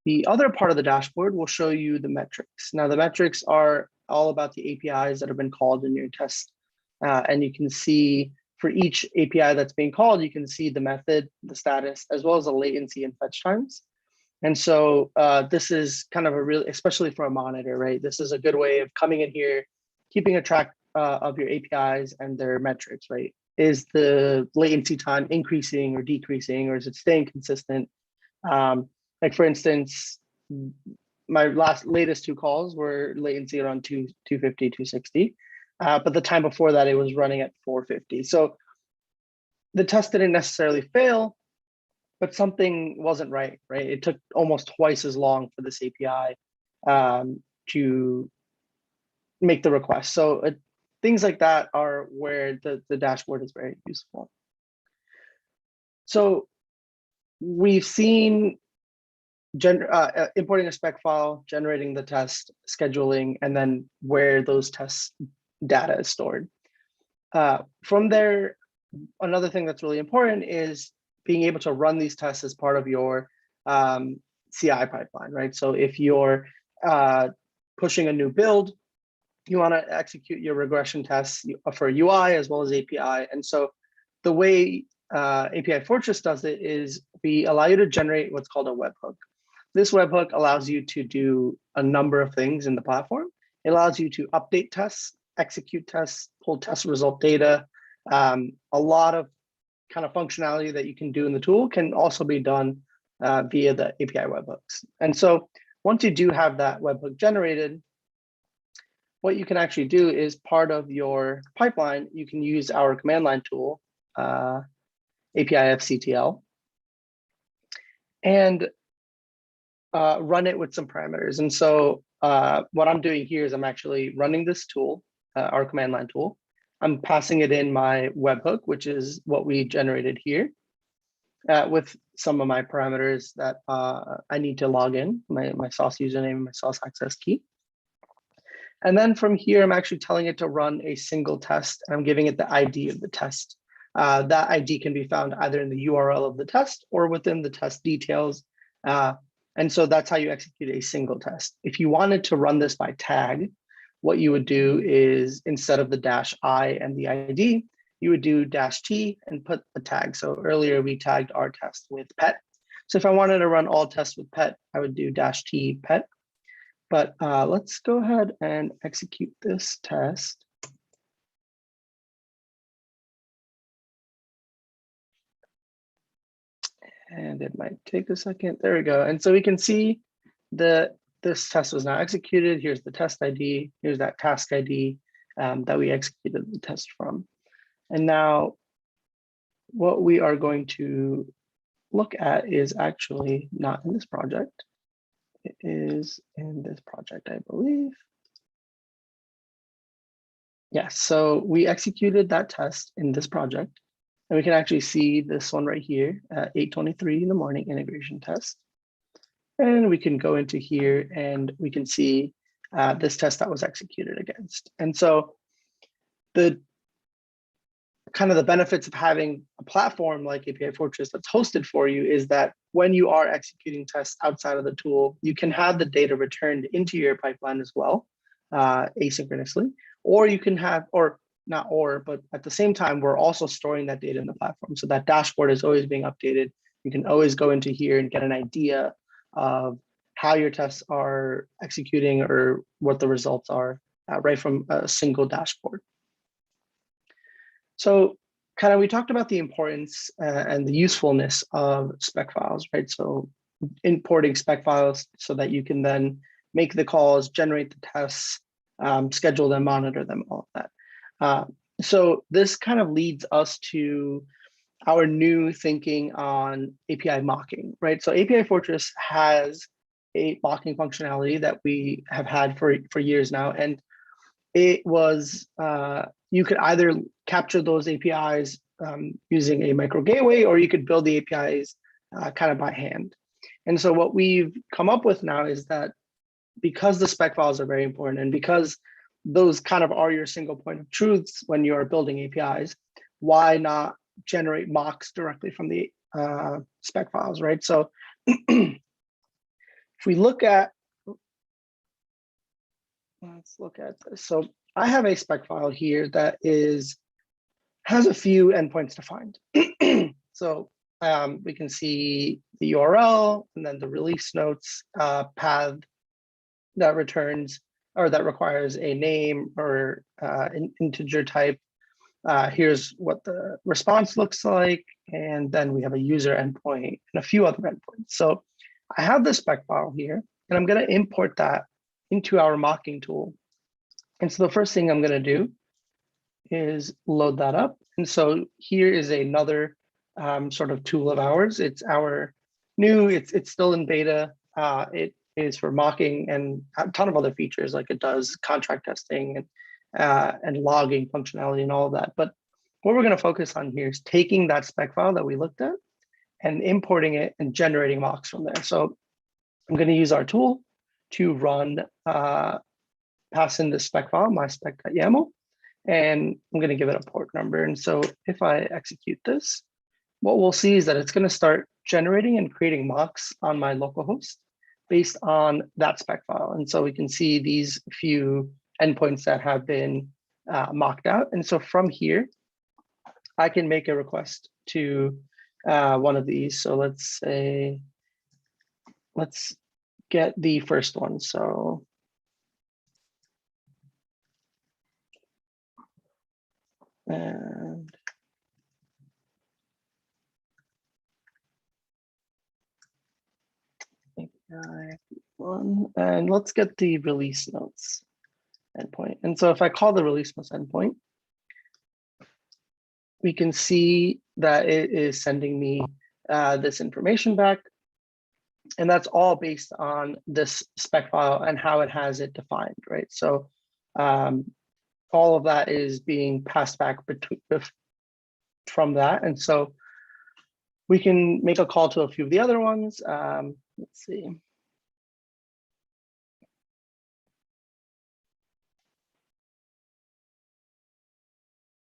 The other part of the dashboard will show you the metrics. Now, the metrics are all about the APIs that have been called in your test. And you can see for each API that's being called, you can see the method, the status, as well as the latency and fetch times. And so this is kind of a real, especially for a monitor, right? This is a good way of coming in here, keeping a track of your APIs and their metrics, right? Is the latency time increasing or decreasing, or is it staying consistent? Like for instance, my latest 2 calls were latency around 250, 260. But the time before that, it was running at 450. So the test didn't necessarily fail, but something wasn't right? It took almost twice as long for this API to make the request. So things like that are where the dashboard is very useful. So we've seen importing a spec file, generating the test, scheduling, and then where those tests data is stored. From there, another thing that's really important is being able to run these tests as part of your CI pipeline, right? So if you're pushing a new build, you want to execute your regression tests for UI as well as API. And so the way API Fortress does it is we allow you to generate what's called a webhook. This webhook allows you to do a number of things in the platform. It allows you to update tests, execute tests, pull test result data. A lot of kind of functionality that you can do in the tool can also be done via the API webhooks. And so once you do have that webhook generated, what you can actually do is part of your pipeline, you can use our command line tool, API-FCTL, and run it with some parameters. And so what I'm doing here is I'm actually running this tool, our command line tool. I'm passing it in my webhook, which is what we generated here, with some of my parameters that I need to log in, my sauce username and my sauce access key. And then from here, I'm actually telling it to run a single test, and I'm giving it the ID of the test. That ID can be found either in the URL of the test or within the test details. And so that's how you execute a single test. If you wanted to run this by tag, what you would do is instead of the -I and the ID, you would do -T and put a tag. So earlier we tagged our test with pet. So if I wanted to run all tests with pet, I would do -T pet. But let's go ahead and execute this test. And it might take a second. There we go. And so we can see this test was now executed. Here's the test ID. Here's that task ID that we executed the test from. And now what we are going to look at is actually not in this project. It is in this project, I believe. Yes, so we executed that test in this project, and we can actually see this one right here at 8:23 in the morning, integration test. And we can go into here and we can see this test that was executed against. And so the kind of the benefits of having a platform like API Fortress that's hosted for you is that when you are executing tests outside of the tool, you can have the data returned into your pipeline as well, asynchronously, or you can have, or not or, but at the same time, we're also storing that data in the platform. So that dashboard is always being updated. You can always go into here and get an idea of how your tests are executing or what the results are right from a single dashboard. So kind of, we talked about the importance and the usefulness of spec files, right? So importing spec files so that you can then make the calls, generate the tests, schedule them, monitor them, all of that. So this kind of leads us to our new thinking on API mocking, right? So API Fortress has a mocking functionality that we have had for years now. And it was, you could either capture those APIs using a micro gateway, or you could build the APIs kind of by hand. And so what we've come up with now is that because the spec files are very important, and because those kind of are your single point of truths when you are building APIs, why not generate mocks directly from the spec files, right? So if we look at, let's look at this. So I have a spec file here that has a few endpoints defined. So we can see the URL and then the release notes path that returns, or that requires a name or an integer type. Here's what the response looks like. And then we have a user endpoint and a few other endpoints. So I have the spec file here, and I'm going to import that into our mocking tool. And so the first thing I'm going to do is load that up. And so here is another sort of tool of ours. It's our new, it's still in beta. It is for mocking and a ton of other features, like it does contract testing and logging functionality and all of that. But what we're going to focus on here is taking that spec file that we looked at and importing it and generating mocks from there. So I'm going to use our tool to run, pass in the spec file, myspec.yaml, and I'm going to give it a port number. And so if I execute this, what we'll see is that it's going to start generating and creating mocks on my localhost based on that spec file. And so we can see these few endpoints that have been mocked out. And so from here, I can make a request to one of these. So let's say, let's get the first one. So and and let's get the release notes endpoint. And so if I call the release notes endpoint, we can see that it is sending me this information back. And that's all based on this spec file and how it has it defined, right? So all of that is being passed back from that. And so we can make a call to a few of the other ones. Let's see.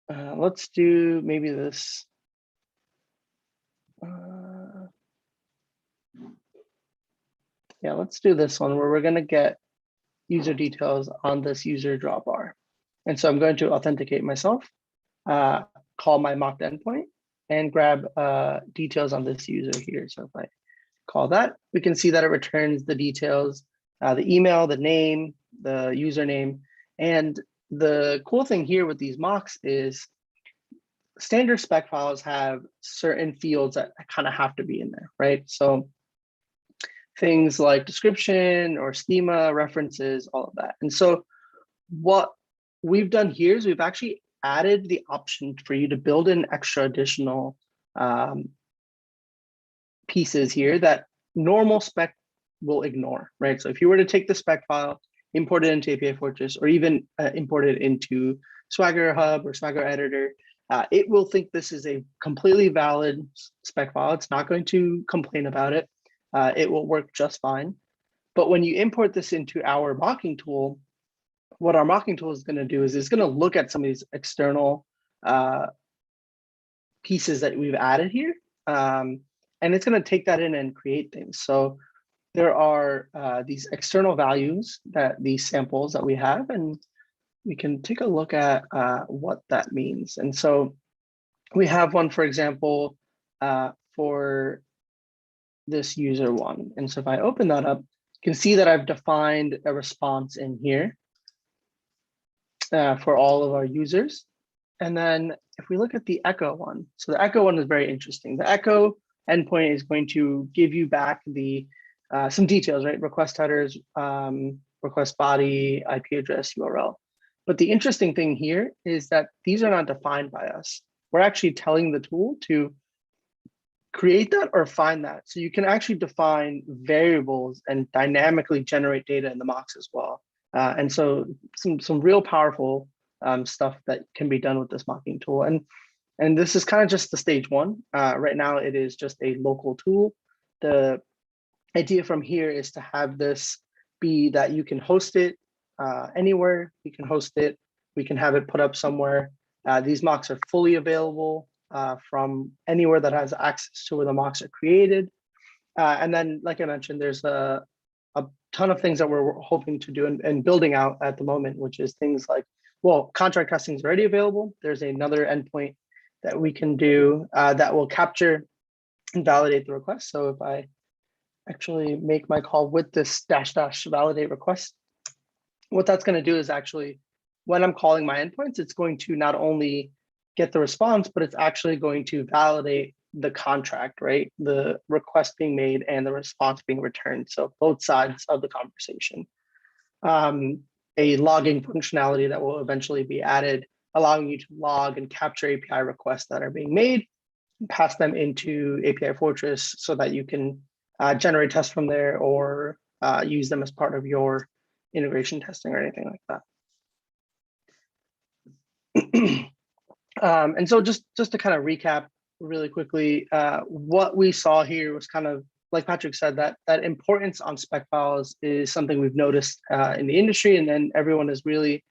Let's do maybe this. Yeah, let's do this one where we're going to get user details on this user drawbar. And so I'm going to authenticate myself, call my mocked endpoint, and grab details on this user here. So if I call that, we can see that it returns the details, the email, the name, the username. And the cool thing here with these mocks is standard spec files have certain fields that kind of have to be in there, right? So things like description or schema, references, all of that. And so what we've done here is we've actually added the option for you to build in extra additional pieces here that normal spec will ignore, right? So if you were to take the spec file, import it into API Fortress, or even import it into Swagger Hub or Swagger Editor, it will think this is a completely valid spec file. It's not going to complain about it. It will work just fine. But when you import this into our mocking tool, what our mocking tool is going to do is it's going to look at some of these external pieces that we've added here. And it's going to take that in and create things. So there are these external values, that these samples that we have, and we can take a look at what that means. And so we have one, for example, for this user one. And so if I open that up, you can see that I've defined a response in here for all of our users. And then if we look at the echo one, so the echo one is very interesting. The echo endpoint is going to give you back the some details, right? Request headers, request body, IP address, URL. But the interesting thing here is that these are not defined by us. We're actually telling the tool to create that or find that. So you can actually define variables and dynamically generate data in the mocks as well. And so some real powerful stuff that can be done with this mocking tool. And this is kind of just the stage one. Right now, it is just a local tool. The idea from here is to have this be that you can host it anywhere. You can host it. We can have it put up somewhere. These mocks are fully available from anywhere that has access to where the mocks are created. And then, like I mentioned, there's a ton of things that we're hoping to do and building out at the moment, which is things like, well, contract testing is already available. There's another endpoint that we can do that will capture and validate the request. So if I actually make my call with this -- validate request, what that's going to do is actually, when I'm calling my endpoints, it's going to not only get the response, but it's actually going to validate the contract, right? The request being made and the response being returned. So both sides of the conversation. A logging functionality that will eventually be added, allowing you to log and capture API requests that are being made, and pass them into API Fortress so that you can generate tests from there or use them as part of your integration testing or anything like that. And so just to kind of recap really quickly, what we saw here was kind of, like Patrick said, that importance on spec files is something we've noticed in the industry, and then everyone is really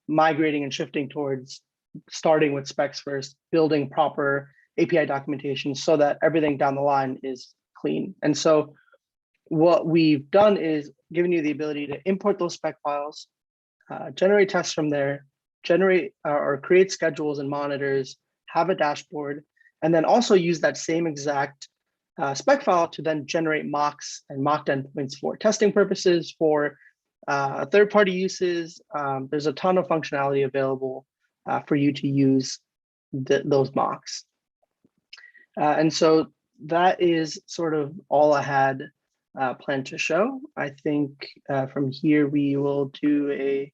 migrating and shifting towards starting with specs first, building proper API documentation so that everything down the line is clean. And so what we've done is given you the ability to import those spec files, generate tests from there, generate or create schedules and monitors, have a dashboard, and then also use that same exact spec file to then generate mocks and mocked endpoints for testing purposes, for third-party uses. There's a ton of functionality available for you to use those mocks. And so that is sort of all I had planned to show. I think from here we will do a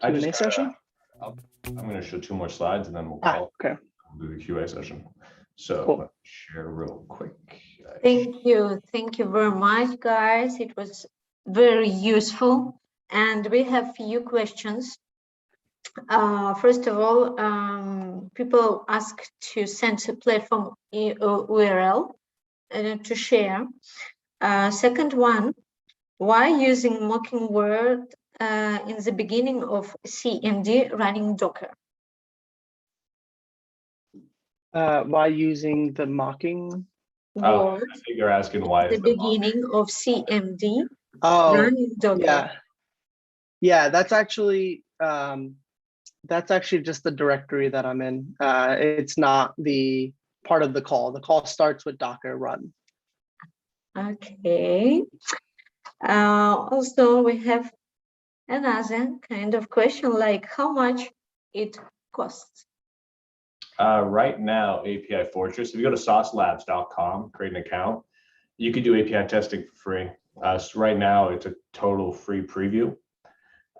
Q&A session. I'm going to show 2 more slides and then we'll call. Okay. We'll do the QA session. So cool. Let me share real quick. Thank you very much, guys. It was very useful, and we have few questions. First of all, people ask to send a platform URL to share. Second one, why using Mockingbird in the beginning of CMD running Docker? Why using the mocking? I think you're asking why the beginning of CMD running Docker. Yeah, that's actually just the directory that I'm in. It's not the part of the call. The call starts with Docker run. Okay. Also, we have another kind of question, like how much it costs. Right now, API Fortress, if you go to saucelabs.com, create an account, you can do API testing for free. So right now, it's a total free preview.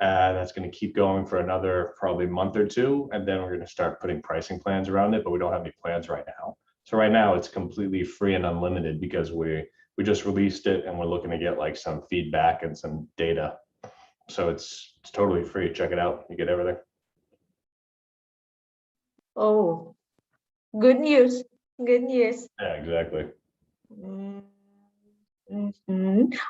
That's going to keep going for another probably month or two, and then we're going to start putting pricing plans around it, but we don't have any plans right now. So right now it's completely free and unlimited because we just released it and we're looking to get like some feedback and some data. So it's totally free. Check it out. You get everything. Oh, good news. Good news. Yeah, exactly.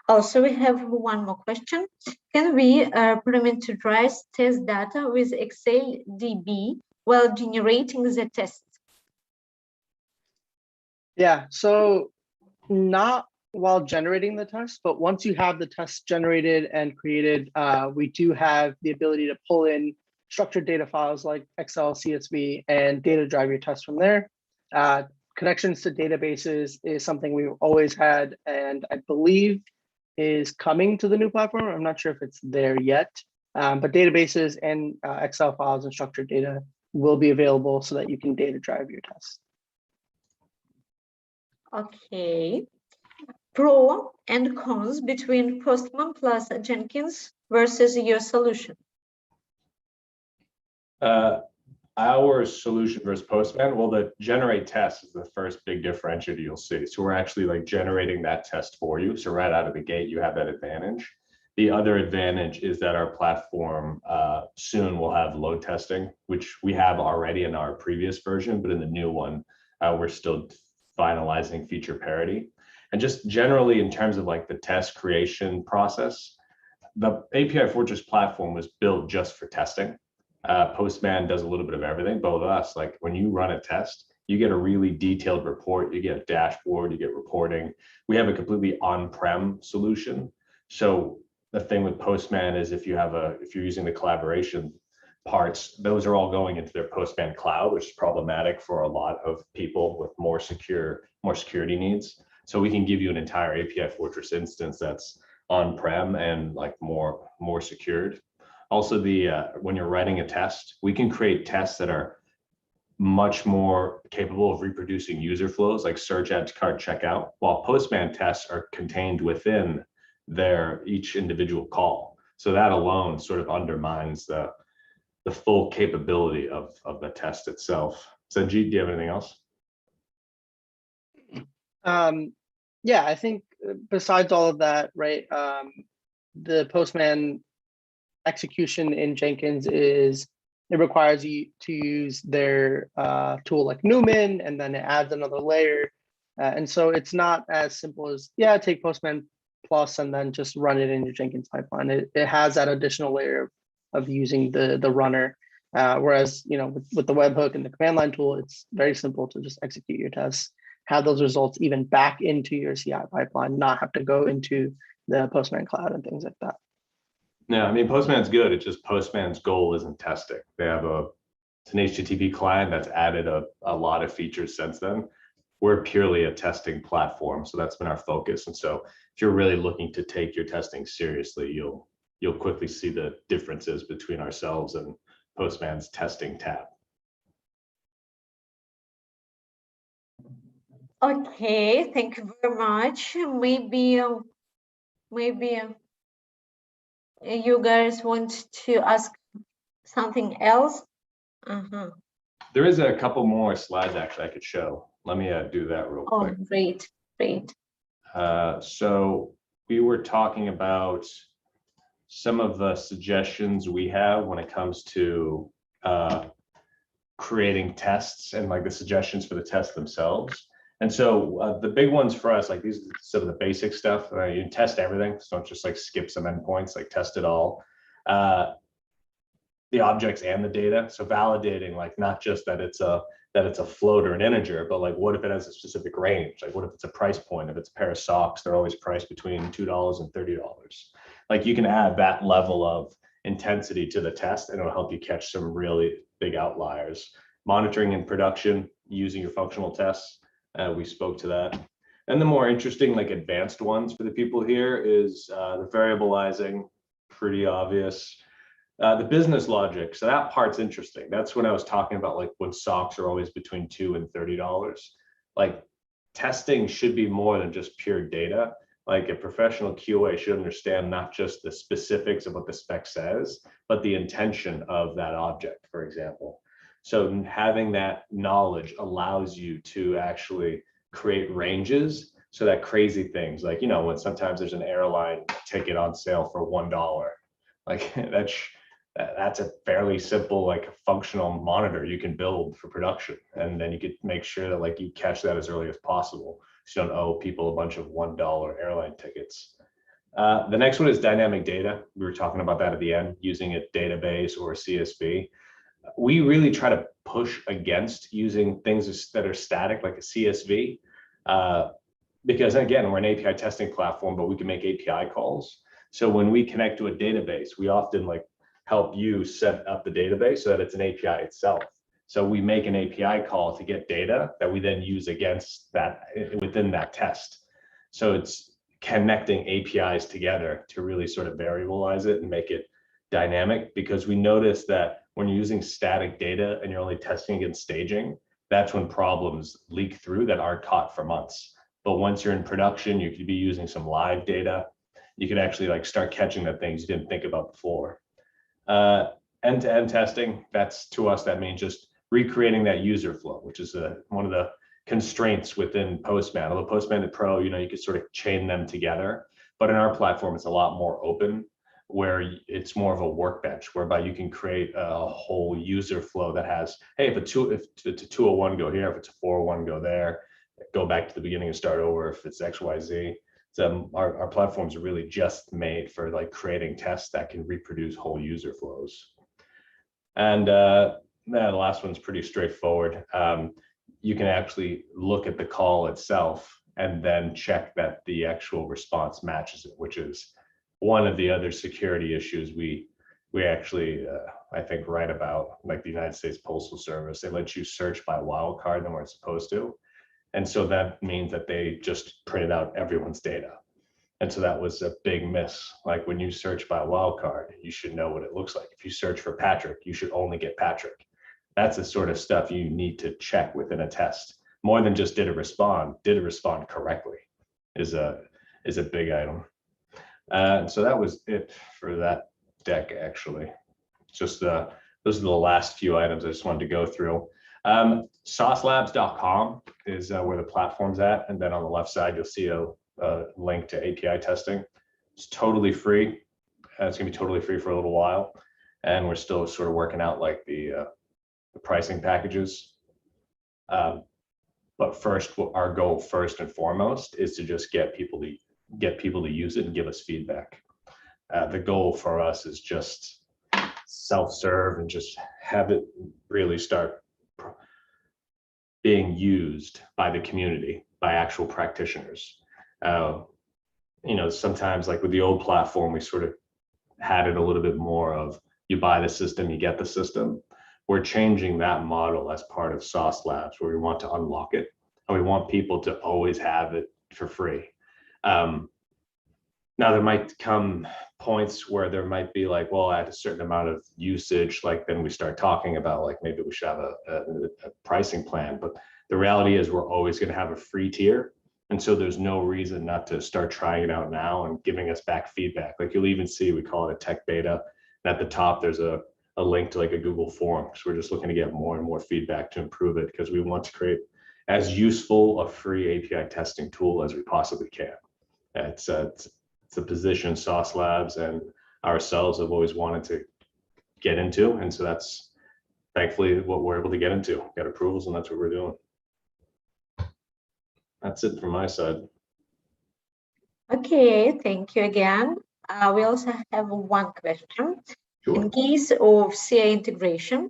Also, we have one more question. Can we parameterize test data with Excel DB while generating the test? Yeah, so not while generating the test, but once you have the test generated and created, we do have the ability to pull in structured data files like Excel, CSV, and data drive your test from there. Connections to databases is something we've always had, and I believe is coming to the new platform. I'm not sure if it's there yet, but databases and Excel files and structured data will be available so that you can data drive your tests. Okay. Pro and cons between Postman plus Jenkins versus your solution. Our solution versus Postman, well, the generate test is the first big differentiator you'll see. So we're actually like generating that test for you. So right out of the gate, you have that advantage. The other advantage is that our platform soon will have load testing, which we have already in our previous version, but in the new one, we're still finalizing feature parity. And just generally in terms of like the test creation process, the API Fortress platform was built just for testing. Postman does a little bit of everything, but with us, like when you run a test, you get a really detailed report, you get a dashboard, you get reporting. We have a completely on-prem solution. So the thing with Postman is if you're using the collaboration parts, those are all going into their Postman cloud, which is problematic for a lot of people with more security needs. So we can give you an entire API Fortress instance that's on-prem and like more secured. Also, when you're writing a test, we can create tests that are much more capable of reproducing user flows like search, add to cart, checkout, while Postman tests are contained within each individual call. So that alone sort of undermines the full capability of the test itself. Sanjeet, do you have anything else? Yeah, I think besides all of that, right, the Postman execution in Jenkins it requires you to use their tool like Newman, and then it adds another layer. And so it's not as simple as, yeah, take Postman Plus and then just run it in your Jenkins pipeline. It has that additional layer of using the runner. Whereas, with the webhook and the command line tool, it's very simple to just execute your tests, have those results even back into your CI pipeline, not have to go into the Postman cloud and things like that. No, I mean, Postman's good. It's just Postman's goal isn't testing. They have it's an HTTP client that's added a lot of features since then. We're purely a testing platform, so that's been our focus. And so if you're really looking to take your testing seriously, you'll quickly see the differences between ourselves and Postman's testing tab. Okay, thank you very much. Maybe you guys want to ask something else? There is a couple more slides actually I could show. Let me do that real quick. Oh, great. So we were talking about some of the suggestions we have when it comes to creating tests and like the suggestions for the tests themselves. And so the big ones for us, like these are some of the basic stuff. You can test everything, so don't just like skip some endpoints, like test it all. The objects and the data. So validating like not just that it's a float or an integer, but like what if it has a specific range? Like what if it's a price point? If it's a pair of socks, they're always priced between $2 and $30. Like you can add that level of intensity to the test and it'll help you catch some really big outliers. Monitoring in production using your functional tests. We spoke to that. And the more interesting, like advanced ones for the people here is the variabilizing, pretty obvious. The business logic, so that part's interesting. That's when I was talking about like when socks are always between $2 and $30. Like testing should be more than just pure data. Like a professional QA should understand not just the specifics of what the spec says, but the intention of that object, for example. So having that knowledge allows you to actually create ranges so that crazy things like, you know, when sometimes there's an airline ticket on sale for $1, like that's a fairly simple, like functional monitor you can build for production. And then you could make sure that like you catch that as early as possible, so you don't owe people a bunch of $1 airline tickets. The next one is dynamic data. We were talking about that at the end, using a database or a CSV. We really try to push against using things that are static, like a CSV, because again, we're an API testing platform, but we can make API calls. So when we connect to a database, we often like help you set up the database so that it's an API itself. So we make an API call to get data that we then use against that within that test. So it's connecting APIs together to really sort of variabilize it and make it dynamic, because we notice that when you're using static data and you're only testing against staging, that's when problems leak through that aren't caught for months. But once you're in production, you could be using some live data. You could actually like start catching the things you didn't think about before. End-to-end testing, that's to us, that means just recreating that user flow, which is one of the constraints within Postman. Although Postman Pro, you know, you could sort of chain them together, but in our platform, it's a lot more open, where it's more of a workbench, whereby you can create a whole user flow that has, hey, if it's a 201, go here, if it's a 401, go there, go back to the beginning and start over if it's XYZ. So our platforms are really just made for like creating tests that can reproduce whole user flows. And the last one's pretty straightforward. You can actually look at the call itself and then check that the actual response matches it, which is one of the other security issues we actually, I think, write about, like the United States Postal Service. They let you search by wildcard than we're supposed to. And so that means that they just printed out everyone's data. And so that was a big miss. Like when you search by wildcard, you should know what it looks like. If you search for Patrick, you should only get Patrick. That's the sort of stuff you need to check within a test. More than just did it respond correctly is a big item. So that was it for that deck, actually. Just those are the last few items I just wanted to go through. Saucelabs.com is where the platform's at. And then on the left side, you'll see a link to API testing. It's totally free. It's gonna be totally free for a little while. And we're still sort of working out like the pricing packages. But first, our goal first and foremost is to just get people to use it and give us feedback. The goal for us is just self-serve and just have it really start being used by the community, by actual practitioners. You know, sometimes like with the old platform, we sort of had it a little bit more of you buy the system, you get the system. We're changing that model as part of Sauce Labs, where we want to unlock it and we want people to always have it for free. Now there might come points where there might be like, well, at a certain amount of usage, like then we start talking about like maybe we should have a pricing plan. But the reality is we're always going to have a free tier. And so there's no reason not to start trying it out now and giving us back feedback. Like you'll even see, we call it a tech beta. And at the top, there's a link to like a Google form. So we're just looking to get more and more feedback to improve it, because we want to create as useful a free API testing tool as we possibly can. It's a position Sauce Labs and ourselves have always wanted to get into. And so that's thankfully what we're able to get into, get approvals, and that's what we're doing. That's it from my side. Okay, thank you again. We also have one question. Sure. In case of CI integration,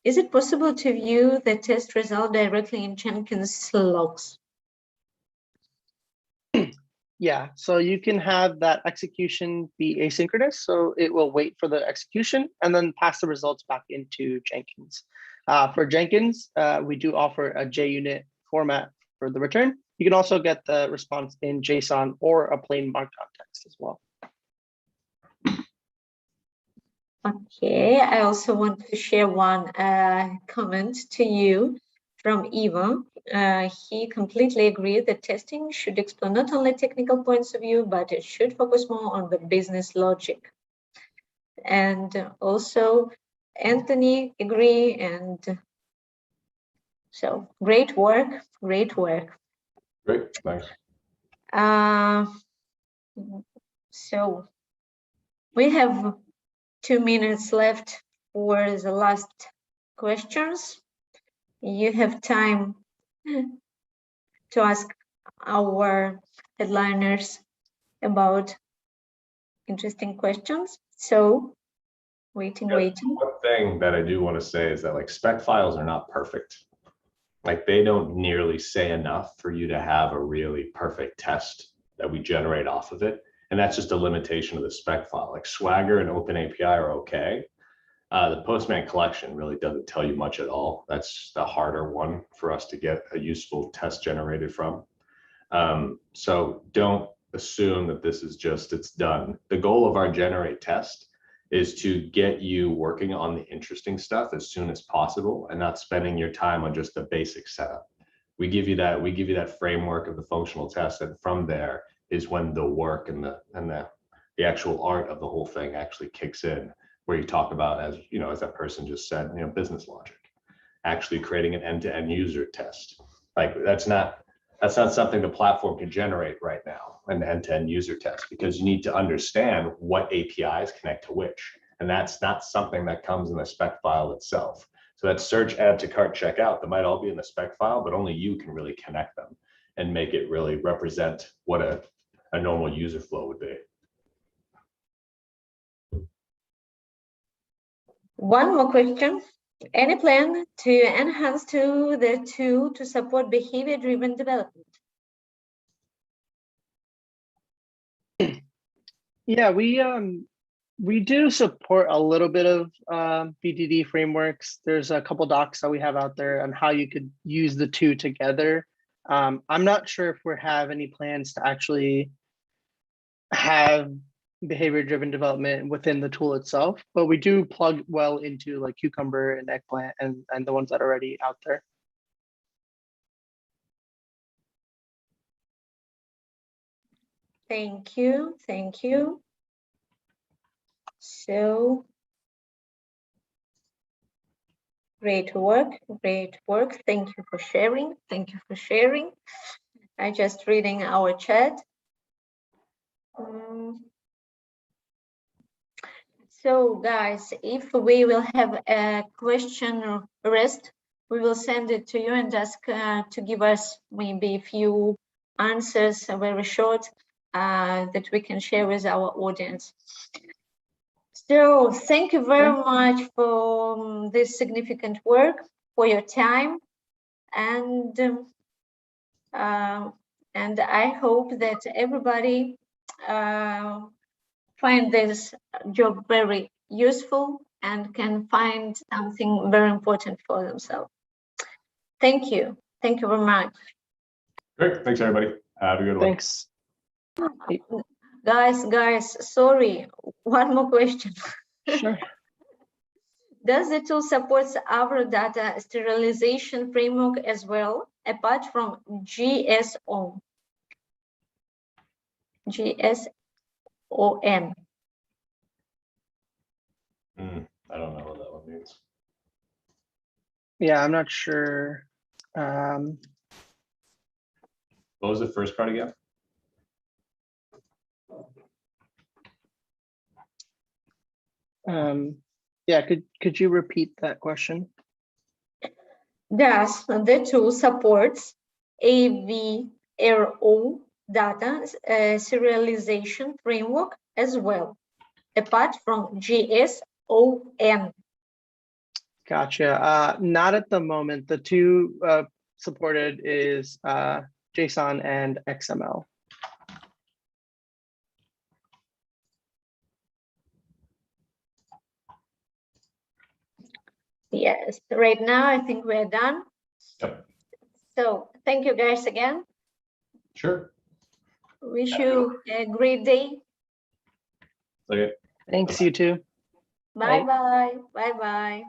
is it possible to view the test result directly in Jenkins logs? Yeah, so you can have that execution be asynchronous. So it will wait for the execution and then pass the results back into Jenkins. For Jenkins, we do offer a JUnit format for the return. You can also get the response in JSON or a plain markdown text as well. Okay, I also want to share one comment to you from Ivo. He completely agreed that testing should explore not only technical points of view, but it should focus more on the business logic. And also Anthony agree, and So great work, great work. Great, thanks. So we have 2 minutes left for the last questions. You have time to ask our headliners about interesting questions. So waiting. One thing that I do want to say is that like spec files are not perfect. Like they don't nearly say enough for you to have a really perfect test that we generate off of it. And that's just a limitation of the spec file. Like Swagger and OpenAPI are okay. The Postman collection really doesn't tell you much at all. That's the harder one for us to get a useful test generated from. So don't assume that this is just, it's done. The goal of our generate test is to get you working on the interesting stuff as soon as possible and not spending your time on just the basic setup. We give you that framework of the functional test, and from there is when the work and the actual art of the whole thing actually kicks in, where you talk about, as you know, as that person just said, you know, business logic, actually creating an end-to-end user test. Like that's not something the platform can generate right now, an end-to-end user test, because you need to understand what APIs connect to which. And that's not something that comes in the spec file itself. So that search, add to cart, checkout, that might all be in the spec file, but only you can really connect them and make it really represent what a normal user flow would be. One more question. Any plan to enhance to the tool to support behavior-driven development? Yeah, we do support a little bit of BDD frameworks. There's a couple docs that we have out there on how you could use the two together. I'm not sure if we have any plans to actually have behavior-driven development within the tool itself, but we do plug well into like Cucumber and Eggplant and the ones that are already out there. Thank you, thank you. So great work, great work. Thank you for sharing. Thank you for sharing. I just reading our chat. So guys, if we will have a question rest, we will send it to you and ask to give us maybe a few answers, very short, that we can share with our audience. So thank you very much for this significant work, for your time, and I hope that everybody find this job very useful and can find something very important for themselves. Thank you. Thank you very much. Great. Thanks, everybody. Have a good one. Thanks. Guys, sorry. One more question. Sure. Does the tool support our data sterilization framework as well, apart from GSOM? GSOM. I don't know what that one means. Yeah, I'm not sure. What was the first part again? Yeah, could you repeat that question? Does the tool supports AVRO data serialization framework as well, apart from GSOM? Gotcha. Not at the moment. The two supported is JSON and XML. Yes, right now I think we're done. Yep. So thank you guys again. Sure. Wish you a great day. Okay. Thanks, you too. Bye-bye. Bye-bye.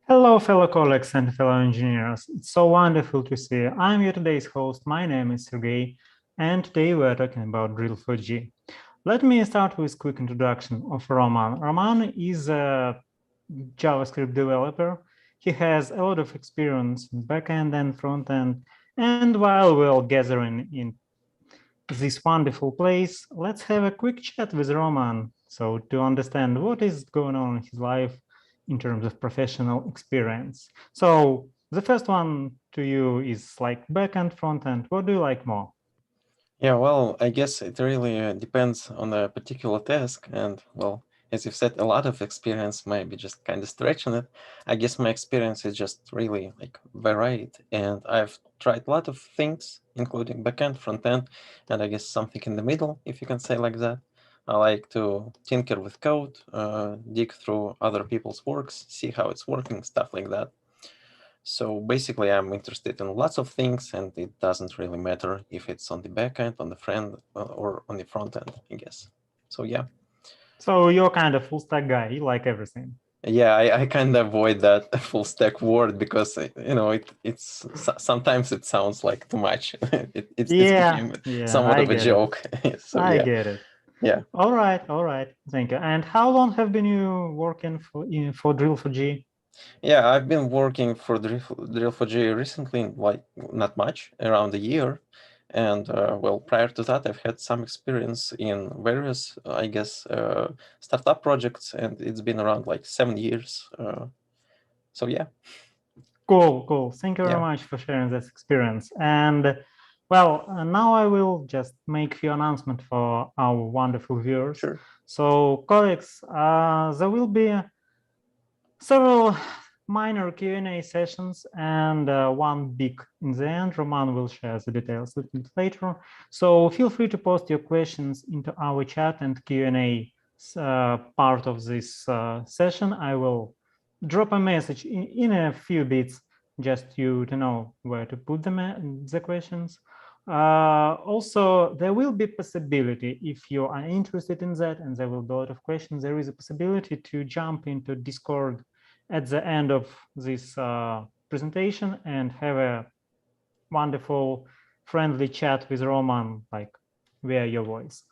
Hello, fellow colleagues and fellow engineers. It's so wonderful to see you. I'm your today's host. My name is Sergey, and today we're talking about Drill4G. Let me start with a quick introduction of Roman. Roman is a JavaScript developer. He has a lot of experience in backend and frontend. And while we're gathering in this wonderful place, let's have a quick chat with Roman. So to understand what is going on in his life in terms of professional experience. So the first one to you is like backend, frontend. What do you like more? Yeah, well, I guess it really depends on a particular task. And well, as you've said, a lot of experience might be just kind of stretching it. I guess my experience is just really like varied. And I've tried a lot of things, including backend, frontend, and I guess something in the middle, if you can say like that. I like to tinker with code, dig through other people's works, see how it's working, stuff like that. So basically, I'm interested in lots of things, and it doesn't really matter if it's on the back end, on the front, or on the front end, I guess. So yeah. So you're kind of full stack guy. You like everything. Yeah, I kind of avoid that full stack word because it's sometimes it sounds like too much. It's became somewhat of a joke. So I yeah. get it. Yeah. All right. Thank you. And how long have been you working for Drill4G? Yeah, I've been working for Drill4G recently, like not much, around a year. And well, prior to that, I've had some experience in various, I guess, startup projects, and it's been around like 7 years. So yeah. Cool. Thank you very much for sharing this experience. And well, now I will just make a few announcements for our wonderful viewers. Sure. So colleagues, there will be several minor Q&A sessions and one big in the end. Roman will share the details a little bit later. So feel free to post your questions into our chat and Q&A part of this session. I will drop a message in a few bits just to know where to put the questions. Also, there will be possibility, if you are interested in that and there will be a lot of questions, there is a possibility to jump into Discord at the end of this presentation and have a wonderful friendly chat with Roman, like via your voice.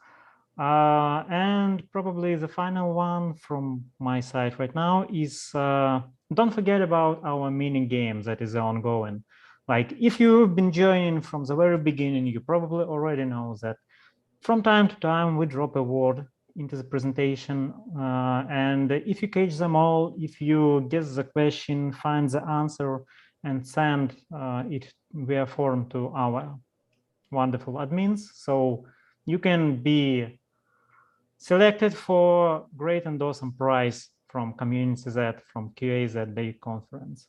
And probably the final one from my side right now is don't forget about our mini game that is ongoing. Like if you've been joining from the very beginning, you probably already know that from time to time we drop a word into the presentation, and if you catch them all, if you guess the question, find the answer, and send it via form to our wonderful admins, so you can be selected for great and awesome prize from Community Z, from QA Day conference.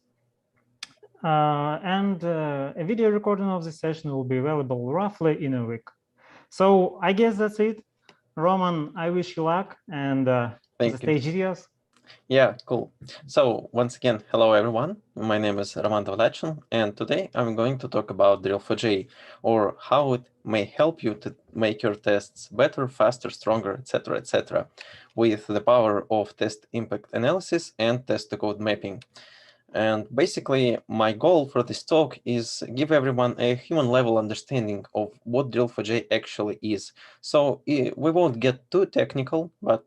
And a video recording of this session will be available roughly in a week. So I guess that's it. Roman, I wish you luck, and the stage is yours. Yeah, cool. So once again, hello everyone. My name is Roman Davlachin, and today I'm going to talk about Drill4J, or how it may help you to make your tests better, faster, stronger, etc., with the power of test impact analysis and test-to-code mapping. And basically, my goal for this talk is give everyone a human level understanding of what Drill4j actually is. So we won't get too technical, but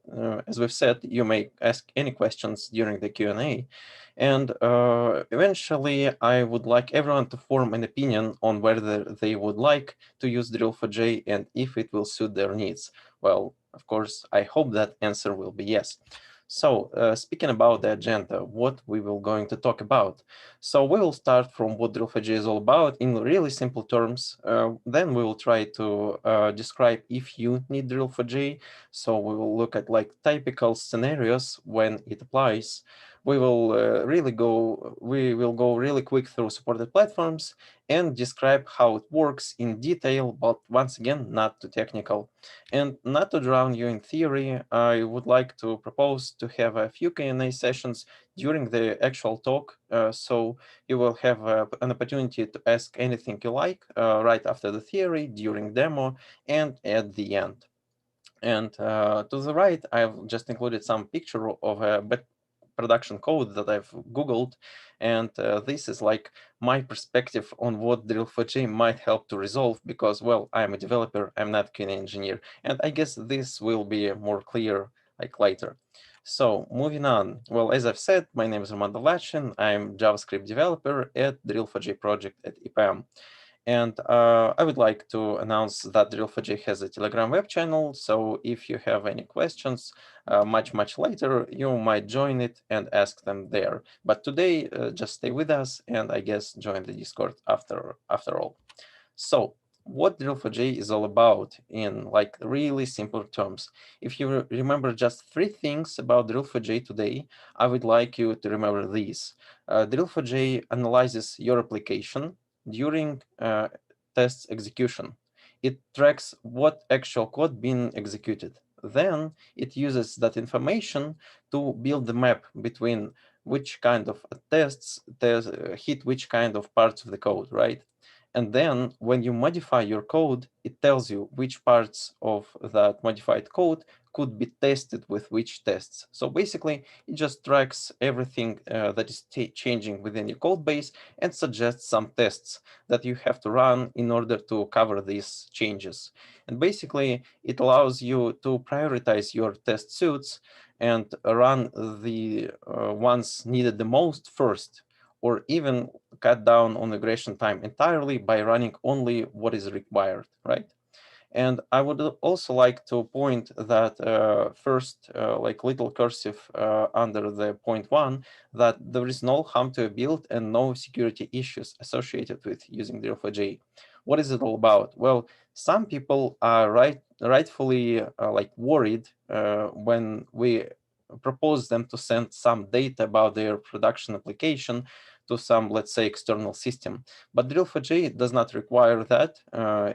as we've said, you may ask any questions during the Q&A. And eventually, I would like everyone to form an opinion on whether they would like to use Drill4j and if it will suit their needs. Well, of course, I hope that answer will be yes. So speaking about the agenda, what we will going to talk about. So we will start from what Drill4j is all about in really simple terms. Then we will try to describe if you need Drill4j. So we will look at like typical scenarios when it applies. We will go really quick through supported platforms and describe how it works in detail, but once again, not too technical. And not to drown you in theory, I would like to propose to have a few Q&A sessions during the actual talk. So you will have an opportunity to ask anything you like right after the theory, during demo, and at the end. And to the right, I've just included some picture of a production code that I've Googled. And this is like my perspective on what Drill4j might help to resolve because, well, I'm a developer, I'm not an engineer. And I guess this will be more clear like later. So moving on, well, as I've said, my name is Roman Dolachin. I'm JavaScript developer at Drill4j project at EPAM. And I would like to announce that Drill4j has a Telegram web channel. So if you have any questions much later, you might join it and ask them there. But today, just stay with us and I guess join the Discord after all. So what Drill4j is all about in like really simple terms. If you remember just 3 things about Drill4j today, I would like you to remember these. Drill4j analyzes your application during test execution. It tracks what actual code being executed. Then it uses that information to build the map between which kind of tests hit which kind of parts of the code, right? And then when you modify your code, it tells you which parts of that modified code could be tested with which tests. So basically, it just tracks everything that is changing within your code base and suggests some tests that you have to run in order to cover these changes. And basically, it allows you to prioritize your test suites and run the ones needed the most first, or even cut down on regression time entirely by running only what is required, right? And I would also like to point that first, like little cursive under the point 1, that there is no harm to a build and no security issues associated with using Drill4j. What is it all about? Well, some people are rightfully like worried when we propose them to send some data about their production application to some, let's say, external system. But Drill4j does not require that.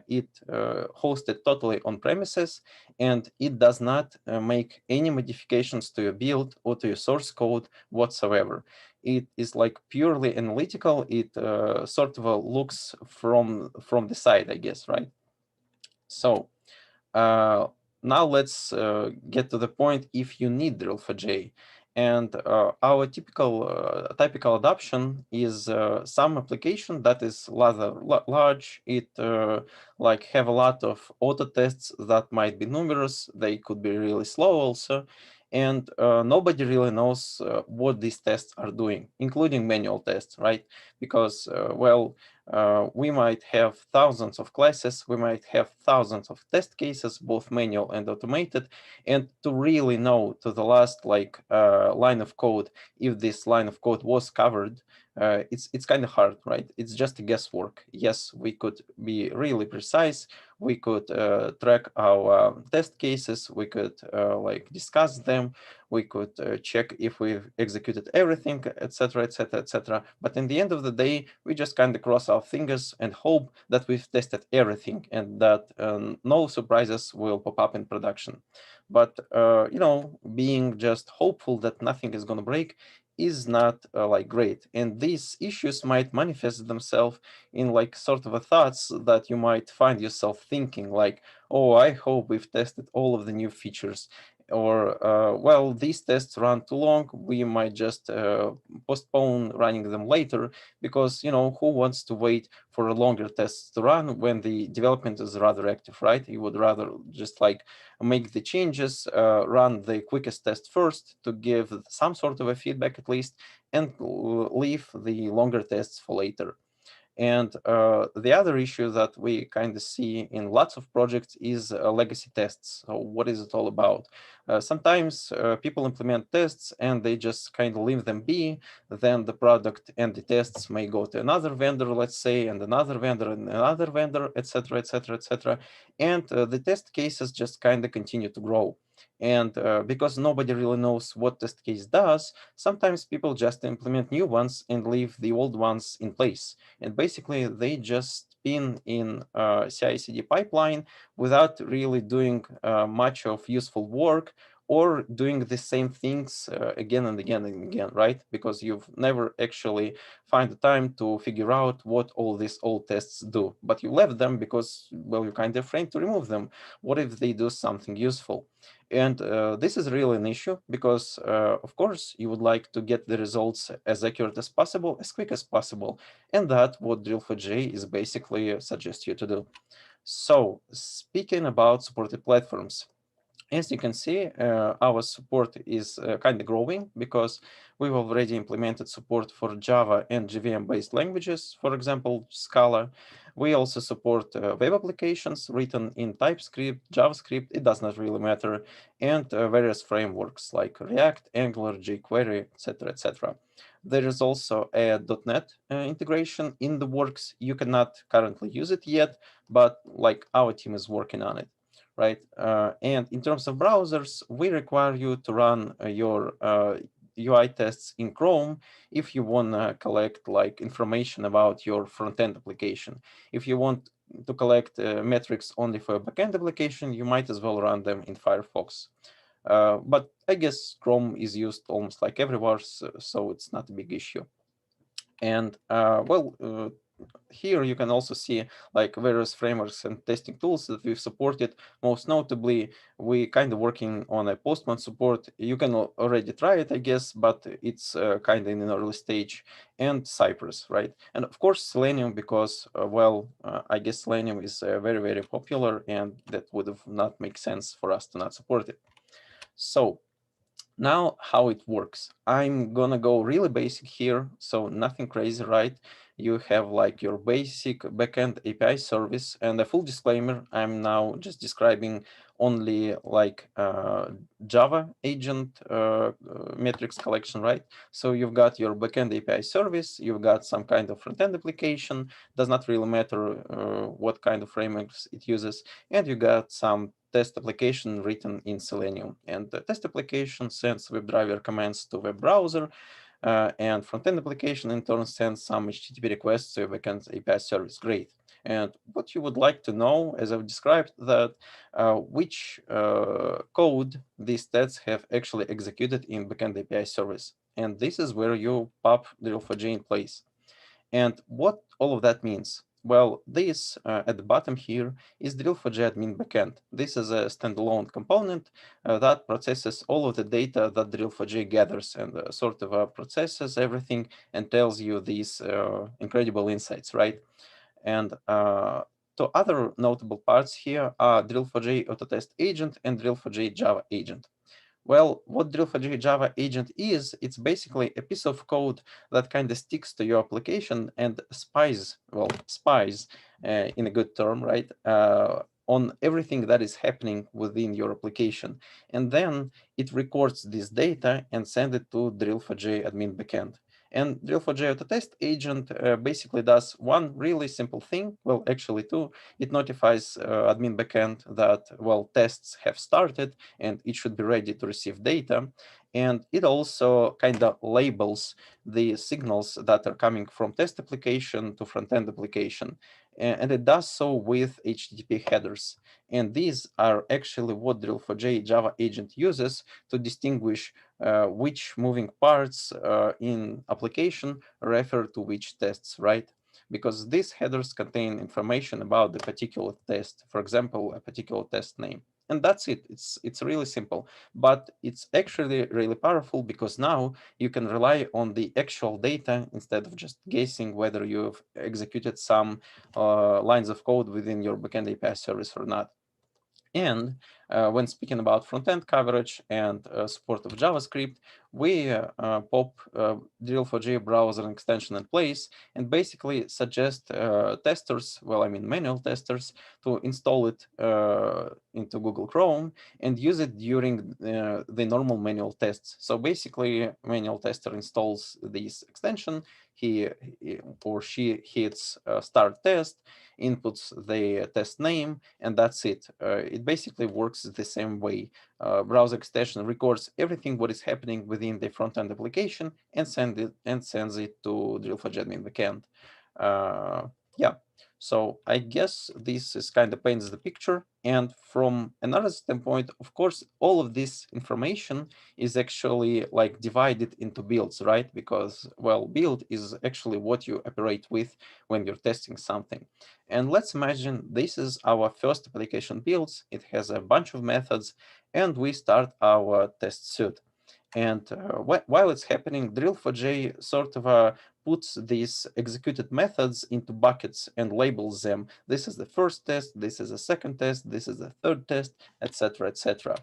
It hosted totally on premises, and it does not make any modifications to your build or to your source code whatsoever. It is like purely analytical. It sort of looks from the side, I guess, right? So now let's get to the point if you need Drill4j. And our typical adoption is some application that is rather large. It like have a lot of auto tests that might be numerous. They could be really slow also. And nobody really knows what these tests are doing, including manual tests, right? Because, well, we might have thousands of classes, we might have thousands of test cases, both manual and automated, and to really know to the last like line of code if this line of code was covered, it's kind of hard, right? It's just a guesswork. Yes, we could be really precise, we could track our test cases, we could like discuss them, we could check if we've executed everything, etc., etc., etc. But in the end of the day, we just kind of cross our fingers and hope that we've tested everything and that no surprises will pop up in production. But you know, being just hopeful that nothing is going to break is not like great, and these issues might manifest themselves in like sort of a thoughts that you might find yourself thinking like, oh, I hope we've tested all of the new features or well, these tests run too long, we might just postpone running them later, because who wants to wait for longer tests to run when the development is rather active, right? You would rather just like make the changes, run the quickest test first to give some sort of a feedback at least, and leave the longer tests for later. And the other issue that we kind of see in lots of projects is legacy tests. So what is it all about? Sometimes people implement tests and they just kind of leave them be. Then the product and the tests may go to another vendor, let's say, and another vendor, etc., etc., etc. And the test cases just kind of continue to grow. And because nobody really knows what test case does, sometimes people just implement new ones and leave the old ones in place. And basically, they just spin in CI/CD pipeline without really doing much of useful work, or doing the same things again and again and again, right? Because you've never actually find the time to figure out what all these old tests do, but you left them because, well, you're kind of afraid to remove them. What if they do something useful? And this is really an issue because, of course, you would like to get the results as accurate as possible, as quick as possible. And that's what Drill4j is basically suggest you to do. So speaking about supported platforms, as you can see, our support is kind of growing because we've already implemented support for Java and JVM-based languages, for example, Scala. We also support web applications written in TypeScript, JavaScript, it does not really matter, and various frameworks like React, Angular, jQuery, etc., etc. There is also a .NET integration in the works. You cannot currently use it yet, but like our team is working on it. Right, and in terms of browsers, we require you to run your UI tests in Chrome if you want to collect like information about your front-end application. If you want to collect metrics only for a backend application, you might as well run them in Firefox. But I guess Chrome is used almost like everywhere, so it's not a big issue. And well, here you can also see like various frameworks and testing tools that we've supported. Most notably, we kind of working on a Postman support. You can already try it, I guess, but it's kind of in an early stage. And Cypress, right? And of course, Selenium, because, well, I guess Selenium is very, very popular, and that would have not make sense for us to not support it. So now how it works. I'm gonna go really basic here, so nothing crazy, right? You have like your basic backend API service, and a full disclaimer, I'm now just describing only like Java agent metrics collection, right? So you've got your backend API service, you've got some kind of front-end application, does not really matter what kind of frameworks it uses, and you got some test application written in Selenium. And the test application sends WebDriver commands to web browser, and front-end application in turn sends some HTTP requests to your backend API service. Great. And what you would like to know, as I've described, that which code these tests have actually executed in backend API service. And this is where you pop Drill4j in place. And what all of that means? Well, this at the bottom here is Drill4j admin backend. This is a standalone component that processes all of the data that Drill4j gathers and sort of processes everything and tells you these incredible insights, right? And two other notable parts here are Drill4j Autotest agent and Drill4j Java agent. Well, what Drill4j Java agent is, it's basically a piece of code that kind of sticks to your application and spies, well, spies in a good term, right, on everything that is happening within your application. And then it records this data and sends it to Drill4j admin backend. And Drill4j Autotest agent basically does one really simple thing. Well, actually two. It notifies admin backend that, well, tests have started and it should be ready to receive data. And it also kind of labels the signals that are coming from test application to front-end application. And it does so with HTTP headers. And these are actually what Drill4j Java agent uses to distinguish which moving parts in application refer to which tests, right? Because these headers contain information about the particular test, for example, a particular test name. and that's it. It's really simple, but it's actually really powerful because now you can rely on the actual data instead of just guessing whether you've executed some lines of code within your backend API service or not. And when speaking about front-end coverage and support of JavaScript, we pop Drill4j browser extension in place and basically suggest testers, well, I mean manual testers, to install it into Google Chrome and use it during the normal manual tests. So basically, manual tester installs this extension, he or she hits start test, inputs the test name, and that's it. It basically works the same way. Browser extension records everything what is happening within the front-end application and sends it to Drill4j admin backend. Yeah. So I guess this is kind of paints the picture. And from another standpoint, of course, all of this information is actually like divided into builds, right? Because, well, build is actually what you operate with when you're testing something. And let's imagine this is our first application builds. It has a bunch of methods, and we start our test suite. And while it's happening, Drill4j sort of puts these executed methods into buckets and labels them. This is the first test, this is the second test, this is the third test, etc., etc.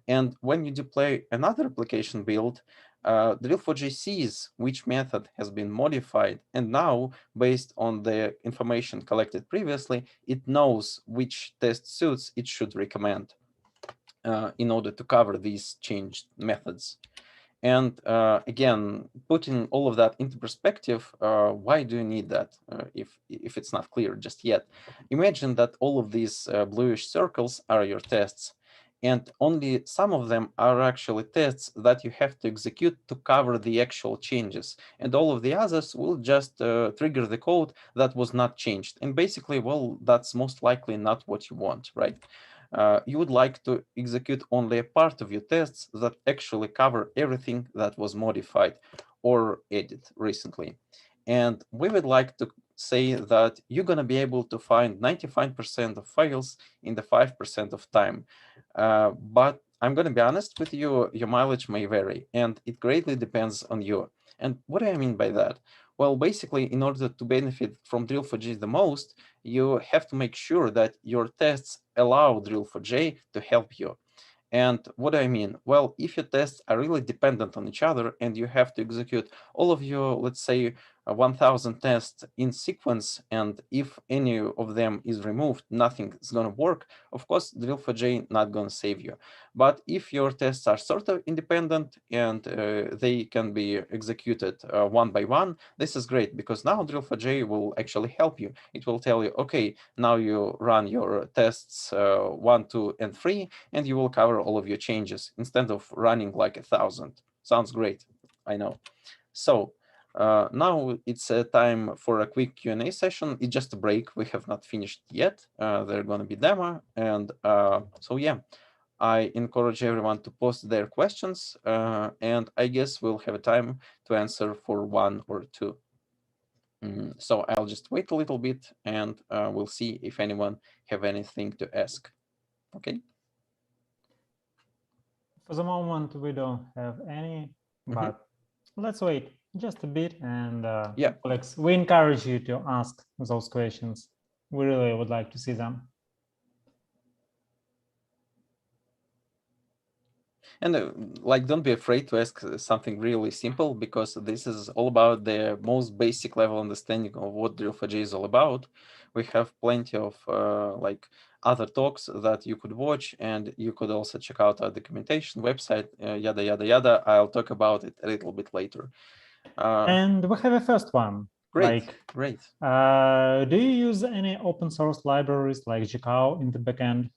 And when you deploy another application build, Drill4j sees which method has been modified, and now, based on the information collected previously, it knows which test suites it should recommend in order to cover these changed methods. And again, putting all of that into perspective, why do you need that if it's not clear just yet? Imagine that all of these bluish circles are your tests, and only some of them are actually tests that you have to execute to cover the actual changes. And all of the others will just trigger the code that was not changed. And basically, well, that's most likely not what you want, right? You would like to execute only a part of your tests that actually cover everything that was modified or added recently. And we would like to say that you're going to be able to find 95% of fails in the 5% of time. But I'm going to be honest with you, your mileage may vary, and it greatly depends on you. And what do I mean by that? Well, basically, in order to benefit from Drill4j the most, you have to make sure that your tests allow Drill4j to help you. And what do I mean? Well, if your tests are really dependent on each other and you have to execute all of your, let's say, 1,000 tests in sequence, and if any of them is removed, nothing is going to work, of course, Drill4j not going to save you. But if your tests are sort of independent and they can be executed one by one, this is great because now Drill4j will actually help you. It will tell you, okay, now you run your tests 1, 2, and 3, and you will cover all of your changes instead of running like 1,000. Sounds great, I know. So now it's time for a quick Q&A session. It's just a break. We have not finished yet. They're going to be demo. And so, yeah, I encourage everyone to post their questions. And I guess we'll have a time to answer for 1 or 2. So I'll just wait a little bit and we'll see if anyone have anything to ask. Okay. For the moment, we don't have any, but let's wait just a bit. And yeah, Alex, we encourage you to ask those questions. We really would like to see them. And like, don't be afraid to ask something really simple, because this is all about the most basic level understanding of what Drill4j is all about. We have plenty of like other talks that you could watch, and you could also check out our documentation website, yada, yada, yada. I'll talk about it a little bit later. And we have a first one. Great, like, great. Do you use any open source libraries like GKO in the backend?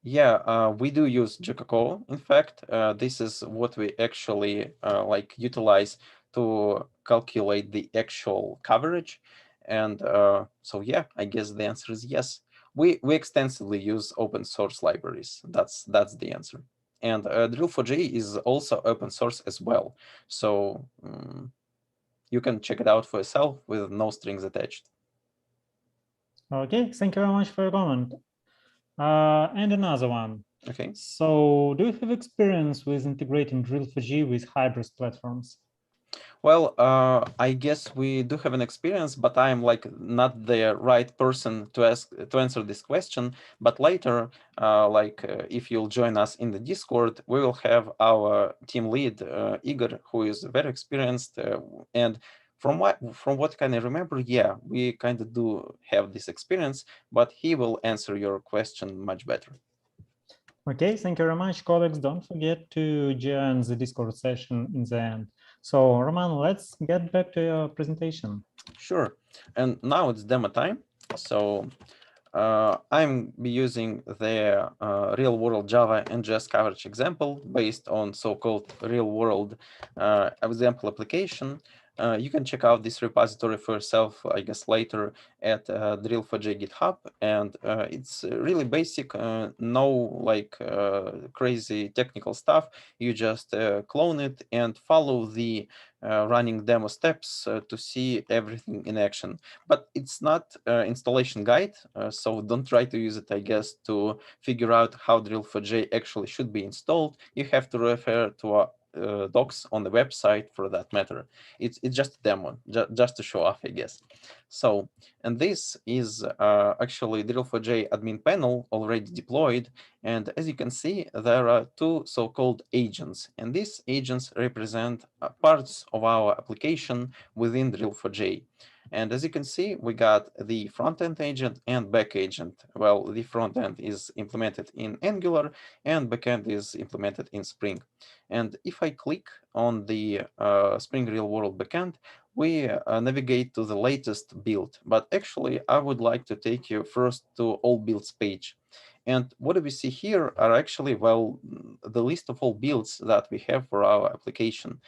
Yeah, we do use GKO. In fact, this is what we actually like utilize to calculate the actual coverage. And so, yeah, I guess the answer is yes. We extensively use open source libraries. That's the answer. And Drill4j is also open source as well. So you can check it out for yourself with no strings attached. Okay, thank you very much for your comment. And another one. Okay. So do you have experience with integrating Drill4J with Hybris platforms? Well, I guess we do have an experience, but I'm like not the right person to answer this question. But later, if you'll join us in the Discord, we will have our team lead, Igor, who is very experienced. And from what can I remember, yeah, we kind of do have this experience, but he will answer your question much better. Okay, thank you very much, colleagues. Don't forget to join the Discord session in the end. So, Roman, let's get back to your presentation. Sure. And now it's demo time. So I'm using the real-world Java and JS coverage example based on so-called real-world example application. You can check out this repository for yourself, I guess, later at Drill4J GitHub. And it's really basic, no crazy technical stuff. You just clone it and follow the running demo steps to see everything in action. But it's not installation guide, so don't try to use it, I guess, to figure out how Drill4J actually should be installed. You have to refer to docs on the website for that matter. It's just a demo, just to show off, I guess. So, and this is actually Drill4J admin panel already deployed. And as you can see, there are two so-called agents, and these agents represent parts of our application within Drill4J. And as you can see, we got the front-end agent and back agent. Well, the front-end is implemented in Angular and backend is implemented in Spring. And if I click on the Spring Real World backend, we navigate to the latest build. But actually, I would like to take you first to all builds page. And what we see here are actually, well, the list of all builds that we have for our application.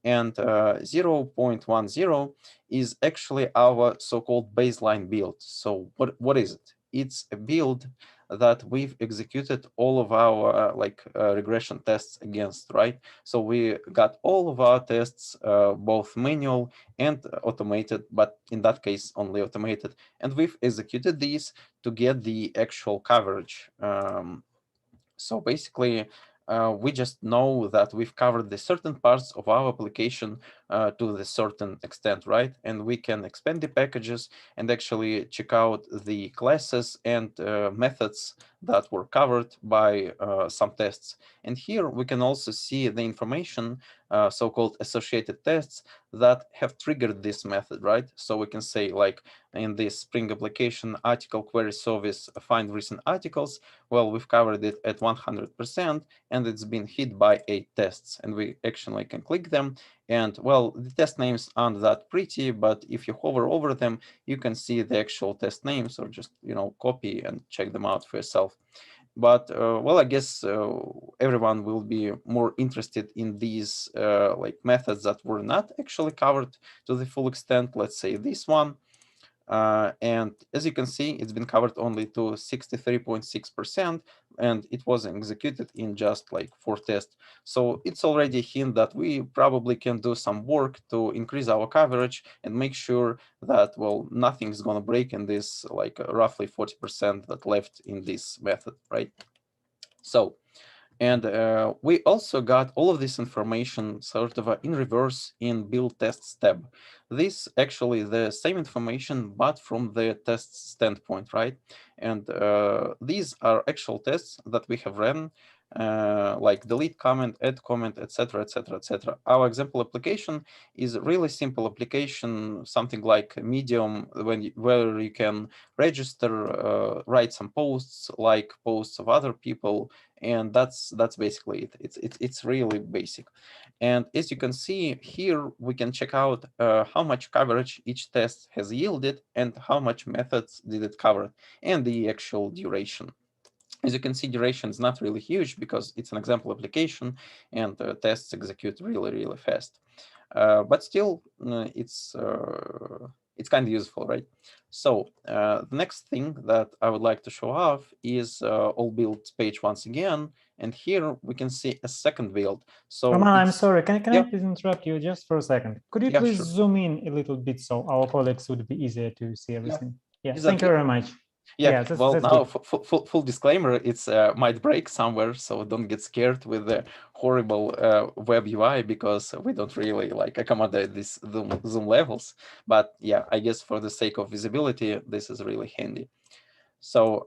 And 0.10 is actually our so-called baseline build. So what is it? It's a build that we've executed all of our regression tests against, right? So we got all of our tests, both manual and automated, but in that case, only automated. And we've executed these to get the actual coverage. So basically, we just know that we've covered the certain parts of our application to the certain extent, right? And we can expand the packages and actually check out the classes and methods that were covered by some tests. And here we can also see the information, so-called associated tests that have triggered this method, right? So we can say, like in this Spring application article query service, find recent articles. Well, we've covered it at 100% and it's been hit by 8 tests, and we actually can click them. And well, the test names aren't that pretty, but if you hover over them, you can see the actual test names, or just, copy and check them out for yourself. But well, I guess everyone will be more interested in these methods that were not actually covered to the full extent. Let's say this one. And as you can see, it's been covered only to 63.6%, and it was executed in just 4 tests. So it's already a hint that we probably can do some work to increase our coverage and make sure that, well, nothing's going to break in this roughly 40% that left in this method, right? So, and we also got all of this information sort of in reverse in build tests tab. This actually the same information, but from the test standpoint, right? And these are actual tests that we have ran, like delete comment, add comment, etc., etc., etc. Our example application is a really simple application, something like Medium, where you can register, write some posts, like posts of other people, and that's basically it. It's really basic. And as you can see here, we can check out how much coverage each test has yielded and how much methods did it cover, and the actual duration. As you can see, duration is not really huge because it's an example application and tests execute really, really fast. But still, it's kind of useful, right? So the next thing that I would like to show off is all builds page once again. And here we can see a second build. So Roman, I'm sorry, can I please interrupt you just for a second? Could you please zoom in a little bit so our colleagues would be easier to see everything? Yeah, thank you very much. Yeah, that's, well, that's now good. full disclaimer, it's might break somewhere, so don't get scared with the horrible web UI, because we don't really like accommodate these zoom levels. But yeah, I guess for the sake of visibility, this is really handy. So,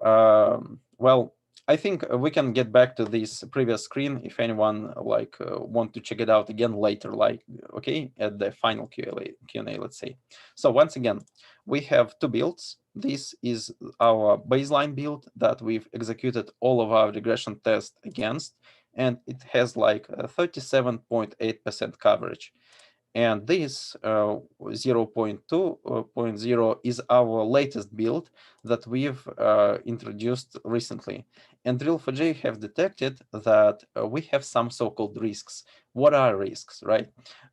well, I think we can get back to this previous screen if anyone like want to check it out again later, like, okay, at the final Q&A, let's say. So once again, we have two builds. This is our baseline build that we've executed all of our regression tests against, and it has like 37.8% coverage. And this 0.2.0 is our latest build that we've introduced recently. And Drill4j have detected that we have some so-called risks. What are risks, right?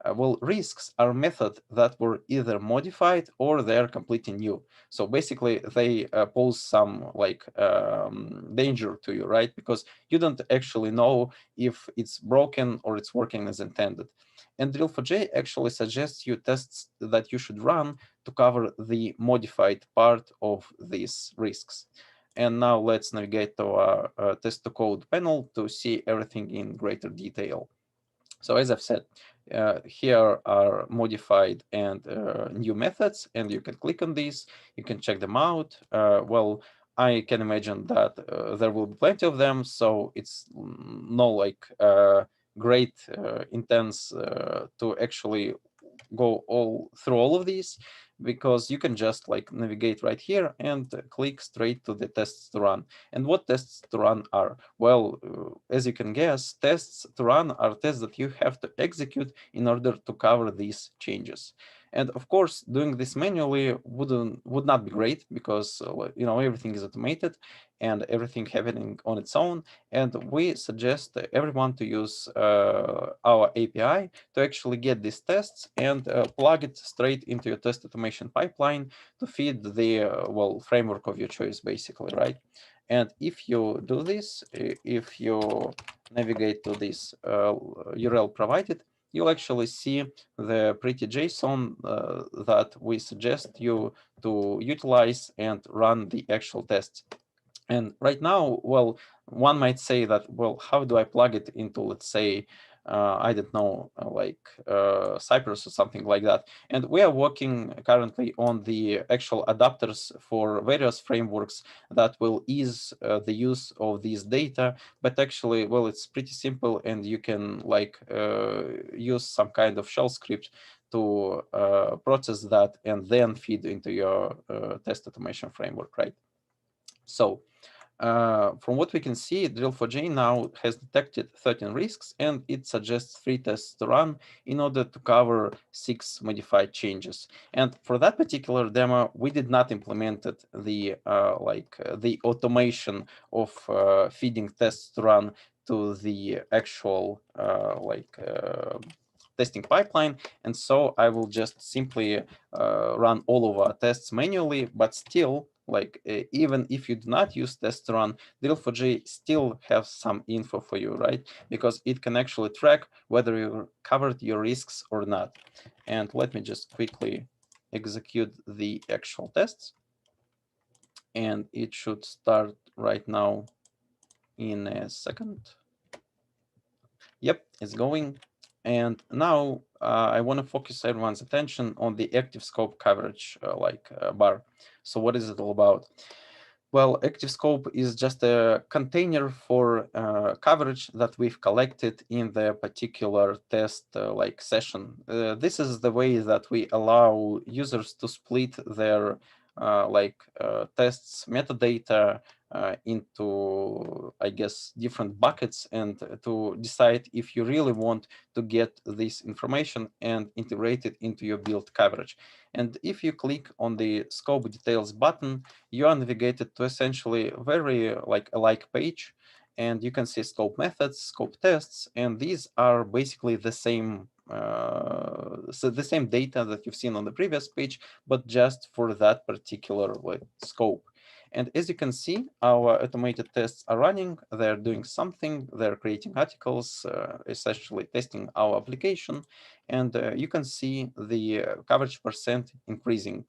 Well, risks are methods that were either modified or they're completely new. So basically, they pose some like danger to you, right? Because you don't actually know if it's broken or it's working as intended. And Drill4j actually suggests you tests that you should run to cover the modified part of these risks. And now let's navigate to our test to code panel to see everything in greater detail. So as I've said, here are modified and new methods, and you can click on these. You can check them out. Well, I can imagine that there will be plenty of them, so it's no like great intense to actually go through all of these, because you can just like navigate right here and click straight to the tests to run. And what tests to run are? Well, as you can guess, tests to run are tests that you have to execute in order to cover these changes. And of course, doing this manually would not be great, because everything is automated and everything happening on its own. And we suggest everyone to use our API to actually get these tests and plug it straight into your test automation pipeline to feed the framework of your choice, basically, right? And if you do this, if you navigate to this URL provided, you'll actually see the pretty JSON that we suggest you to utilize and run the actual tests. And right now, well, one might say that, well, how do I plug it into, let's say, I don't know, like Cypress or something like that. And we are working currently on the actual adapters for various frameworks that will ease the use of these data. But actually, well, it's pretty simple, and you can like use some kind of shell script to process that and then feed into your test automation framework, right? So from what we can see, Drill4j now has detected 13 risks, and it suggests 3 tests to run in order to cover 6 modified changes. And for that particular demo, we did not implement the automation of feeding tests to run to the actual testing pipeline. And so I will just simply run all of our tests manually, but still, even if you do not use test run, Drill4j still have some info for you, right? Because it can actually track whether you covered your risks or not. And let me just quickly execute the actual tests. And it should start right now in a second. Yep, it's going. And now I want to focus everyone's attention on the active scope coverage bar. So what is it all about? Well, active scope is just a container for coverage that we've collected in the particular test session. This is the way that we allow users to split their tests metadata into, I guess, different buckets, and to decide if you really want to get this information and integrate it into your build coverage. And if you click on the scope details button, you are navigated to essentially very alike page, and you can see scope methods, scope tests, and these are basically the same the same data that you've seen on the previous page, but just for that particular scope. And as you can see, our automated tests are running. They're doing something. They're creating articles, essentially testing our application. And you can see the coverage percent increasing.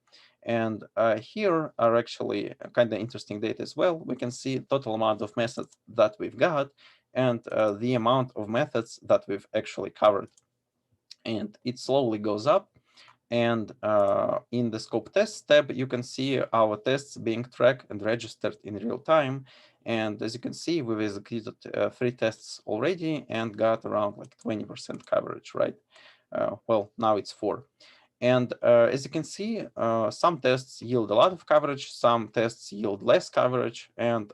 And here are actually kind of interesting data as well. We can see total amount of methods that we've got and the amount of methods that we've actually covered. And it slowly goes up. And in the scope tests tab, you can see our tests being tracked and registered in real time. And as you can see, we've executed 3 tests already and got around like 20% coverage, right? Well, now it's 4. And as you can see, some tests yield a lot of coverage, some tests yield less coverage. And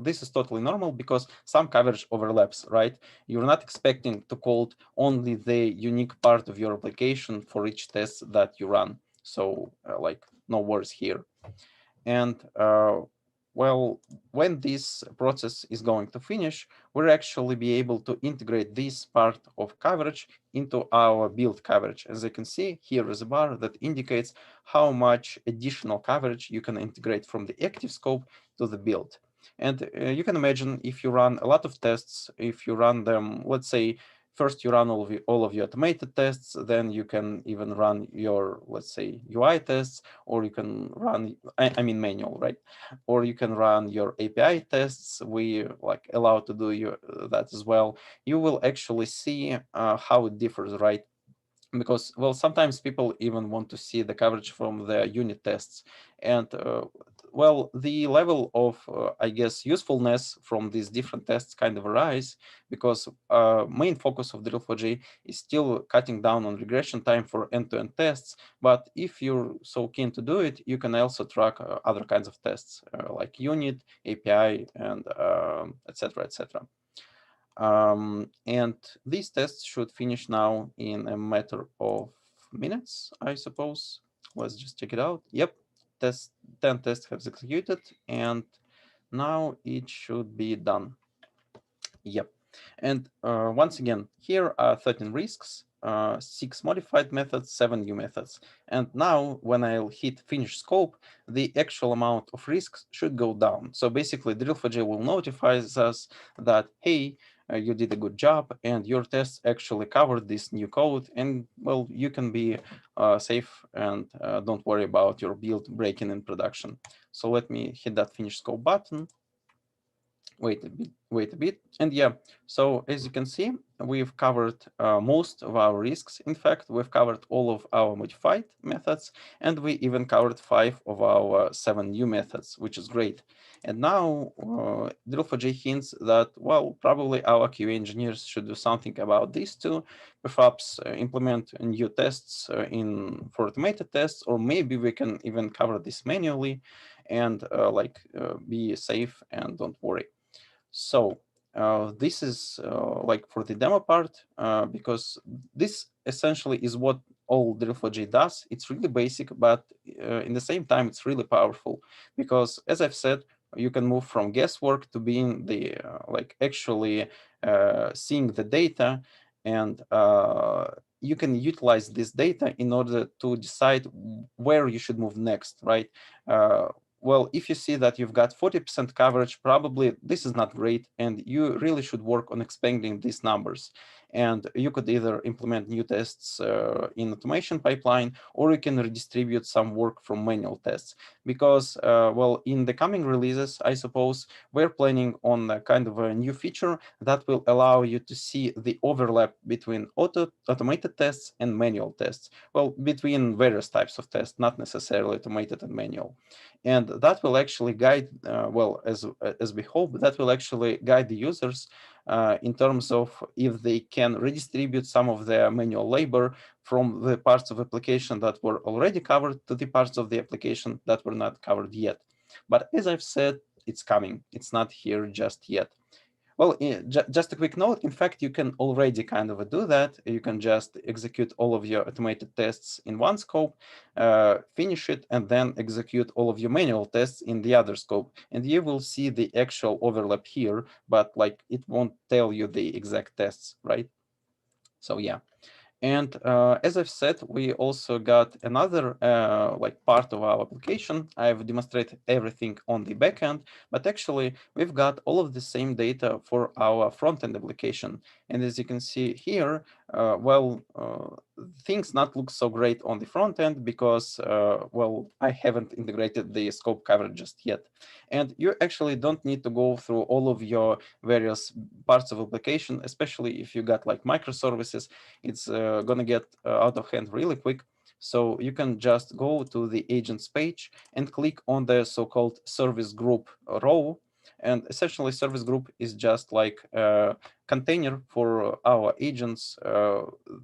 this is totally normal because some coverage overlaps, right? You're not expecting to call only the unique part of your application for each test that you run. So like no worries here. And well, when this process is going to finish, we'll actually be able to integrate this part of coverage into our build coverage. As you can see, here is a bar that indicates how much additional coverage you can integrate from the active scope to the build. And you can imagine if you run a lot of tests, if you run them, let's say, first you run all of your automated tests, then you can even run your, let's say, UI tests, or you can run, I mean manual, right? Or you can run your API tests. We like allow to do that as well. You will actually see how it differs, right? Because, well, sometimes people even want to see the coverage from the unit tests. And well, the level of, I guess, usefulness from these different tests kind of varies, because main focus of Drill4j is still cutting down on regression time for end-to-end tests. But if you're so keen to do it, you can also track other kinds of tests like unit, API, and etc., etc. And these tests should finish now in a matter of minutes, I suppose. Let's just check it out. Yep, 10 tests have executed, and now it should be done. Yep. And once again, here are 13 risks, 6 modified methods, 7 new methods. And now when I'll hit finish scope, the actual amount of risks should go down. So basically, Drill4j will notify us that, hey, you did a good job and your tests actually covered this new code, and well, you can be safe and don't worry about your build breaking in production. So let me hit that finish scope button. Wait a bit. And yeah, so as you can see, we've covered most of our risks. In fact, we've covered all of our modified methods, and we even covered 5 of our 7 new methods, which is great. And now Drill4j hints that, well, probably our QA engineers should do something about this too, perhaps implement new tests for automated tests, or maybe we can even cover this manually and be safe and don't worry. So this is like for the demo part, because this essentially is what all Drill4j does. It's really basic, but in the same time, it's really powerful, because as I've said, you can move from guesswork to being the actually seeing the data, and you can utilize this data in order to decide where you should move next, right? Well, if you see that you've got 40% coverage, probably this is not great, and you really should work on expanding these numbers. And you could either implement new tests in automation pipeline, or you can redistribute some work from manual tests. Because, well, in the coming releases, I suppose, we're planning on a kind of a new feature that will allow you to see the overlap between automated tests and manual tests. Well, between various types of tests, not necessarily automated and manual. And that will actually guide, well, as we hope, that will actually guide the users in terms of if they can redistribute some of their manual labor from the parts of application that were already covered to the parts of the application that were not covered yet. But as I've said, it's coming. It's not here just yet. Well, just a quick note, in fact, you can already kind of do that. You can just execute all of your automated tests in one scope, finish it, and then execute all of your manual tests in the other scope. And you will see the actual overlap here, but like it won't tell you the exact tests, right? So yeah. And as I've said, we also got another part of our application. I've demonstrated everything on the backend, but actually we've got all of the same data for our front-end application. And as you can see here, things not look so great on the front end because, well, I haven't integrated the scope coverage just yet. And you actually don't need to go through all of your various parts of application, especially if you got like microservices. It's gonna get out of hand really quick. So you can just go to the agents page and click on the so-called service group row. And essentially service group is just like a container for our agents,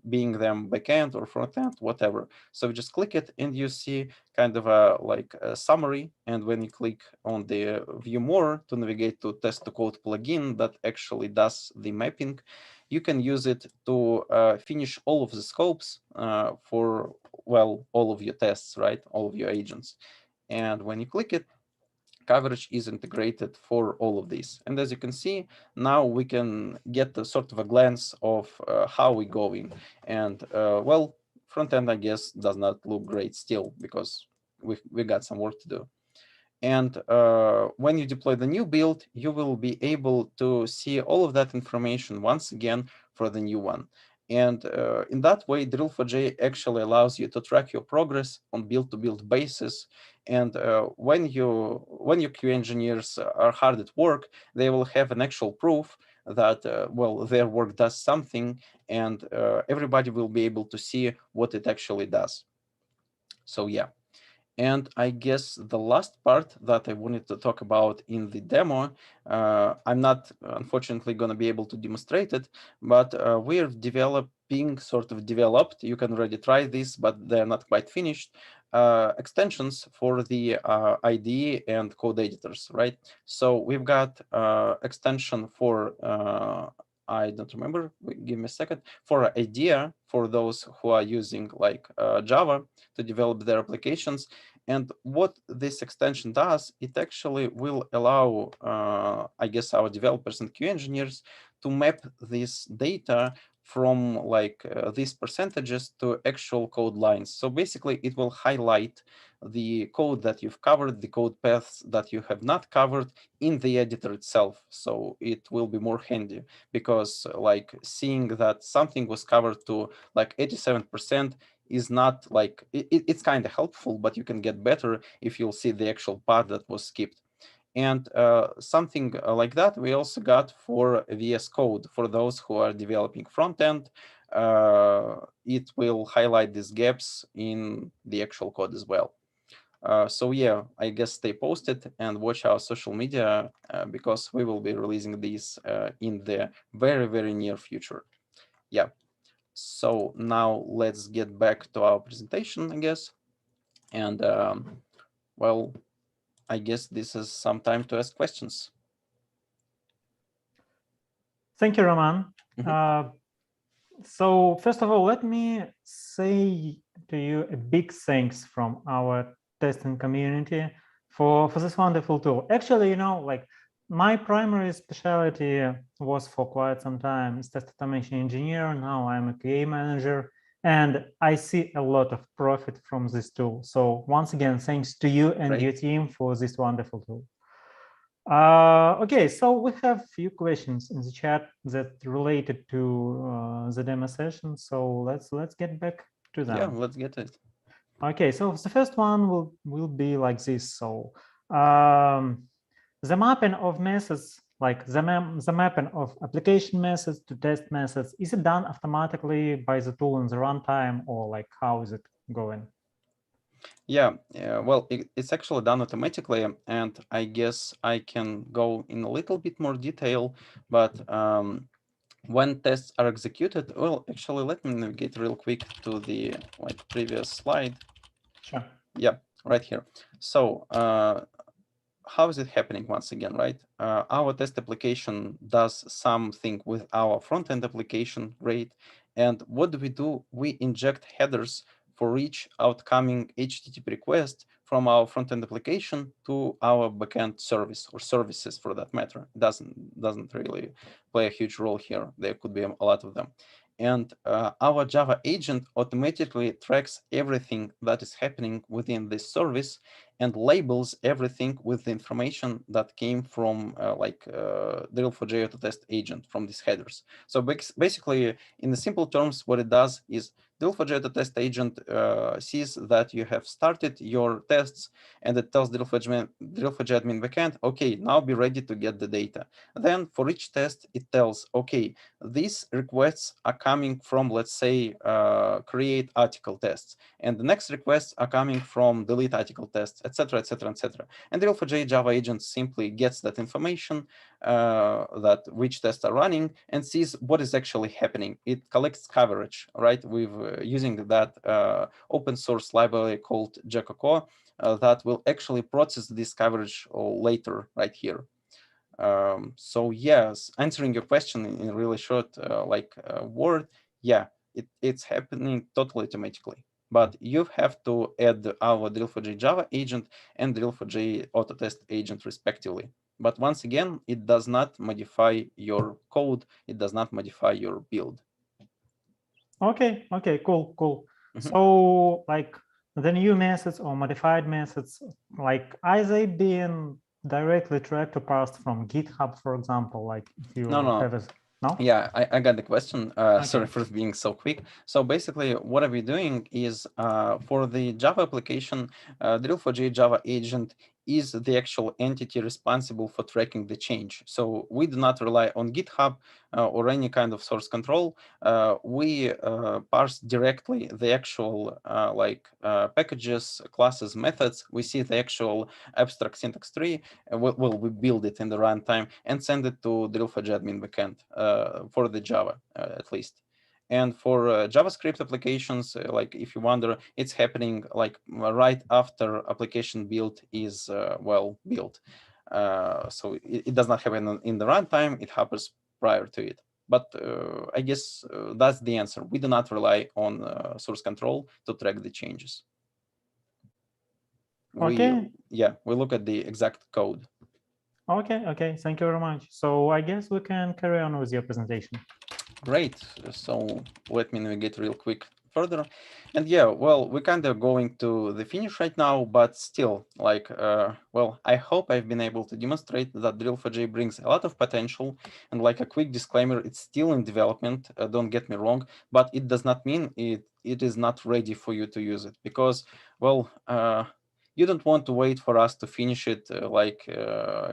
being them backend or frontend, whatever. So just click it and you see kind of a summary. And when you click on the view more to navigate to test to code plugin that actually does the mapping, you can use it to finish all of the scopes for, well, all of your tests, right? All of your agents. And when you click it, coverage is integrated for all of these. And as you can see, now we can get a sort of a glance of how we're going. And well, front end, I guess, does not look great still because we got some work to do. And when you deploy the new build, you will be able to see all of that information once again for the new one. And in that way, Drill4j actually allows you to track your progress on build-to-build basis. And when your QA engineers are hard at work, they will have an actual proof that, well, their work does something, and everybody will be able to see what it actually does. So yeah. And I guess the last part that I wanted to talk about in the demo, I'm not unfortunately going to be able to demonstrate it, but we're developed, you can already try this, but they're not quite finished, extensions for the IDE and code editors, right? So we've got extension for, I don't remember, give me a second, for IDEA for those who are using like Java to develop their applications. And what this extension does, it actually will allow, I guess, our developers and QA engineers to map this data from like these percentages to actual code lines. So basically it will highlight the code that you've covered, the code paths that you have not covered in the editor itself. So it will be more handy because like seeing that something was covered to like 87% is not like, it's kind of helpful, but you can get better if you'll see the actual part that was skipped. And something like that we also got for VS Code. For those who are developing front end, it will highlight these gaps in the actual code as well. So yeah, I guess stay posted and watch our social media because we will be releasing these in the very, very near future. Yeah. So now let's get back to our presentation, I guess. And well, I guess this is some time to ask questions. Thank you, Roman. So first of all, let me say to you a big thanks from our testing community for this wonderful tool. Actually, you know, like my primary specialty was for quite some time as test automation engineer. Now I'm a QA manager, and I see a lot of profit from this tool. So once again, thanks to you and your team for this wonderful tool. Okay, so we have a few questions in the chat that related to the demo session. So let's get back to them. Yeah, let's get it. Okay, so the first one will be like this. So the mapping of methods, like the mapping of application methods to test methods, is it done automatically by the tool in the runtime, or like how is it going? Yeah, well, it's actually done automatically, and I guess I can go in a little bit more detail, but when tests are executed, well, actually, let me navigate real quick to the like previous slide. Sure. Yeah, right here. So how is it happening once again, right? Our test application does something with our front-end application, great. And what do? We inject headers for each outcoming HTTP request from our front-end application to our backend service, or services for that matter. It doesn't really play a huge role here. There could be a lot of them. And our Java agent automatically tracks everything that is happening within this service and labels everything with the information that came from Drill4j Autotest agent from these headers. So basically, in the simple terms, what it does is Drill4j Autotest agent sees that you have started your tests, and it tells Drill4j admin backend, okay, now be ready to get the data. Then for each test, it tells, okay, these requests are coming from, let's say, create article tests, and the next requests are coming from delete article tests, etc., etc., etc. And the Drill4j Java agent simply gets that information, that which tests are running, and sees what is actually happening. It collects coverage, right, with using that open source library called Jacoco that will actually process this coverage later right here. So yes, answering your question in a really short word, yeah, it's happening totally automatically. But you have to add our Drill4j Java agent and Drill4j Autotest agent respectively. But once again, it does not modify your code. It does not modify your build. Okay, cool. So like the new methods or modified methods, like are they being directly tracked or parsed from GitHub, for example? Like if you have a no? Yeah, I got the question. Sorry for being so quick. So basically, what are we doing is for the Java application, Drill4j Java agent is the actual entity responsible for tracking the change. So we do not rely on GitHub or any kind of source control. We parse directly the actual packages, classes, methods. We see the actual abstract syntax tree. We build it in the runtime and send it to Drill4j admin backend for the Java at least. And for JavaScript applications, like if you wonder, it's happening like right after application build is built. So it does not happen in the runtime, it happens prior to it. But I guess that's the answer. We do not rely on source control to track the changes. Okay. We look at the exact code. Okay, thank you very much. So I guess we can carry on with your presentation. Great. So let me navigate real quick further. And yeah, well, we're kind of going to the finish right now, but still, like, I hope I've been able to demonstrate that Drill4j brings a lot of potential. And like a quick disclaimer, it's still in development, don't get me wrong, but it does not mean it is not ready for you to use it because, well, you don't want to wait for us to finish it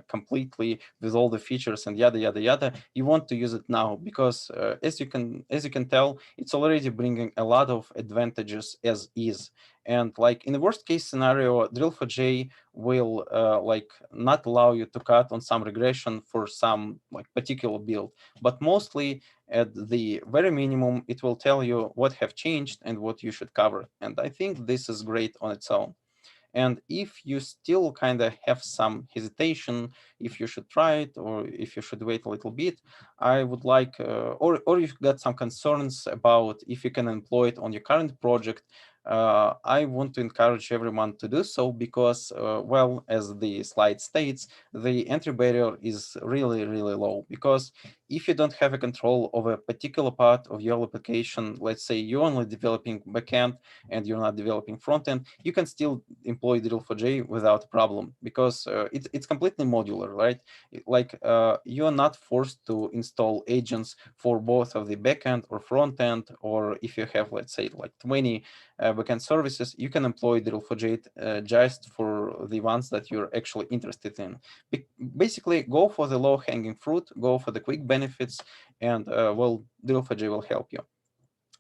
completely with all the features and yada yada yada. You want to use it now because as you can tell, it's already bringing a lot of advantages as is. And like in the worst case scenario, Drill4j will not allow you to cut on some regression for some particular build, but mostly at the very minimum, it will tell you what have changed and what you should cover. And I think this is great on its own. And if you still kind of have some hesitation, if you should try it or if you should wait a little bit, I would like, or you've got some concerns about if you can employ it on your current project, I want to encourage everyone to do so because, well, as the slide states, the entry barrier is really, really low because if you don't have a control over a particular part of your application, let's say you're only developing backend and you're not developing frontend, you can still employ Drill4j without a problem because it's completely modular, right? Like you are not forced to install agents for both of the backend or frontend, or if you have, let's say, like 20 backend services, you can employ Drill4j just for the ones that you're actually interested in. Basically, go for the low-hanging fruit, go for the quick benefits, and well, Drill4j will help you.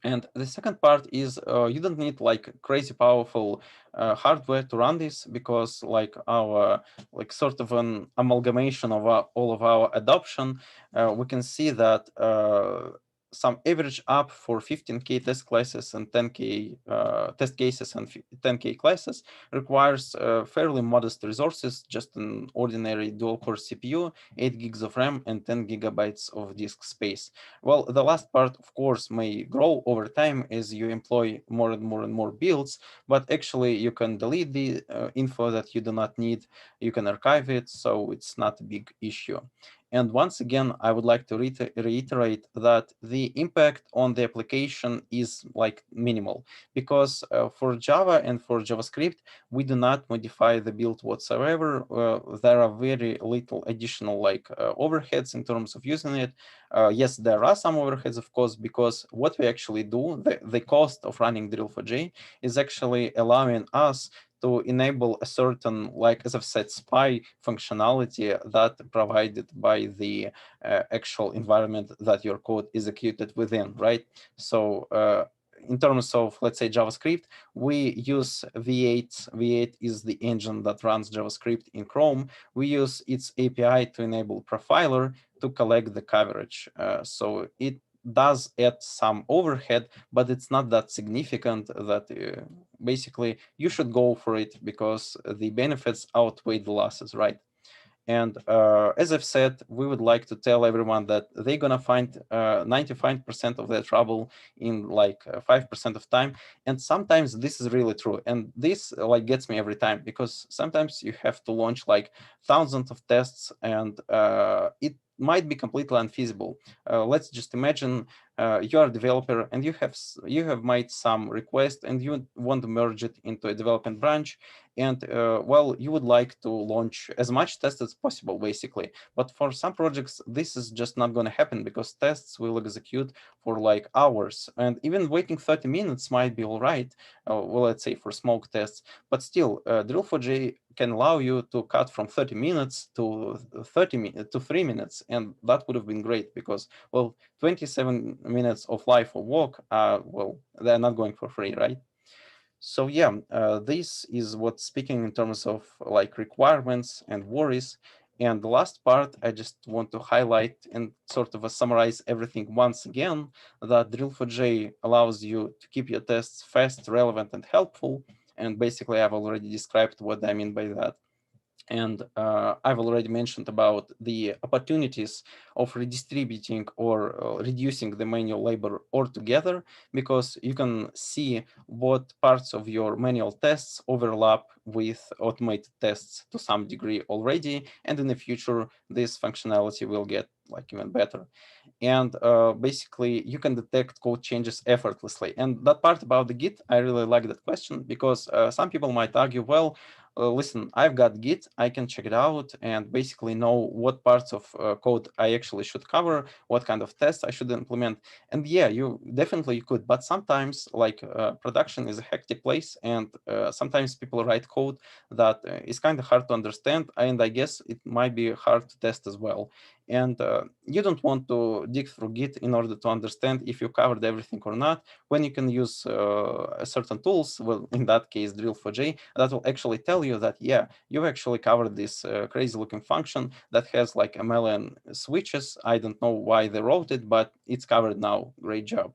And the second part is you don't need like crazy powerful hardware to run this because like our sort of an amalgamation of all of our adoption, we can see that some average up for 15K test classes and 10K test cases and 10K classes requires fairly modest resources, just an ordinary dual-core CPU, 8 gigs of RAM, and 10 gigabytes of disk space. Well, the last part, of course, may grow over time as you employ more and more and more builds, but actually you can delete the info that you do not need, you can archive it, so it's not a big issue. And once again, I would like to reiterate that the impact on the application is like minimal, because for Java and for JavaScript, we do not modify the build whatsoever. There are very little additional like overheads in terms of using it. Yes, there are some overheads, of course, because what we actually do, the cost of running Drill4j is actually allowing us to enable a certain, like, as I've said, spy functionality that provided by the actual environment that your code is executed within, right? So in terms of, let's say, JavaScript, we use V8. V8 is the engine that runs JavaScript in Chrome. We use its API to enable Profiler to collect the coverage. So it does add some overhead, but it's not that significant that basically you should go for it because the benefits outweigh the losses, right? And as I've said, we would like to tell everyone that they're gonna find 95% of their trouble in like 5% of time. And sometimes this is really true. And this like gets me every time, because sometimes you have to launch like thousands of tests, and it might be completely unfeasible. Let's just imagine you are a developer and you have made some request and you want to merge it into a development branch, and well, you would like to launch as much tests as possible, basically. But for some projects, this is just not going to happen, because tests will execute for like hours, and even waiting 30 minutes might be all right. Well, let's say for smoke tests, but still, Drill4j can allow you to cut from 30 minutes to 3 minutes, and that would have been great, because, well, 27 minutes of life of work, well, they're not going for free, right? So yeah, this is what's speaking in terms of like requirements and worries. And the last part, I just want to highlight and sort of summarize everything once again, that Drill4j allows you to keep your tests fast, relevant, and helpful. And basically, I've already described what I mean by that. And I've already mentioned about the opportunities of redistributing or reducing the manual labor altogether, because you can see what parts of your manual tests overlap with automated tests to some degree already. And in the future, this functionality will get like even better. And basically, you can detect code changes effortlessly. And that part about the Git, I really like that question, because some people might argue, well, listen, I've got Git, I can check it out and basically know what parts of code I actually should cover, what kind of tests I should implement. And yeah, you definitely could, but sometimes like production is a hectic place, and sometimes people write code that is kind of hard to understand, and I guess it might be hard to test as well. And you don't want to dig through Git in order to understand if you covered everything or not, when you can use certain tools, well, in that case, Drill4j, that will actually tell you that, yeah, you actually covered this crazy looking function that has like a million switches. I don't know why they wrote it, but it's covered now. Great job.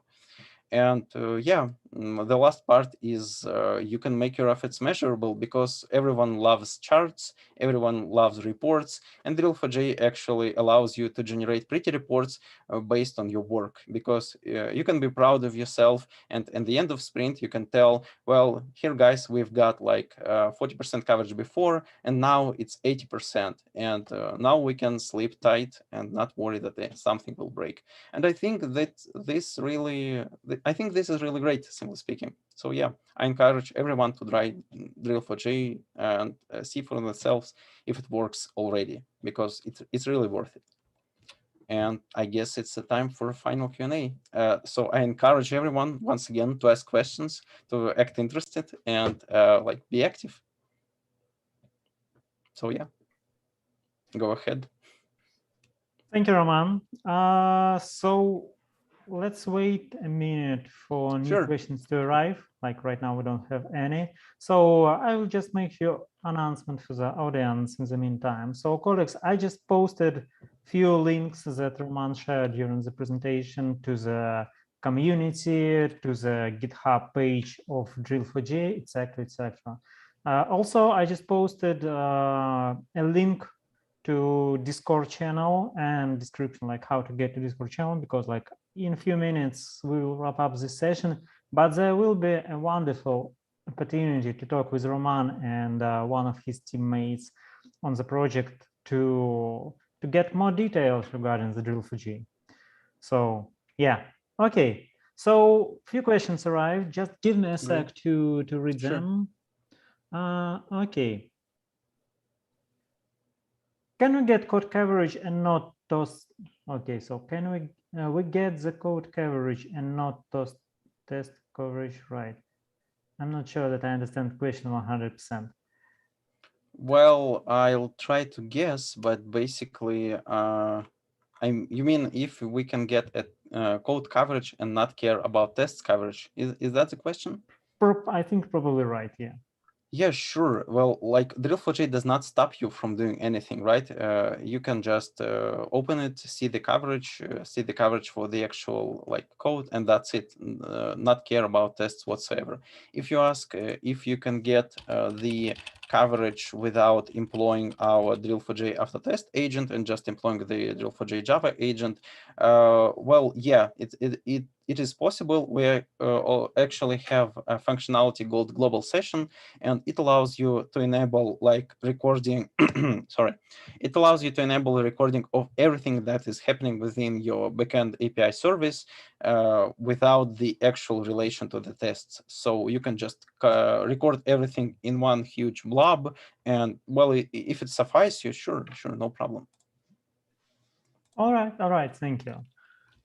And yeah, the last part is you can make your efforts measurable, because everyone loves charts, everyone loves reports, and Drill4j actually allows you to generate pretty reports based on your work, because you can be proud of yourself, and at the end of sprint, you can tell, well, here guys, we've got like 40% coverage before, and now it's 80%, and now we can sleep tight and not worry that something will break. And I think that this really, I think this is really great, simply speaking. So yeah, I encourage everyone to try Drill4j and see for themselves if it works already, because it's really worth it. And I guess it's the time for a final Q&A. So I encourage everyone once again to ask questions, to act interested, and like be active. So yeah, go ahead. Thank you, Roman. So let's wait a minute for new questions to arrive. Like right now, we don't have any. So I will just make a few announcements for the audience in the meantime. So colleagues, I just posted few links that Roman shared during the presentation to the community, to the GitHub page of Drill4j, etc. Also, I just posted a link to Discord channel and description, like how to get to Discord channel, because like in a few minutes we will wrap up this session, but there will be a wonderful opportunity to talk with Roman and one of his teammates on the project to to get more details regarding the Drill4j. So yeah, okay. So few questions arrived. Just give me a sec to read them. Okay. Can we get code coverage and not toss? Okay, so can we get the code coverage and not toss test coverage, right? I'm not sure that I understand the question 100%. Well, I'll try to guess, but basically, you mean if we can get a code coverage and not care about test coverage? Is that the question? I think probably right, yeah. Yeah, sure. Well, like Drill4j does not stop you from doing anything, right? You can just open it, see the coverage for the actual like code, and that's it. Not care about tests whatsoever. If you ask if you can get the coverage without employing our Drill4j after test agent and just employing the Drill4j Java agent, well, yeah, it is possible. We actually have a functionality called global session, and it allows you to enable like recording. Sorry, it allows you to enable a recording of everything that is happening within your backend API service without the actual relation to the tests. So you can just record everything in one huge blob, and well, if it suffices you, sure, no problem. All right, thank you.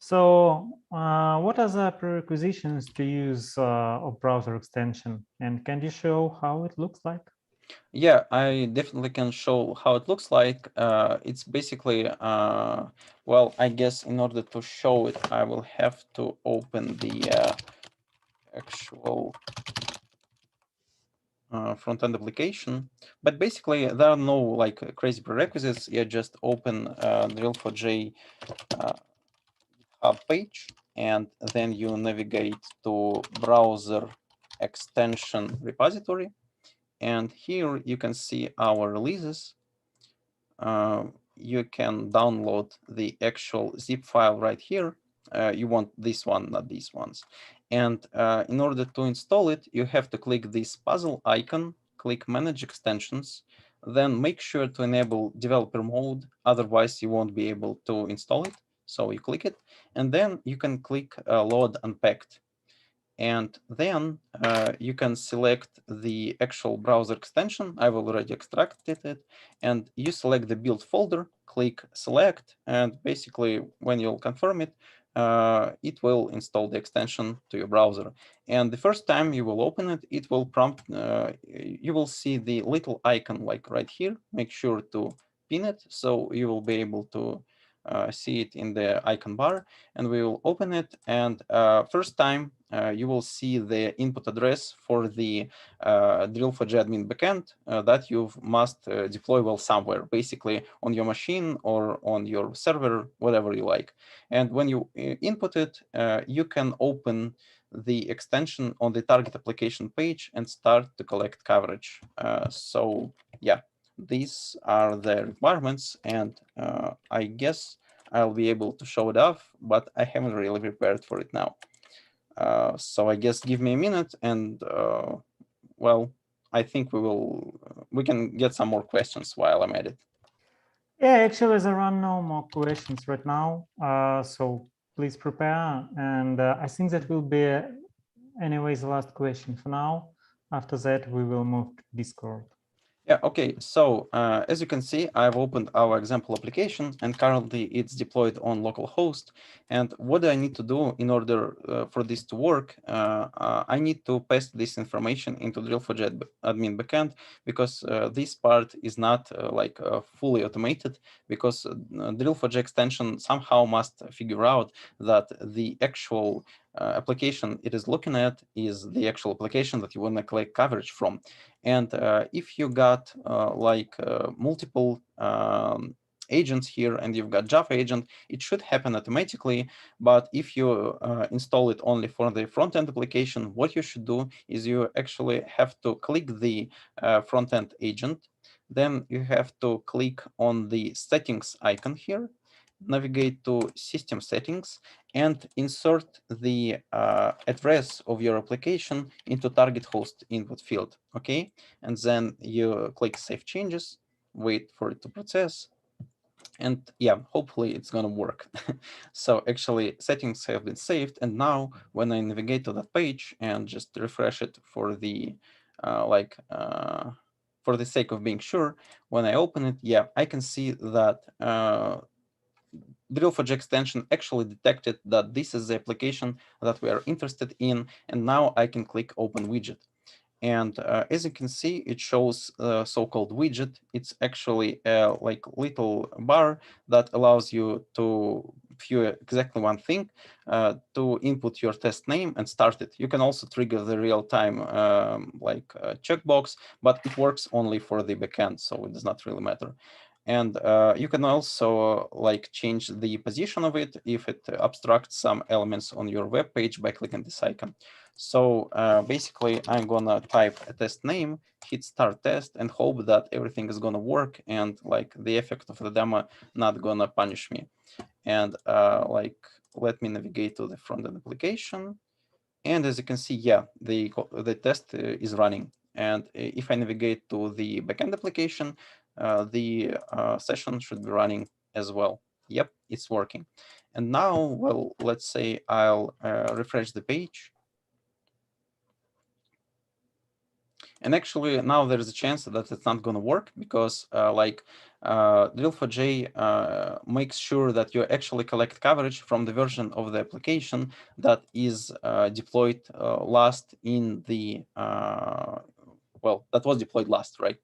So what are the prerequisites to use a browser extension, and can you show how it looks like? Yeah, I definitely can show how it looks like. It's basically, well, I guess in order to show it, I will have to open the actual front-end application. But basically, there are no like crazy prerequisites. You just open Drill4j GitHub page, and then you navigate to browser extension repository. And here you can see our releases. You can download the actual zip file right here. You want this one, not these ones. And in order to install it, you have to click this puzzle icon, click Manage Extensions, then make sure to enable developer mode, otherwise you won't be able to install it. So you click it, and then you can click Load Unpacked. And then you can select the actual browser extension. I've already extracted it. And you select the build folder, click select, and basically when you'll confirm it, it will install the extension to your browser. And the first time you will open it, it will prompt, you will see the little icon like right here. Make sure to pin it so you will be able to see it in the icon bar, and we will open it. And first time you will see the input address for the Drill4j admin backend that you must deploy well somewhere, basically on your machine or on your server, whatever you like. And when you input it, you can open the extension on the target application page and start to collect coverage. So yeah, these are the requirements, and I guess I'll be able to show it off, but I haven't really prepared for it now. So I guess give me a minute, and well, I think we can get some more questions while I'm at it. Yeah, actually there are no more questions right now, so please prepare. And I think that will be anyways the last question for now. After that, we will move to Discord. Yeah, okay, so as you can see, I've opened our example application, and currently it's deployed on localhost. And what do I need to do in order for this to work? I need to paste this information into Drill4j admin backend, because this part is not fully automated, because Drill4j extension somehow must figure out that the actual application it is looking at is the actual application that you want to collect coverage from. And if you got multiple agents here and you've got Java agent, it should happen automatically. But if you install it only for the front-end application, what you should do is you actually have to click the front-end agent. Then you have to click on the settings icon here, navigate to system settings, and insert the address of your application into target host input field. Okay, and then you click save changes, wait for it to process, And yeah, hopefully it's gonna work. So actually settings have been saved. And now when I navigate to that page and just refresh it for the for the sake of being sure, when I open it, yeah, I can see that Drill4j extension actually detected that this is the application that we are interested in. And now I can click open widget. And as you can see, it shows a so-called widget. It's actually a like little bar that allows you to view exactly one thing, to input your test name and start it. You can also trigger the real-time checkbox, but it works only for the backend, so it does not really matter. And you can also change the position of it if it abstracts some elements on your web page by clicking this icon. So basically, I'm gonna type a test name, hit start test, and hope that everything is gonna work and the effect of the demo not gonna punish me. And let me navigate to the front-end application. And as you can see, yeah, the test is running. And if I navigate to the backend application, the session should be running as well. Yep, it's working. And now, well, let's say I'll refresh the page. And actually, now there's a chance that it's not going to work because Drill4j makes sure that you actually collect coverage from the version of the application that is deployed last in the, that was deployed last, right?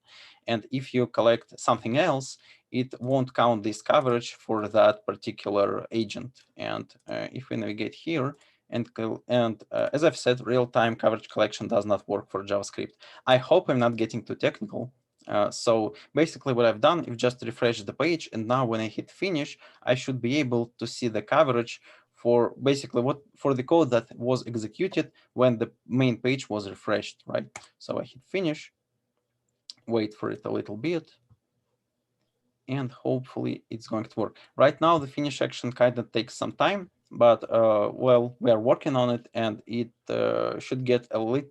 And if you collect something else, it won't count this coverage for that particular agent. And if we navigate here, and as I've said, real-time coverage collection does not work for JavaScript. I hope I'm not getting too technical. So basically what I've done is just refresh the page. And now when I hit finish, I should be able to see the coverage for basically for the code that was executed when the main page was refreshed, right? So I hit finish, wait for it a little bit, and hopefully it's going to work. Right now, the finish action kind of takes some time, but well, we are working on it, and it should get a little,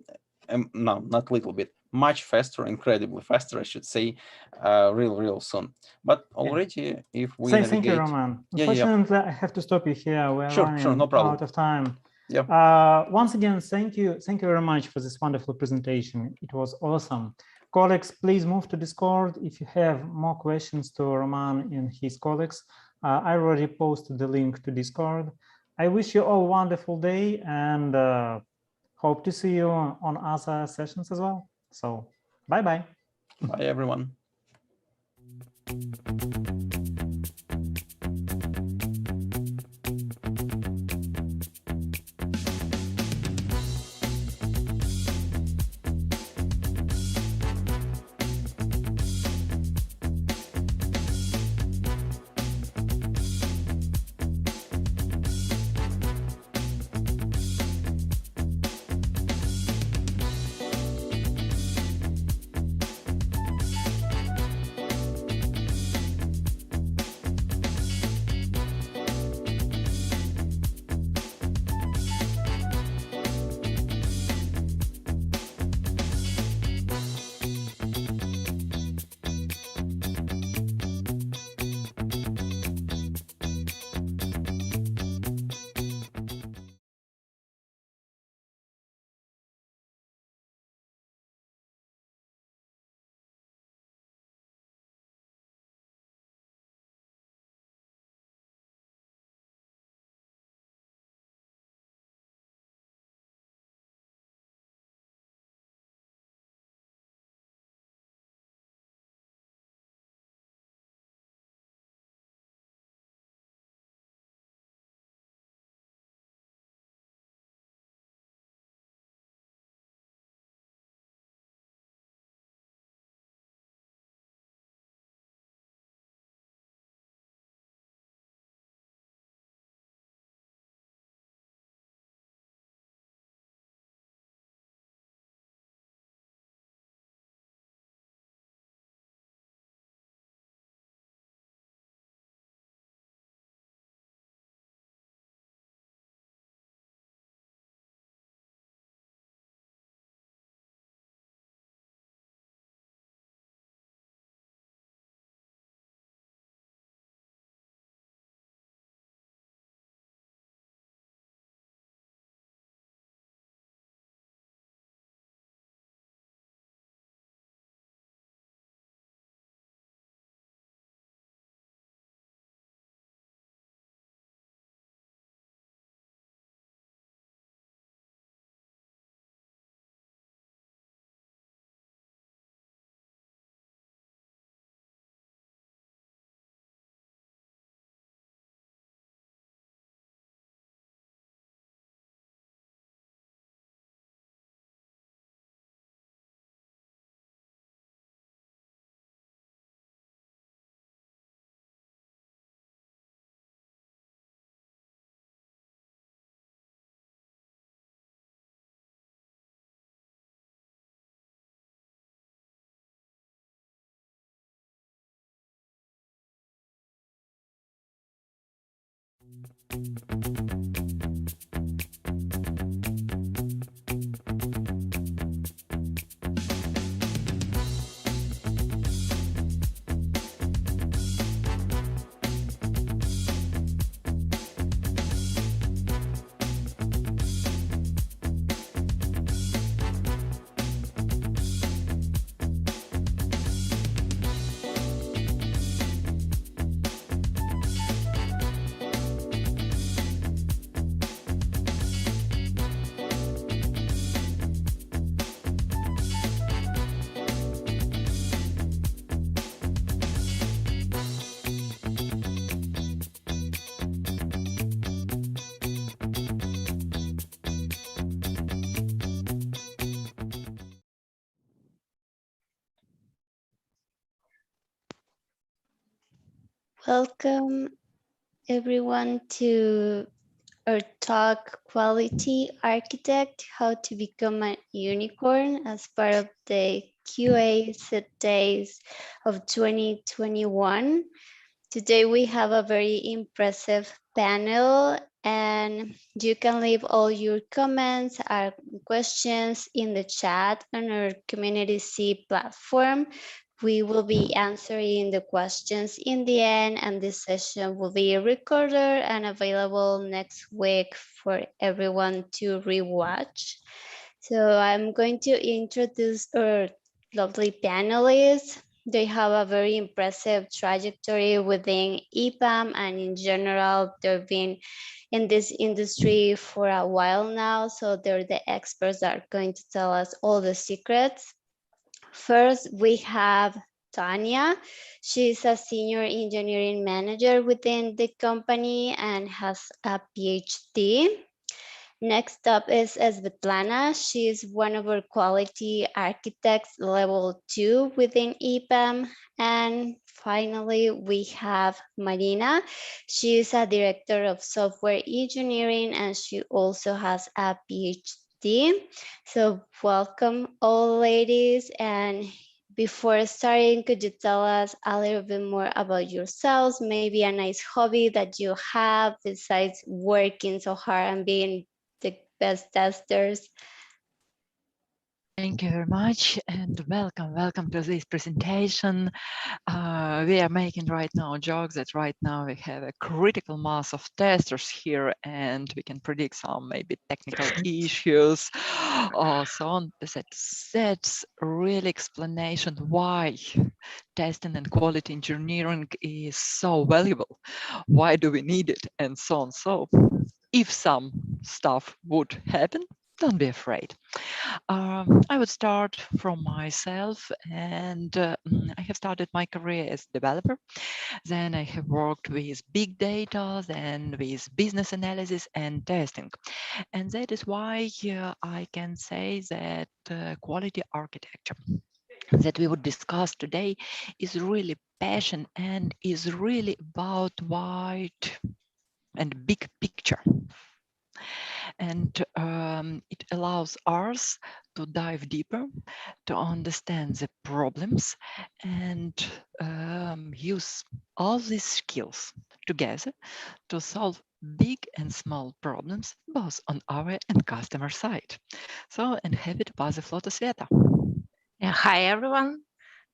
no, not a little bit, much faster, incredibly faster, I should say, real soon. But already, if we navigate... Thank you, Roman. Yeah, Unfortunately, I have to stop you here. We're sure, no problem. Out of time. Yeah. Once again, thank you very much for this wonderful presentation. It was awesome. Colleagues, please move to Discord if you have more questions to Roman and his colleagues. I already posted the link to Discord. I wish you all a wonderful day and hope to see you on other sessions as well. So, bye-bye. Bye, everyone. Welcome everyone to our talk, Quality Architect, How to Become a Unicorn, as part of the QA Set Days of 2021. Today we have a very impressive panel, and you can leave all your comments or questions in the chat on our Community C platform. We will be answering the questions in the end, and this session will be recorded and available next week for everyone to rewatch. So I'm going to introduce our lovely panelists. They have a very impressive trajectory within EPAM, and in general, they've been in this industry for a while now. So they're the experts that are going to tell us all the secrets. First, we have Tanya. She's a senior engineering manager within the company and has a PhD. Next up is Svetlana. She's one of our quality architects level 2 within EPAM. And finally, we have Marina. She's a director of software engineering, and she also has a PhD. So welcome all ladies. And before starting, could you tell us a little bit more about yourselves? Maybe a nice hobby that you have besides working so hard and being the best testers. Thank you very much, and welcome to this presentation. We are making right now jokes that right now we have a critical mass of testers here, and we can predict some maybe technical issues or so on. That's really explanation why testing and quality engineering is so valuable. Why do we need it, and so on. So if some stuff would happen, don't be afraid. I would start from myself, and I have started my career as a developer. Then I have worked with big data, then with business analysis and testing. And that is why I can say that quality architecture that we would discuss today is really passion and is really about wide and big picture. And it allows us to dive deeper, to understand the problems, and use all these skills together to solve big and small problems, both on our and customer side. So, and happy to pass the floor to Sveta. Yeah, hi, everyone.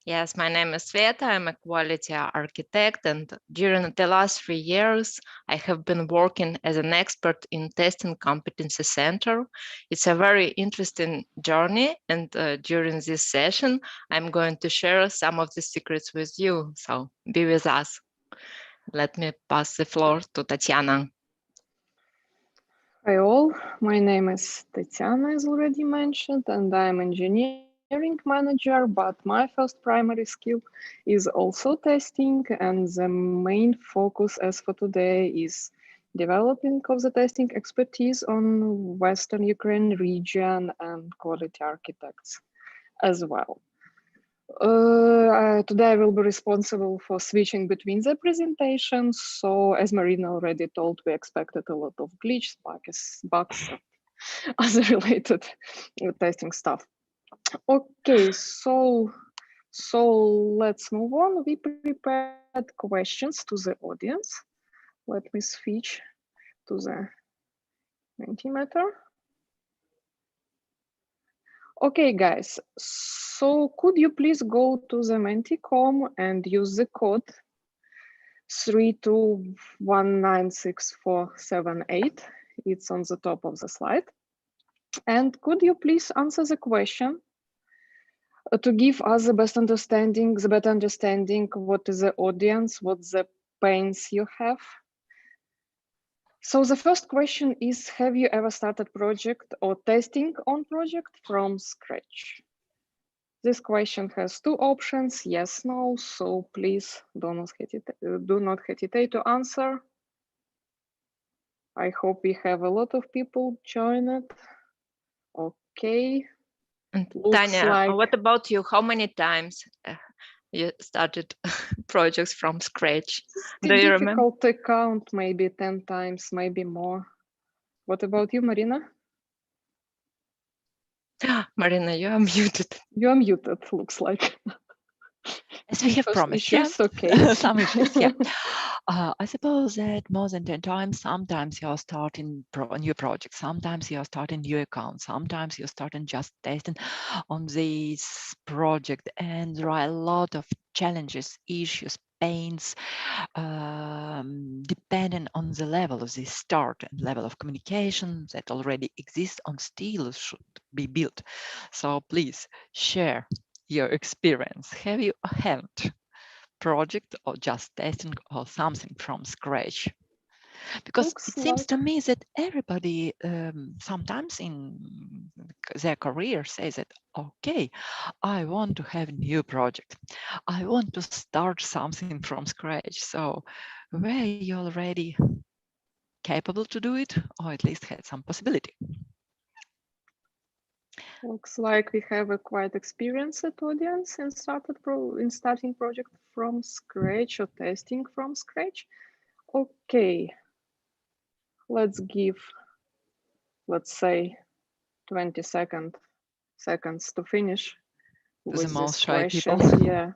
Yes, my name is Sveta. I'm a quality architect, and during the last 3 years, I have been working as an expert in Testing Competency Center. It's a very interesting journey, and during this session, I'm going to share some of the secrets with you, so be with us. Let me pass the floor to Tatiana. Hi all, my name is Tatiana, as already mentioned, and I'm engineering manager, but my first primary skill is also testing, and the main focus as for today is developing of the testing expertise on Western Ukraine region and quality architects as well. Today I will be responsible for switching between the presentations. So as Marina already told, we expected a lot of glitches, bugs, other related testing stuff. Okay, so let's move on. We prepared questions to the audience. Let me switch to the Mentimeter. Okay, guys, so could you please go to the Menti.com and use the code 32196478. It's on the top of the slide. And could you please answer the question to give us the better understanding what is the audience, what the pains you have? So the first question is, have you ever started project or testing on project from scratch? This question has two options, yes, no, so please do not hesitate to answer. I hope we have a lot of people join it. Okay. And Tanya, what about you? How many times you started projects from scratch? Do you remember? Difficult to count, maybe 10 times, maybe more. What about you, Marina? Marina, you are muted. You are muted, looks like. As we have promised, issues, yeah. okay. Some issues, yeah. I suppose that more than 10 times, sometimes you're starting a new project, sometimes you're starting new account, sometimes you're starting just testing on this project, and there are a lot of challenges, issues, pains, depending on the level of the start and level of communication that already exists on still should be built. So please share your experience. Have you had project or just testing or something from scratch? Because it seems to me that everybody sometimes in their career says that, okay, I want to have a new project. I want to start something from scratch. So were you already capable to do it, or at least had some possibility? Looks like we have a quite experienced audience in starting project from scratch or testing from scratch. Okay, let's give, let's say, 20 seconds to finish with the most these shy questions. people.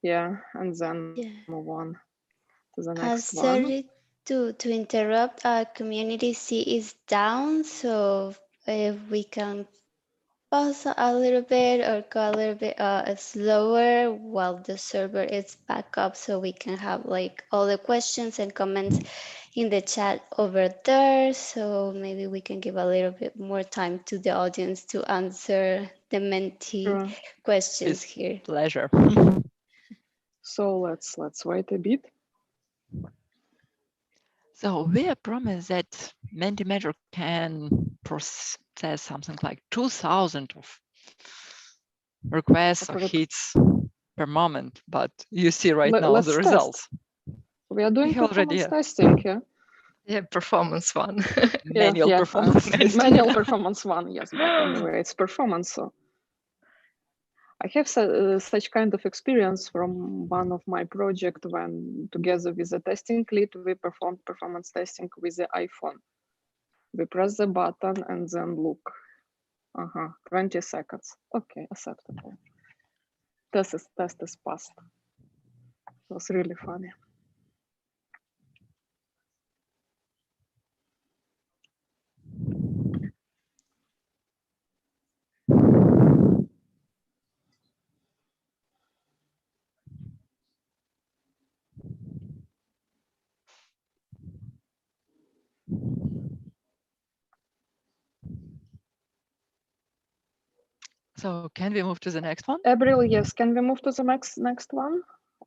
Yeah, and then move on to the next one. Sorry to interrupt. Our community C is down, so if we can pause a little bit or go a little bit slower while the server is back up, so we can have like all the questions and comments in the chat over there. So maybe we can give a little bit more time to the audience to answer the Menti questions here. Pleasure. So let's wait a bit. So we are promised that Mentimeter can process something like 2,000 of requests or hits per moment, but you see right now the results. We are doing already performance testing, yeah? Yeah, performance one. Manual performance testing. Manual performance one, yes, but anyway, it's performance. So I have such kind of experience from one of my project when together with the testing lead, we performed performance testing with the iPhone. We press the button and then look. 20 seconds. Okay, acceptable. Test is passed. It was really funny. So can we move to the next one? April, yes. Can we move to the next one?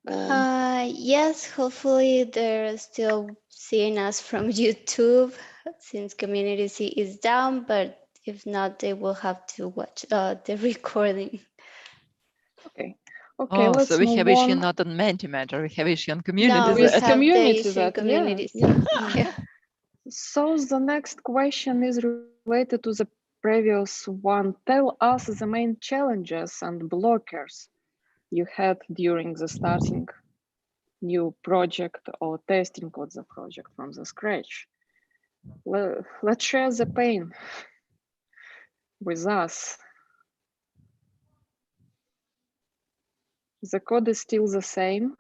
Yes, hopefully they're still seeing us from YouTube since community C is down, but if not, they will have to watch the recording. Okay. Okay, Oh, let's so we move have issue on. not on Mentimeter, we have issue on community. No, we have community the issue that, community. yeah. So the next question is related to the previous one. Tell us the main challenges and blockers you had during the starting new project or testing of the project from the scratch. Let's share the pain with us. The code is still the same,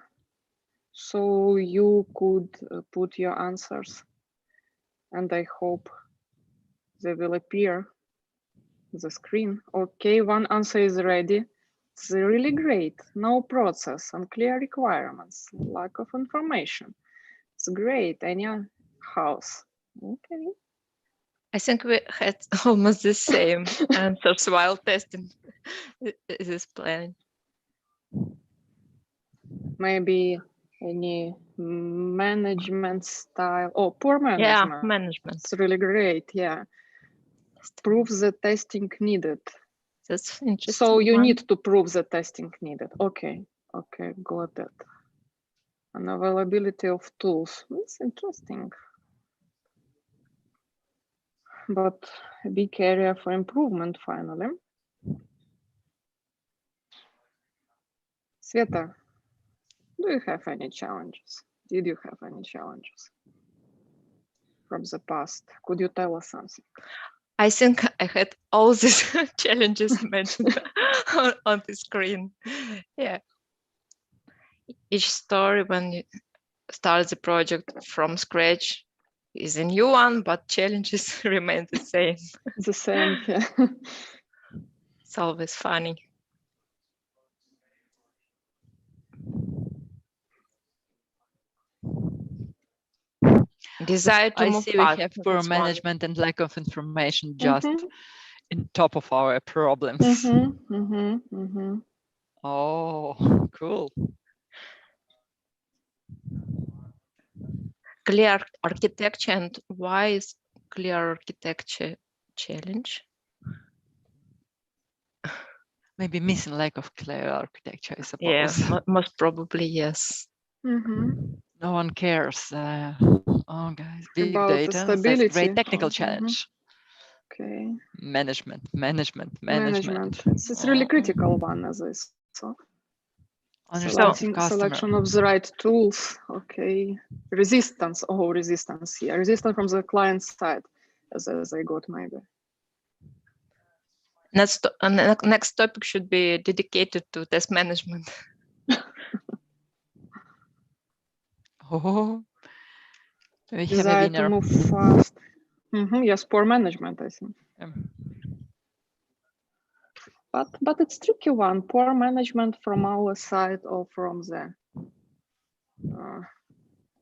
so you could put your answers. and I hope they will appear on the screen. Okay, one answer is ready. It's really great. No process, unclear requirements, lack of information. It's great. Any house? Okay. I think we had almost the same answers while testing this plan. Maybe any management style. Oh, poor management. Yeah, management. It's really great. Yeah. Prove the testing needed. That's interesting. So you need to prove the testing needed. Okay. Okay, got it. And availability of tools. That's interesting. But a big area for improvement finally. Sveta, do you have any challenges? Did you have any challenges from the past? Could you tell us something? I think I had all these challenges mentioned on the screen. Yeah. Each story when you start the project from scratch is a new one, but challenges remain the same. The same, yeah. It's always funny. Desire to I move see we fast. have poor That's one. management and lack of information just in top of our problems. Oh, cool. Clear architecture, and why is clear architecture challenge? Maybe missing lack of clear architecture, I suppose. Yeah, most probably yes. No one cares. Oh, guys, big About the data. That's a stability. great technical challenge. Okay. Management. It's really critical one as this. So Understanding customer. Selection of the right tools. Okay. Resistance. Oh, resistance here. Resistance from the client side, as I got maybe. Next topic should be dedicated to test management. Oh, we have a Desire winner. to move fast. Yes, poor management, I think. But it's tricky one. Poor management from our side or from the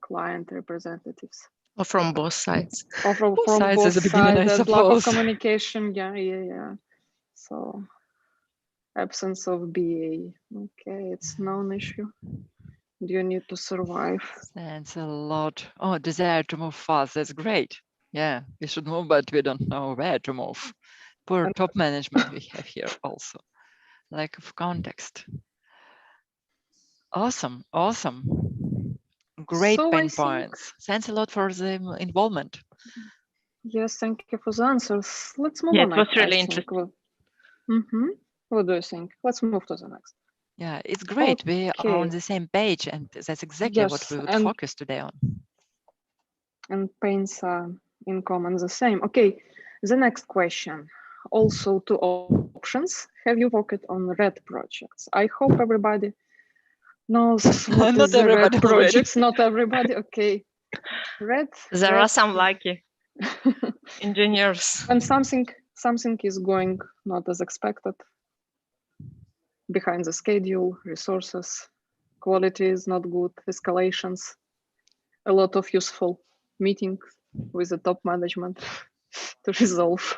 client representatives. Or from both sides. Or from both sides at the beginning, I sides, and lack of suppose. communication. Yeah. So absence of BA. Okay, it's known issue. You need to survive. Thanks a lot. Oh, desire to move fast. That's great. Yeah, we should move, but we don't know where to move. Poor top management we have here also. Lack of context. Awesome. Great So pain points. Thanks a lot for the involvement. Yes, thank you for the answers. Let's move Yeah, on. it was really I think. What do you think? Let's move to the next. Yeah, it's great. We are on the same page, and that's exactly what we would focus today on. And pains are in common the same. Okay, the next question. Also two options. Have you worked on RED projects? I hope everybody knows what Not is the RED everybody projects. Not everybody. Okay. RED. There are some lucky engineers. When something is going not as expected, behind the schedule, resources, quality is not good, escalations, a lot of useful meetings with the top management to resolve.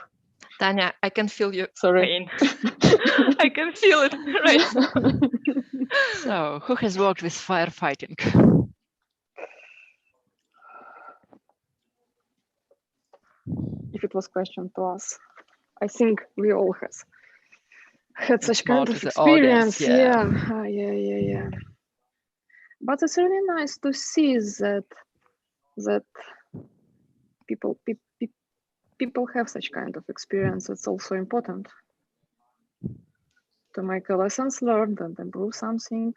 Tanya, I can feel your pain. I can feel it right now. So, who has worked with firefighting? If it was question to us, I think we all had such kind of experience. Yeah. But it's really nice to see that people have such kind of experience. It's also important to make a lessons learned and improve something.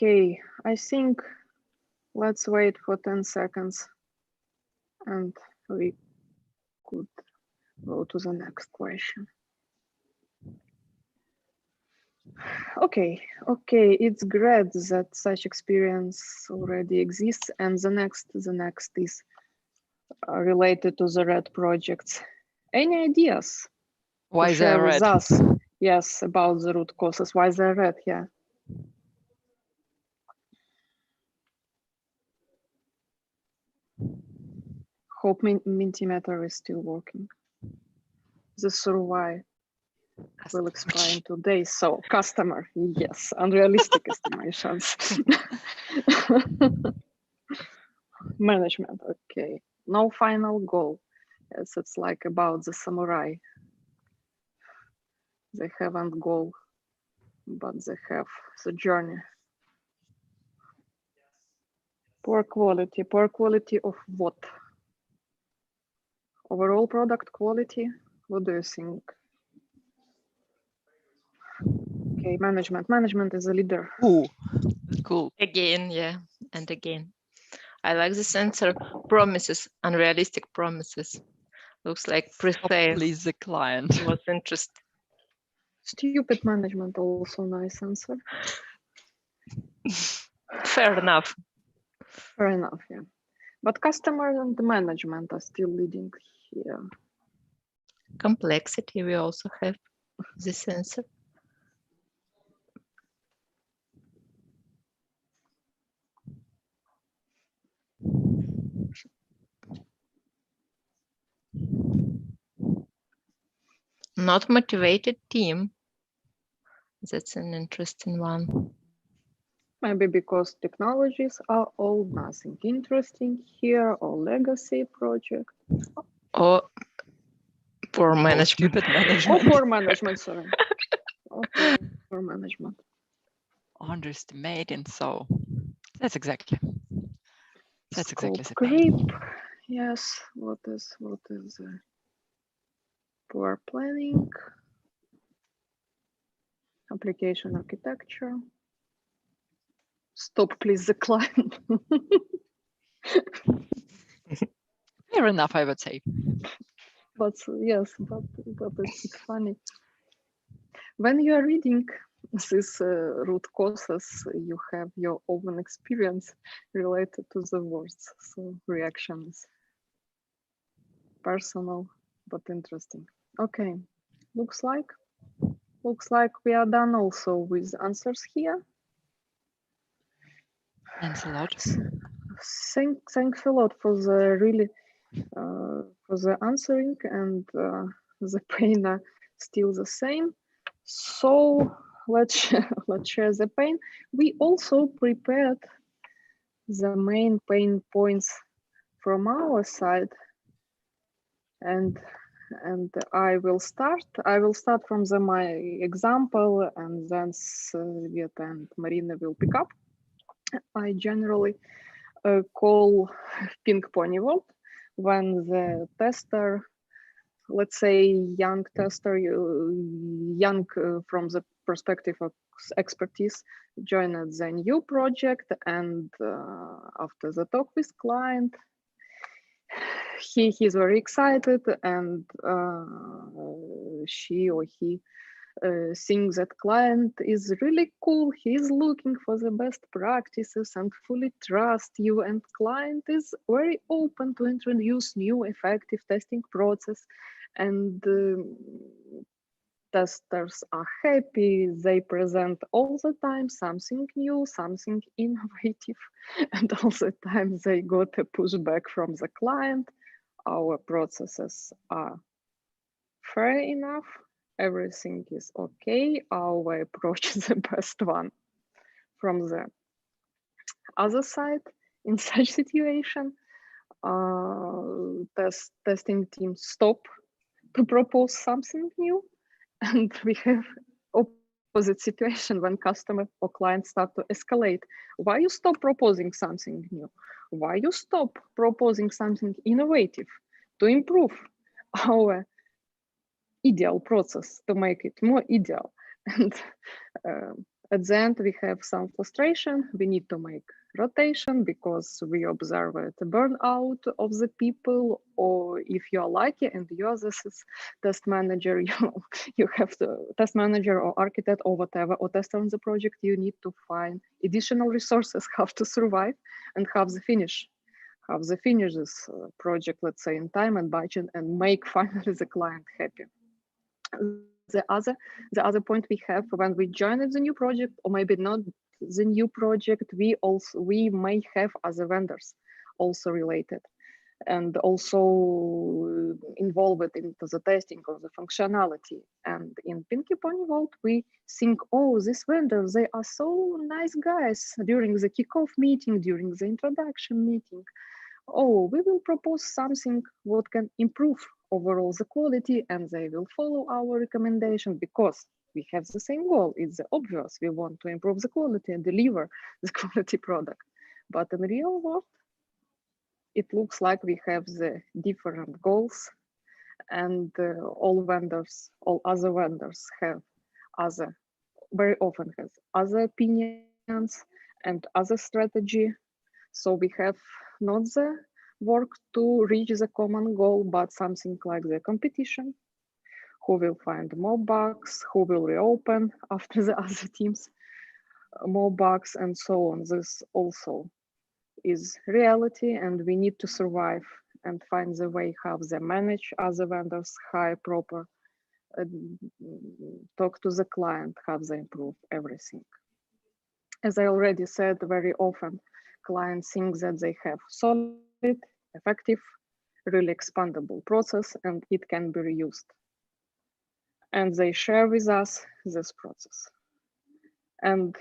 Okay, I think let's wait for 10 seconds and we could go to the next question. Okay, it's great that such experience already exists, and the next is related to the RED projects. Any ideas Why to share they're with red? us? Yes, about the root causes. Why they're red? Yeah. Hope Mentimeter is still working. The survey will expire in 2 days. So customer, yes, unrealistic estimations. Management, okay. No final goal. Yes, it's like about the samurai. They haven't goal, but they have the journey. Poor quality of what? Overall product quality, what do you think? Okay, management is a leader. Ooh, cool. Again, yeah, and again. I like this answer. Promises, unrealistic promises. Looks like pre-sale. Please the client. Was interesting. Stupid management, also nice answer. Fair enough. Fair enough, yeah. But customer and management are still leading here. Complexity, we also have this answer. Not motivated team. That's an interesting one. Maybe because technologies are old, nothing interesting here, or legacy project. Or poor management. Stupid Or management. poor management, sorry. Or poor management. Underestimating, so that's exactly Scope the creep. pain. Yes, what is poor planning, application architecture. Stop, please, the client. Fair enough, I would say. But yes, but it's funny. When you are reading these root causes, you have your own experience related to the words. So reaction is personal, but interesting. Okay, looks like we are done also with answers here. Thanks a lot. Thanks a lot for the really for the answering, and the pain are still the same. So let's share the pain. We also prepared the main pain points from our side, and I will start from my example, and then Sveta and Marina will pick up. I generally call ping pong world when the tester, let's say young tester, young from the perspective of expertise, joined the new project, and after the talk with client, he's very excited, and she or he thinks that client is really cool. He's looking for the best practices and fully trust you, and client is very open to introduce new effective testing process, and testers are happy. They present all the time something new, something innovative, and all the time they got a pushback from the client. Our processes are fair enough. Everything is okay. Our approach is the best one. From the other side, in such situation, testing team stop to propose something new, and we have opposite situation when customer or client start to escalate. Why you stop proposing something new? Why you stop proposing something innovative to improve our ideal process, to make it more ideal? And At the end, we have some frustration. We need to make rotation because we observe the burnout of the people, or if you are lucky and you are the test manager, you have the test manager or architect or whatever, or tester on the project, you need to find additional resources, how to survive and have the finish this project, let's say, in time and budget, and make finally the client happy. The other point we have when we join the new project, or maybe not the new project, we may have other vendors also related and also involved into the testing of the functionality. And in Pinky Pony Vault, we think, oh, these vendors, they are so nice guys during the kickoff meeting, during the introduction meeting. Oh, we will propose something what can improve overall the quality, and they will follow our recommendation because we have the same goal. It's obvious. We want to improve the quality and deliver the quality product. But in real world, it looks like we have the different goals, and all other vendors have very often has other opinions and other strategy. So we have not the work to reach the common goal, but something like the competition. Who will find more bugs, who will reopen after the other teams more bugs, and so on. This also is reality, and we need to survive and find the way how they manage other vendors, hire proper, talk to the client, how they improve everything. As I already said, very often clients think that they have solid, effective, really expandable process, and it can be reused. And they share with us this process. And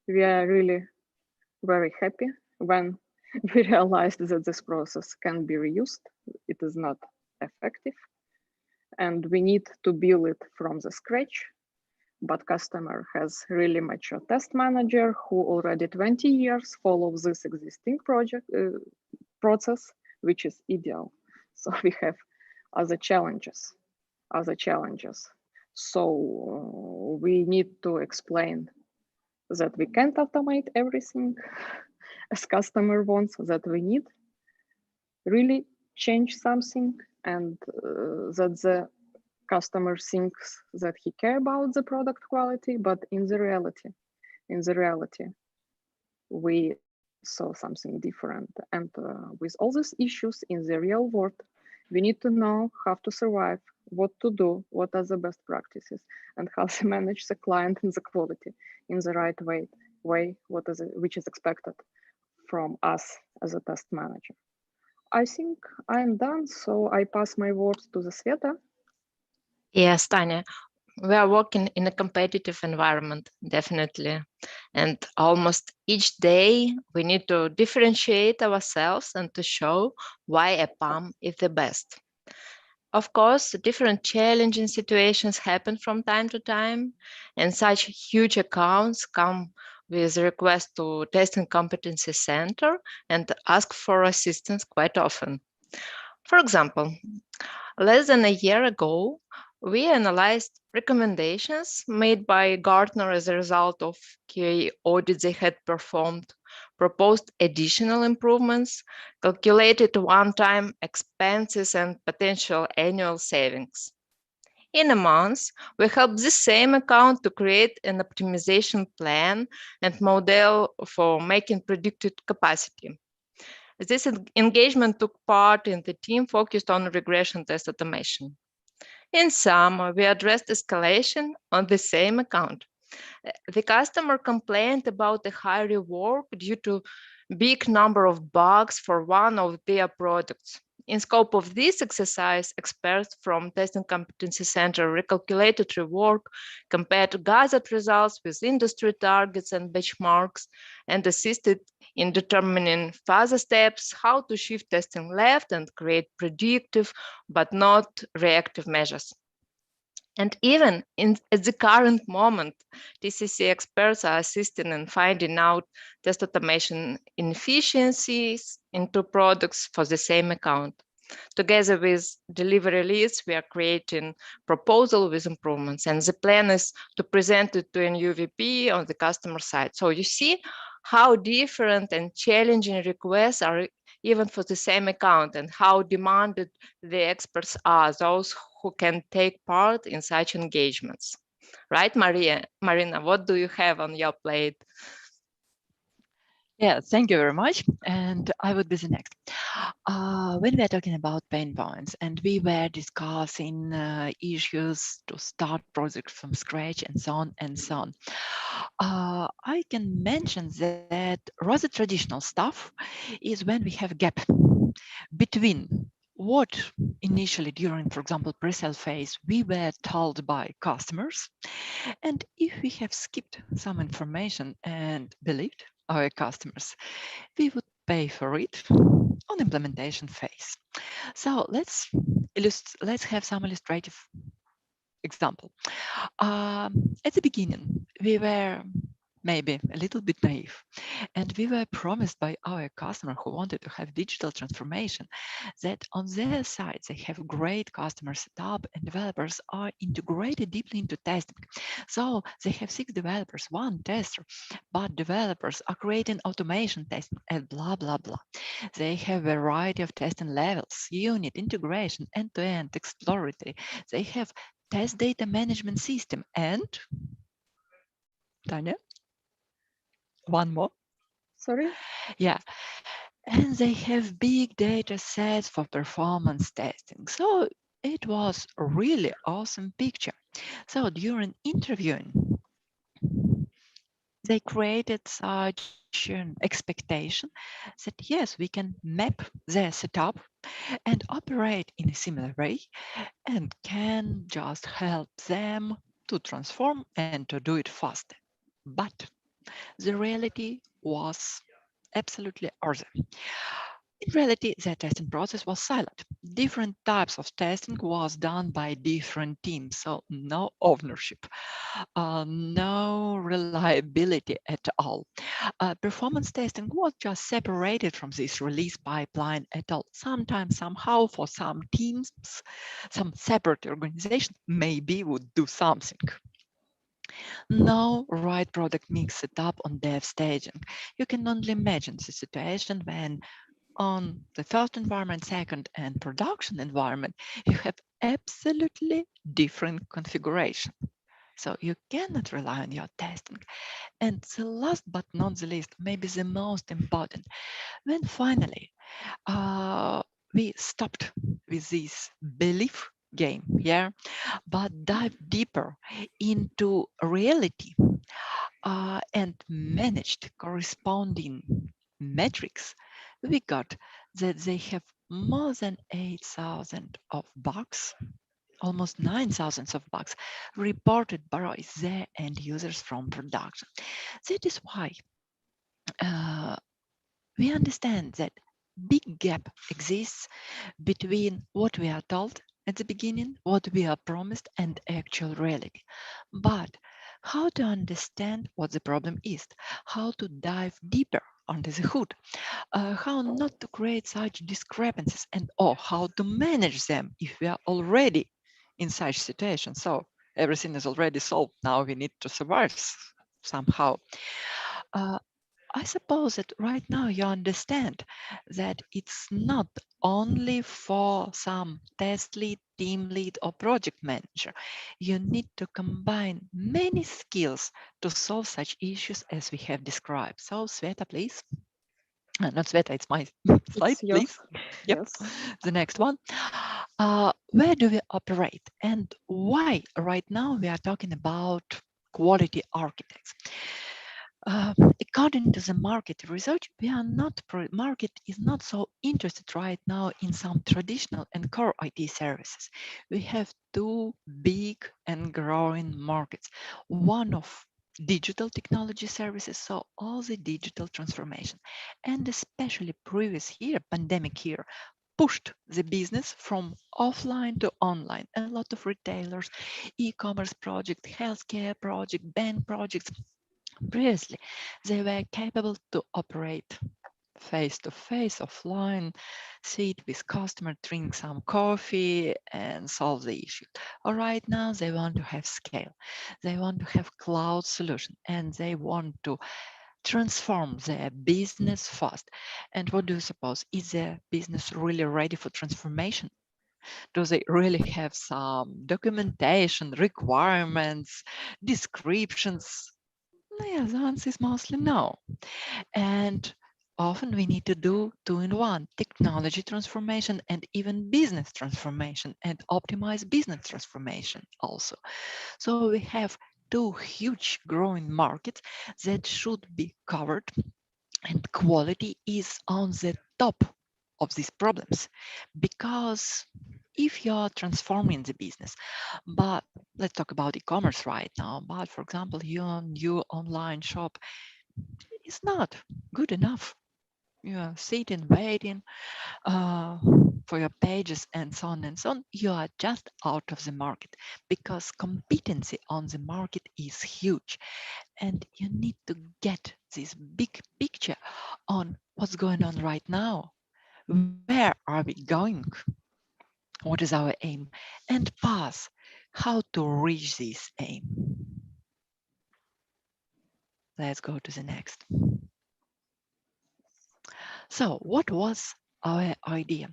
we are really very happy when we realized that this process can be reused. It is not effective. And we need to build it from the scratch. But customer has really mature test manager who already 20 years follows this existing process, which is ideal. So we have other challenges. So we need to explain that we can't automate everything as customer wants, that we need really change something, and that the customer thinks that he care about the product quality, but in the reality, we saw something different. And with all these issues in the real world, we need to know how to survive, what to do, what are the best practices, and how to manage the client and the quality in the right way which is expected from us as a test manager. I think I'm done, so I pass my words to the Sveta. Yes, Tanya, we are working in a competitive environment, definitely. And almost each day we need to differentiate ourselves and to show why a PAM is the best. Of course, different challenging situations happen from time to time, and such huge accounts come with a request to Testing Competency Center and ask for assistance quite often. For example, less than a year ago, we analyzed recommendations made by Gartner as a result of QA audits they had performed, proposed additional improvements, calculated one-time expenses and potential annual savings. In a month, we helped the same account to create an optimization plan and model for making predicted capacity. This engagement took part in the team focused on regression test automation. In sum, we addressed escalation on the same account. The customer complained about the high rework due to big number of bugs for one of their products. In scope of this exercise, experts from Testing Competency Center recalculated rework, compared gathered results with industry targets and benchmarks, and assisted in determining further steps, how to shift testing left and create predictive but not reactive measures. And even at the current moment, TCC experts are assisting in finding out test automation inefficiencies into products for the same account. Together with delivery leads, we are creating proposal with improvements, and the plan is to present it to a new VP on the customer side. So you see how different and challenging requests are even for the same account, and how demanded the experts are, those who can take part in such engagements. Right, Marina, what do you have on your plate? Yeah, thank you very much. And I would be the next. When we are talking about pain points and we were discussing issues to start projects from scratch and so on and so on, I can mention that rather traditional stuff is when we have a gap between what initially during, for example, pre-sale phase, we were told by customers. And if we have skipped some information and believed our customers, we would pay for it on implementation phase. So let's have some illustrative example. At the beginning, we were maybe a little bit naive, and we were promised by our customer who wanted to have digital transformation that on their side they have great customer setup and developers are integrated deeply into testing. So they have 6 developers, 1 tester, but developers are creating automation testing and blah blah blah. They have a variety of testing levels, unit integration, end-to-end exploratory. They have test data management system and Tanya, one more. Sorry? Yeah. And they have big data sets for performance testing. So it was a really awesome picture. So during interviewing, they created such an expectation that yes, we can map their setup and operate in a similar way and can just help them to transform and to do it faster. But the reality was absolutely other. In reality, the testing process was silent. Different types of testing was done by different teams, so no ownership, no reliability at all. Performance testing was just separated from this release pipeline at all. Sometimes, somehow, for some teams, some separate organization maybe would do something. No right product mix set up on dev staging. You can only imagine the situation when on the first environment, second, and production environment, you have absolutely different configuration. So you cannot rely on your testing. And the last but not the least, maybe the most important, when finally we stopped with this belief game, yeah, but dive deeper into reality and managed corresponding metrics, we got that they have more than 8,000 of bugs, almost 9,000 of bugs reported by their end users from production. That is why we understand that big gap exists between what we are told at the beginning, what we are promised, and actual reality. But how to understand what the problem is, how to dive deeper under the hood, how not to create such discrepancies, and or how to manage them if we are already in such situation. So everything is already solved. Now we need to survive somehow. I suppose that right now you understand that it's not only for some test lead, team lead, or project manager. You need to combine many skills to solve such issues as we have described. So Sveta, please. Not Sveta, it's my slide, please. Yep. Yes. The next one. Where do we operate and why right now we are talking about quality architects? According to the market research, market is not so interested right now in some traditional and core IT services. We have 2 big and growing markets. One of digital technology services, so all the digital transformation, and especially previous year, pandemic year, pushed the business from offline to online. A lot of retailers, e-commerce project, healthcare project, bank projects. Previously, they were capable to operate face-to-face, offline, sit with customer, drink some coffee and solve the issue. Or right now they want to have scale. They want to have cloud solution and they want to transform their business fast. And what do you suppose? Is their business really ready for transformation? Do they really have some documentation, requirements, descriptions? Yeah, the answer is mostly no. And often we need to do two-in-one, technology transformation and even business transformation and optimize business transformation also. So we have two huge growing markets that should be covered, and quality is on the top of these problems, because if you're transforming the business, but let's talk about e-commerce right now, but for example, your new online shop is not good enough. You are sitting, waiting for your pages and so on and so on. You are just out of the market because competency on the market is huge. And you need to get this big picture on what's going on right now. Where are we going? What is our aim? And path, how to reach this aim. Let's go to the next. So what was our idea?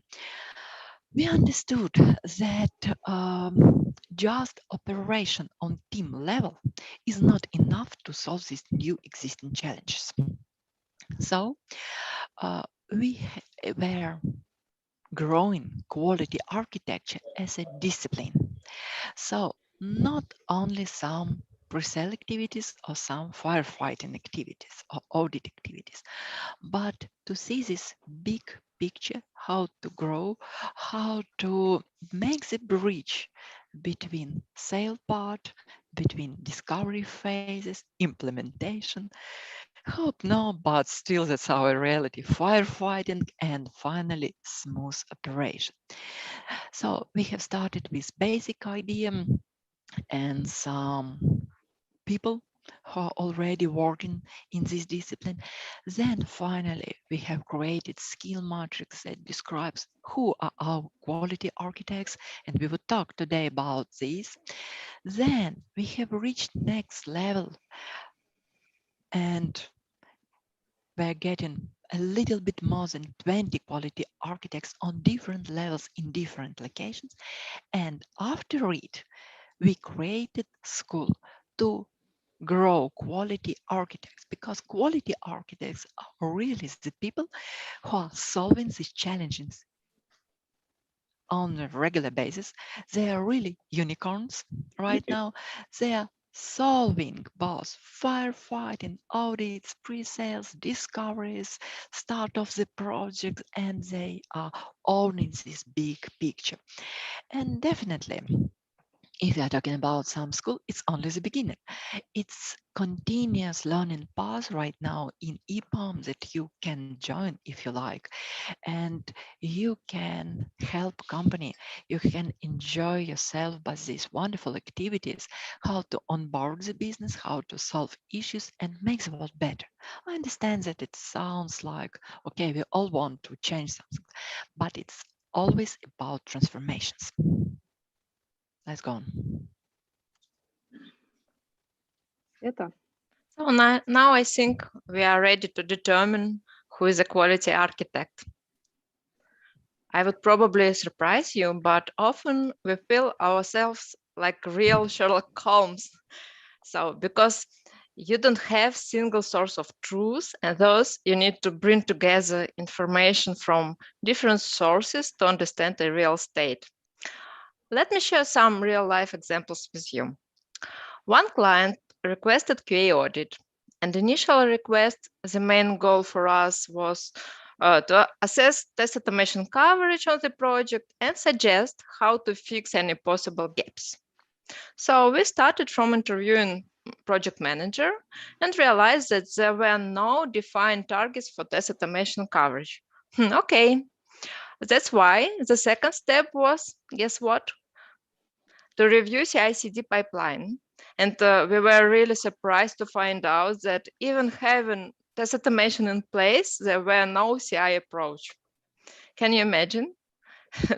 We understood that just operation on team level is not enough to solve these new existing challenges. So we were growing quality architecture as a discipline. So not only some pre-sale activities or some firefighting activities or audit activities, but to see this big picture, how to grow, how to make the bridge between sale part, between discovery phases, implementation. Hope no, but still that's our reality, firefighting and finally smooth operation. So we have started with basic idea and some people who are already working in this discipline. Then finally, we have created skill matrix that describes who are our quality architects, and we will talk today about this. Then we have reached next level, and we're getting a little bit more than 20 quality architects on different levels in different locations. And after it, we created school to grow quality architects, because quality architects are really the people who are solving these challenges on a regular basis. They are really unicorns right now. They are solving both firefighting, audits, pre-sales, discoveries, start of the project, and they are owning this big picture. And definitely, if you are talking about some school, it's only the beginning. It's continuous learning path right now in EPAM that you can join if you like. And you can help company. You can enjoy yourself by these wonderful activities, how to onboard the business, how to solve issues and make the world better. I understand that it sounds like, okay, we all want to change something, but it's always about transformations. Let's go on. So now I think we are ready to determine who is a quality architect. I would probably surprise you, but often we feel ourselves like real Sherlock Holmes. So because you don't have single source of truth, and thus you need to bring together information from different sources to understand the real state. Let me share some real life examples with you. One client requested QA audit, and the initial request, the main goal for us was to assess test automation coverage on the project and suggest how to fix any possible gaps. So we started from interviewing project manager and realized that there were no defined targets for test automation coverage. Okay, that's why the second step was, guess what? To review CI/CD pipeline. And we were really surprised to find out that even having test automation in place, there were no CI approach. Can you imagine?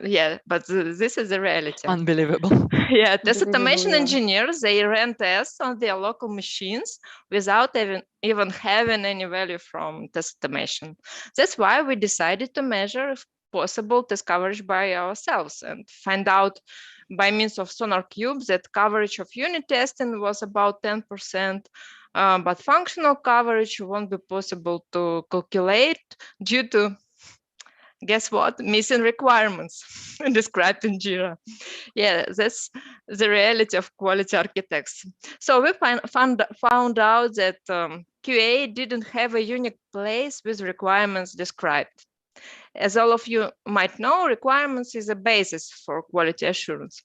Yeah, but this is the reality. Unbelievable. Yeah, test automation yeah. engineers, they ran tests on their local machines without even having any value from test automation. That's why we decided to measure, if possible, test coverage by ourselves and find out by means of SonarQube that coverage of unit testing was about 10%, but functional coverage won't be possible to calculate due to, guess what, missing requirements described in Jira. Yeah, that's the reality of quality architects. So we found out that QA didn't have a unique place with requirements described. As all of you might know, requirements is a basis for quality assurance.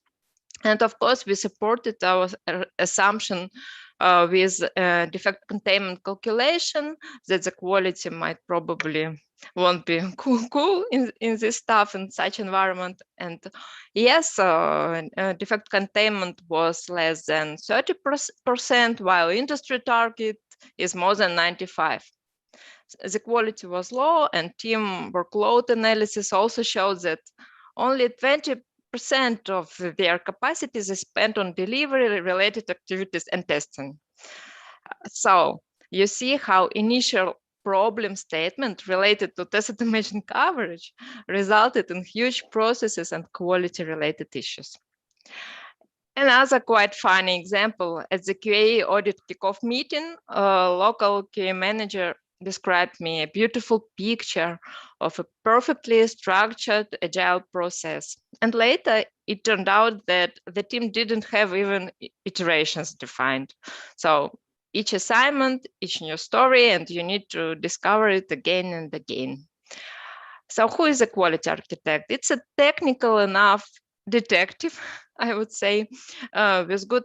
And of course, we supported our assumption with defect containment calculation that the quality might probably won't be cool in this stuff in such environment. And yes, defect containment was less than 30%, while industry target is more than 95%. The quality was low, and team workload analysis also showed that only 20% of their capacities is spent on delivery-related activities and testing. So you see how initial problem statement related to test automation coverage resulted in huge processes and quality-related issues. Another quite funny example, at the QA audit kickoff meeting, a local QA manager described me a beautiful picture of a perfectly structured agile process. And later it turned out that the team didn't have even iterations defined. So each assignment, each new story, and you need to discover it again and again. So who is a quality architect? It's a technical enough detective, I would say, with good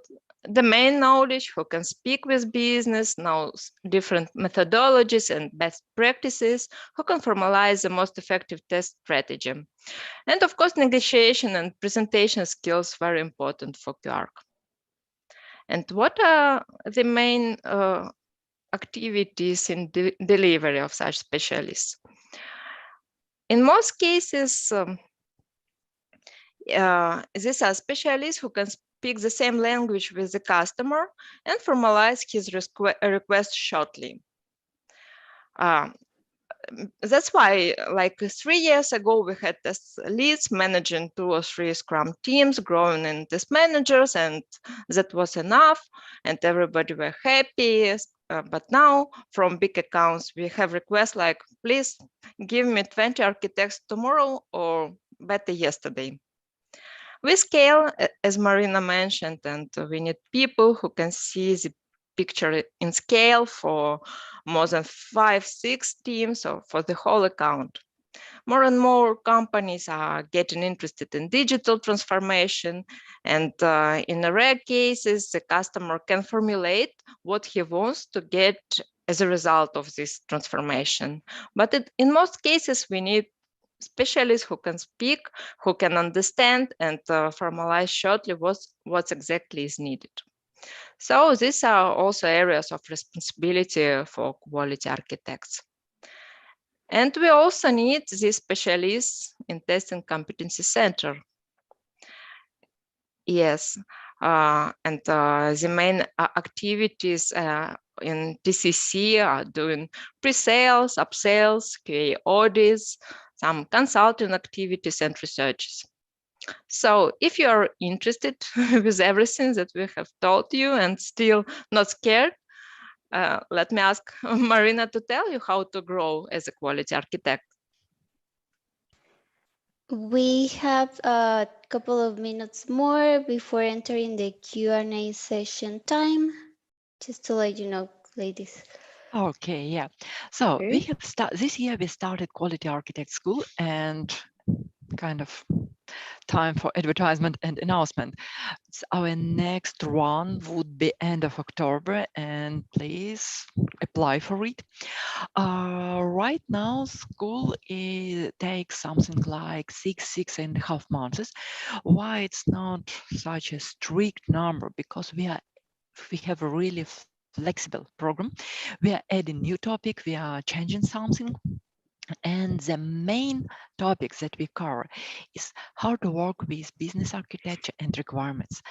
domain knowledge, who can speak with business, knows different methodologies and best practices, who can formalize the most effective test strategy. And of course, negotiation and presentation skills very important for QARC. And what are the main activities in delivery of such specialists? In most cases, these are specialists who can speak the same language with the customer and formalize his request shortly. That's why, like 3 years ago, we had test leads managing 2 or 3 Scrum teams, growing in test managers, and that was enough, and everybody were happy. But now, from big accounts, we have requests like, please give me 20 architects tomorrow, or better, yesterday. We scale, as Marina mentioned, and we need people who can see the picture in scale for more than 5-6 teams or for the whole account. More and more companies are getting interested in digital transformation, and in rare cases, the customer can formulate what he wants to get as a result of this transformation. But in most cases, we need specialists who can speak, who can understand, and formalize shortly what exactly is needed. So these are also areas of responsibility for quality architects. And we also need these specialists in testing competency center. Yes, and the main activities in TCC are doing pre-sales, upsales, QA audits, some consulting activities and researches. So if you are interested with everything that we have told you and still not scared, let me ask Marina to tell you how to grow as a quality architect. We have a couple of minutes more before entering the Q&A session time, just to let you know, ladies. Okay, yeah. So Okay. we have this year we started Quality Architect School, and kind of time for advertisement and announcement. So our next one would be end of October, and please apply for it. Right now, school takes something like 6.5 months. Why it's not such a strict number? Because we have a really flexible program. We are adding new topic, we are changing something. And the main topics that we cover is how to work with business architecture and requirements.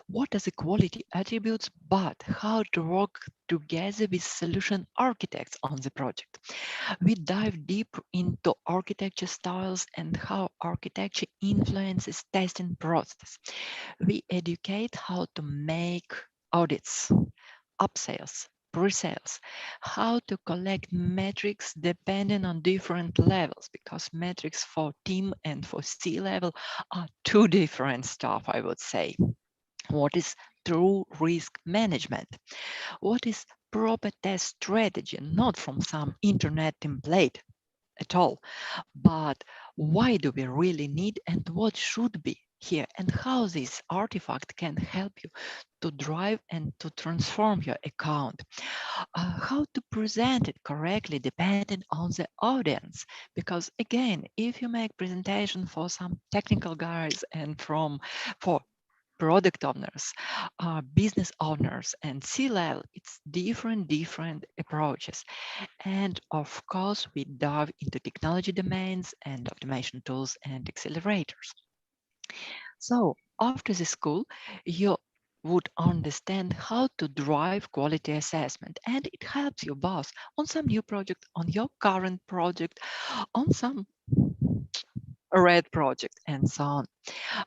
What are the quality attributes, but how to work together with solution architects on the project. We dive deep into architecture styles and how architecture influences testing process. We educate how to make audits, upsales, pre-sales, how to collect metrics depending on different levels, because metrics for team and for C-level are two different stuff, I would say. What is true risk management? What is proper test strategy? Not from some internet template at all, but why do we really need and what should be here, and how this artifact can help you to drive and to transform your account. How to present it correctly depending on the audience, because again, if you make presentation for some technical guys and for product owners, business owners, and C-level, it's different approaches. And of course, we dive into technology domains and automation tools and accelerators. So after the school, you would understand how to drive quality assessment, and it helps you both on some new project, on your current project, on some red project, and so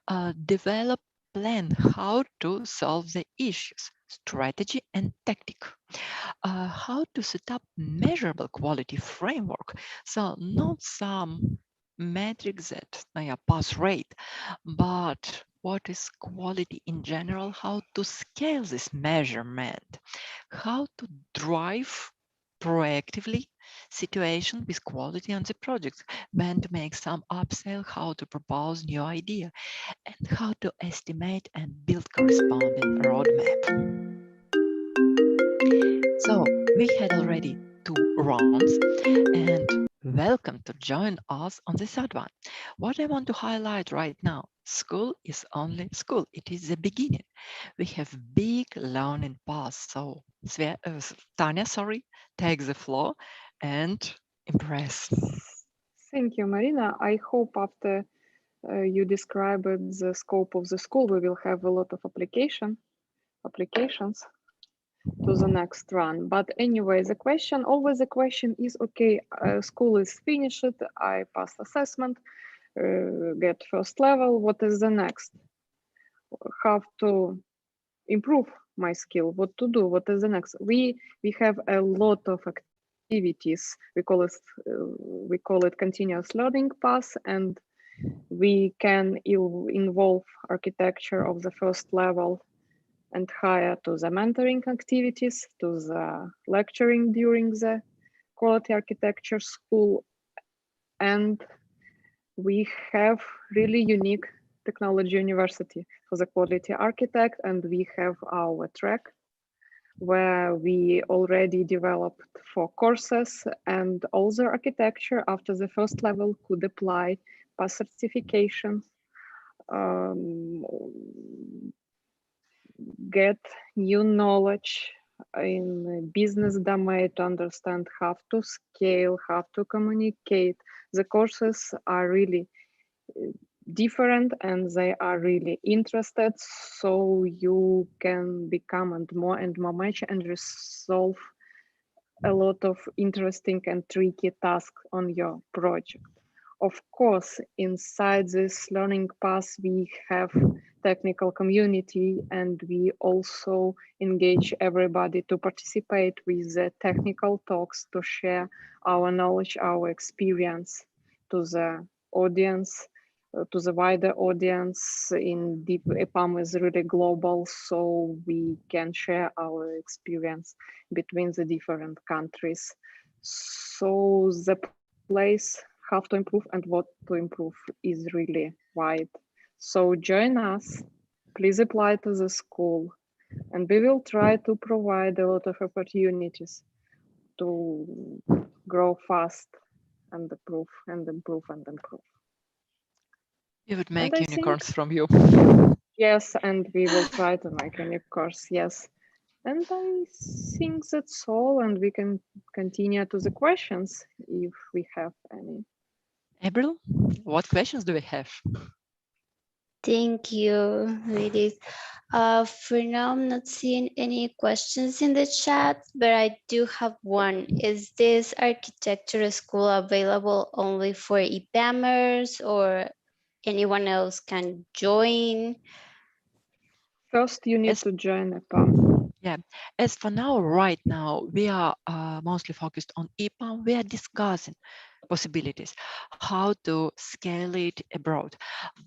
on. Develop plan how to solve the issues, strategy and tactic. How to set up measurable quality framework. So not some metrics that pass rate, but what is quality in general, how to scale this measurement, how to drive proactively situation with quality on the project, when to make some upsell, how to propose new idea, and how to estimate and build corresponding roadmap. So we had already 2 rounds, and welcome to join us on the third one. What I want to highlight right now, school is only school. It is the beginning. We have big learning paths. So Tanya, take the floor and impress. Thank you, Marina. I hope after you describe the scope of the school, we will have a lot of applications to the next run. But anyway, the question is, okay, school is finished, I passed assessment, get first level, what is the next? How to improve my skill, what to do, what is the next? We have a lot of activities. We call it continuous learning path, and we can involve architecture of the first level and higher to the mentoring activities, to the lecturing during the quality architecture school. And we have really unique technology university for the quality architect, and we have our track where we already developed 4 courses, and all the architecture after the first level could apply, pass certifications, get new knowledge in business domain to understand how to scale, how to communicate. The courses are really different and they are really interested, so you can become and more mature and resolve a lot of interesting and tricky tasks on your project. Of course, inside this learning path, we have technical community, and we also engage everybody to participate with the technical talks, to share our knowledge, our experience to the audience, to the wider audience. In deep EPAM is really global, so we can share our experience between the different countries. So the place how to improve and what to improve is really wide. So join us, please apply to the school, and we will try to provide a lot of opportunities to grow fast and improve and improve and improve. We would make unicorns from you. Yes, and we will try to make unicorns, yes. And I think that's all, and we can continue to the questions if we have any. April, what questions do we have? Thank you, ladies. For now, I'm not seeing any questions in the chat, but I do have one. Is this architecture school available only for EPAMers, or anyone else can join? First, you need to join EPAM. Yeah, as for now, right now, we are mostly focused on EPAM. We are discussing possibilities, how to scale it abroad.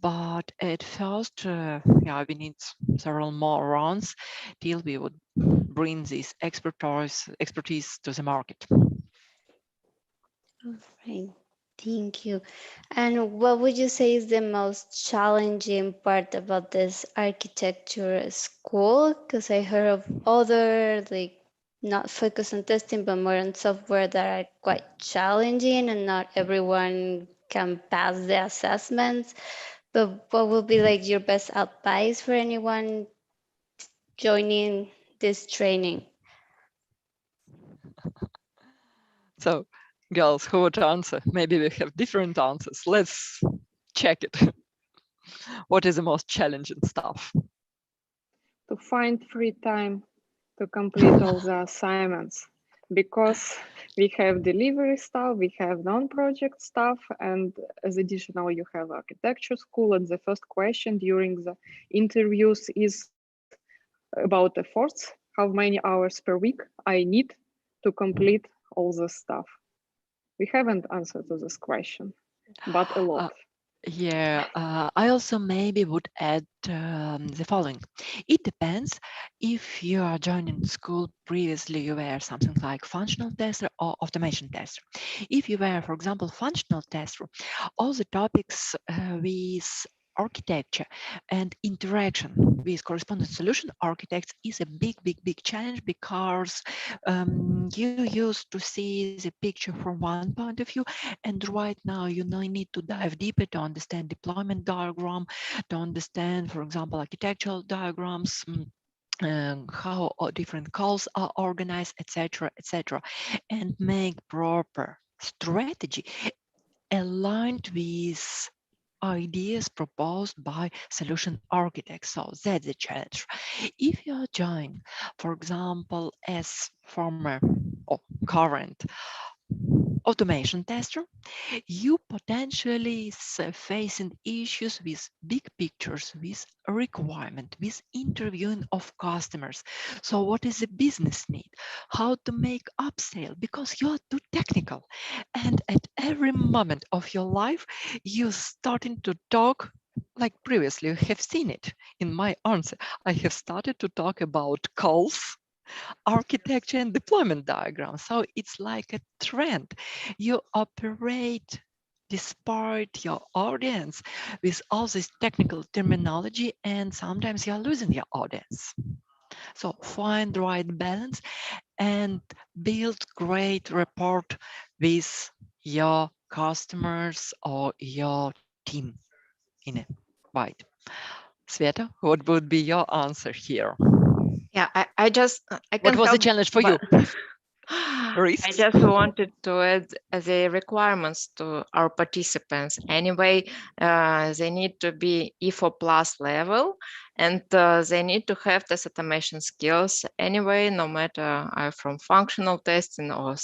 But at first, yeah, we need several more rounds till we would bring this expertise to the market. Right. Thank you. And what would you say is the most challenging part about this architecture school? Because I heard of other, like, not focused on testing, but more on software that are quite challenging and not everyone can pass the assessments. But what would be like your best advice for anyone joining this training? So, girls, who would answer? Maybe we have different answers. Let's check it. What is the most challenging stuff? To find free time to complete all the assignments, because we have delivery stuff, we have non-project stuff, and as additional you have architecture school, and the first question during the interviews is about efforts, how many hours per week I need to complete all this stuff. We haven't answered to this question, but a lot. Yeah, I also maybe would add the following. It depends if you are joining school previously, you were something like functional tester or automation tester. If you were, for example, functional tester, all the topics with architecture and interaction with corresponding solution architects is a big challenge, because you used to see the picture from one point of view, and right now you need to dive deeper to understand deployment diagram, to understand, for example, architectural diagrams, how different calls are organized, etc., and make proper strategy aligned with ideas proposed by solution architects. So that's the challenge. If you are joined, for example, as former or current automation tester, you potentially facing issues with big pictures, with requirement, with interviewing of customers. So what is the business need? How to make upsell? Because you're too technical. And at every moment of your life, you're starting to talk like previously. You have seen it in my answer. I have started to talk about calls, architecture, and deployment diagrams. So it's like a trend. You operate despite your audience with all this technical terminology, and sometimes you're losing your audience. So find the right balance and build great rapport with your customers or your team in it. Right. Sveta, what would be your answer here? Yeah, I can what was help, the challenge for you? I just wanted to add the requirements to our participants. Anyway, they need to be E4 plus level, and they need to have test automation skills. Anyway, no matter from functional testing or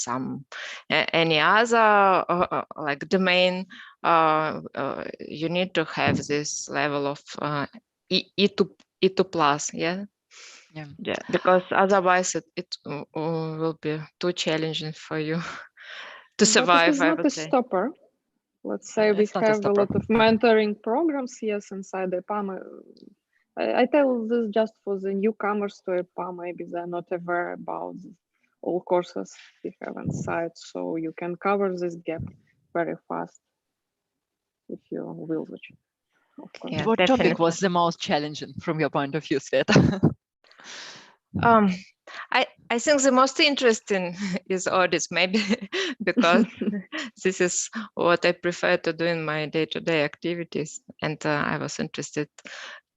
any other like domain, you need to have this level of E2 plus. Yeah. Yeah, because otherwise it will be too challenging for you to survive. But it is not a stopper. Let's say we have a lot of mentoring programs, yes, inside EPAM. I tell this just for the newcomers to EPAM. Maybe they're not aware about all courses we have inside, so you can cover this gap very fast if you will. Yeah, what topic was the most challenging from your point of view, Sveta? I think the most interesting is audits, maybe because this is what I prefer to do in my day-to-day activities, and I was interested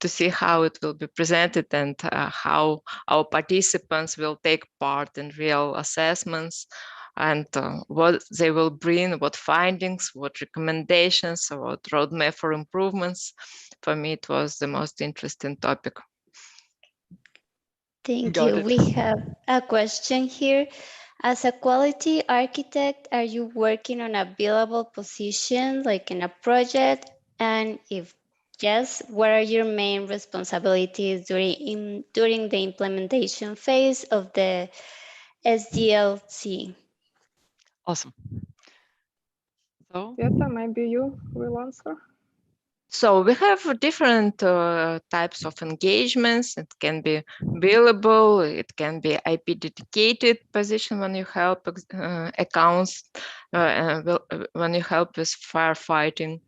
to see how it will be presented and how our participants will take part in real assessments and what they will bring, what findings, what recommendations, what roadmap for improvements. For me, it was the most interesting topic. Thank Got you. it. We have a question here. As a quality architect, are you working on a billable position, like in a project? And if yes, what are your main responsibilities during the implementation phase of the SDLC? Awesome. So, Sveta, maybe you will answer. So we have different types of engagements. It can be billable, it can be IP dedicated position when you help accounts, when you help with firefighting.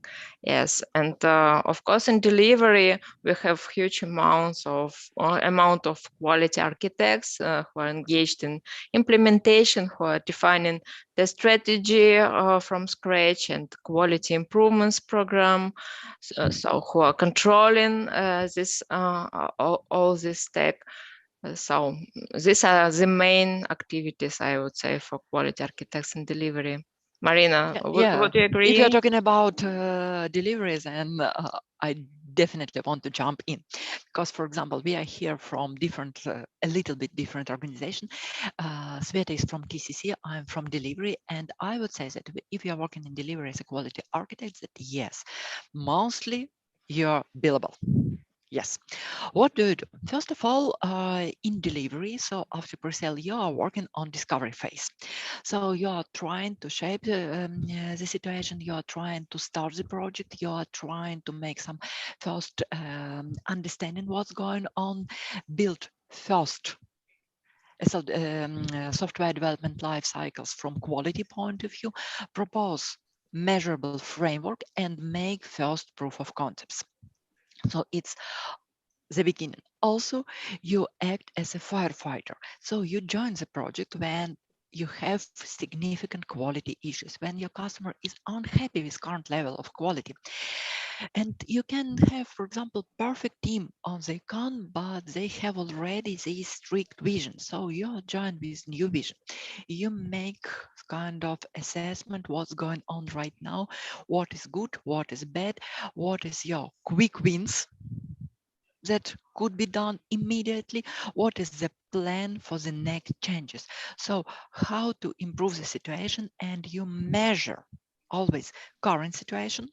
Yes, and of course in delivery we have huge amount of quality architects who are engaged in implementation, who are defining the strategy from scratch and quality improvements program. So who are controlling this all this stack. So these are the main activities, I would say, for quality architects in delivery. Marina, would you agree? If you're talking about deliveries, and I definitely want to jump in, because, for example, we are here from different, a little bit different organization. Sveta is from TCC, I'm from delivery, and I would say that if you are working in delivery as a quality architect, that yes, mostly you're billable. Yes. What do you do? First of all, in delivery, so after pre-sale, you are working on discovery phase. So you are trying to shape the situation, you are trying to start the project, you are trying to make some first understanding what's going on, build first so software development life cycles from quality point of view, propose measurable framework, and make first proof of concepts. So it's the beginning. Also, you act as a firefighter. So you join the project when you have significant quality issues, when your customer is unhappy with current level of quality. And you can have, for example, perfect team on the account, but they have already this strict vision. So you join with new vision. You make kind of assessment what's going on right now, what is good, what is bad, what is your quick wins that could be done immediately, what is the plan for the next changes. So how to improve the situation, and you measure always current situation,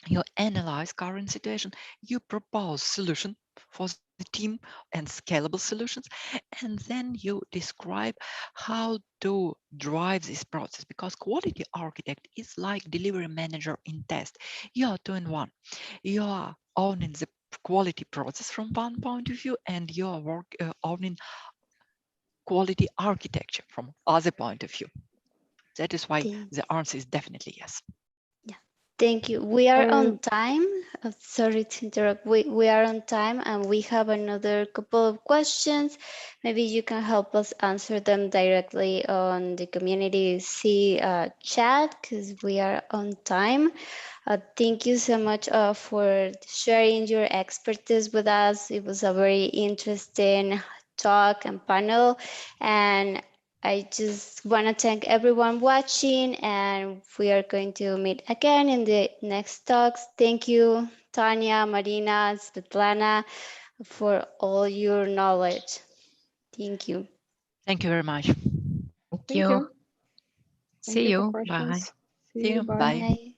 you analyze current situation, you propose solution for the team and scalable solutions, and then you describe how to drive this process, because quality architect is like delivery manager in test. You are two in one. You are owning the quality process from one point of view, and you are owning quality architecture from other point of view. That is why the answer is definitely yes. Thank you. We are on time. Sorry to interrupt. We are on time, and we have another couple of questions. Maybe you can help us answer them directly on the community chat, because we are on time. Thank you so much for sharing your expertise with us. It was a very interesting talk and panel, and I just want to thank everyone watching, and we are going to meet again in the next talks. Thank you, Tanya, Marina, Svetlana, for all your knowledge. Thank you. Thank you very much. Thank you. See you. Bye. See you. Bye.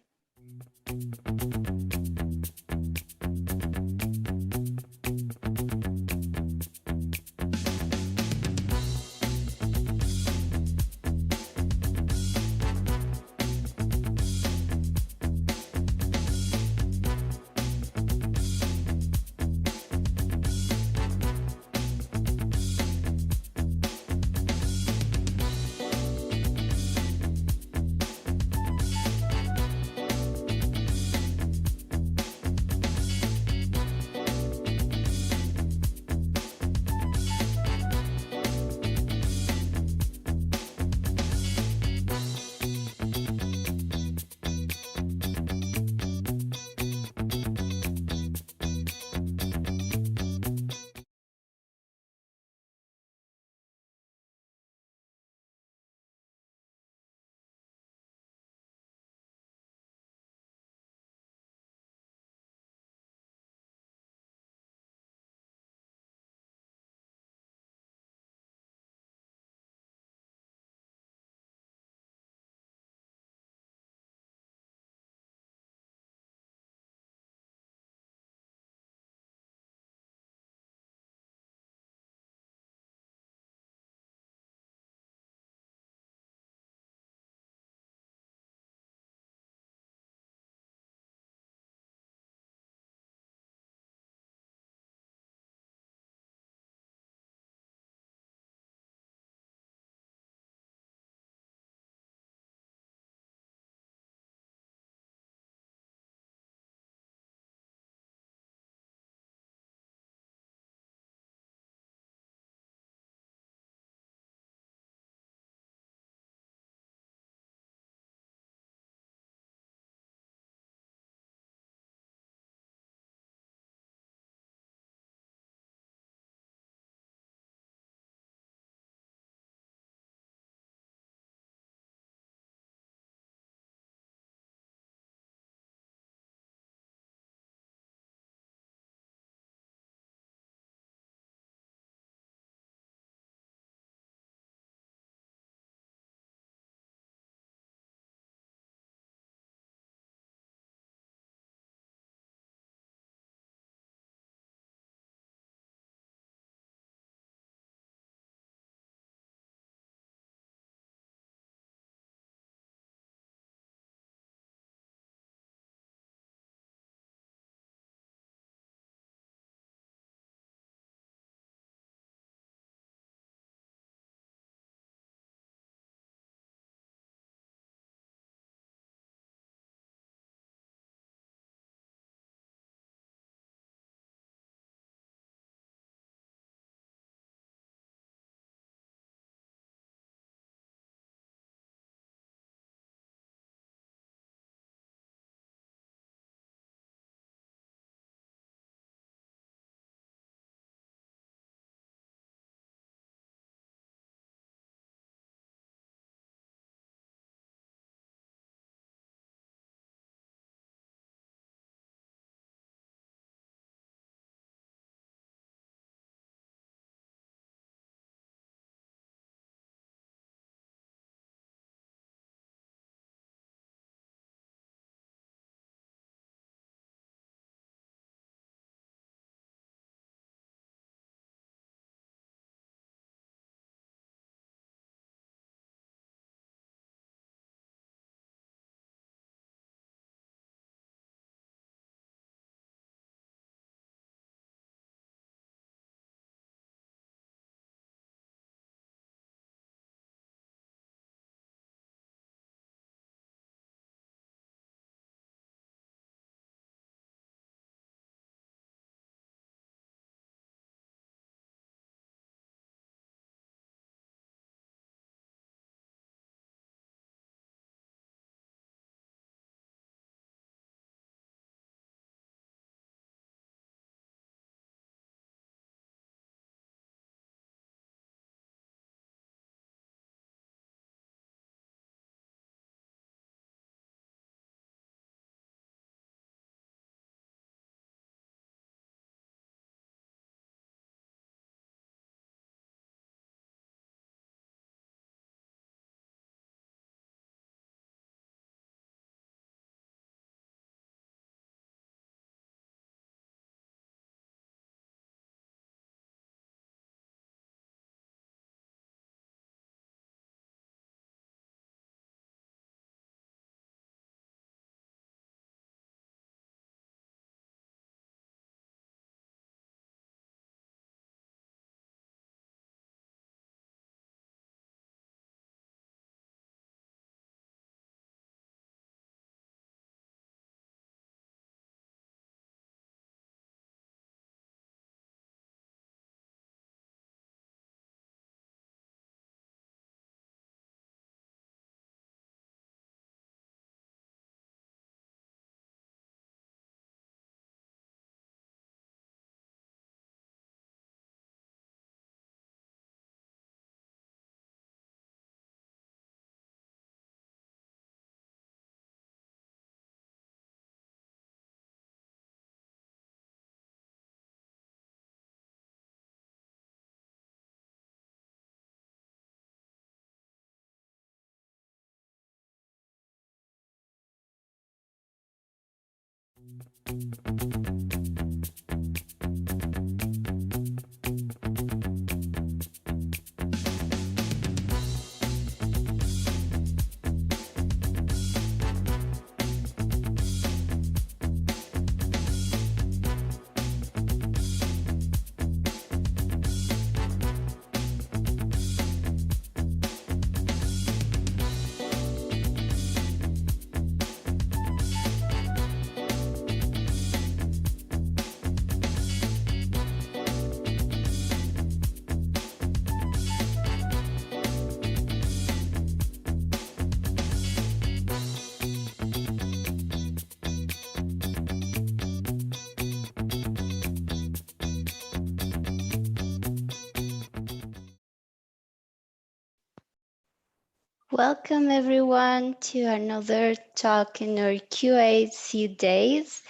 Welcome everyone to another talk in our QAC days.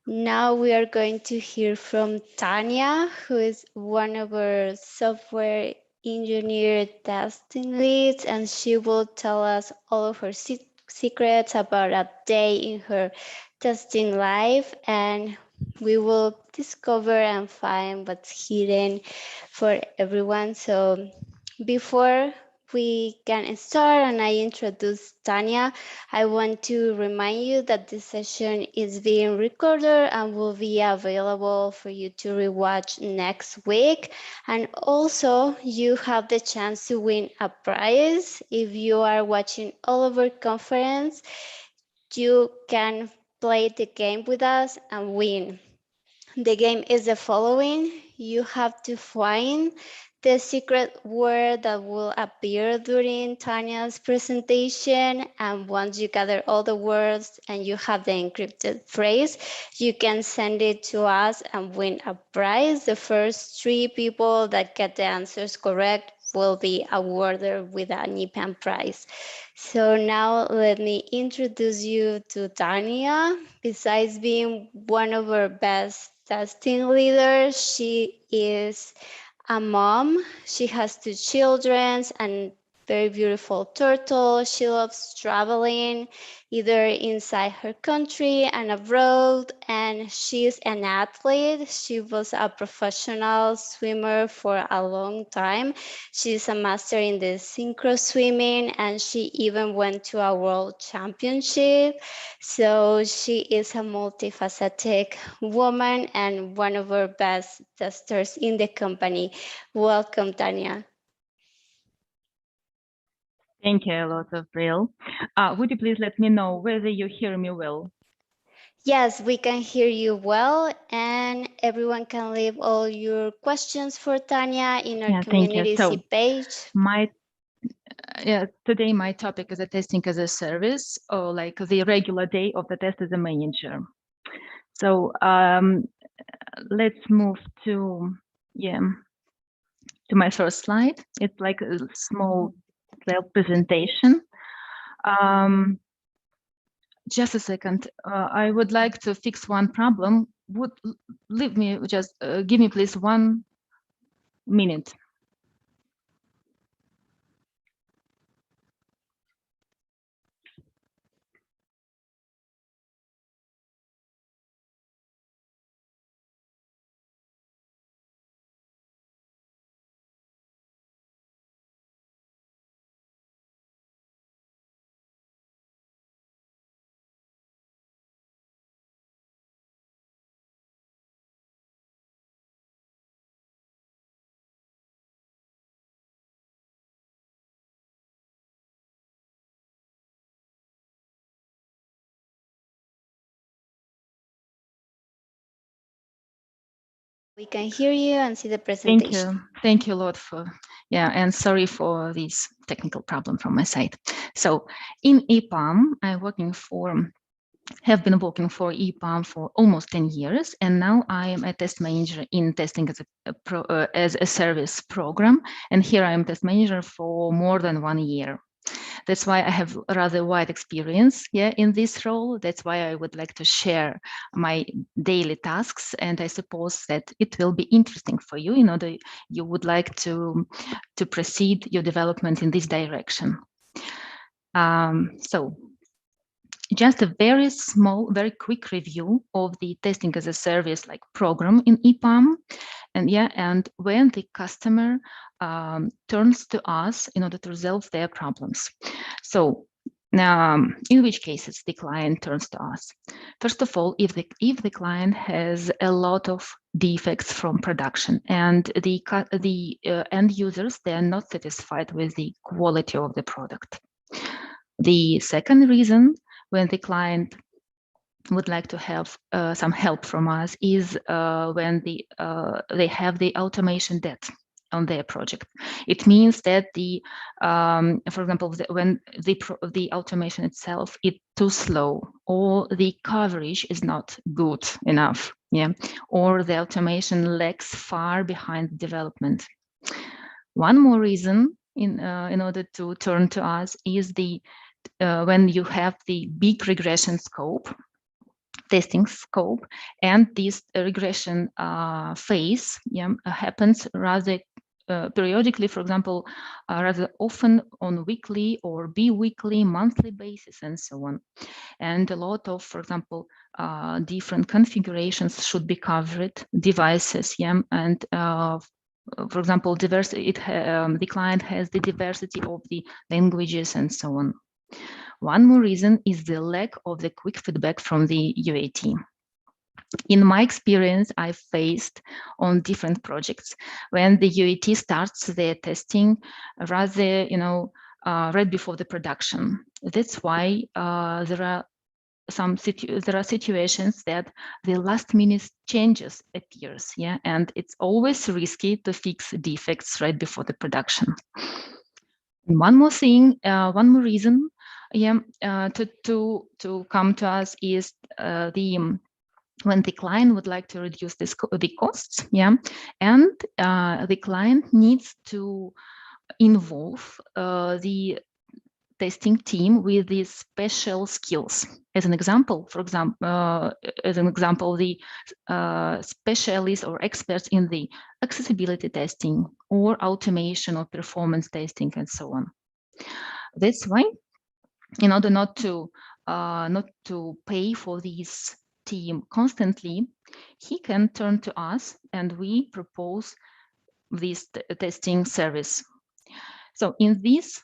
Now we are going to hear from Tanya, who is one of our software engineer testing leads, and she will tell us all of her secrets about a day in her testing life, and we will discover and find what's hidden for everyone. So before we can start and I introduce Tanya, I want to remind you that this session is being recorded and will be available for you to rewatch next week. And also you have the chance to win a prize. If you are watching all of our conference, you can play the game with us and win. The game is the following. You have to find the secret word that will appear during Tanya's presentation. And once you gather all the words and you have the encrypted phrase, you can send it to us and win a prize. The first 3 people that get the answers correct will be awarded with a NIPAM prize. So now let me introduce you to Tanya. Besides being one of our best testing leaders, she is a mom. She has 2 children and very beautiful turtle. She loves traveling either inside her country and abroad, and she's an athlete. She was a professional swimmer for a long time. She's a master in the synchro swimming, and she even went to a world championship. So she is a multifaceted woman and one of our best testers in the company. Welcome, Tanya. Thank you a lot, April. Would you please let me know whether you hear me well? Yes, we can hear you well, and everyone can leave all your questions for Tanya in our community page. Today my topic is a testing as a service, or like the regular day of the test as a manager. So let's move to my first slide. It's like a small presentation. Just a second. I would like to fix one problem. Give me please 1 minute. We can hear you and see the presentation. Thank you a lot and sorry for this technical problem from my side. So in EPAM, have been working for EPAM for almost 10 years, and now I am a test manager in testing as a service program, and here I am test manager for more than 1 year. That's why I have a rather wide experience in this role. That's why I would like to share my daily tasks, and I suppose that it will be interesting for you. You would like to proceed your development in this direction. So just a very small, very quick review of the testing as a service like program in EPAM. And yeah, and when the customer turns to us in order to resolve their problems. So in which cases the client turns to us? First of all, if the client has a lot of defects from production and the end users, they are not satisfied with the quality of the product. The second reason when the client would like to have some help from us is when they have the automation debt on their project. It means that for example, when the automation itself is too slow, or the coverage is not good enough, yeah, or the automation lags far behind development. One more reason in order to turn to us is when you have the big regression scope, testing scope, and this regression phase happens rather periodically, for example, rather often on weekly or bi-weekly, monthly basis, and so on. And a lot of, for example, different configurations should be covered, devices, and for example, the client has the diversity of the languages and so on. One more reason is the lack of the quick feedback from the UAT. In my experience, I faced on different projects when the UAT starts their testing rather, right before the production. That's why there are situations that the last minute changes appears, yeah, and it's always risky to fix defects right before the production. And one more thing, one more reason, to come to us is when the client would like to reduce the costs, yeah, and the client needs to involve the testing team with these special skills. As an example, the specialists or experts in the accessibility testing or automation or performance testing and so on. That's why, in order not to pay for these team constantly, he can turn to us and we propose this testing service. So in these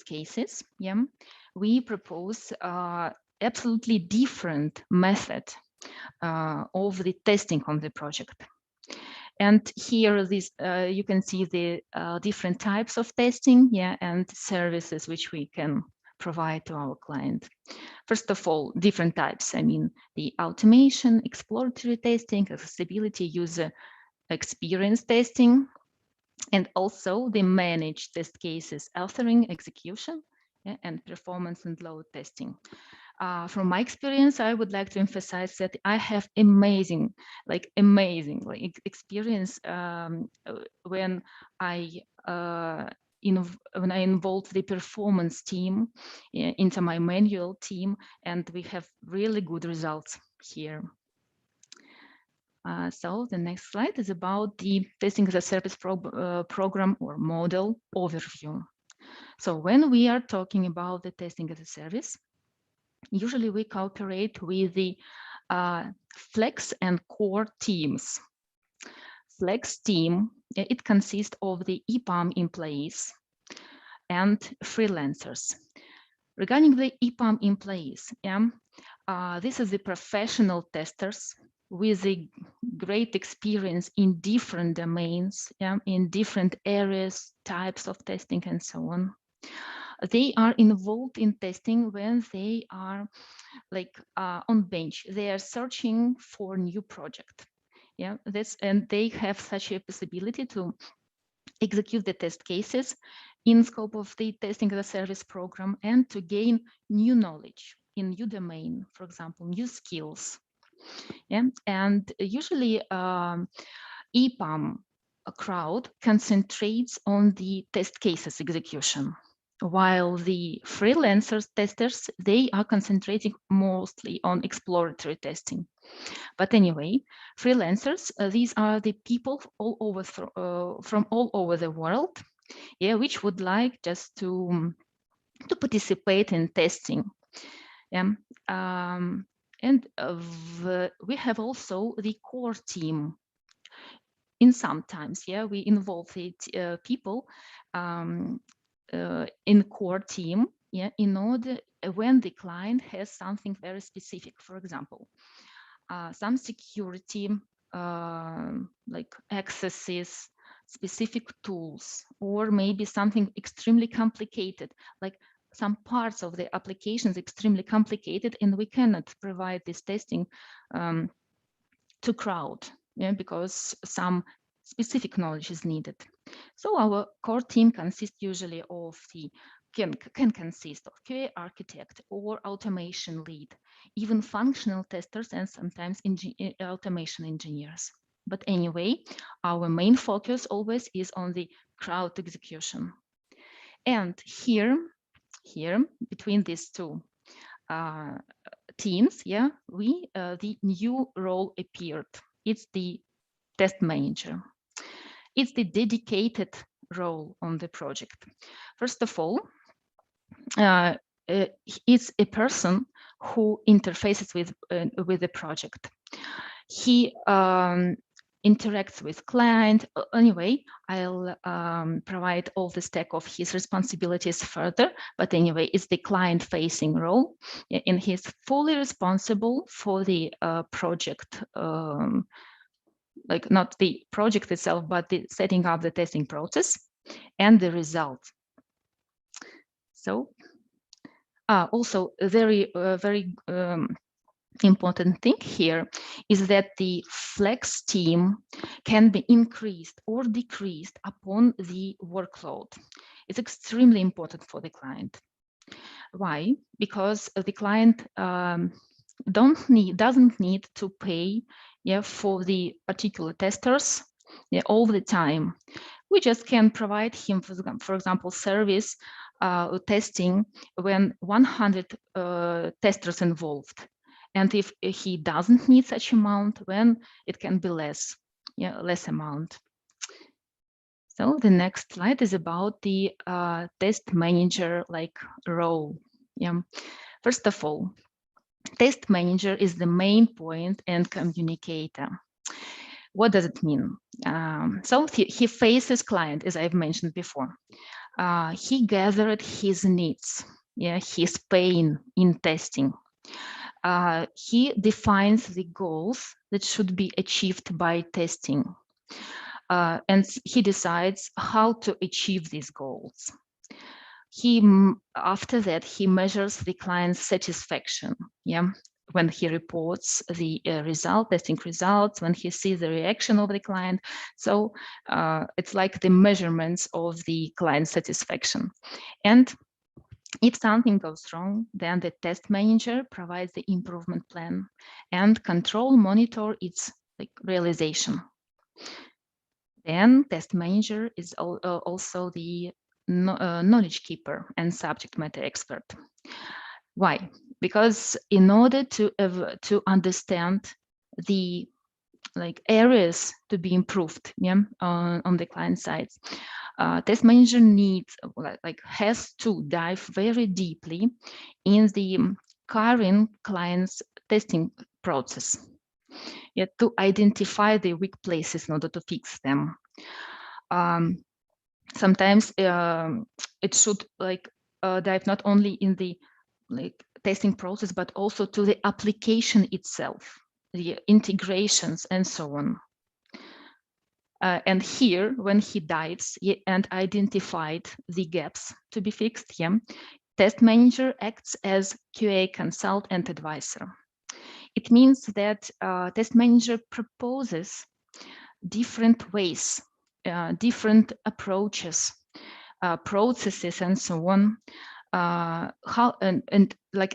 cases, yeah, we propose absolutely different method of the testing on the project. And here, you can see the different types of testing, yeah, and services which we can provide to our client. First of all, different types. I mean, the automation, exploratory testing, accessibility, user experience testing, and also the managed test cases, authoring, execution, yeah, and performance and load testing. From my experience, I would like to emphasize that I have amazing experience when I involved the performance team into my manual team, and we have really good results here. So the next slide is about the testing as a service program or model overview. So when we are talking about the testing as a service, usually we cooperate with the Flex and Core teams. Flex team, it consists of the EPAM employees and freelancers. Regarding the EPAM employees, this is the professional testers with a great experience in different domains, in different areas, types of testing, and so on. They are involved in testing when they are on bench. They are searching for new project. Yeah, and they have such a possibility to execute the test cases in scope of the testing as a service program and to gain new knowledge in new domain, for example, new skills. Yeah, and usually EPAM crowd concentrates on the test cases execution, while the freelancers testers, they are concentrating mostly on exploratory testing. But anyway, freelancers, these are the people all over from all over the world, yeah, which would like just to participate in testing. We have also the core team. In sometimes, we involve the people in core team, in order when the client has something very specific. For example, some security, like accesses, specific tools, or maybe something extremely complicated, like some parts of the application is extremely complicated, and we cannot provide this testing to crowd, because some specific knowledge is needed. So our core team consists usually of can consist of QA architect or automation lead, even functional testers, and sometimes automation engineers. But anyway, our main focus always is on the crowd execution. And here between these two teams, the new role appeared. It's the test manager. It's the dedicated role on the project. First of all, it's a person who interfaces with the project. He interacts with client. Anyway, I'll provide all the stack of his responsibilities further, but anyway, it's the client-facing role, and he's fully responsible for the project, like not the project itself, but the setting up the testing process and the result. So also a very important thing here is that the flex team can be increased or decreased upon the workload. It's extremely important for the client. Why? Because the client doesn't need to pay for the particular testers all the time. We just can provide him, for example, service testing when 100 testers involved. And if he doesn't need such amount, then it can be less amount. So the next slide is about the test manager role. First of all, test manager is the main point and communicator. What does it mean? So he faces client, as I've mentioned before. He gathered his needs, his pain in testing. He defines the goals that should be achieved by testing. And he decides how to achieve these goals. After that, he measures the client's satisfaction. When he reports the testing results, when he sees the reaction of the client. So it's like the measurements of the client satisfaction. And if something goes wrong, then the test manager provides the improvement plan and monitor its realization. Then test manager is also the knowledge keeper and subject matter expert. Why? Because in order to understand the areas to be improved on the client side, test manager has to dive very deeply in the current client's testing process, to identify the weak places in order to fix them. Sometimes it should dive not only in the testing process, but also to the application itself, the integrations and so on. And here, when he dives and identified the gaps to be fixed, test manager acts as QA consultant and advisor. It means that test manager proposes different ways, different approaches, processes, and so on,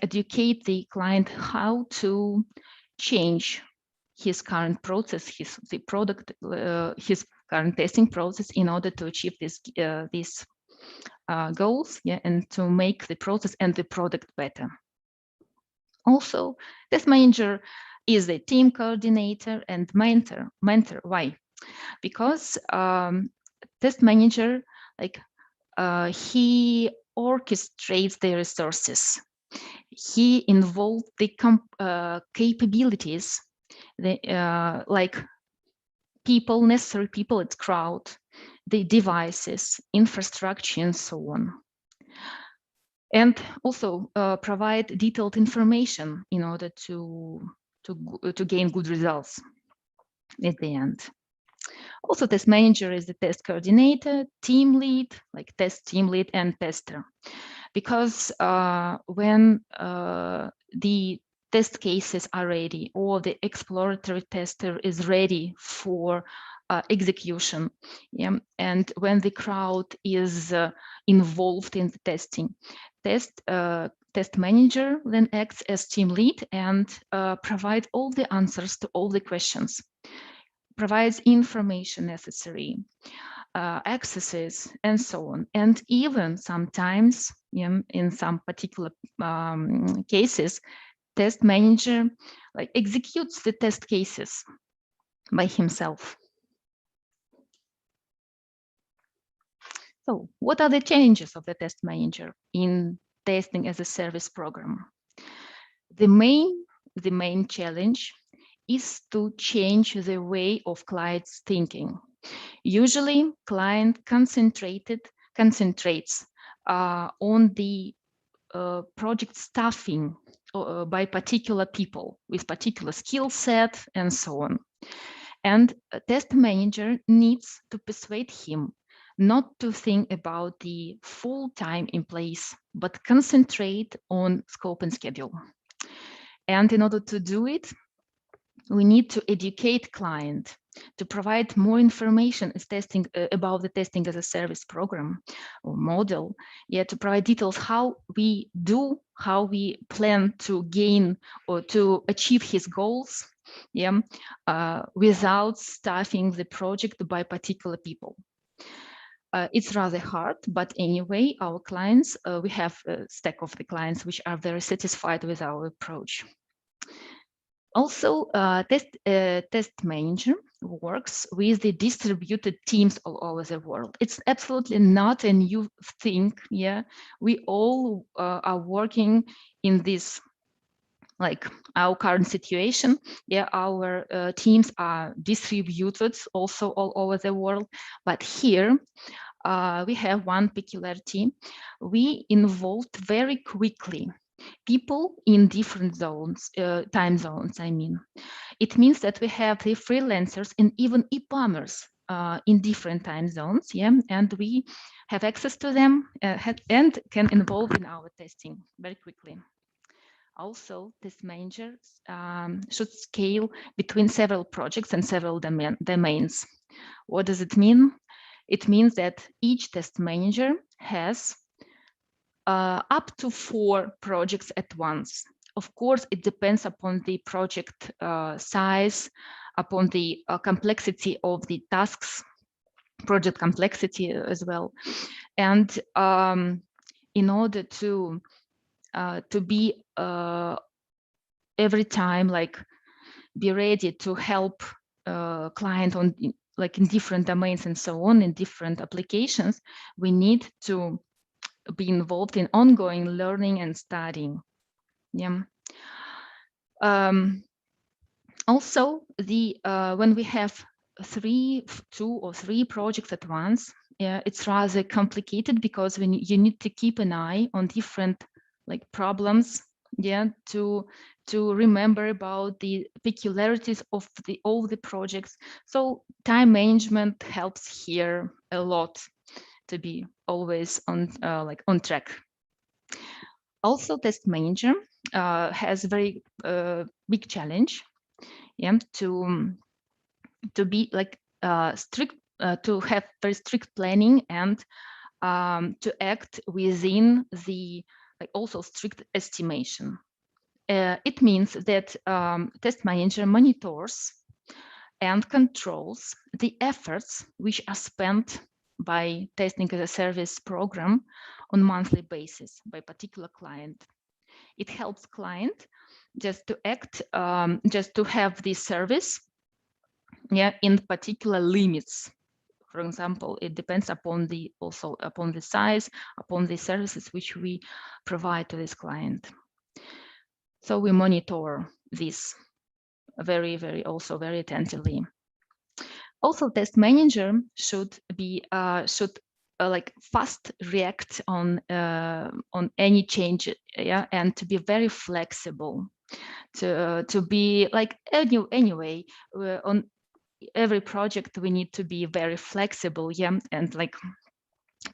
educate the client how to change his current process, his current testing process in order to achieve these goals, and to make the process and the product better. Also, test manager is a team coordinator and mentor. Why? Because test manager, he orchestrates the resources. he involved the capabilities, like people, necessary people, its crowd, the devices, infrastructure, and so on. And also provide detailed information in order to gain good results at the end. Also, test manager is the test coordinator, team lead, like test team lead and tester. Because when the test cases are ready or the exploratory tester is ready for execution, yeah, and when the crowd is involved in the testing, test manager then acts as team lead and provides all the answers to all the questions, provides information necessary, accesses, and so on. And even sometimes, in some particular cases, test manager like executes the test cases by himself. So what are the challenges of the test manager in testing as a service program? The main challenge is to change the way of clients thinking. Usually, client concentrates on the project staffing by particular people with particular skill set and so on. And a test manager needs to persuade him not to think about the full time in place, but concentrate on scope and schedule. And in order to do it, we need to educate client, to provide more information about the testing as a service program or model, to provide details how we plan to gain or to achieve his goals, without staffing the project by particular people. It's rather hard, but anyway, our clients, we have a stack of the clients which are very satisfied with our approach. Also, test manager works with the distributed teams all over the world. It's absolutely not a new thing. We all are working in this, like our current situation. Our teams are distributed also all over the world. But here we have one peculiarity. We involved very quickly people in different zones, time zones, I mean. It means that we have the freelancers and even EPAMers in different time zones, and we have access to them and can involve in our testing very quickly. Also, test managers should scale between several projects and several domains. What does it mean? It means that each test manager has up to 4 projects at once. Of course, it depends upon the project size, upon the complexity of the tasks, project complexity as well. And in order to be every time be ready to help client on in different domains and so on, in different applications, we need to be involved in ongoing learning and studying. Also, when we have 2 or 3 projects at once, it's rather complicated because you need to keep an eye on different problems, to remember about the peculiarities of all the projects. So time management helps here a lot to be always on track. Also, test manager has a very big challenge, to be strict, to have very strict planning and to act within the also strict estimation. It means that test manager monitors and controls the efforts which are spent by testing as a service program on monthly basis by particular client. It helps client just to act, just to have this service, in particular limits. For example, it depends upon the size, upon the services which we provide to this client. So we monitor this also very attentively. Also, test manager should be like fast react on any change, yeah, and to be very flexible, to be like anyway on every project we need to be very flexible, yeah, and like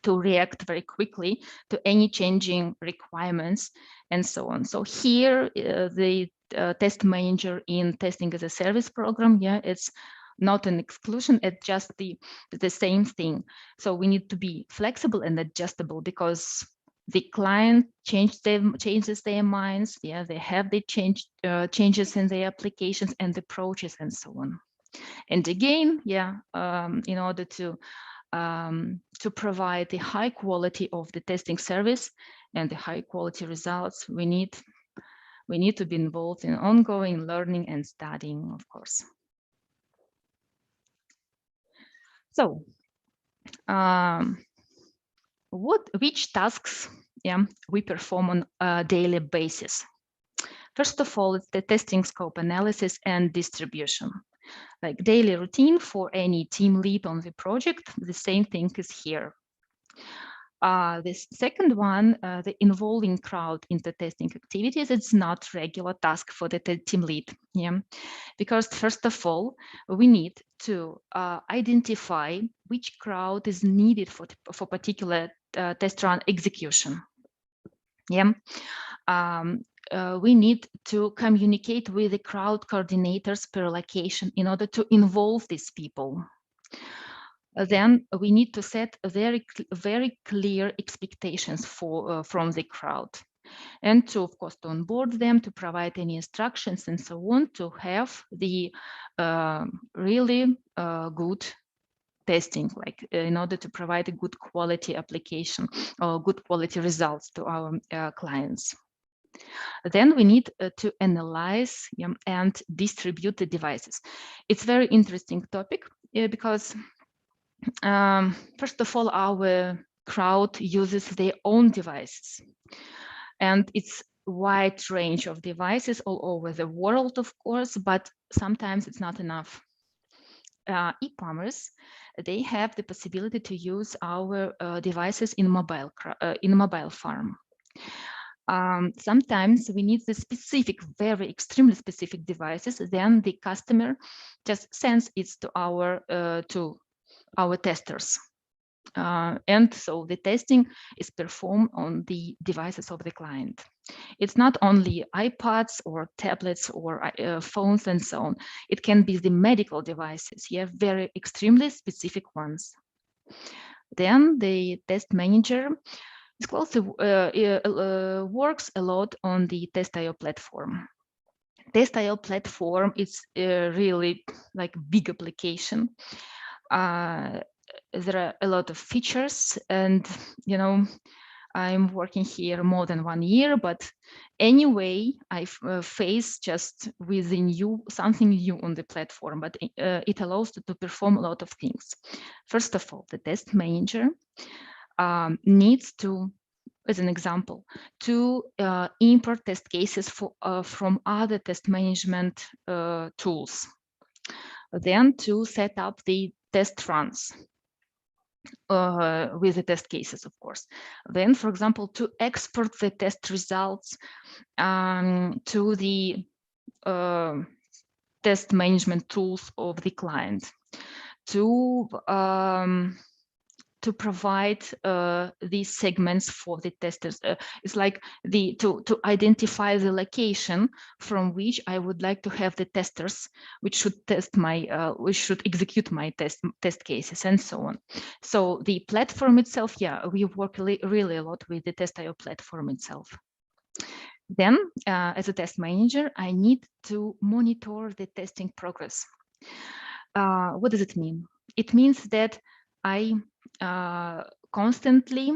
to react very quickly to any changing requirements and so on. So here the test manager in testing as a service program, yeah, it's not an exclusion, it's just the same thing. So we need to be flexible and adjustable because the client changes their minds, yeah, they have the changes in their applications and approaches and so on. And again, yeah, in order to provide the high quality of the testing service and the high quality results, we need to be involved in ongoing learning and studying, of course. So, which tasks, yeah, we perform on a daily basis? First of all, it's the testing scope analysis and distribution. Like daily routine for any team lead on the project, the same thing is here. This second one, the involving crowd into testing activities, it's not regular task for the team lead, yeah, because first of all, we need to identify which crowd is needed for particular test run execution, yeah. We need to communicate with the crowd coordinators per location in order to involve these people. Then we need to set very clear expectations from the crowd, and to, of course, to onboard them, to provide any instructions and so on, to have the really good testing, like in order to provide a good quality application or good quality results to our clients. Then we need to analyze and distribute the devices. It's a very interesting topic because first of all, our crowd uses their own devices, and it's a wide range of devices all over the world, of course, but sometimes it's not enough. EPAMers, they have the possibility to use our devices in mobile farm. Sometimes we need the specific, very extremely specific devices. Then the customer just sends it to our testers. And so the testing is performed on the devices of the client. It's not only iPads or tablets or phones and so on. It can be the medical devices, yeah, very extremely specific ones. Then the test manager is closely works a lot on the Test.io platform. Test.io platform is really like big application. There are a lot of features, and you know, I'm working here more than 1 year, but anyway, I face just with something new on the platform, but it allows to perform a lot of things. First of all, the test manager needs to, as an example, to import test cases from other test management tools. Then to set up the test runs with the test cases, of course. Then, for example, to export the test results to the test management tools of the client, to provide these segments for the testers. It's like to identify the location from which I would like to have the testers, which should which should execute my test cases and so on. So the platform itself, yeah, we work really a lot with the Test.io platform itself. Then, as a test manager, I need to monitor the testing progress. What does it mean? It means that I constantly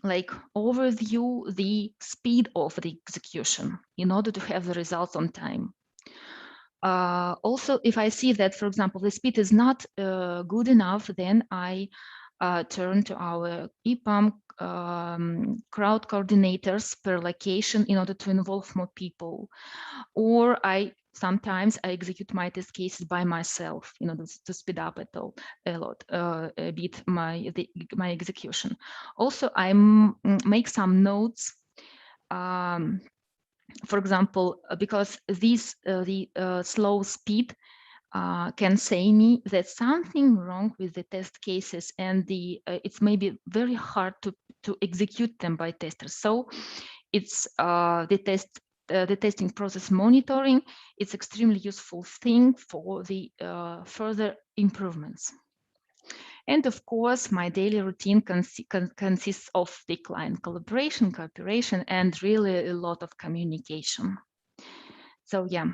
overview the speed of the execution in order to have the results on time. Also, if I see that, for example, the speed is not good enough, then I turn to our EPAM crowd coordinators per location in order to involve more people. Or sometimes I execute my test cases by myself in order to speed up a bit my execution. Also, I make some notes. For example, because the slow speed can say me that something wrong with the test cases, and it's maybe very hard to execute them by testers. So it's the testing process monitoring. It's extremely useful thing for the further improvements. And of course, my daily routine consists of the client collaboration, cooperation, and really a lot of communication. So yeah,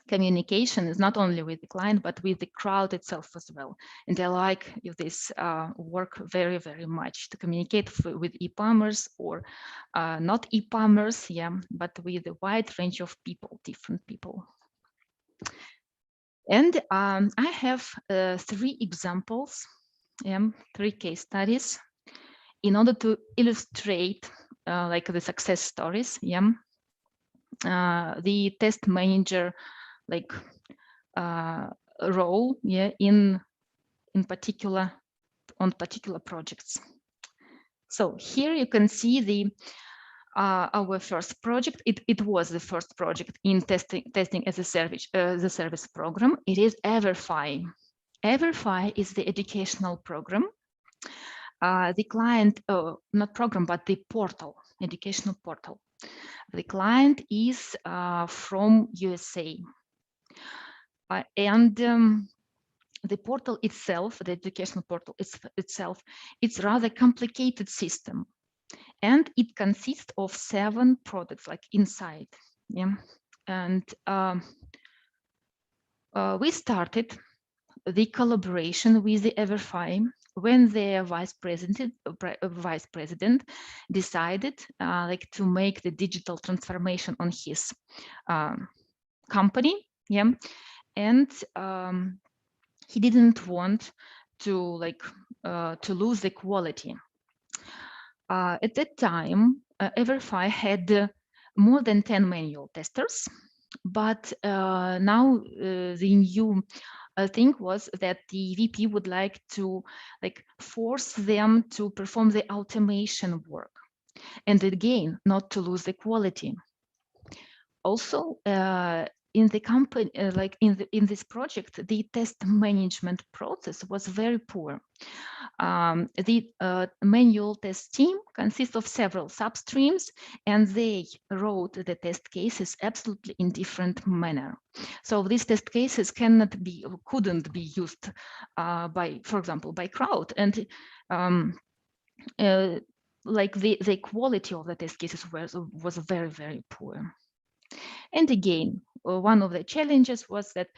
communication is not only with the client, but with the crowd itself as well. And I like this work very, very much, to communicate with EPAMers or not EPAMers, yeah, but with a wide range of people, different people. And I have 3 examples, 3 case studies in order to illustrate like the success stories, the test manager like role, in particular on particular projects. So here you can see the our first project. It was the first project in testing as a service program. It is Everfi. Everfi is the educational program. The client, not program, but the portal, educational portal. The client is from USA. And the portal itself, the educational portal itself, it's rather complicated system. And it consists of 7 products like inside. And we started the collaboration with the Everfi when their vice president decided like to make the digital transformation on his company, and he didn't want to like to lose the quality. At that time, Everfi had more than 10 manual testers, but now the new thing was that the VP would like to like force them to perform the automation work, and again, not to lose the quality. Also, in the company, like in this project, the test management process was very poor. The manual test team consists of several substreams, and they wrote the test cases absolutely in different manner. So these test cases couldn't be used by, for example, by crowd, and like the quality of the test cases was very, very poor. And again, one of the challenges was that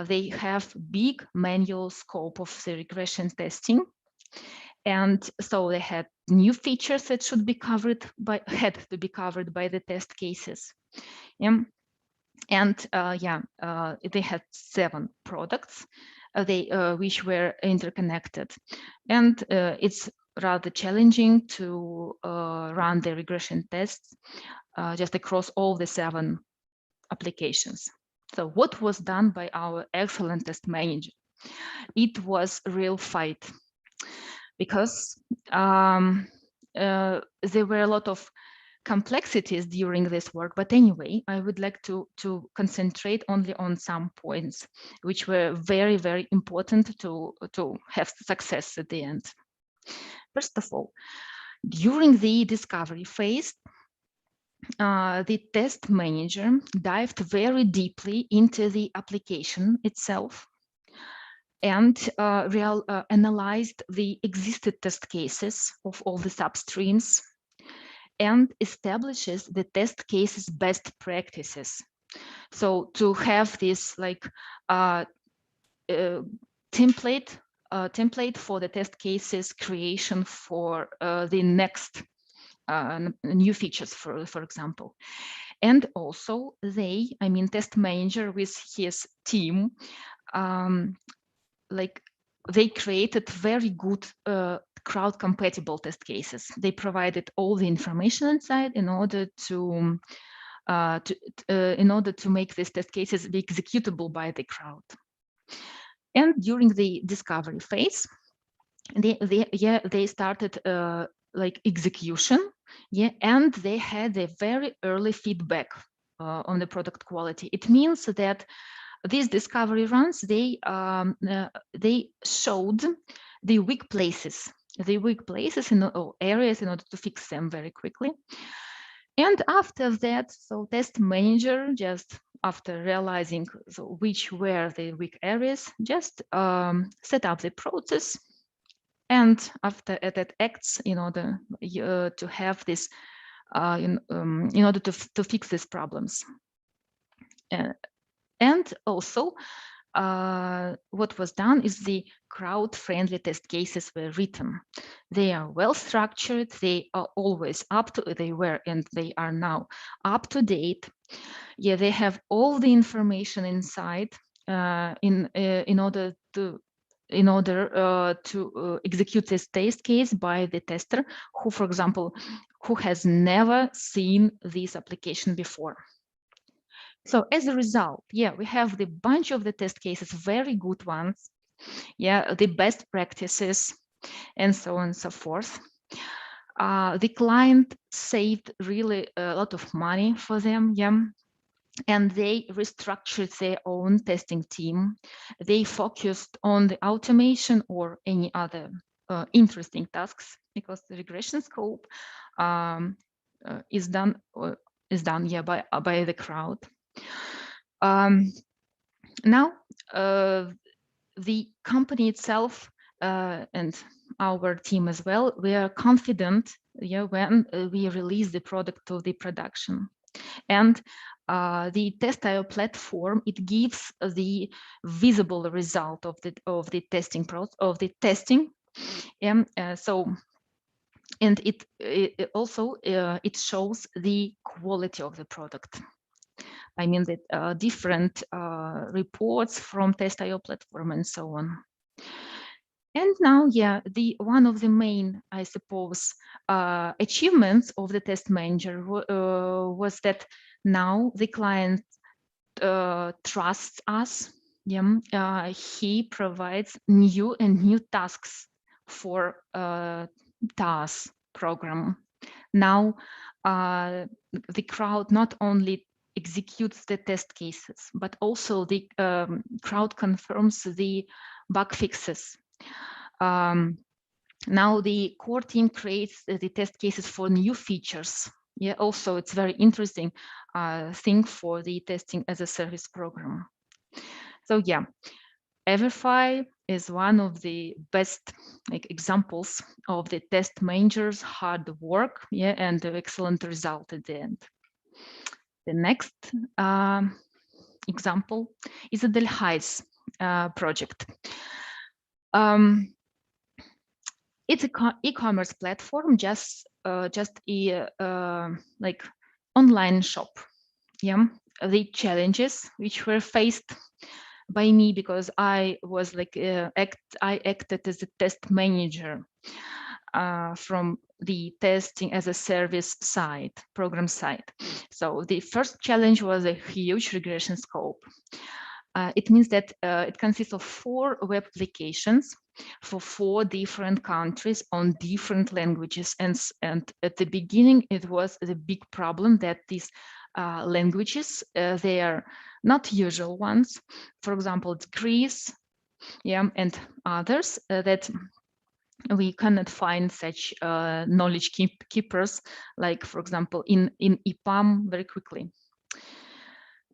they have big manual scope of the regression testing. And so they had new features that had to be covered by the test cases. And they had 7 products which were interconnected. And it's rather challenging to run the regression tests just across all the 7 applications. So what was done by our excellent test manager? It was a real fight, because there were a lot of complexities during this work. But anyway, I would like to concentrate only on some points which were very, very important to have success at the end. First of all, during the discovery phase, the test manager dived very deeply into the application itself and analyzed the existing test cases of all the substreams and establishes the test cases best practices. So to have this like template for the test cases creation for the next new features, for example. And also test manager with his team, like they created very good crowd compatible test cases. They provided all the information inside in order to make these test cases be executable by the crowd. And during the discovery phase, they started like execution, and they had a very early feedback on the product quality. It means that these discovery runs, they showed the weak places in areas in order to fix them very quickly. And after that, so test manager, just after realizing which were the weak areas, just set up the process. And after that acts in order to have this, in order to fix these problems. And also, what was done is the crowd-friendly test cases were written. They are well structured. They are always they were and they are now up to date. Yeah, they have all the information inside in order to execute this test case by the tester who, for example, who has never seen this application before. So as a result, yeah, we have the bunch of the test cases, very good ones, yeah, the best practices, and so on and so forth. The client saved really a lot of money for them, yeah, and they restructured their own testing team. They focused on the automation or any other interesting tasks, because the regression scope is done yeah by the crowd. Now the company itself and our team as well, we are confident, yeah, when we release the product to the production. And the TestIO platform, it gives the visible result of the testing process of the testing, and and it also it shows the quality of the product. I mean that different reports from TestIO platform and so on. And now, yeah, one of the main, I suppose, achievements of the test manager was that now the client trusts us. Yeah, he provides new tasks for TAS program. Now the crowd not only executes the test cases, but also the crowd confirms the bug fixes. Now the core team creates the test cases for new features. Yeah, also it's very interesting thing for the testing as a service program. So yeah, Everify is one of the best examples of the test manager's hard work, yeah, and the excellent result at the end. The next example is the Delhaize project. It's an e-commerce platform, just a like online shop. Yeah, the challenges which were faced by me, because I was like I acted as a test manager from the testing as a service side, program side. So the first challenge was a huge regression scope. It means that it consists of 4 web applications for 4 different countries on different languages. And at the beginning, it was the big problem that these languages, they are not usual ones. For example, it's Greece, yeah, and others that we cannot find such knowledge keepers, like, for example, in EPAM very quickly.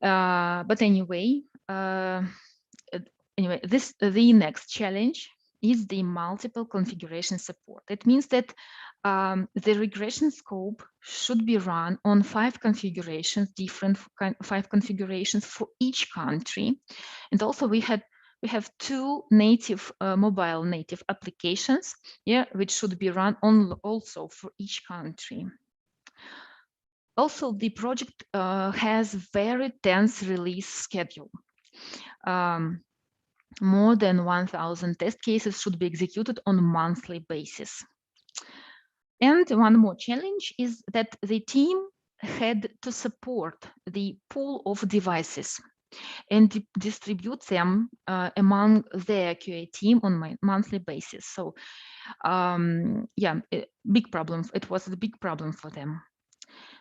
But anyway, the next challenge is the multiple configuration support. It means that the regression scope should be run on 5 configurations, different 5 configurations for each country. And also we have 2 native mobile native applications, yeah, which should be run on also for each country. Also, the project has very tense release schedule. more than 1,000 test cases should be executed on a monthly basis. And one more challenge is that the team had to support the pool of devices and distribute them among their QA team on a monthly basis. So yeah, big problem. It was a big problem for them.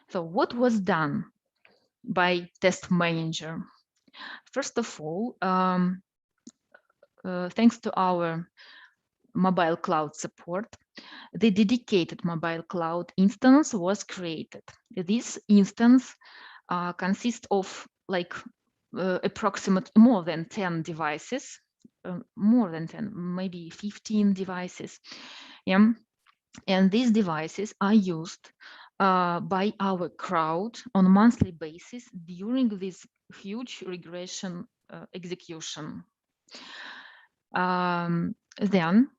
So what was done by test manager? First of all, thanks to our mobile cloud support, the dedicated mobile cloud instance was created. This instance consists of like approximately more than 10 devices, more than 10, maybe 15 devices. Yeah. And these devices are used by our crowd on a monthly basis during this huge regression execution. Then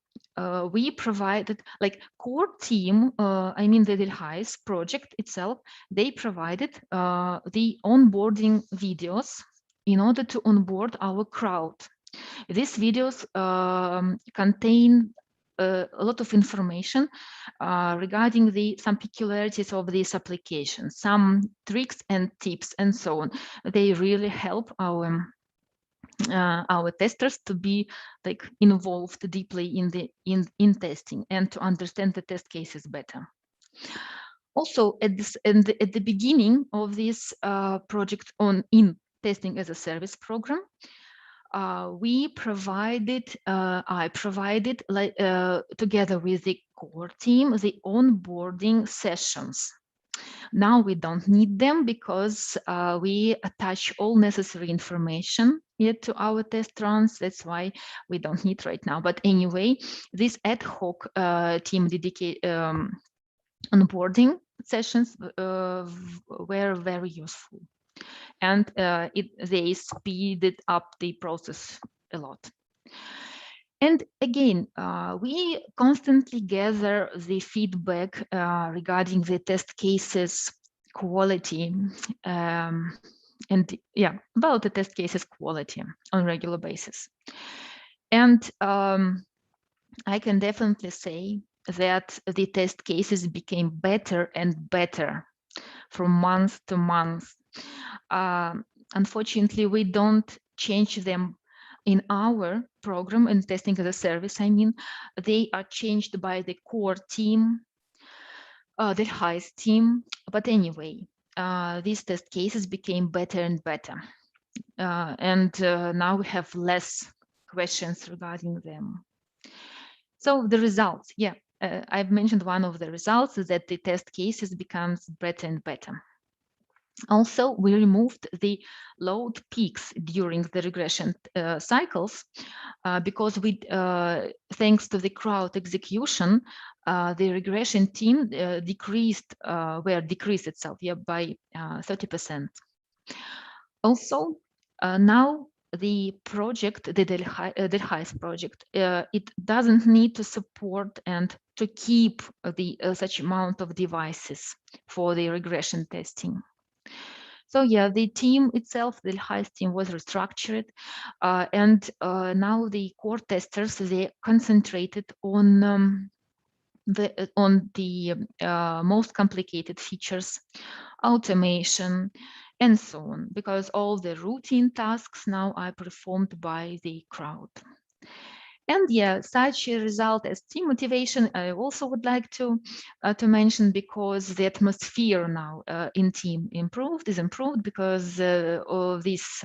we provided, like core team, I mean the Delhaize project itself, they provided the onboarding videos in order to onboard our crowd. These videos contain a lot of information regarding some peculiarities of this application, some tricks and tips and so on. They really help our testers to be like involved deeply in testing and to understand the test cases better. Also, at the beginning of this project in testing as a service program, we provided, I provided together with the core team, the onboarding sessions. Now we don't need them because we attach all necessary information yet to our test runs. That's why we don't need right now. But anyway, this ad hoc team dedicated onboarding sessions were very useful. And they speeded up the process a lot. And again, we constantly gather the feedback regarding the test cases quality and yeah, about the test cases quality on a regular basis. And I can definitely say that the test cases became better and better from month to month. Unfortunately, we don't change them in our program and testing as a service. I mean, they are changed by the core team, the Delhaize team. But anyway, these test cases became better and better. And now we have less questions regarding them. So the results, yeah, I've mentioned one of the results is that the test cases becomes better and better. Also, we removed the load peaks during the regression cycles because we, thanks to the crowd execution, the regression team decreased itself by 30%. Also, now the project, the Delhaize project, it doesn't need to support and to keep the such amount of devices for the regression testing. So yeah, the team itself, the Delhaize team, was restructured, and now the core testers, they concentrated on the most complicated features, automation, and so on, because all the routine tasks now are performed by the crowd. And yeah, such a result as team motivation, I also would like to mention, because the atmosphere now in team is improved because of these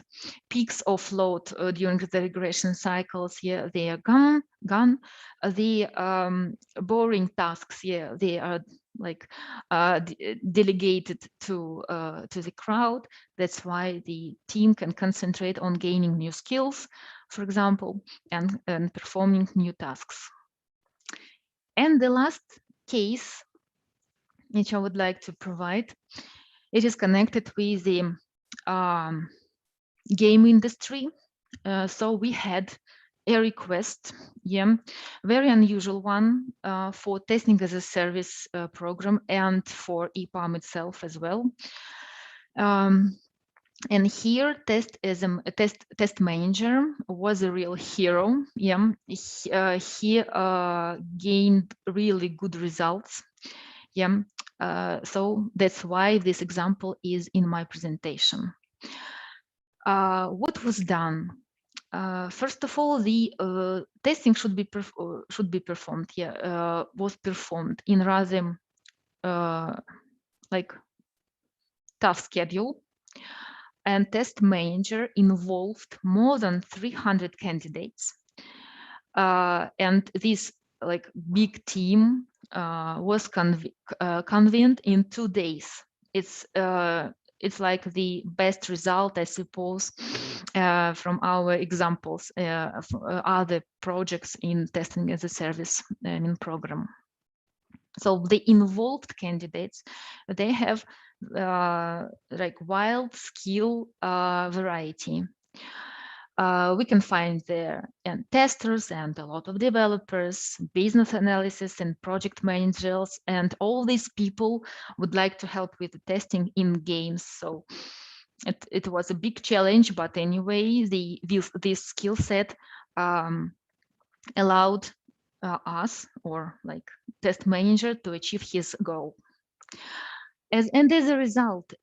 peaks of load during the regression cycles. Yeah, they are gone. The boring tasks, yeah, they are like delegated to the crowd. That's why the team can concentrate on gaining new skills, for example, and performing new tasks. And the last case which I would like to provide, it is connected with the game industry. So we had a request, yeah, very unusual one for testing as a service program and for EPAM itself as well. And here, test manager was a real hero. Yeah, he gained really good results. Yeah, so that's why this example is in my presentation. What was done? First of all, the testing should be performed. Yeah, was performed in rather like tough schedule, and test manager involved more than 300 candidates, and this like big team was convened in 2 days. It's like the best result, I suppose, from our examples of other projects in testing as a service in program. So the involved candidates, they have like wild skill variety. We can find there and testers and a lot of developers, business analysis and project managers, and all these people would like to help with the testing in games. So it was a big challenge, but anyway, this skill set allowed us, or like test manager, to achieve his goal. And as a result,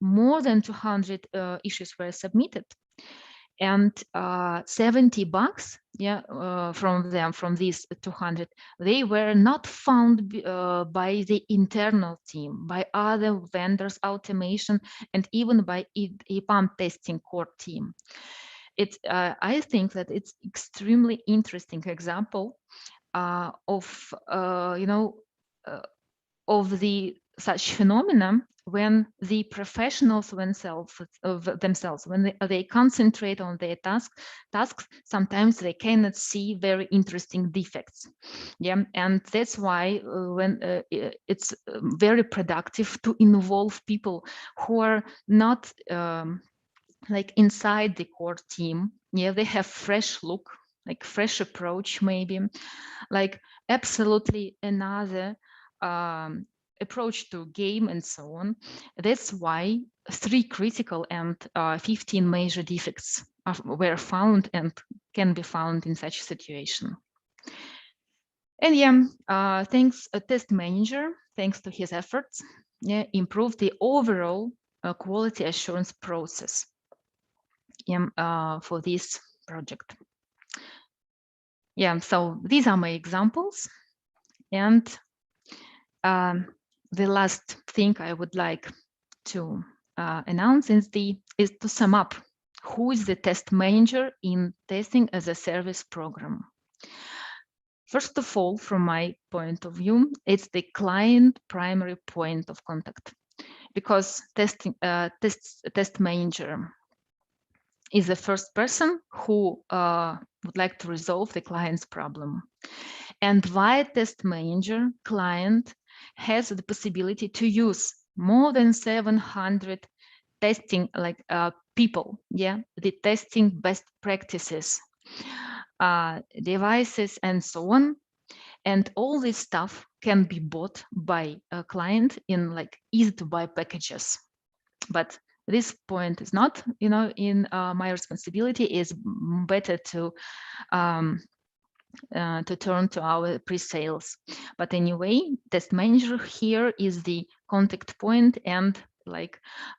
more than 200 issues were submitted, and 70 bugs, from these 200, they were not found by the internal team, by other vendors, automation, and even by EPAM testing core team. I think that it's extremely interesting example of of the such phenomenon when the professionals themselves, when they concentrate on their tasks, sometimes they cannot see very interesting defects. Yeah, and that's why when it's very productive to involve people who are not like inside the core team. Yeah, they have fresh look, like fresh approach, maybe like absolutely another approach to game and so on. That's why 3 critical and 15 major defects were found and can be found in such situation. And yeah, thanks test manager, thanks to his efforts, improved the overall quality assurance process for this project. Yeah, so these are my examples. And the last thing I would like to announce is to sum up who is the test manager in testing as a service program. First of all, from my point of view, it's the client primary point of contact, because test manager is the first person who would like to resolve the client's problem. And via test manager, client has the possibility to use more than 700 testing people, the testing best practices, devices, and so on. And all this stuff can be bought by a client in easy to buy packages. But this point is not, in my responsibility. Is better to turn to our pre-sales. But anyway, test manager here is the contact point and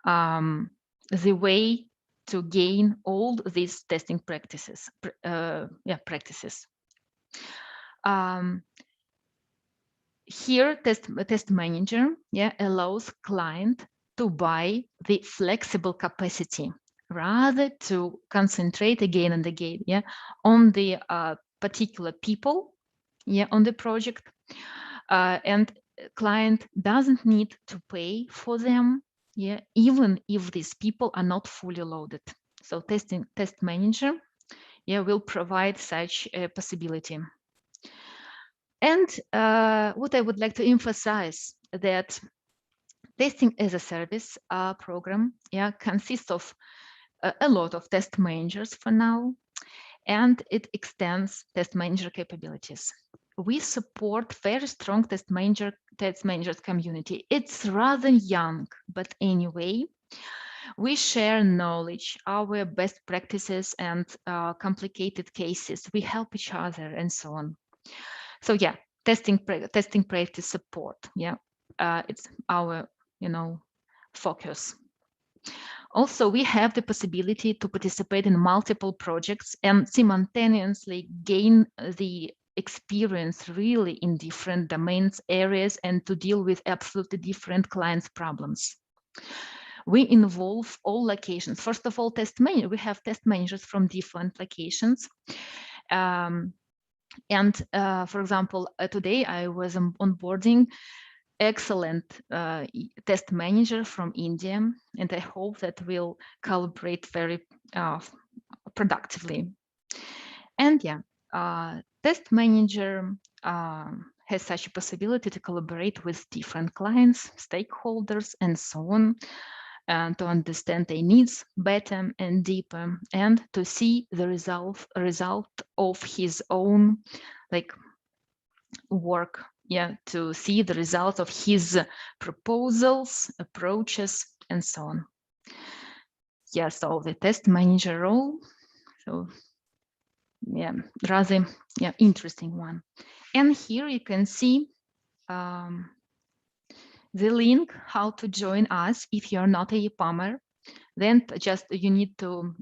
the way to gain all these testing practices. Here, test manager allows client to buy the flexible capacity rather to concentrate again and again on the particular people on the project, and client doesn't need to pay for them even if these people are not fully loaded. So test manager will provide such a possibility. And what I would like to emphasize that testing as a service program consists of a lot of test managers for now, and it extends test manager capabilities. We support very strong test managers community. It's rather young, but anyway, We share knowledge, our best practices and complicated cases. We help each other and so on. So yeah, testing practice support. Yeah, it's our, focus. Also, we have the possibility to participate in multiple projects and simultaneously gain the experience really in different domains, areas, and to deal with absolutely different clients' problems. We involve all locations. First of all, we have test managers from different locations. For example, today I was onboarding excellent test manager from India, and I hope that we'll collaborate very productively. And yeah, test manager has such a possibility to collaborate with different clients, stakeholders, and so on, and to understand their needs better and deeper, and to see the result of his own work. Yeah, to see the result of his proposals, approaches, and so on. Yeah, so the test manager role. So yeah, rather interesting one. And here you can see the link how to join us if you're not a EPAMer. Then just you need to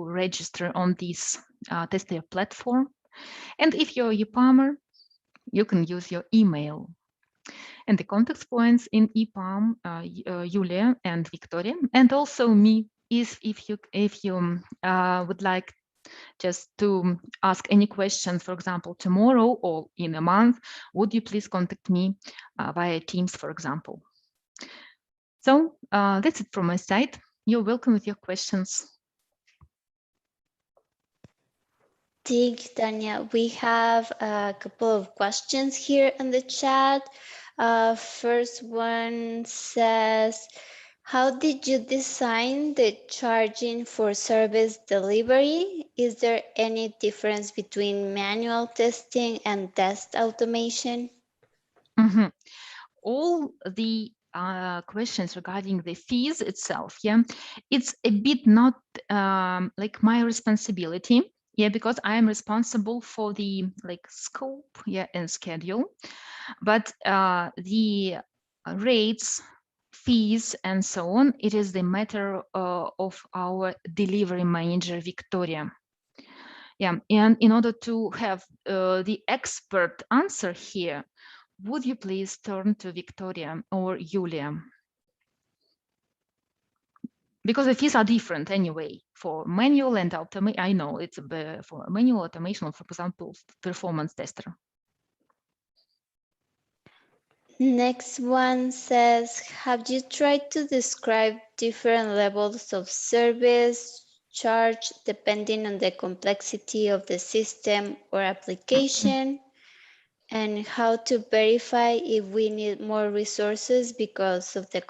register on this Testia platform. And if you're a EPAMer, you can use your email. And the contact points in EPAM, Yulia and Victoria, and also me, is if you would like just to ask any questions, for example, tomorrow or in a month, would you please contact me via Teams, for example. So that's it from my side. You're welcome with your questions. Thank you, Tanya. We have a couple of questions here in the chat. First one says, how did you design the charging for service delivery? Is there any difference between manual testing and test automation? Mm-hmm. All the questions regarding the fees itself, it's a bit not like my responsibility, because I am responsible for the scope, and schedule, but the rates, fees, and so on, it is the matter of our delivery manager, Victoria. And in order to have the expert answer here, would you please turn to Victoria or Yulia? Because the fees are different anyway for manual and automation. I know it's for manual automation, or for example, performance tester. Next one says, have you tried to describe different levels of service charge depending on the complexity of the system or application? And how to verify if we need more resources because of the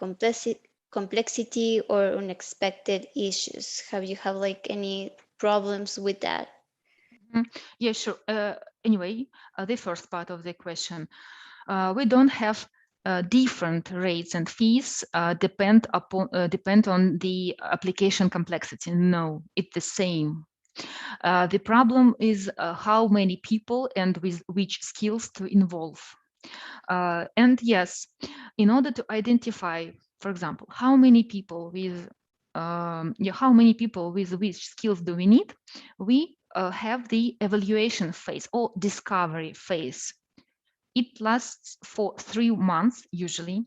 complexity or unexpected issues? Have you any problems with that? Yeah, sure. Anyway, the first part of the question, we don't have different rates and fees depend on the application complexity. No, it's the same. The problem is how many people and with which skills to involve. And yes, in order to identify, for example, how many people with which skills do we need, we have the evaluation phase or discovery phase. It lasts for 3 months usually.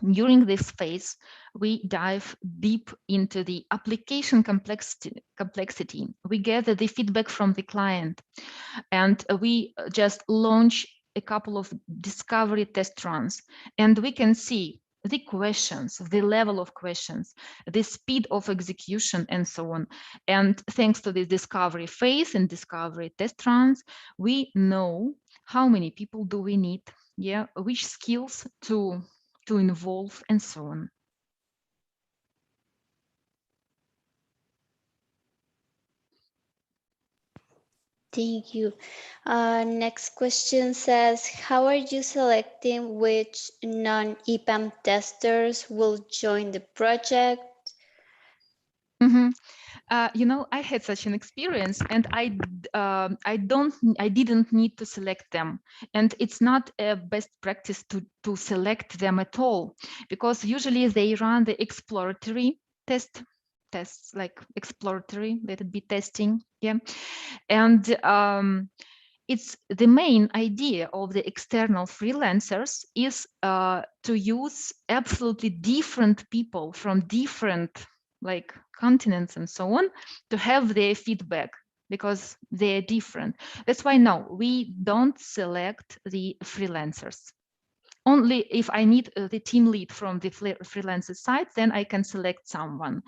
During this phase, we dive deep into the application complexity. We gather the feedback from the client, and we just launch a couple of discovery test runs, and we can see the questions, the level of questions, the speed of execution, and so on. And thanks to the discovery phase and discovery test runs, we know how many people do we need, which skills to involve, and so on. Thank you. Next question says, how are you selecting which non-EPAM testers will join the project? You know, I had such an experience, and I didn't need to select them, and it's not a best practice to select them at all, because usually they run the exploratory tests, like exploratory, let it be testing, yeah, and it's the main idea of the external freelancers is to use absolutely different people from different like continents and so on to have their feedback, because they're different. That's why no, we don't select the freelancers. Only if I need the team lead from the freelancer side, then I can select someone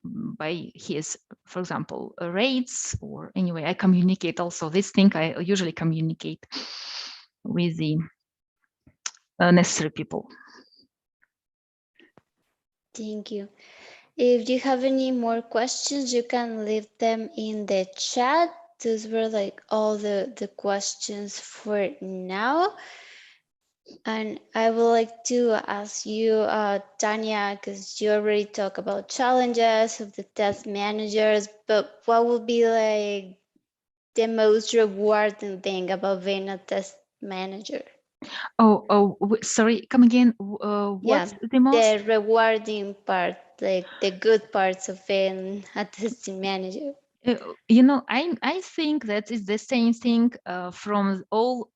by his, for example, rates, or anyway, I communicate also this thing. I usually communicate with the necessary people. Thank you. If you have any more questions, you can leave them in the chat. Those were like all the questions for now. And I would like to ask you, Tanya, because you already talked about challenges of the test managers, but what would be like the most rewarding thing about being a test manager? Sorry, come again. What's the most? The rewarding part, like the good parts of being a testing manager. You know, I think that is the same thing from all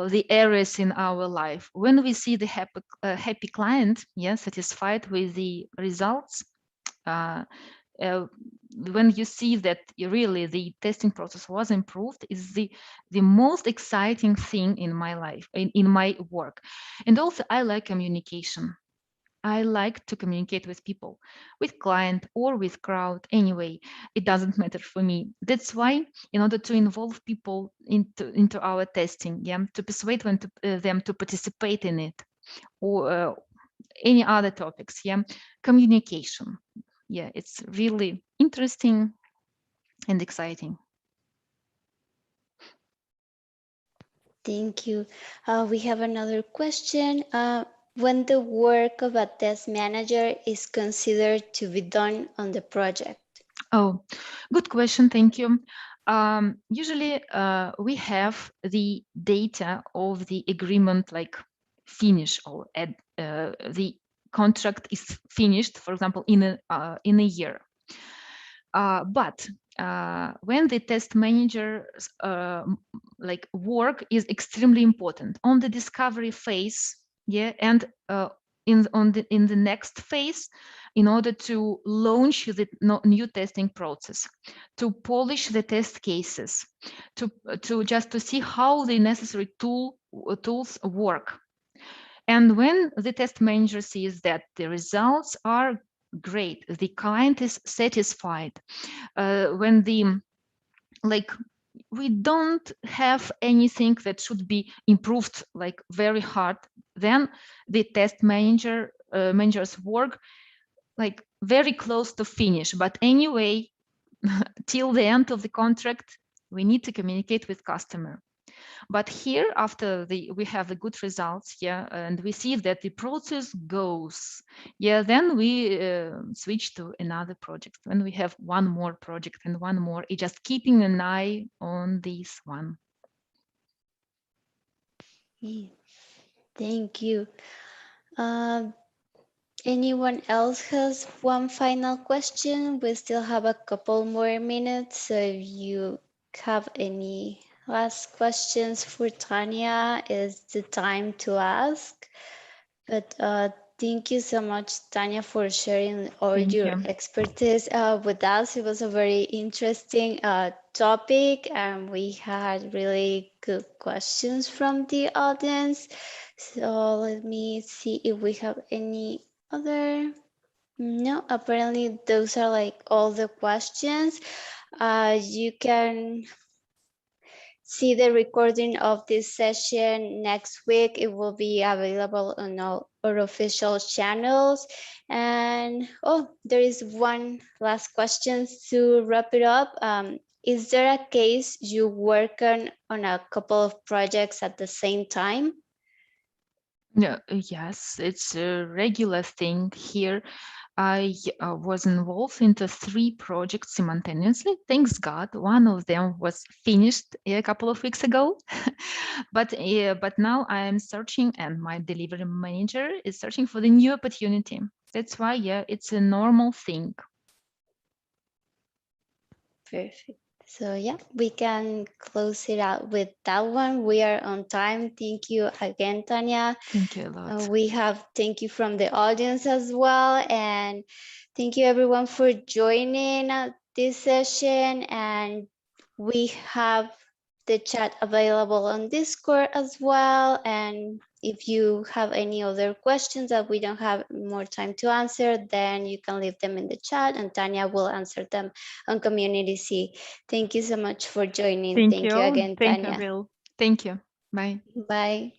the areas in our life. When we see the happy client, yeah, satisfied with the results, when you see that really the testing process was improved, is the most exciting thing in my life, in my work. And also I like communication. I like to communicate with people, with client or with crowd. Anyway, it doesn't matter for me. That's why, in order to involve people into our testing, yeah, to persuade them to participate in it, or any other topics, yeah, communication, yeah, it's really interesting and exciting. Thank you. We have another question. When the work of a test manager is considered to be done on the project? Oh, good question. Thank you. Usually we have the data of the agreement like finish, or the contract is finished, for example, in a year. But when the test manager's like work is extremely important on the discovery phase, yeah, and in the next phase, in order to launch the new testing process, to polish the test cases, to just to see how the necessary tools work. And when the test manager sees that the results are great, the client is satisfied, when the we don't have anything that should be improved like very hard, then the test manager's work like very close to finish. But anyway, till the end of the contract, we need to communicate with customer. But here, after we have the good results, yeah, and we see that the process goes, yeah, then we switch to another project. When we have one more project and one more, just keeping an eye on this one. Thank you. Anyone else has one final question? We still have a couple more minutes, so if you have any last questions for Tanya, is the time to ask. But thank you so much, Tanya, for sharing all your expertise with us. It was a very interesting topic, and we had really good questions from the audience. So let me see if we have any other. No, apparently those are like all the questions. You can see the recording of this session next week. It will be available on all our official channels. And there is one last question to wrap it up. Is there a case you work on a couple of projects at the same time? No, yes, it's a regular thing here. I was involved into 3 projects simultaneously. Thanks God, one of them was finished a couple of weeks ago. but now I am searching, and my delivery manager is searching for the new opportunity. That's why, yeah, it's a normal thing. Perfect. So yeah, we can close it out with that one. We are on time. Thank you again, Tanya. Thank you a lot. We have thank you from the audience as well. And thank you everyone for joining this session. And we have the chat available on Discord as well. And if you have any other questions that we don't have more time to answer, then you can leave them in the chat and Tanya will answer them on Community C. Thank you so much for joining. Thank you again, Thank Tanya. you, Will. Thank you. Bye. Bye.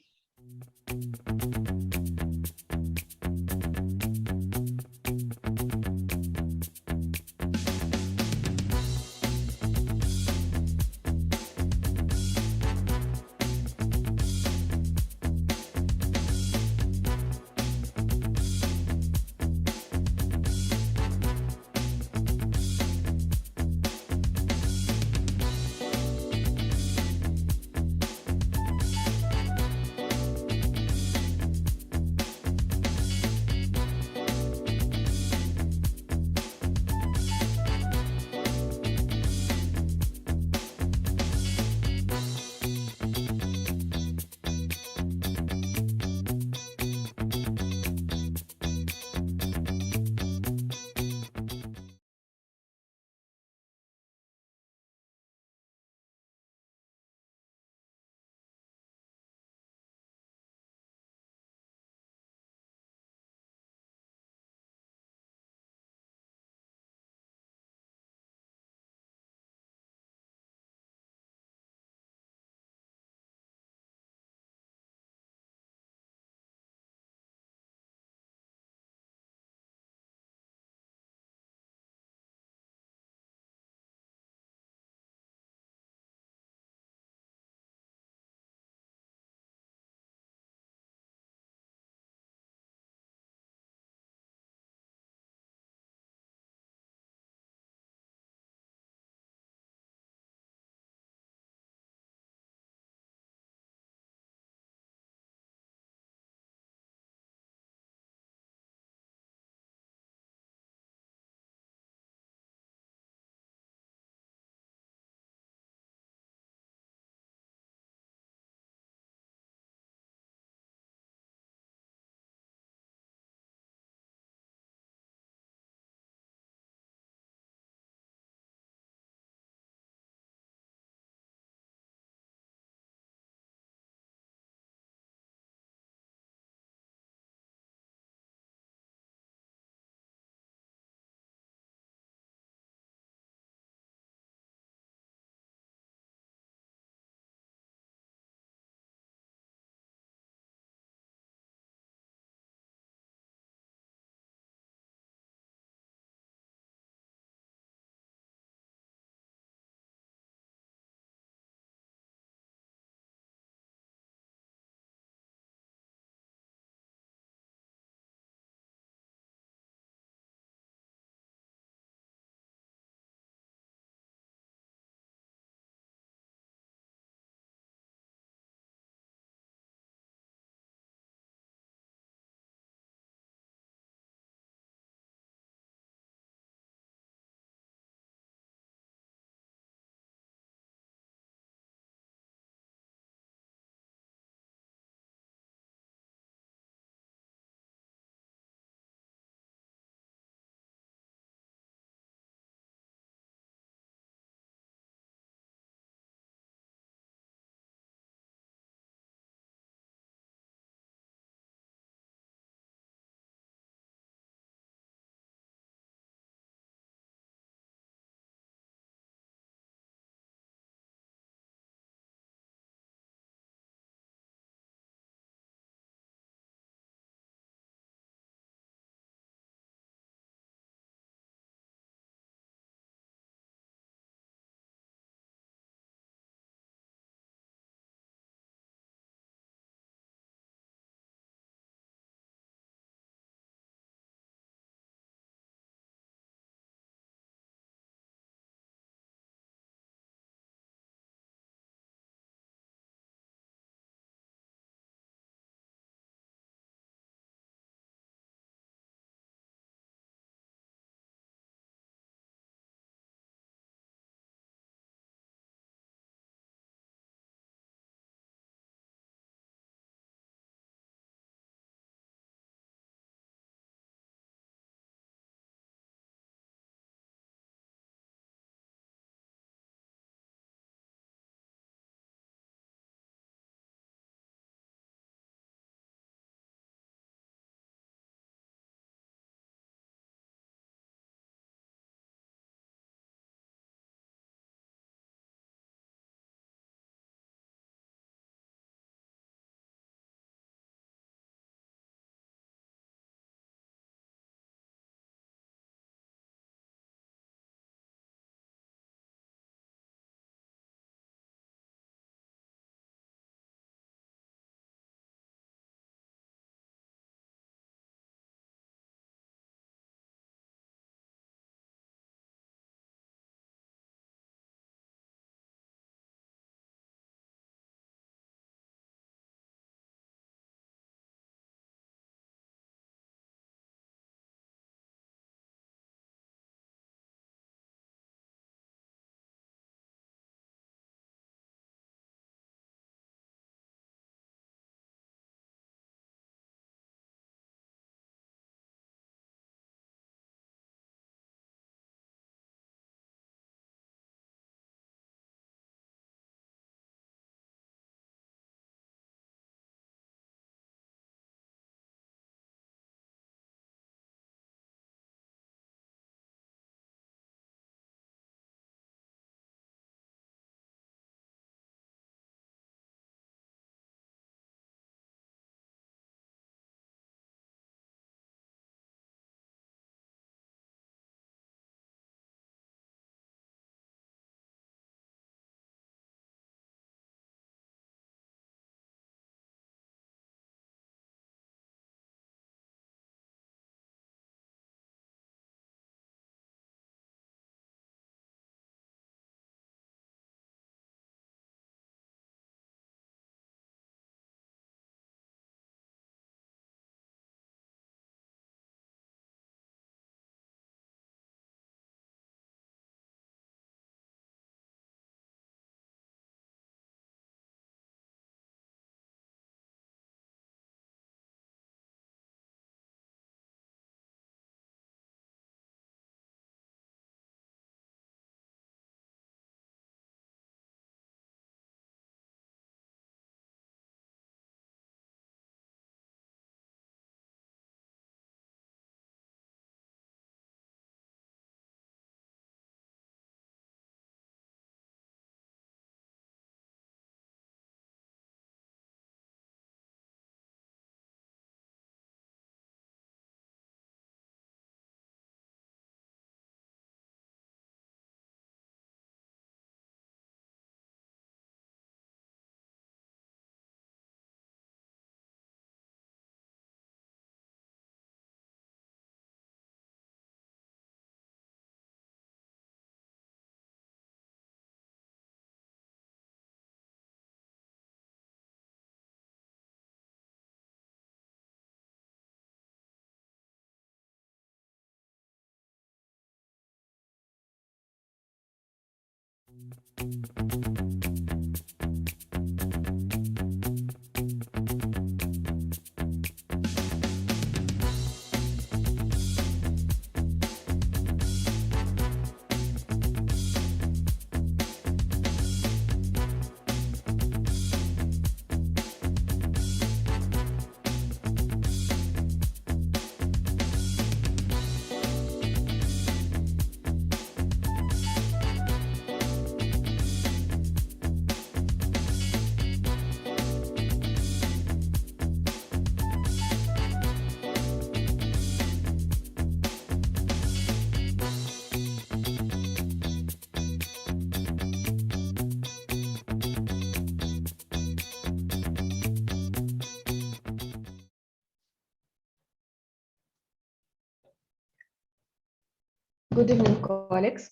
Good evening, colleagues.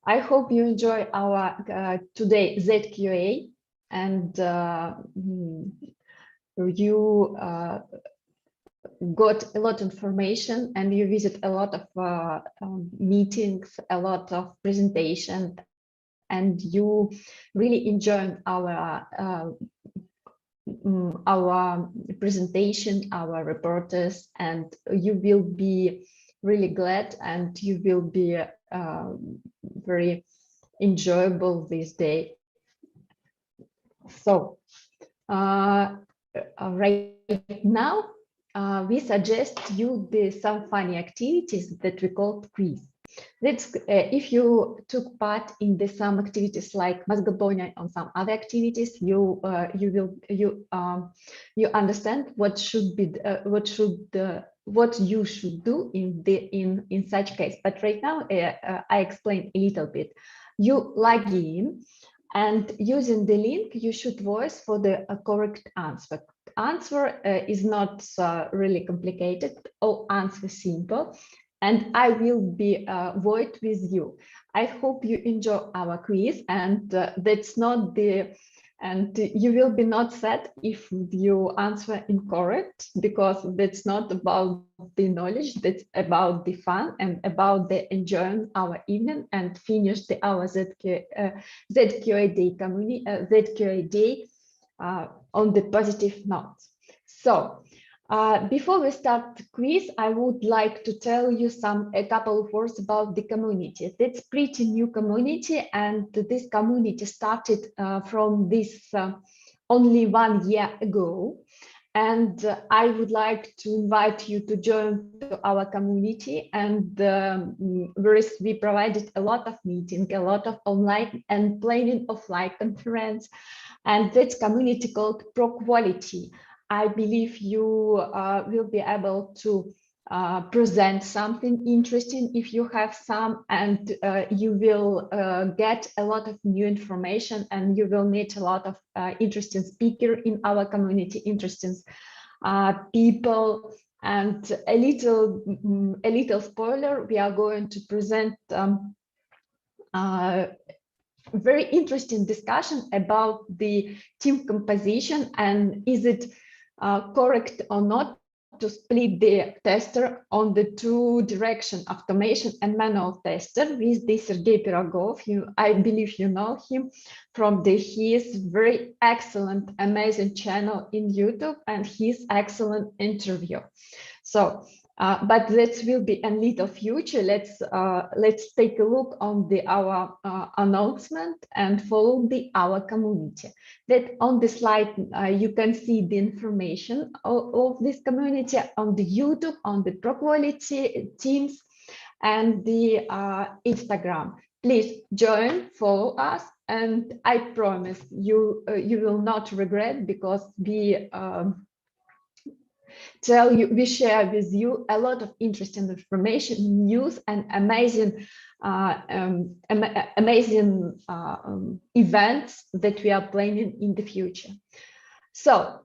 I hope you enjoy our today ZQA, and you got a lot of information, and you visit a lot of meetings, a lot of presentation, and you really enjoyed our presentation, our reporters, and you will be really glad, and you will be very enjoyable this day. So right now we suggest you some funny activities that we call quiz. That's if you took part in some activities like Mozgobonia on some other activities, you understand what should be what you should do in such case. But right now I explain a little bit. You log in, and using the link you should voice for the correct answer. Answer is not really complicated. All answers simple. And I will be void with you. I hope you enjoy our quiz, and that's not the, and you will be not sad if you answer incorrect, because that's not about the knowledge, that's about the fun and about the enjoying our evening and finish our ZQA day community, ZQA day on the positive note. So before we start the quiz, I would like to tell you a couple of words about the community. That's pretty new community, and this community started from this only 1 year ago. And I would like to invite you to join our community. And we provided a lot of meetings, a lot of online and planning offline conference. And that's community called ProQuality. I believe you will be able to present something interesting if you have some, and you will get a lot of new information, and you will meet a lot of interesting speakers in our community, interesting people. And a little spoiler, we are going to present very interesting discussion about the team composition, and is it correct or not to split the tester on the two direction, automation and manual tester, with the Sergey Pirogov. I believe you know him from his very excellent, amazing channel in YouTube and his excellent interview. So, but that will be a little future. Let's take a look on our announcement and follow our community. That on the slide you can see the information of this community on the YouTube, on the ProQuality teams, and the Instagram. Please join, follow us, and I promise you will not regret, because we share with you a lot of interesting information, news, and amazing events that we are planning in the future. So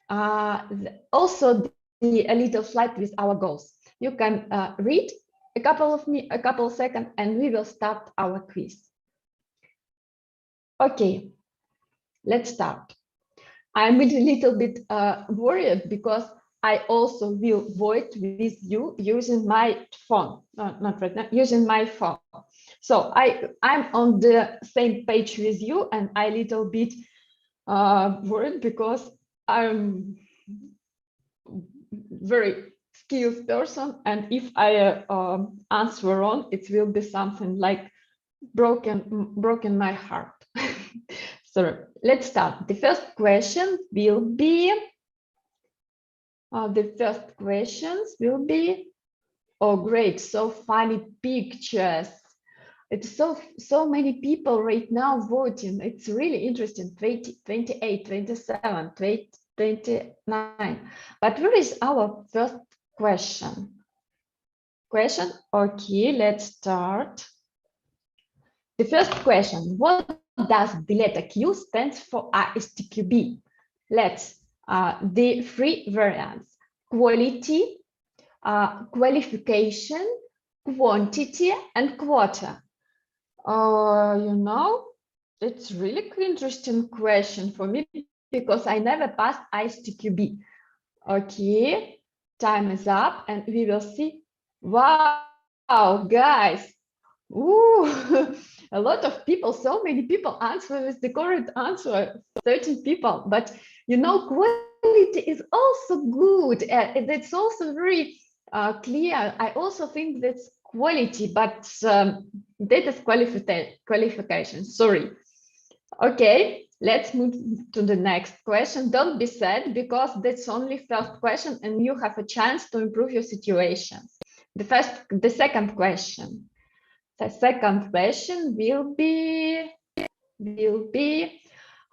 also a little slide with our goals. You can read a couple seconds, and we will start our quiz. Okay, let's start. I'm a little bit worried, because I also will vote with you using my phone, not right now, using my phone. So I'm on the same page with you, and I little bit worried because I'm very skilled person, and if I answer wrong, it will be something like broken my heart. So let's start. The first question will be oh great, so funny pictures. It's so many people right now voting. It's really interesting. 20, 28, 27, 29. But where is our first question? Okay, let's start. The first question, what does the letter Q stands for ISTQB? Let's the three variants: quality, qualification, quantity, and quota. You know, it's really interesting question for me because I never passed ISTQB. Okay, time is up, and we will see. Wow, guys. Ooh, a lot of people, so many people answer with the correct answer, 13 people. But you know, quality is also good. It's also very clear. I also think that's quality, but that is qualification. Sorry. Okay, let's move to the next question. Don't be sad because that's only first question, and you have a chance to improve your situation. The second question. The second question will be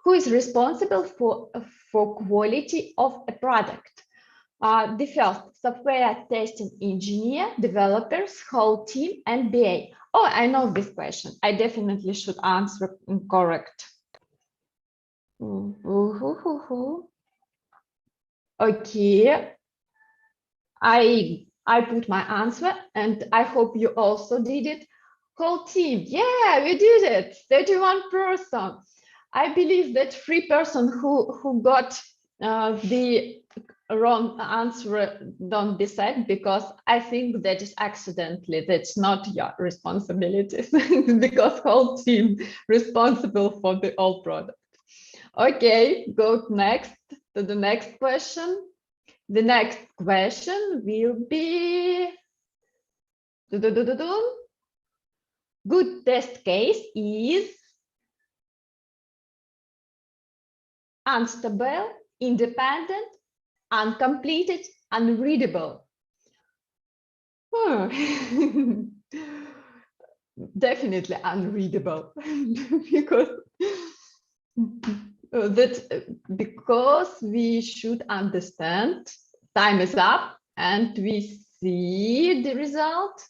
who is responsible for quality of a product? The first, software testing engineer, developers, whole team, and BA. Oh, I know this question. I definitely should answer correct. Okay. I put my answer, and I hope you also did it. Whole team, yeah, we did it. 31%. I believe that 3% who got the wrong answer don't be sad, because I think that is accidentally. That's not your responsibility because whole team responsible for the whole product. Okay, go next to the next question. The next question will be good test case is unstable, independent, uncompleted, unreadable. Definitely unreadable because we should understand. Time is up, and we see the result.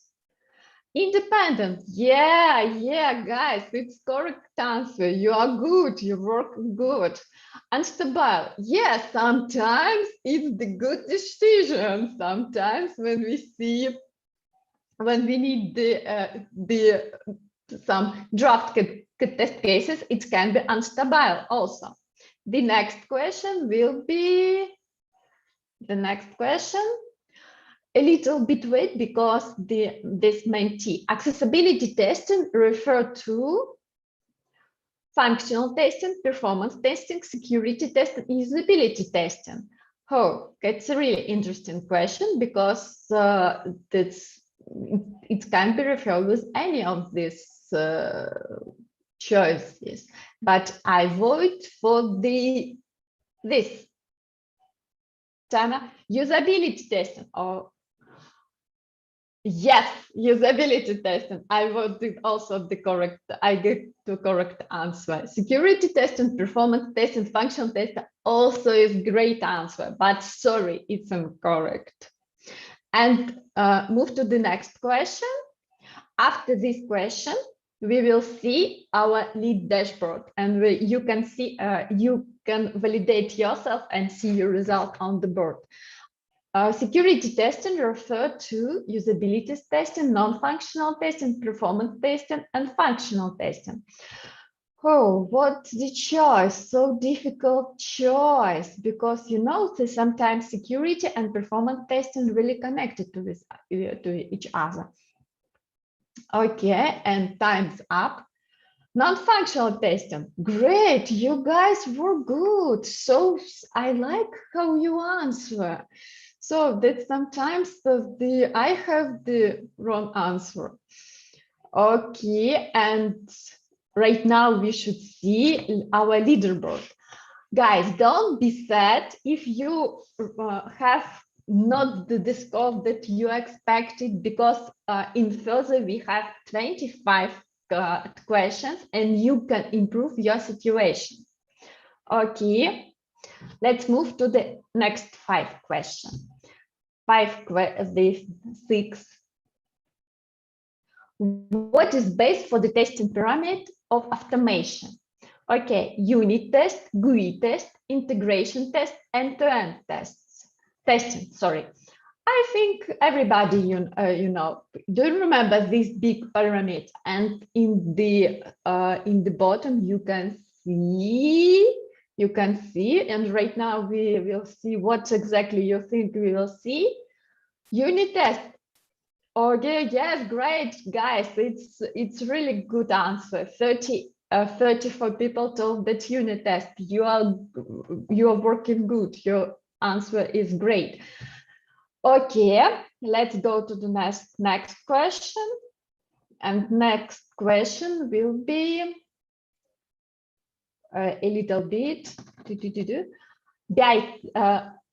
Independent, yeah, guys, it's correct answer. You are good, you work good. Unstable, yes, sometimes it's the good decision. Sometimes when we need some draft test cases, it can be unstable also. The next question will be a little bit weird because this mentee accessibility testing refer to functional testing, performance testing, security testing, usability testing. Oh, it's a really interesting question because it can be referred with any of these choices, but I vote for this. Tana, usability testing. Oh, yes, usability testing. I voted also the correct. I get the correct answer. Security testing, performance testing, functional testing also is great answer, but sorry, it's incorrect. And move to the next question. After this question, we will see our lead dashboard, and you can see, you can validate yourself and see your result on the board. Security testing refer to usability testing, non-functional testing, performance testing, and functional testing. Oh, what's the choice? So difficult choice, because you know that sometimes security and performance testing really connected to each other. Okay, and time's up. Non-functional testing. Great, you guys were good. So I like how you answer. So that sometimes I have the wrong answer. Okay, and right now we should see our leaderboard. Guys, don't be sad if you have not the score that you expected, because in further we have 25 questions and you can improve your situation. Okay, let's move to the next 5 questions. 6. What is base for the testing pyramid of automation? Okay, unit test, GUI test, integration test, end-to-end testing. Sorry, I think everybody you know. Do you remember this big pyramid? And in the bottom you can see, and right now we will see what exactly you think we will see. Unit test. Okay, yes, great, guys. It's really good answer. 34 people told that unit test. You are working good. Your answer is great. Okay, let's go to the next question. And next question will be a little bit. Guys,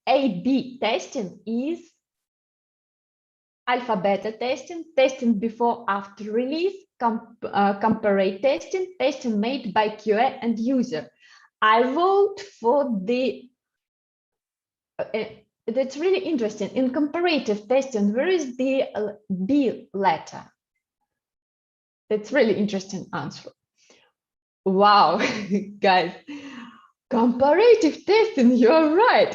A/B testing is alpha beta testing, testing before after release, compare testing, testing made by QA and user. I vote for the, that's really interesting. In comparative testing, where is the B letter? That's really interesting answer. Wow, guys, comparative testing, you're right.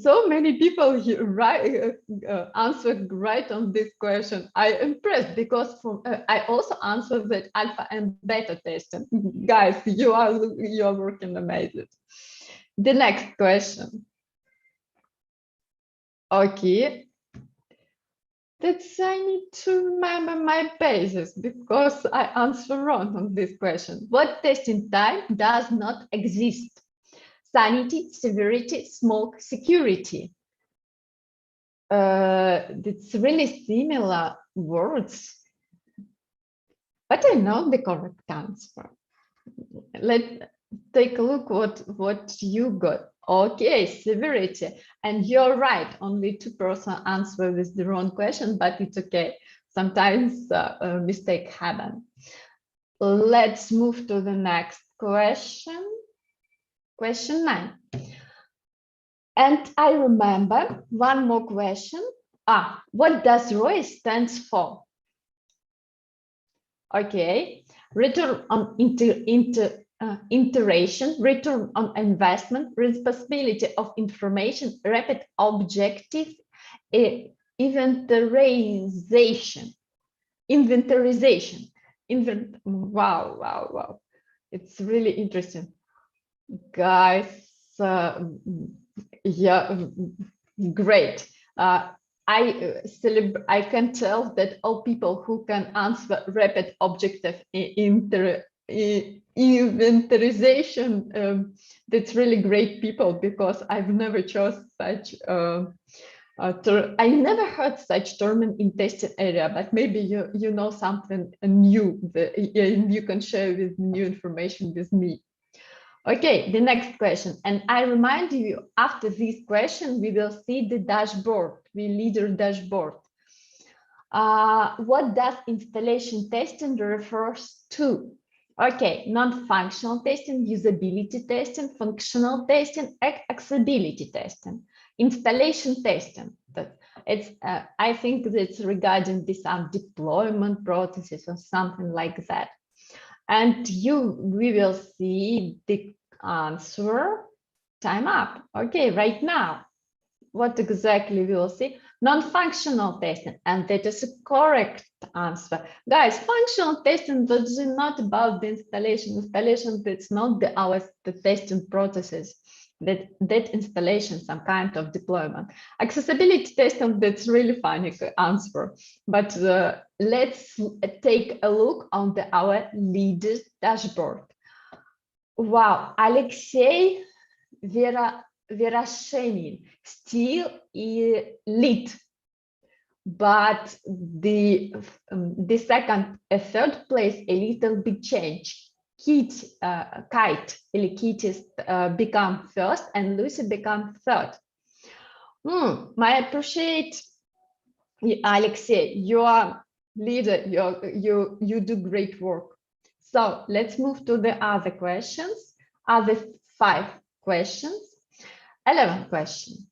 So many people answered right on this question. I am impressed because I also answered that alpha and beta testing. Guys, you are working amazing. The next question. Okay. I need to remember my basis because I answered wrong on this question. What testing type does not exist? Sanity, severity, smoke, security. It's really similar words, but I know the correct answer. Let's take a look what you got. Okay, severity, and you're right. Only 2% answer with the wrong question, but it's okay. Sometimes mistake happen. Let's move to the next question. Question 9. And I remember one more question. What does ROI stands for? Okay, return on iteration, return on investment, responsibility of information, rapid objective, inventorization. Wow. It's really interesting. Guys, yeah, great. I can tell that all people who can answer rapid objective inventorization, that's really great people, because I've never chose such I never heard such term in testing area, but maybe you know something new that you can share with new information with me. Okay, the next question, and I remind you, after this question we will see the dashboard, the leader dashboard. What does installation testing refers to? Okay, non-functional testing, usability testing, functional testing, accessibility testing, installation testing. It's I think that's regarding some deployment processes or something like that. And we will see the answer. Time up. Okay, right now, what exactly we will see? Non-functional testing, and that is a correct answer. Guys, functional testing that's not about the installation. Installation, that's not the testing processes. That installation, some kind of deployment. Accessibility testing, that's really funny answer. But let's take a look on our leaders dashboard. Wow, Alexei Verashenin still lead, but the second, third place a little bit change. Kite become first and Lucy become third. I appreciate Alexei, your leader. You do great work. So let's move to the other questions. Other 5 questions. 11 questions.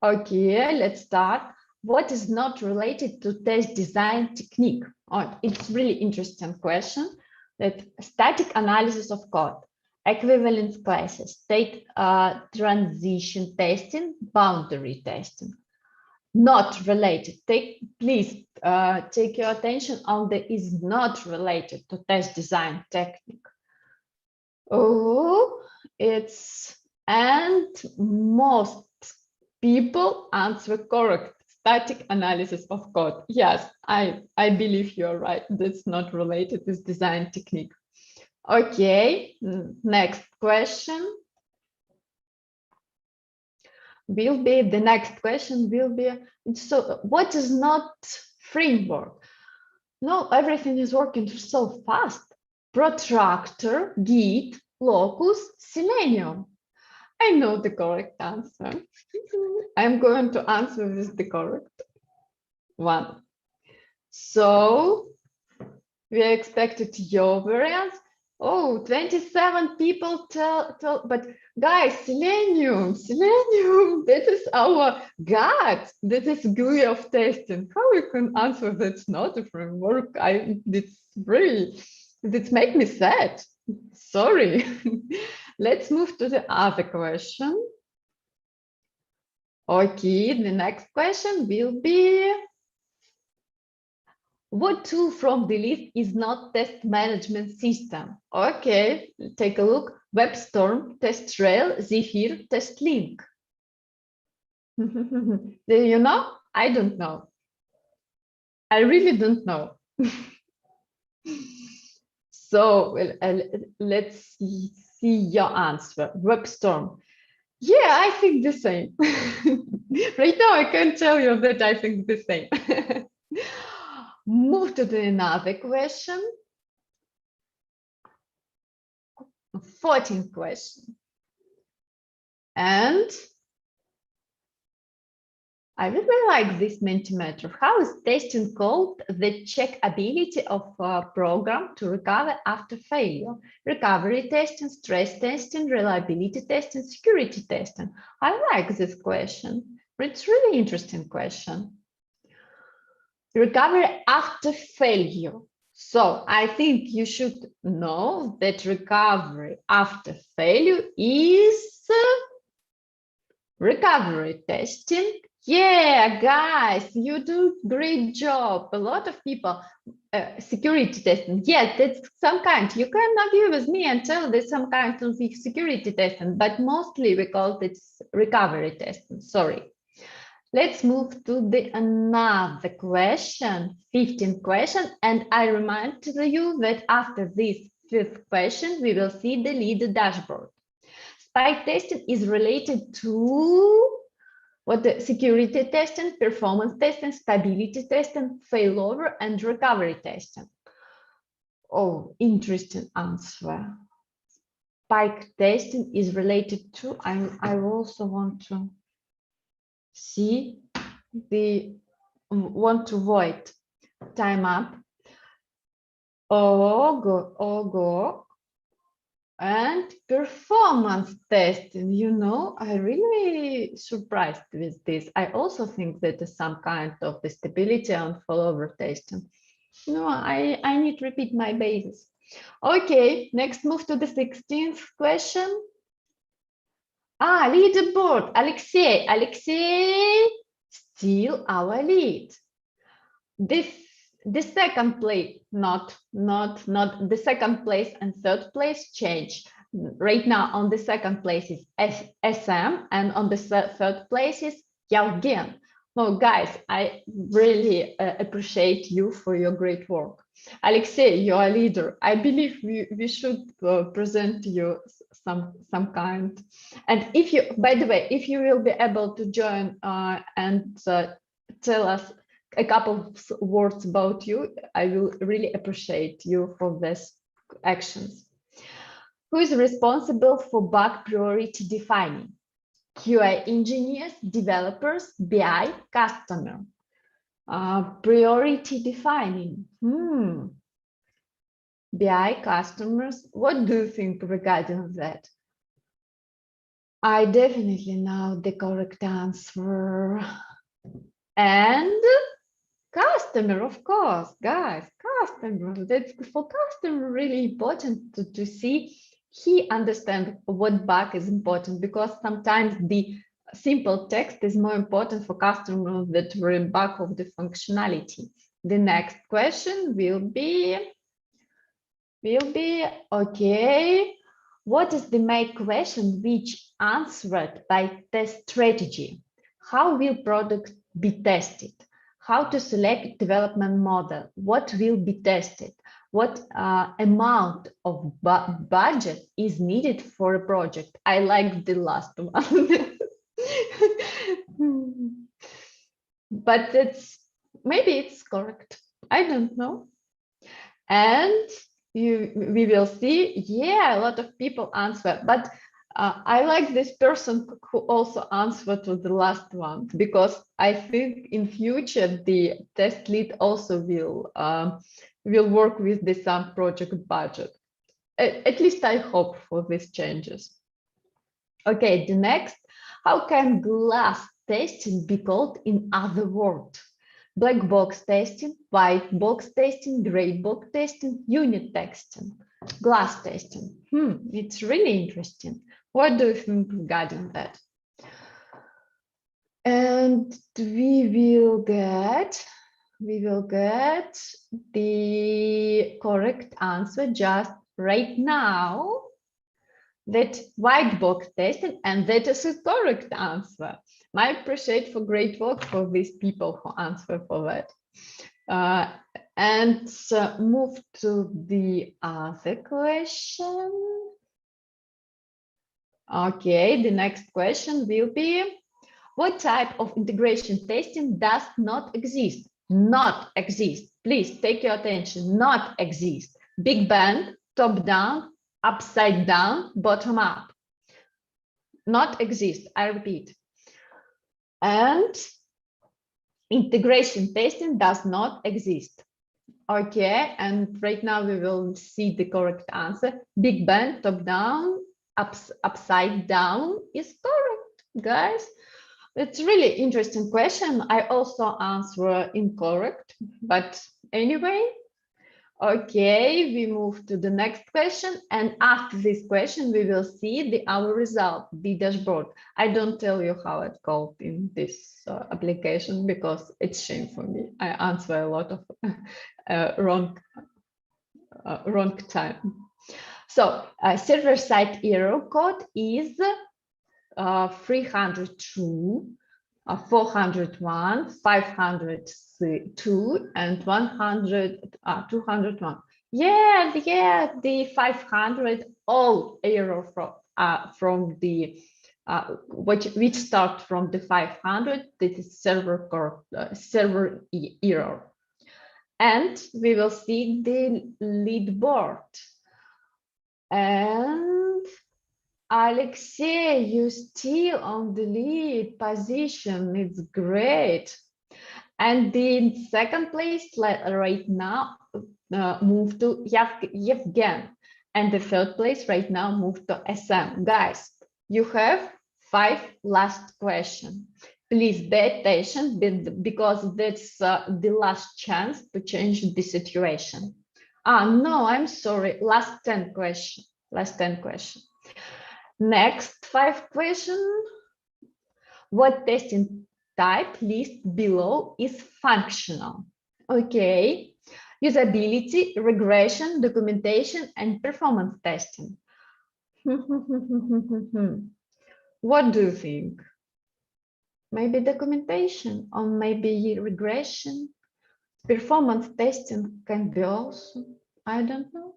Okay, let's start. What is not related to test design technique? Oh, it's really interesting question. That static analysis of code, equivalence classes, state transition testing, boundary testing. Not related. Please take your attention on the is not related to test design technique. Oh, and most people answer correct. Static analysis of code. Yes, I believe you're right. That's not related to design technique. Okay, next question. The next question will be, so what is not framework? No, everything is working so fast. Protractor, Git, Locus, Selenium. I know the correct answer. I'm going to answer with the correct one. So we expected your variance. Oh, 27 people tell, but guys, Selenium, that is our God. That is GUI of testing. How you can answer that's not a framework? That make me sad. Sorry. Let's move to the other question. Okay, the next question will be, what tool from the list is not test management system? Okay, take a look. WebStorm, TestRail, Zephyr, TestLink. Do you know? I don't know. I really don't know. So let's see your answer. WebStorm. Yeah, I think the same. Right now, I can tell you that I think the same. Move to another question. 14th question. And I really like this Mentimeter. How is testing called? The check ability of a program to recover after failure. Recovery testing, stress testing, reliability testing, security testing. I like this question. It's really interesting question. Recovery after failure. So I think you should know that recovery after failure is recovery testing. Yeah, guys, you do great job. A lot of people, security testing. Yes, that's some kind. You can argue with me and tell there's some kind of security testing, but mostly we call it recovery testing. Sorry. Let's move to another question, 15th question. And I remind you that after this 5th question, we will see the leader dashboard. Spike testing is related to what the security testing, performance testing, stability testing, failover, and recovery testing. Oh, interesting answer. Spike testing is related to, I also want to see want to void time up. Go. And performance testing, you know, I really surprised with this. I also think that is some kind of the stability and failover testing. No, I need to repeat my basis. Okay, next move to the 16th question. Leaderboard. Alexei. Alexei, still our lead. The second place, not the second place and third place change. Right now on the second place is SM and on the third place is Yevgen. No, guys, I really appreciate you for your great work. Alexei, you are a leader. I believe we should present you some kind. And if you, by the way, if you will be able to join and tell us a couple of words about you, I will really appreciate you for this actions. Who is responsible for bug priority defining? QA engineers, developers, BI, customer. Priority defining. BI, customers. What do you think regarding that? I definitely know the correct answer. And customer, of course, guys, customer. That's for customer really important to see he understands what bug is important, because sometimes the simple text is more important for customer than the bug of the functionality. The next question will be okay. What is the main question which answered by test strategy? How will product be tested? How to select development model? What will be tested? What amount of budget is needed for a project? I like the last one. But maybe it's correct. I don't know. And we will see. Yeah, a lot of people answer, but I like this person who also answered to the last one, because I think in future the test lead also will work with the some project budget. At least I hope for these changes. Okay, the next, how can glass testing be called in other words? Black box testing, white box testing, gray box testing, unit testing, glass testing. It's really interesting. What do you think regarding that? And we will get the correct answer just right now. That white box testing, and that is a correct answer. I appreciate for great work for these people who answer for that. And move to the other question. Okay, the next question will be, what type of integration testing does not exist? Not exist. Please take your attention. Not exist. Big bang, top down, upside down, bottom up. Not exist. I repeat. And integration testing does not exist. Okay, and right now we will see the correct answer. Big bang, top down, upside down is correct, guys. It's really interesting question. I also answer incorrect, but anyway. Okay, we move to the next question, and after this question we will see our result, the dashboard. I don't tell you how it's called in this application because it's shame for me. I answer a lot of wrong time. So server-side error code is 302, 401, 502, and 201. Yeah, the 500 all error from the which start from the 500. This is server error, and we will see the lead board. And Alexei, you still on the lead position. It's great. And the second place right now moved to Yevgen. And the third place right now moved to SM. Guys, you have 5 last questions. Please pay attention because that's the last chance to change the situation. No, I'm sorry. Last 10 questions. Last 10 questions. Next 5 question. What testing type list below is functional? Okay. Usability, regression, documentation, and performance testing. What do you think? Maybe documentation or maybe regression? Performance testing can be also, I don't know.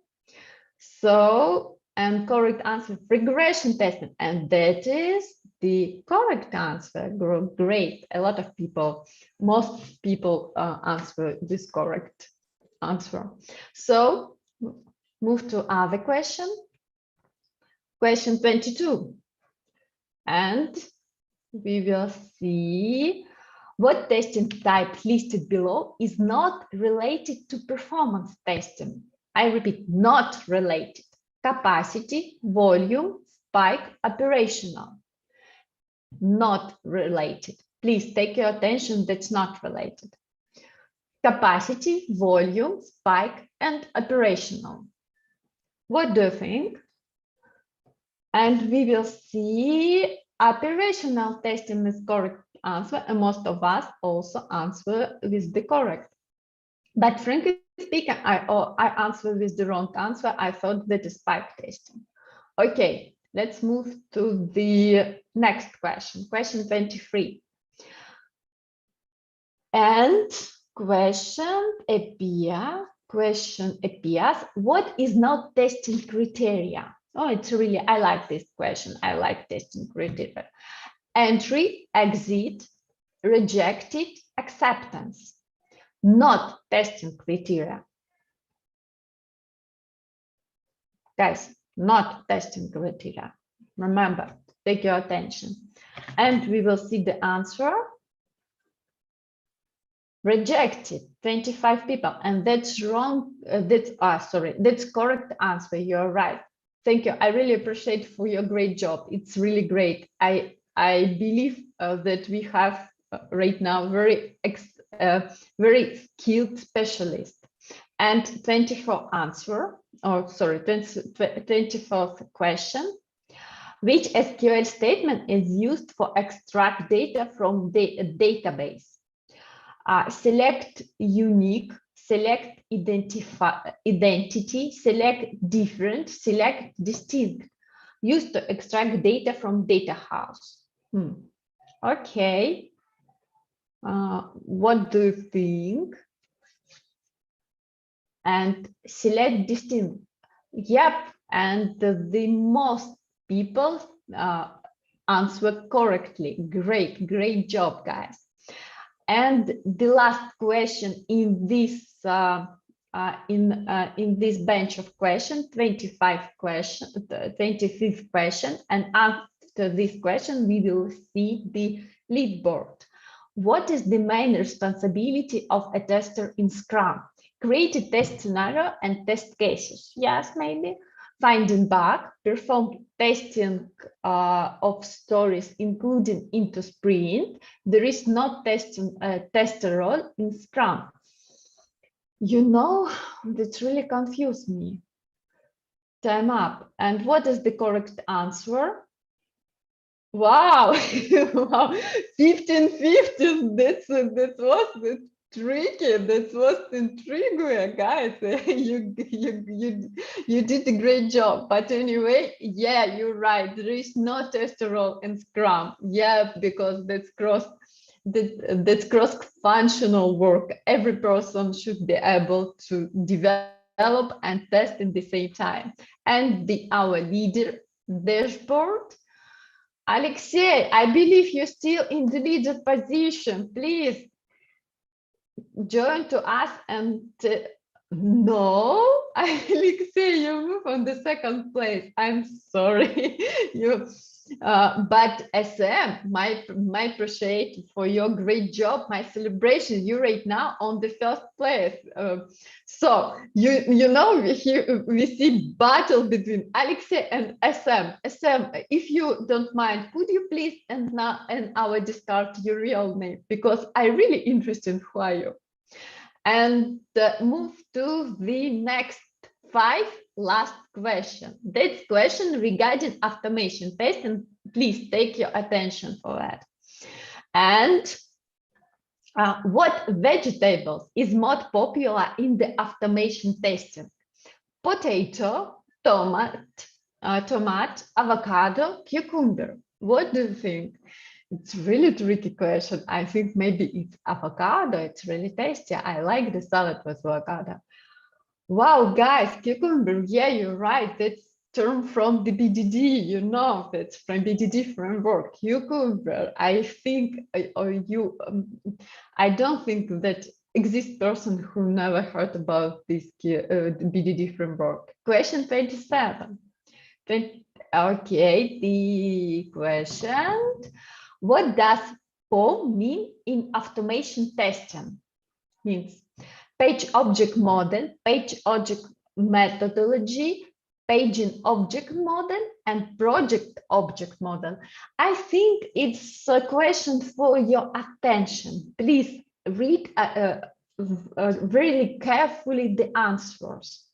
So, and correct answer, regression testing, and that is the correct answer. Great, a lot of people, most people answer this correct answer. So, move to other question. Question 22. And we will see what testing type listed below is not related to performance testing. I repeat, not related. Capacity, volume, spike, operational. Not related. Please take your attention, that's not related. Capacity, volume, spike, and operational. What do you think? And we will see operational testing is correct answer, and most of us also answer with the correct. But frankly speaking, I answered with the wrong answer. I thought that is spike testing. Okay, let's move to the next question, question 23. And question appears, what is not testing criteria? Oh, it's really, I like this question. I like testing criteria. Entry, exit, rejected, acceptance. Not testing criteria. Guys, not testing criteria. Remember, take your attention. And we will see the answer. Rejected, 25 people. And that's wrong. That's correct answer. You're right. Thank you. I really appreciate for your great job. It's really great. I believe that we have right now very skilled specialists. And 24th question. Which SQL statement is used for extract data from the database? Select unique, select identity, select different, select distinct. Used to extract data from data house. Okay. What do you think? And select distinct. Yep. And the most people answer correctly. Great job, guys. And the last question in this this bench of questions, 25th question, and after this question, we will see the lead board. What is the main responsibility of a tester in Scrum? Create a test scenario and test cases. Yes, maybe. Finding bug, perform testing of stories, including into sprint. There is no tester role in Scrum. You know, that really confused me. Time up. And what is the correct answer? Wow, wow, 15-15. That was tricky. That was intriguing, guys. You did a great job. But anyway, yeah, you're right. There is no tester role in Scrum. Yeah, because that's cross-functional work. Every person should be able to develop and test at the same time. And our leader dashboard. Alexei, I believe you're still in the leader position. Please join to us. And no, Alexei, you move on the second place. I'm sorry. But SM, my appreciation for your great job, my celebration. You right now on the first place. So you know we see battle between Alexei and SM. SM, if you don't mind, could you please and our discard your real name, because I really interested who are you. And move to the next 5 last question. That's question regarding automation testing. Please take your attention for that. And what vegetables is more popular in the automation testing? Potato, tomato, avocado, cucumber. What do you think? It's really tricky question. I think maybe it's avocado. It's really tasty. I like the salad with avocado. Wow, guys, cucumber. Yeah, you're right. That's term from the BDD. You know, that's from BDD framework. Cucumber. I think, I don't think that exists person who never heard about this BDD framework. Question 27. Okay, the question. What does POM mean in automation testing? Means page object model, page object methodology, paging object model, and project object model. I think it's a question for your attention. Please read really carefully the answers.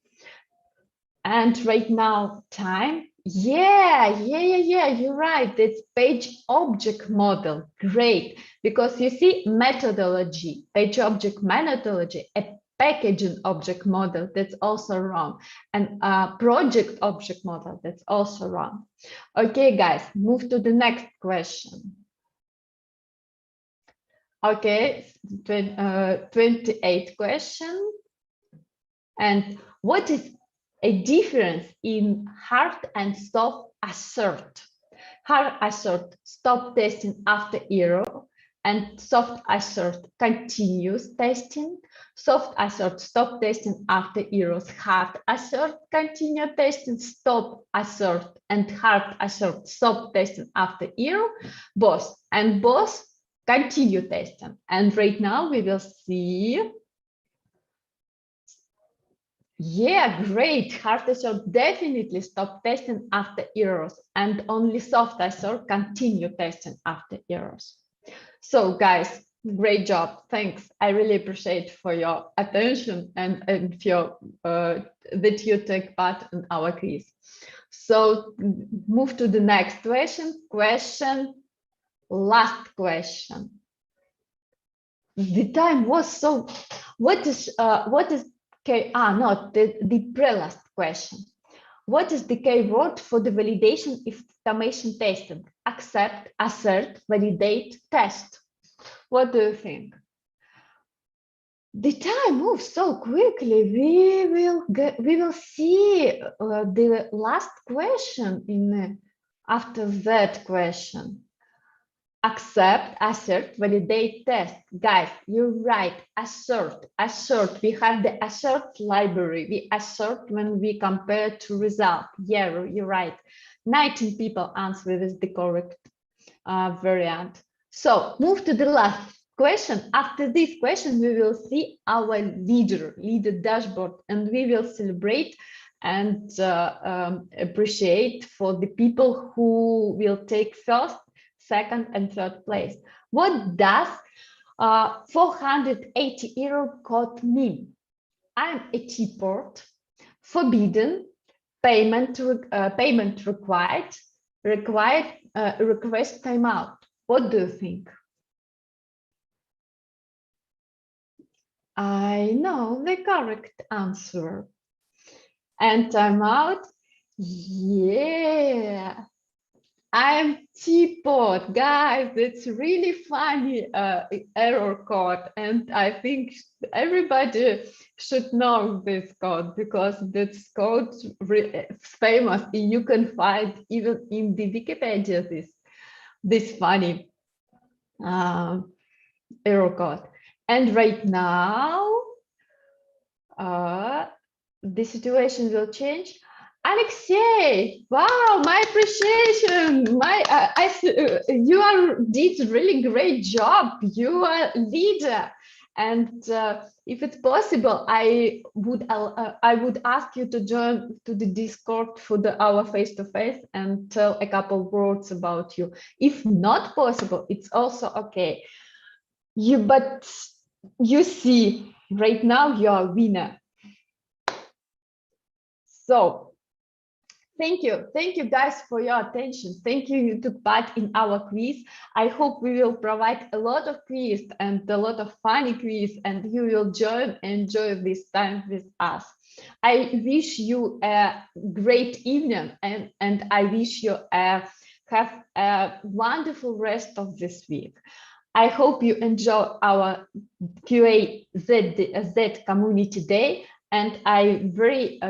And right now, time. Yeah, you're right. It's page object model. Great. Because you see methodology, page object methodology, a packaging object model, that's also wrong. And project object model, that's also wrong. Okay, guys, move to the next question. Okay, 28th question. And what is a difference in hard and soft assert? Hard assert, stop testing after error, and soft assert, continuous testing. Soft assert, stop testing after errors. Hard assert, continue testing, stop assert, and hard assert, stop testing after error. Both, and both continue testing. And right now we will see. Yeah, great. Hard assert definitely stop testing after errors, and only soft assert continue testing after errors. So guys, great job. Thanks. I really appreciate for your attention and for that you take part in our quiz. So move to the next question. Last question. The time was so. What is okay? Not the pre-last question. What is the keyword for the validation if automation testing? Accept, assert, validate, test. What do you think? The time moves so quickly. We will see the last question after that question. Accept, assert, validate, test. Guys, you're right. Assert. We have the assert library. We assert when we compare to result. Yeah, you're right. 19 people answer with the correct variant. So move to the last question. After this question, we will see our leader dashboard, and we will celebrate and appreciate for the people who will take first, second, and third place. What does 480 error code mean? I'm a T-port, forbidden, payment required, request timeout. What do you think? I know the correct answer. And timeout, yeah. I'm T-port, guys. It's really funny error code, and I think everybody should know this code because this code is famous. You can find even in the Wikipedia this funny error code. And right now, the situation will change. Alexei, wow, my appreciation. You did a really great job. You are leader, and if it's possible, I would ask you to join to the Discord for our face-to-face and tell a couple words about you. If not possible, it's also okay. But you see, right now you are a winner. So thank you guys for your attention. Thank you took part in our quiz. I hope we will provide a lot of quiz and a lot of funny quiz, and you will enjoy this time with us. I wish you a great evening, and I wish you have a wonderful rest of this week. I hope you enjoy our QAZ Community Day, and I believe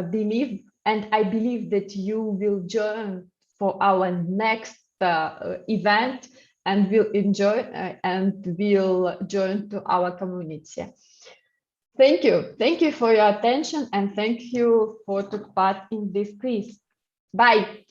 that you will join for our next event and will enjoy and will join to our community. Thank you for your attention, and thank you for taking part in this quiz. Bye.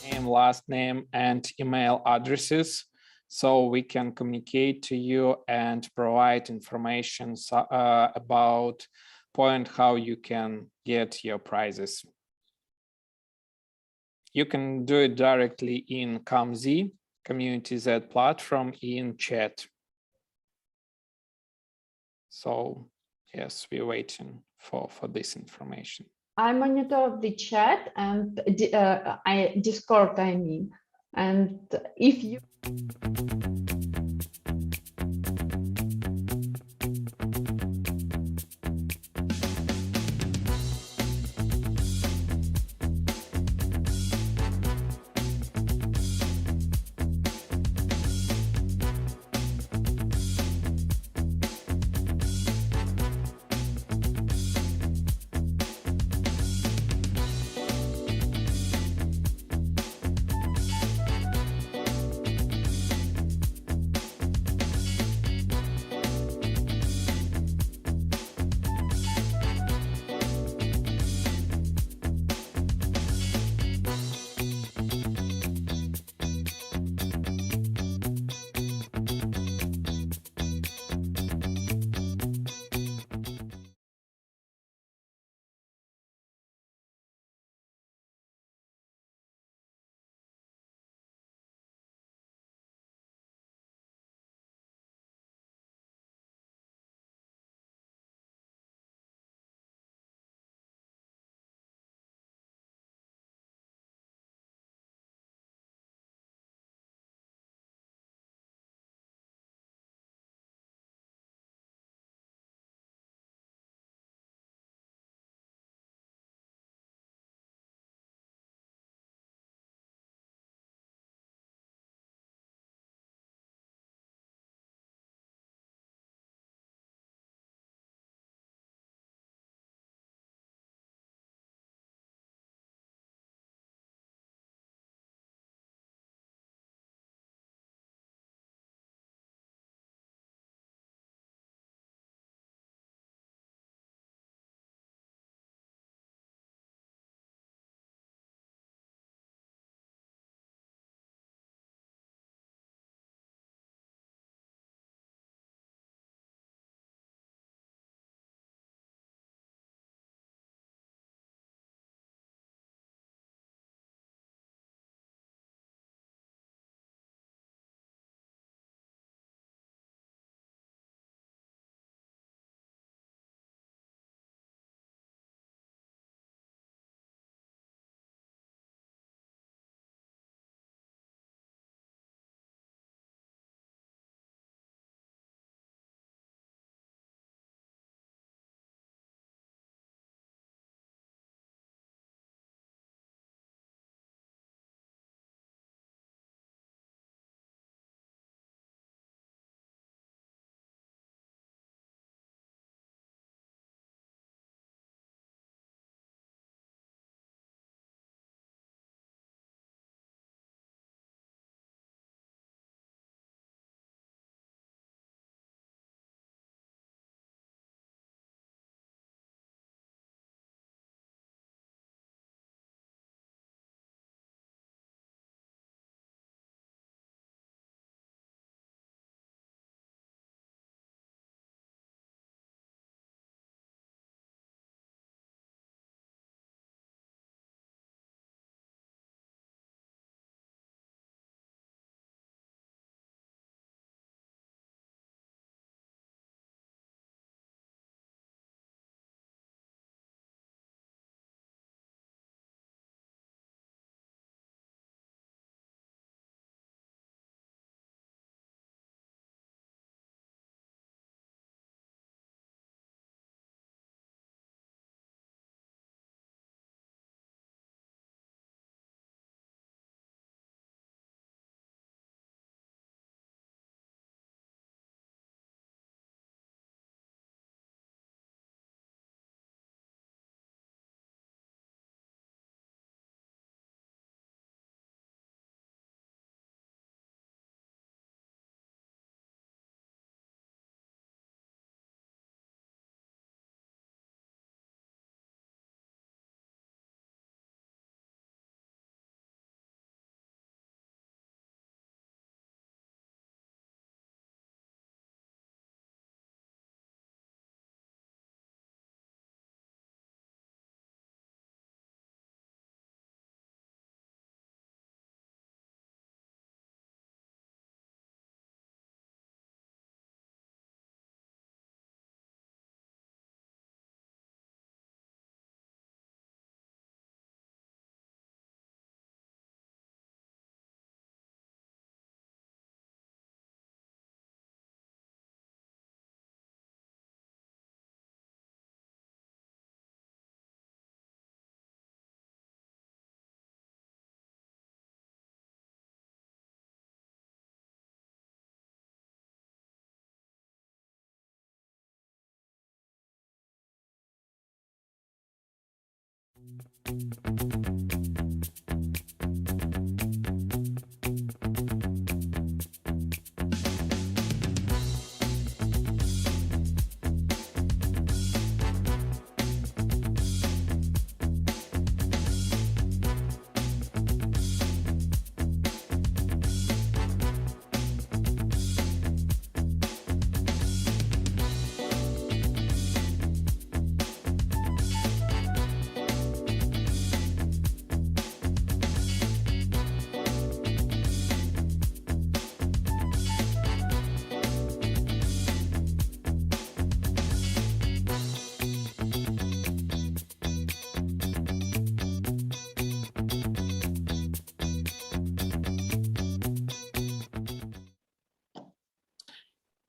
Name, last name, and email addresses, so we can communicate to you and provide information about how you can get your prizes. You can do it directly in ComZ, Community Z platform, in chat. So yes, we're waiting for this information. I monitor the chat and Discord, I mean, and if you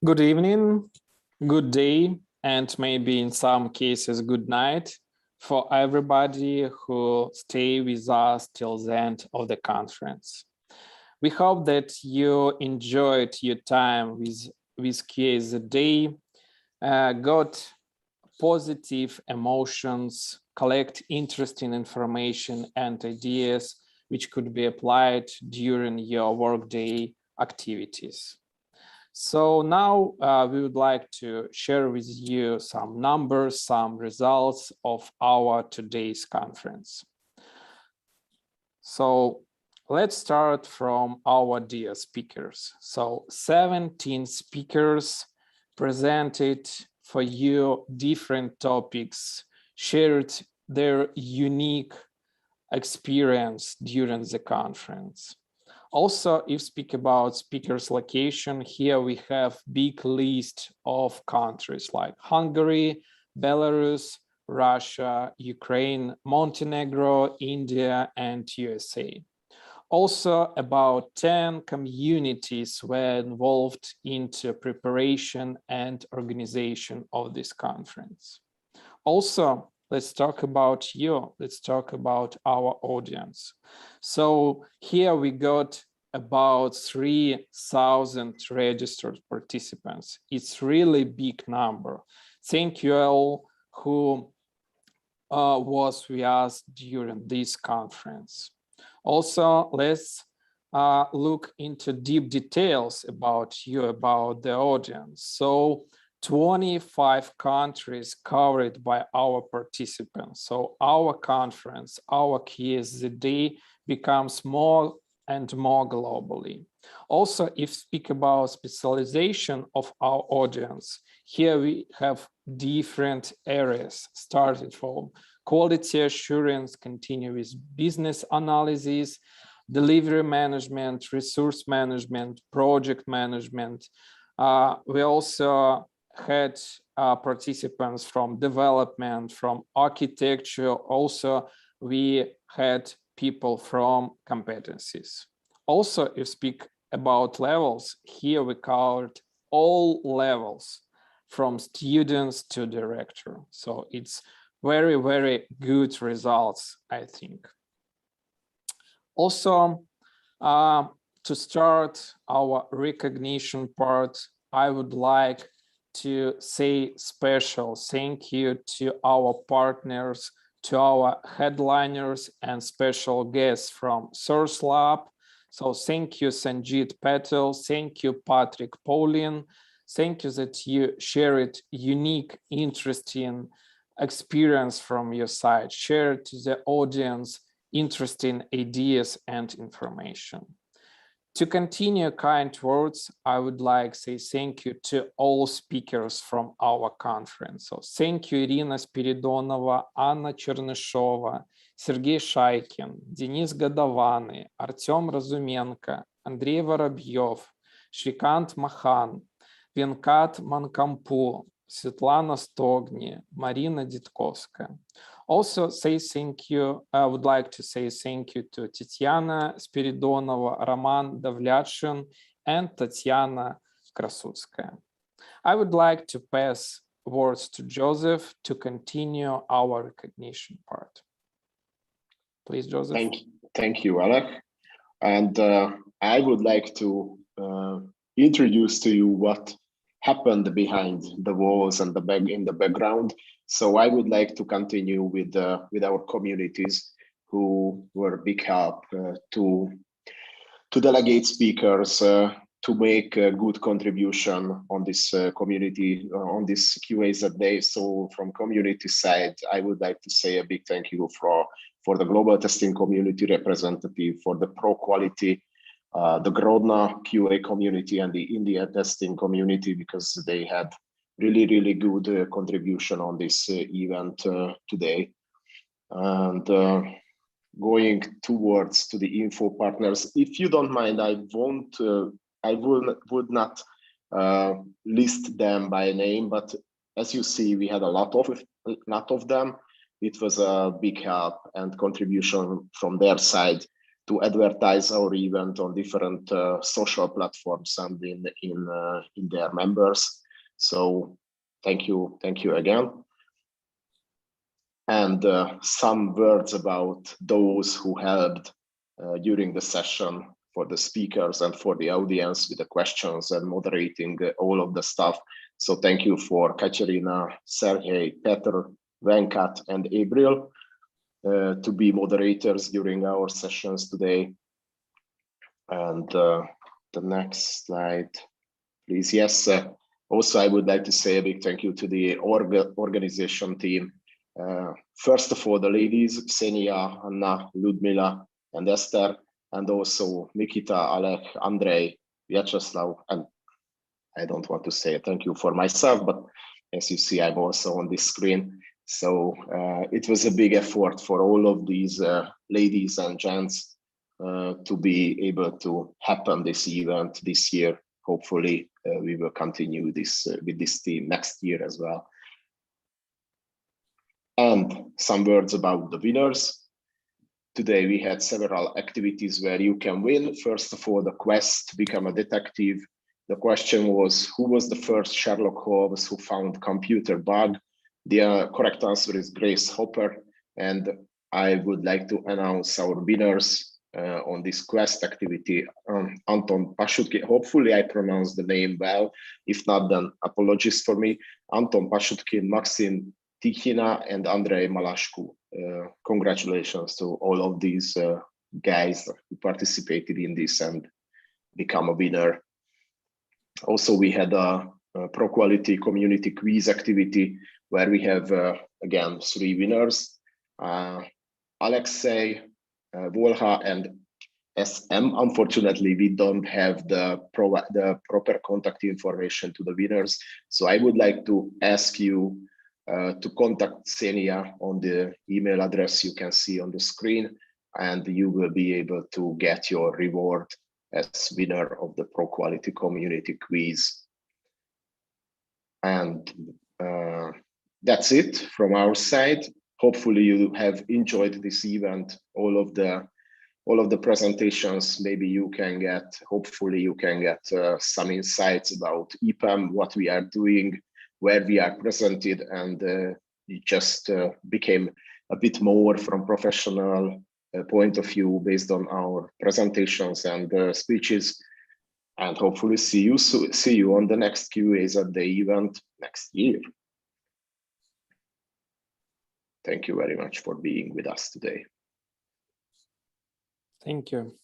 Good evening, good day, and maybe in some cases, good night for everybody who stay with us till the end of the conference. We hope that you enjoyed your time with QA Day, got positive emotions, collect interesting information and ideas which could be applied during your workday activities. So now we would like to share with you some numbers, some results of our today's conference. So let's start from our dear speakers. So 17 speakers presented for you different topics, shared their unique experience during the conference. Also, if speak about speakers' location, here we have big list of countries like Hungary, Belarus, Russia, Ukraine, Montenegro, India, and USA. Also, about 10 communities were involved into preparation and organization of this conference. Also, let's talk about you. Let's talk about our audience. So here we got about 3,000 registered participants. It's really big number. Thank you all who was with us during this conference. Also, let's look into deep details about you, about the audience. So 25 countries covered by our participants. So our conference, our QSZD becomes more and more globally. Also, if speak about specialization of our audience, here we have different areas, started from quality assurance, continue with business analysis, delivery management, resource management, project management. We also had participants from development, from architecture. Also, we had people from competencies. Also, if speak about levels, here we covered all levels from students to director. So it's very, very good results, I think. Also, to start our recognition part, I would like to say special thank you to our partners, to our headliners and special guests from Source Lab. So thank you, Sanjit Patel. Thank you, Patrick Paulin. Thank you that you shared unique, interesting experience from your side, share to the audience interesting ideas and information. To continue kind words, I would like to say thank you to all speakers from our conference. So thank you, Irina Spiridonova, Anna Чернышова, Сергей Шайкин, Денис Годованный, Артем Разуменко, Андрей Воробьев, Шрикант Махан, Венкат Манкампу, Светлана Стогни, Marina Ditkovskaya. Also say thank you, I would like to say thank you to Tatiana Spiridonova, Roman Davlyatshin, and Tatiana Krasutskaya. I would like to pass words to Joseph to continue our recognition part. Please, Joseph. Thank you, Alec. And I would like to introduce to you what happened behind the walls and in the background. So I would like to continue with our communities who were a big help to delegate speakers to make a good contribution on this community, on this QAZ day. So from community side, I would like to say a big thank you for the global testing community representative, for the Pro Quality, the Grodno QA community and the India testing community, because they had really, really good contribution on this event today. And going towards to the info partners, if you don't mind, I would not list them by name, but as you see, we had a lot of them. It was a big help and contribution from their side to advertise our event on different social platforms and in their members. So thank you again. And some words about those who helped during the session, for the speakers and for the audience with the questions and moderating all of the stuff. So thank you for Katerina, Sergey, Petr, Venkat, and April to be moderators during our sessions today. And the next slide, please. Yes, also I would like to say a big thank you to the organization team. First of all, the ladies, Ksenia, Anna, Ludmila, and Esther, and also Nikita, Alek, Andrei, Vyacheslav, and I don't want to say thank you for myself, but as you see, I'm also on this screen. So it was a big effort for all of these ladies and gents to be able to happen this event this year. Hopefully, we will continue this with this team next year as well. And some words about the winners. Today we had several activities where you can win. First of all, the quest to become a detective. The question was, who was the first Sherlock Holmes who found computer bug? The correct answer is Grace Hopper. And I would like to announce our winners on this quest activity. Anton Pashutkin, hopefully I pronounced the name well. If not, then apologies for me. Anton Pashutkin, Maxim Tikhina, and Andrei Malashku. Congratulations to all of these guys who participated in this and become a winner. Also, we had a Pro Quality community quiz activity where we have, again, 3 winners. Alexei, Volha, and SM. Unfortunately, we don't have the proper contact information to the winners. So I would like to ask you to contact Ksenia on the email address you can see on the screen, and you will be able to get your reward as winner of the Pro Quality community quiz. And that's it from our side. Hopefully you have enjoyed this event, all of the presentations. Maybe you can get, hopefully you can get some insights about EPAM, what we are doing, where we are presented, and it just became a bit more from professional point of view based on our presentations and speeches. And hopefully see you on the next QAZ Day event next year. Thank you very much for being with us today. Thank you.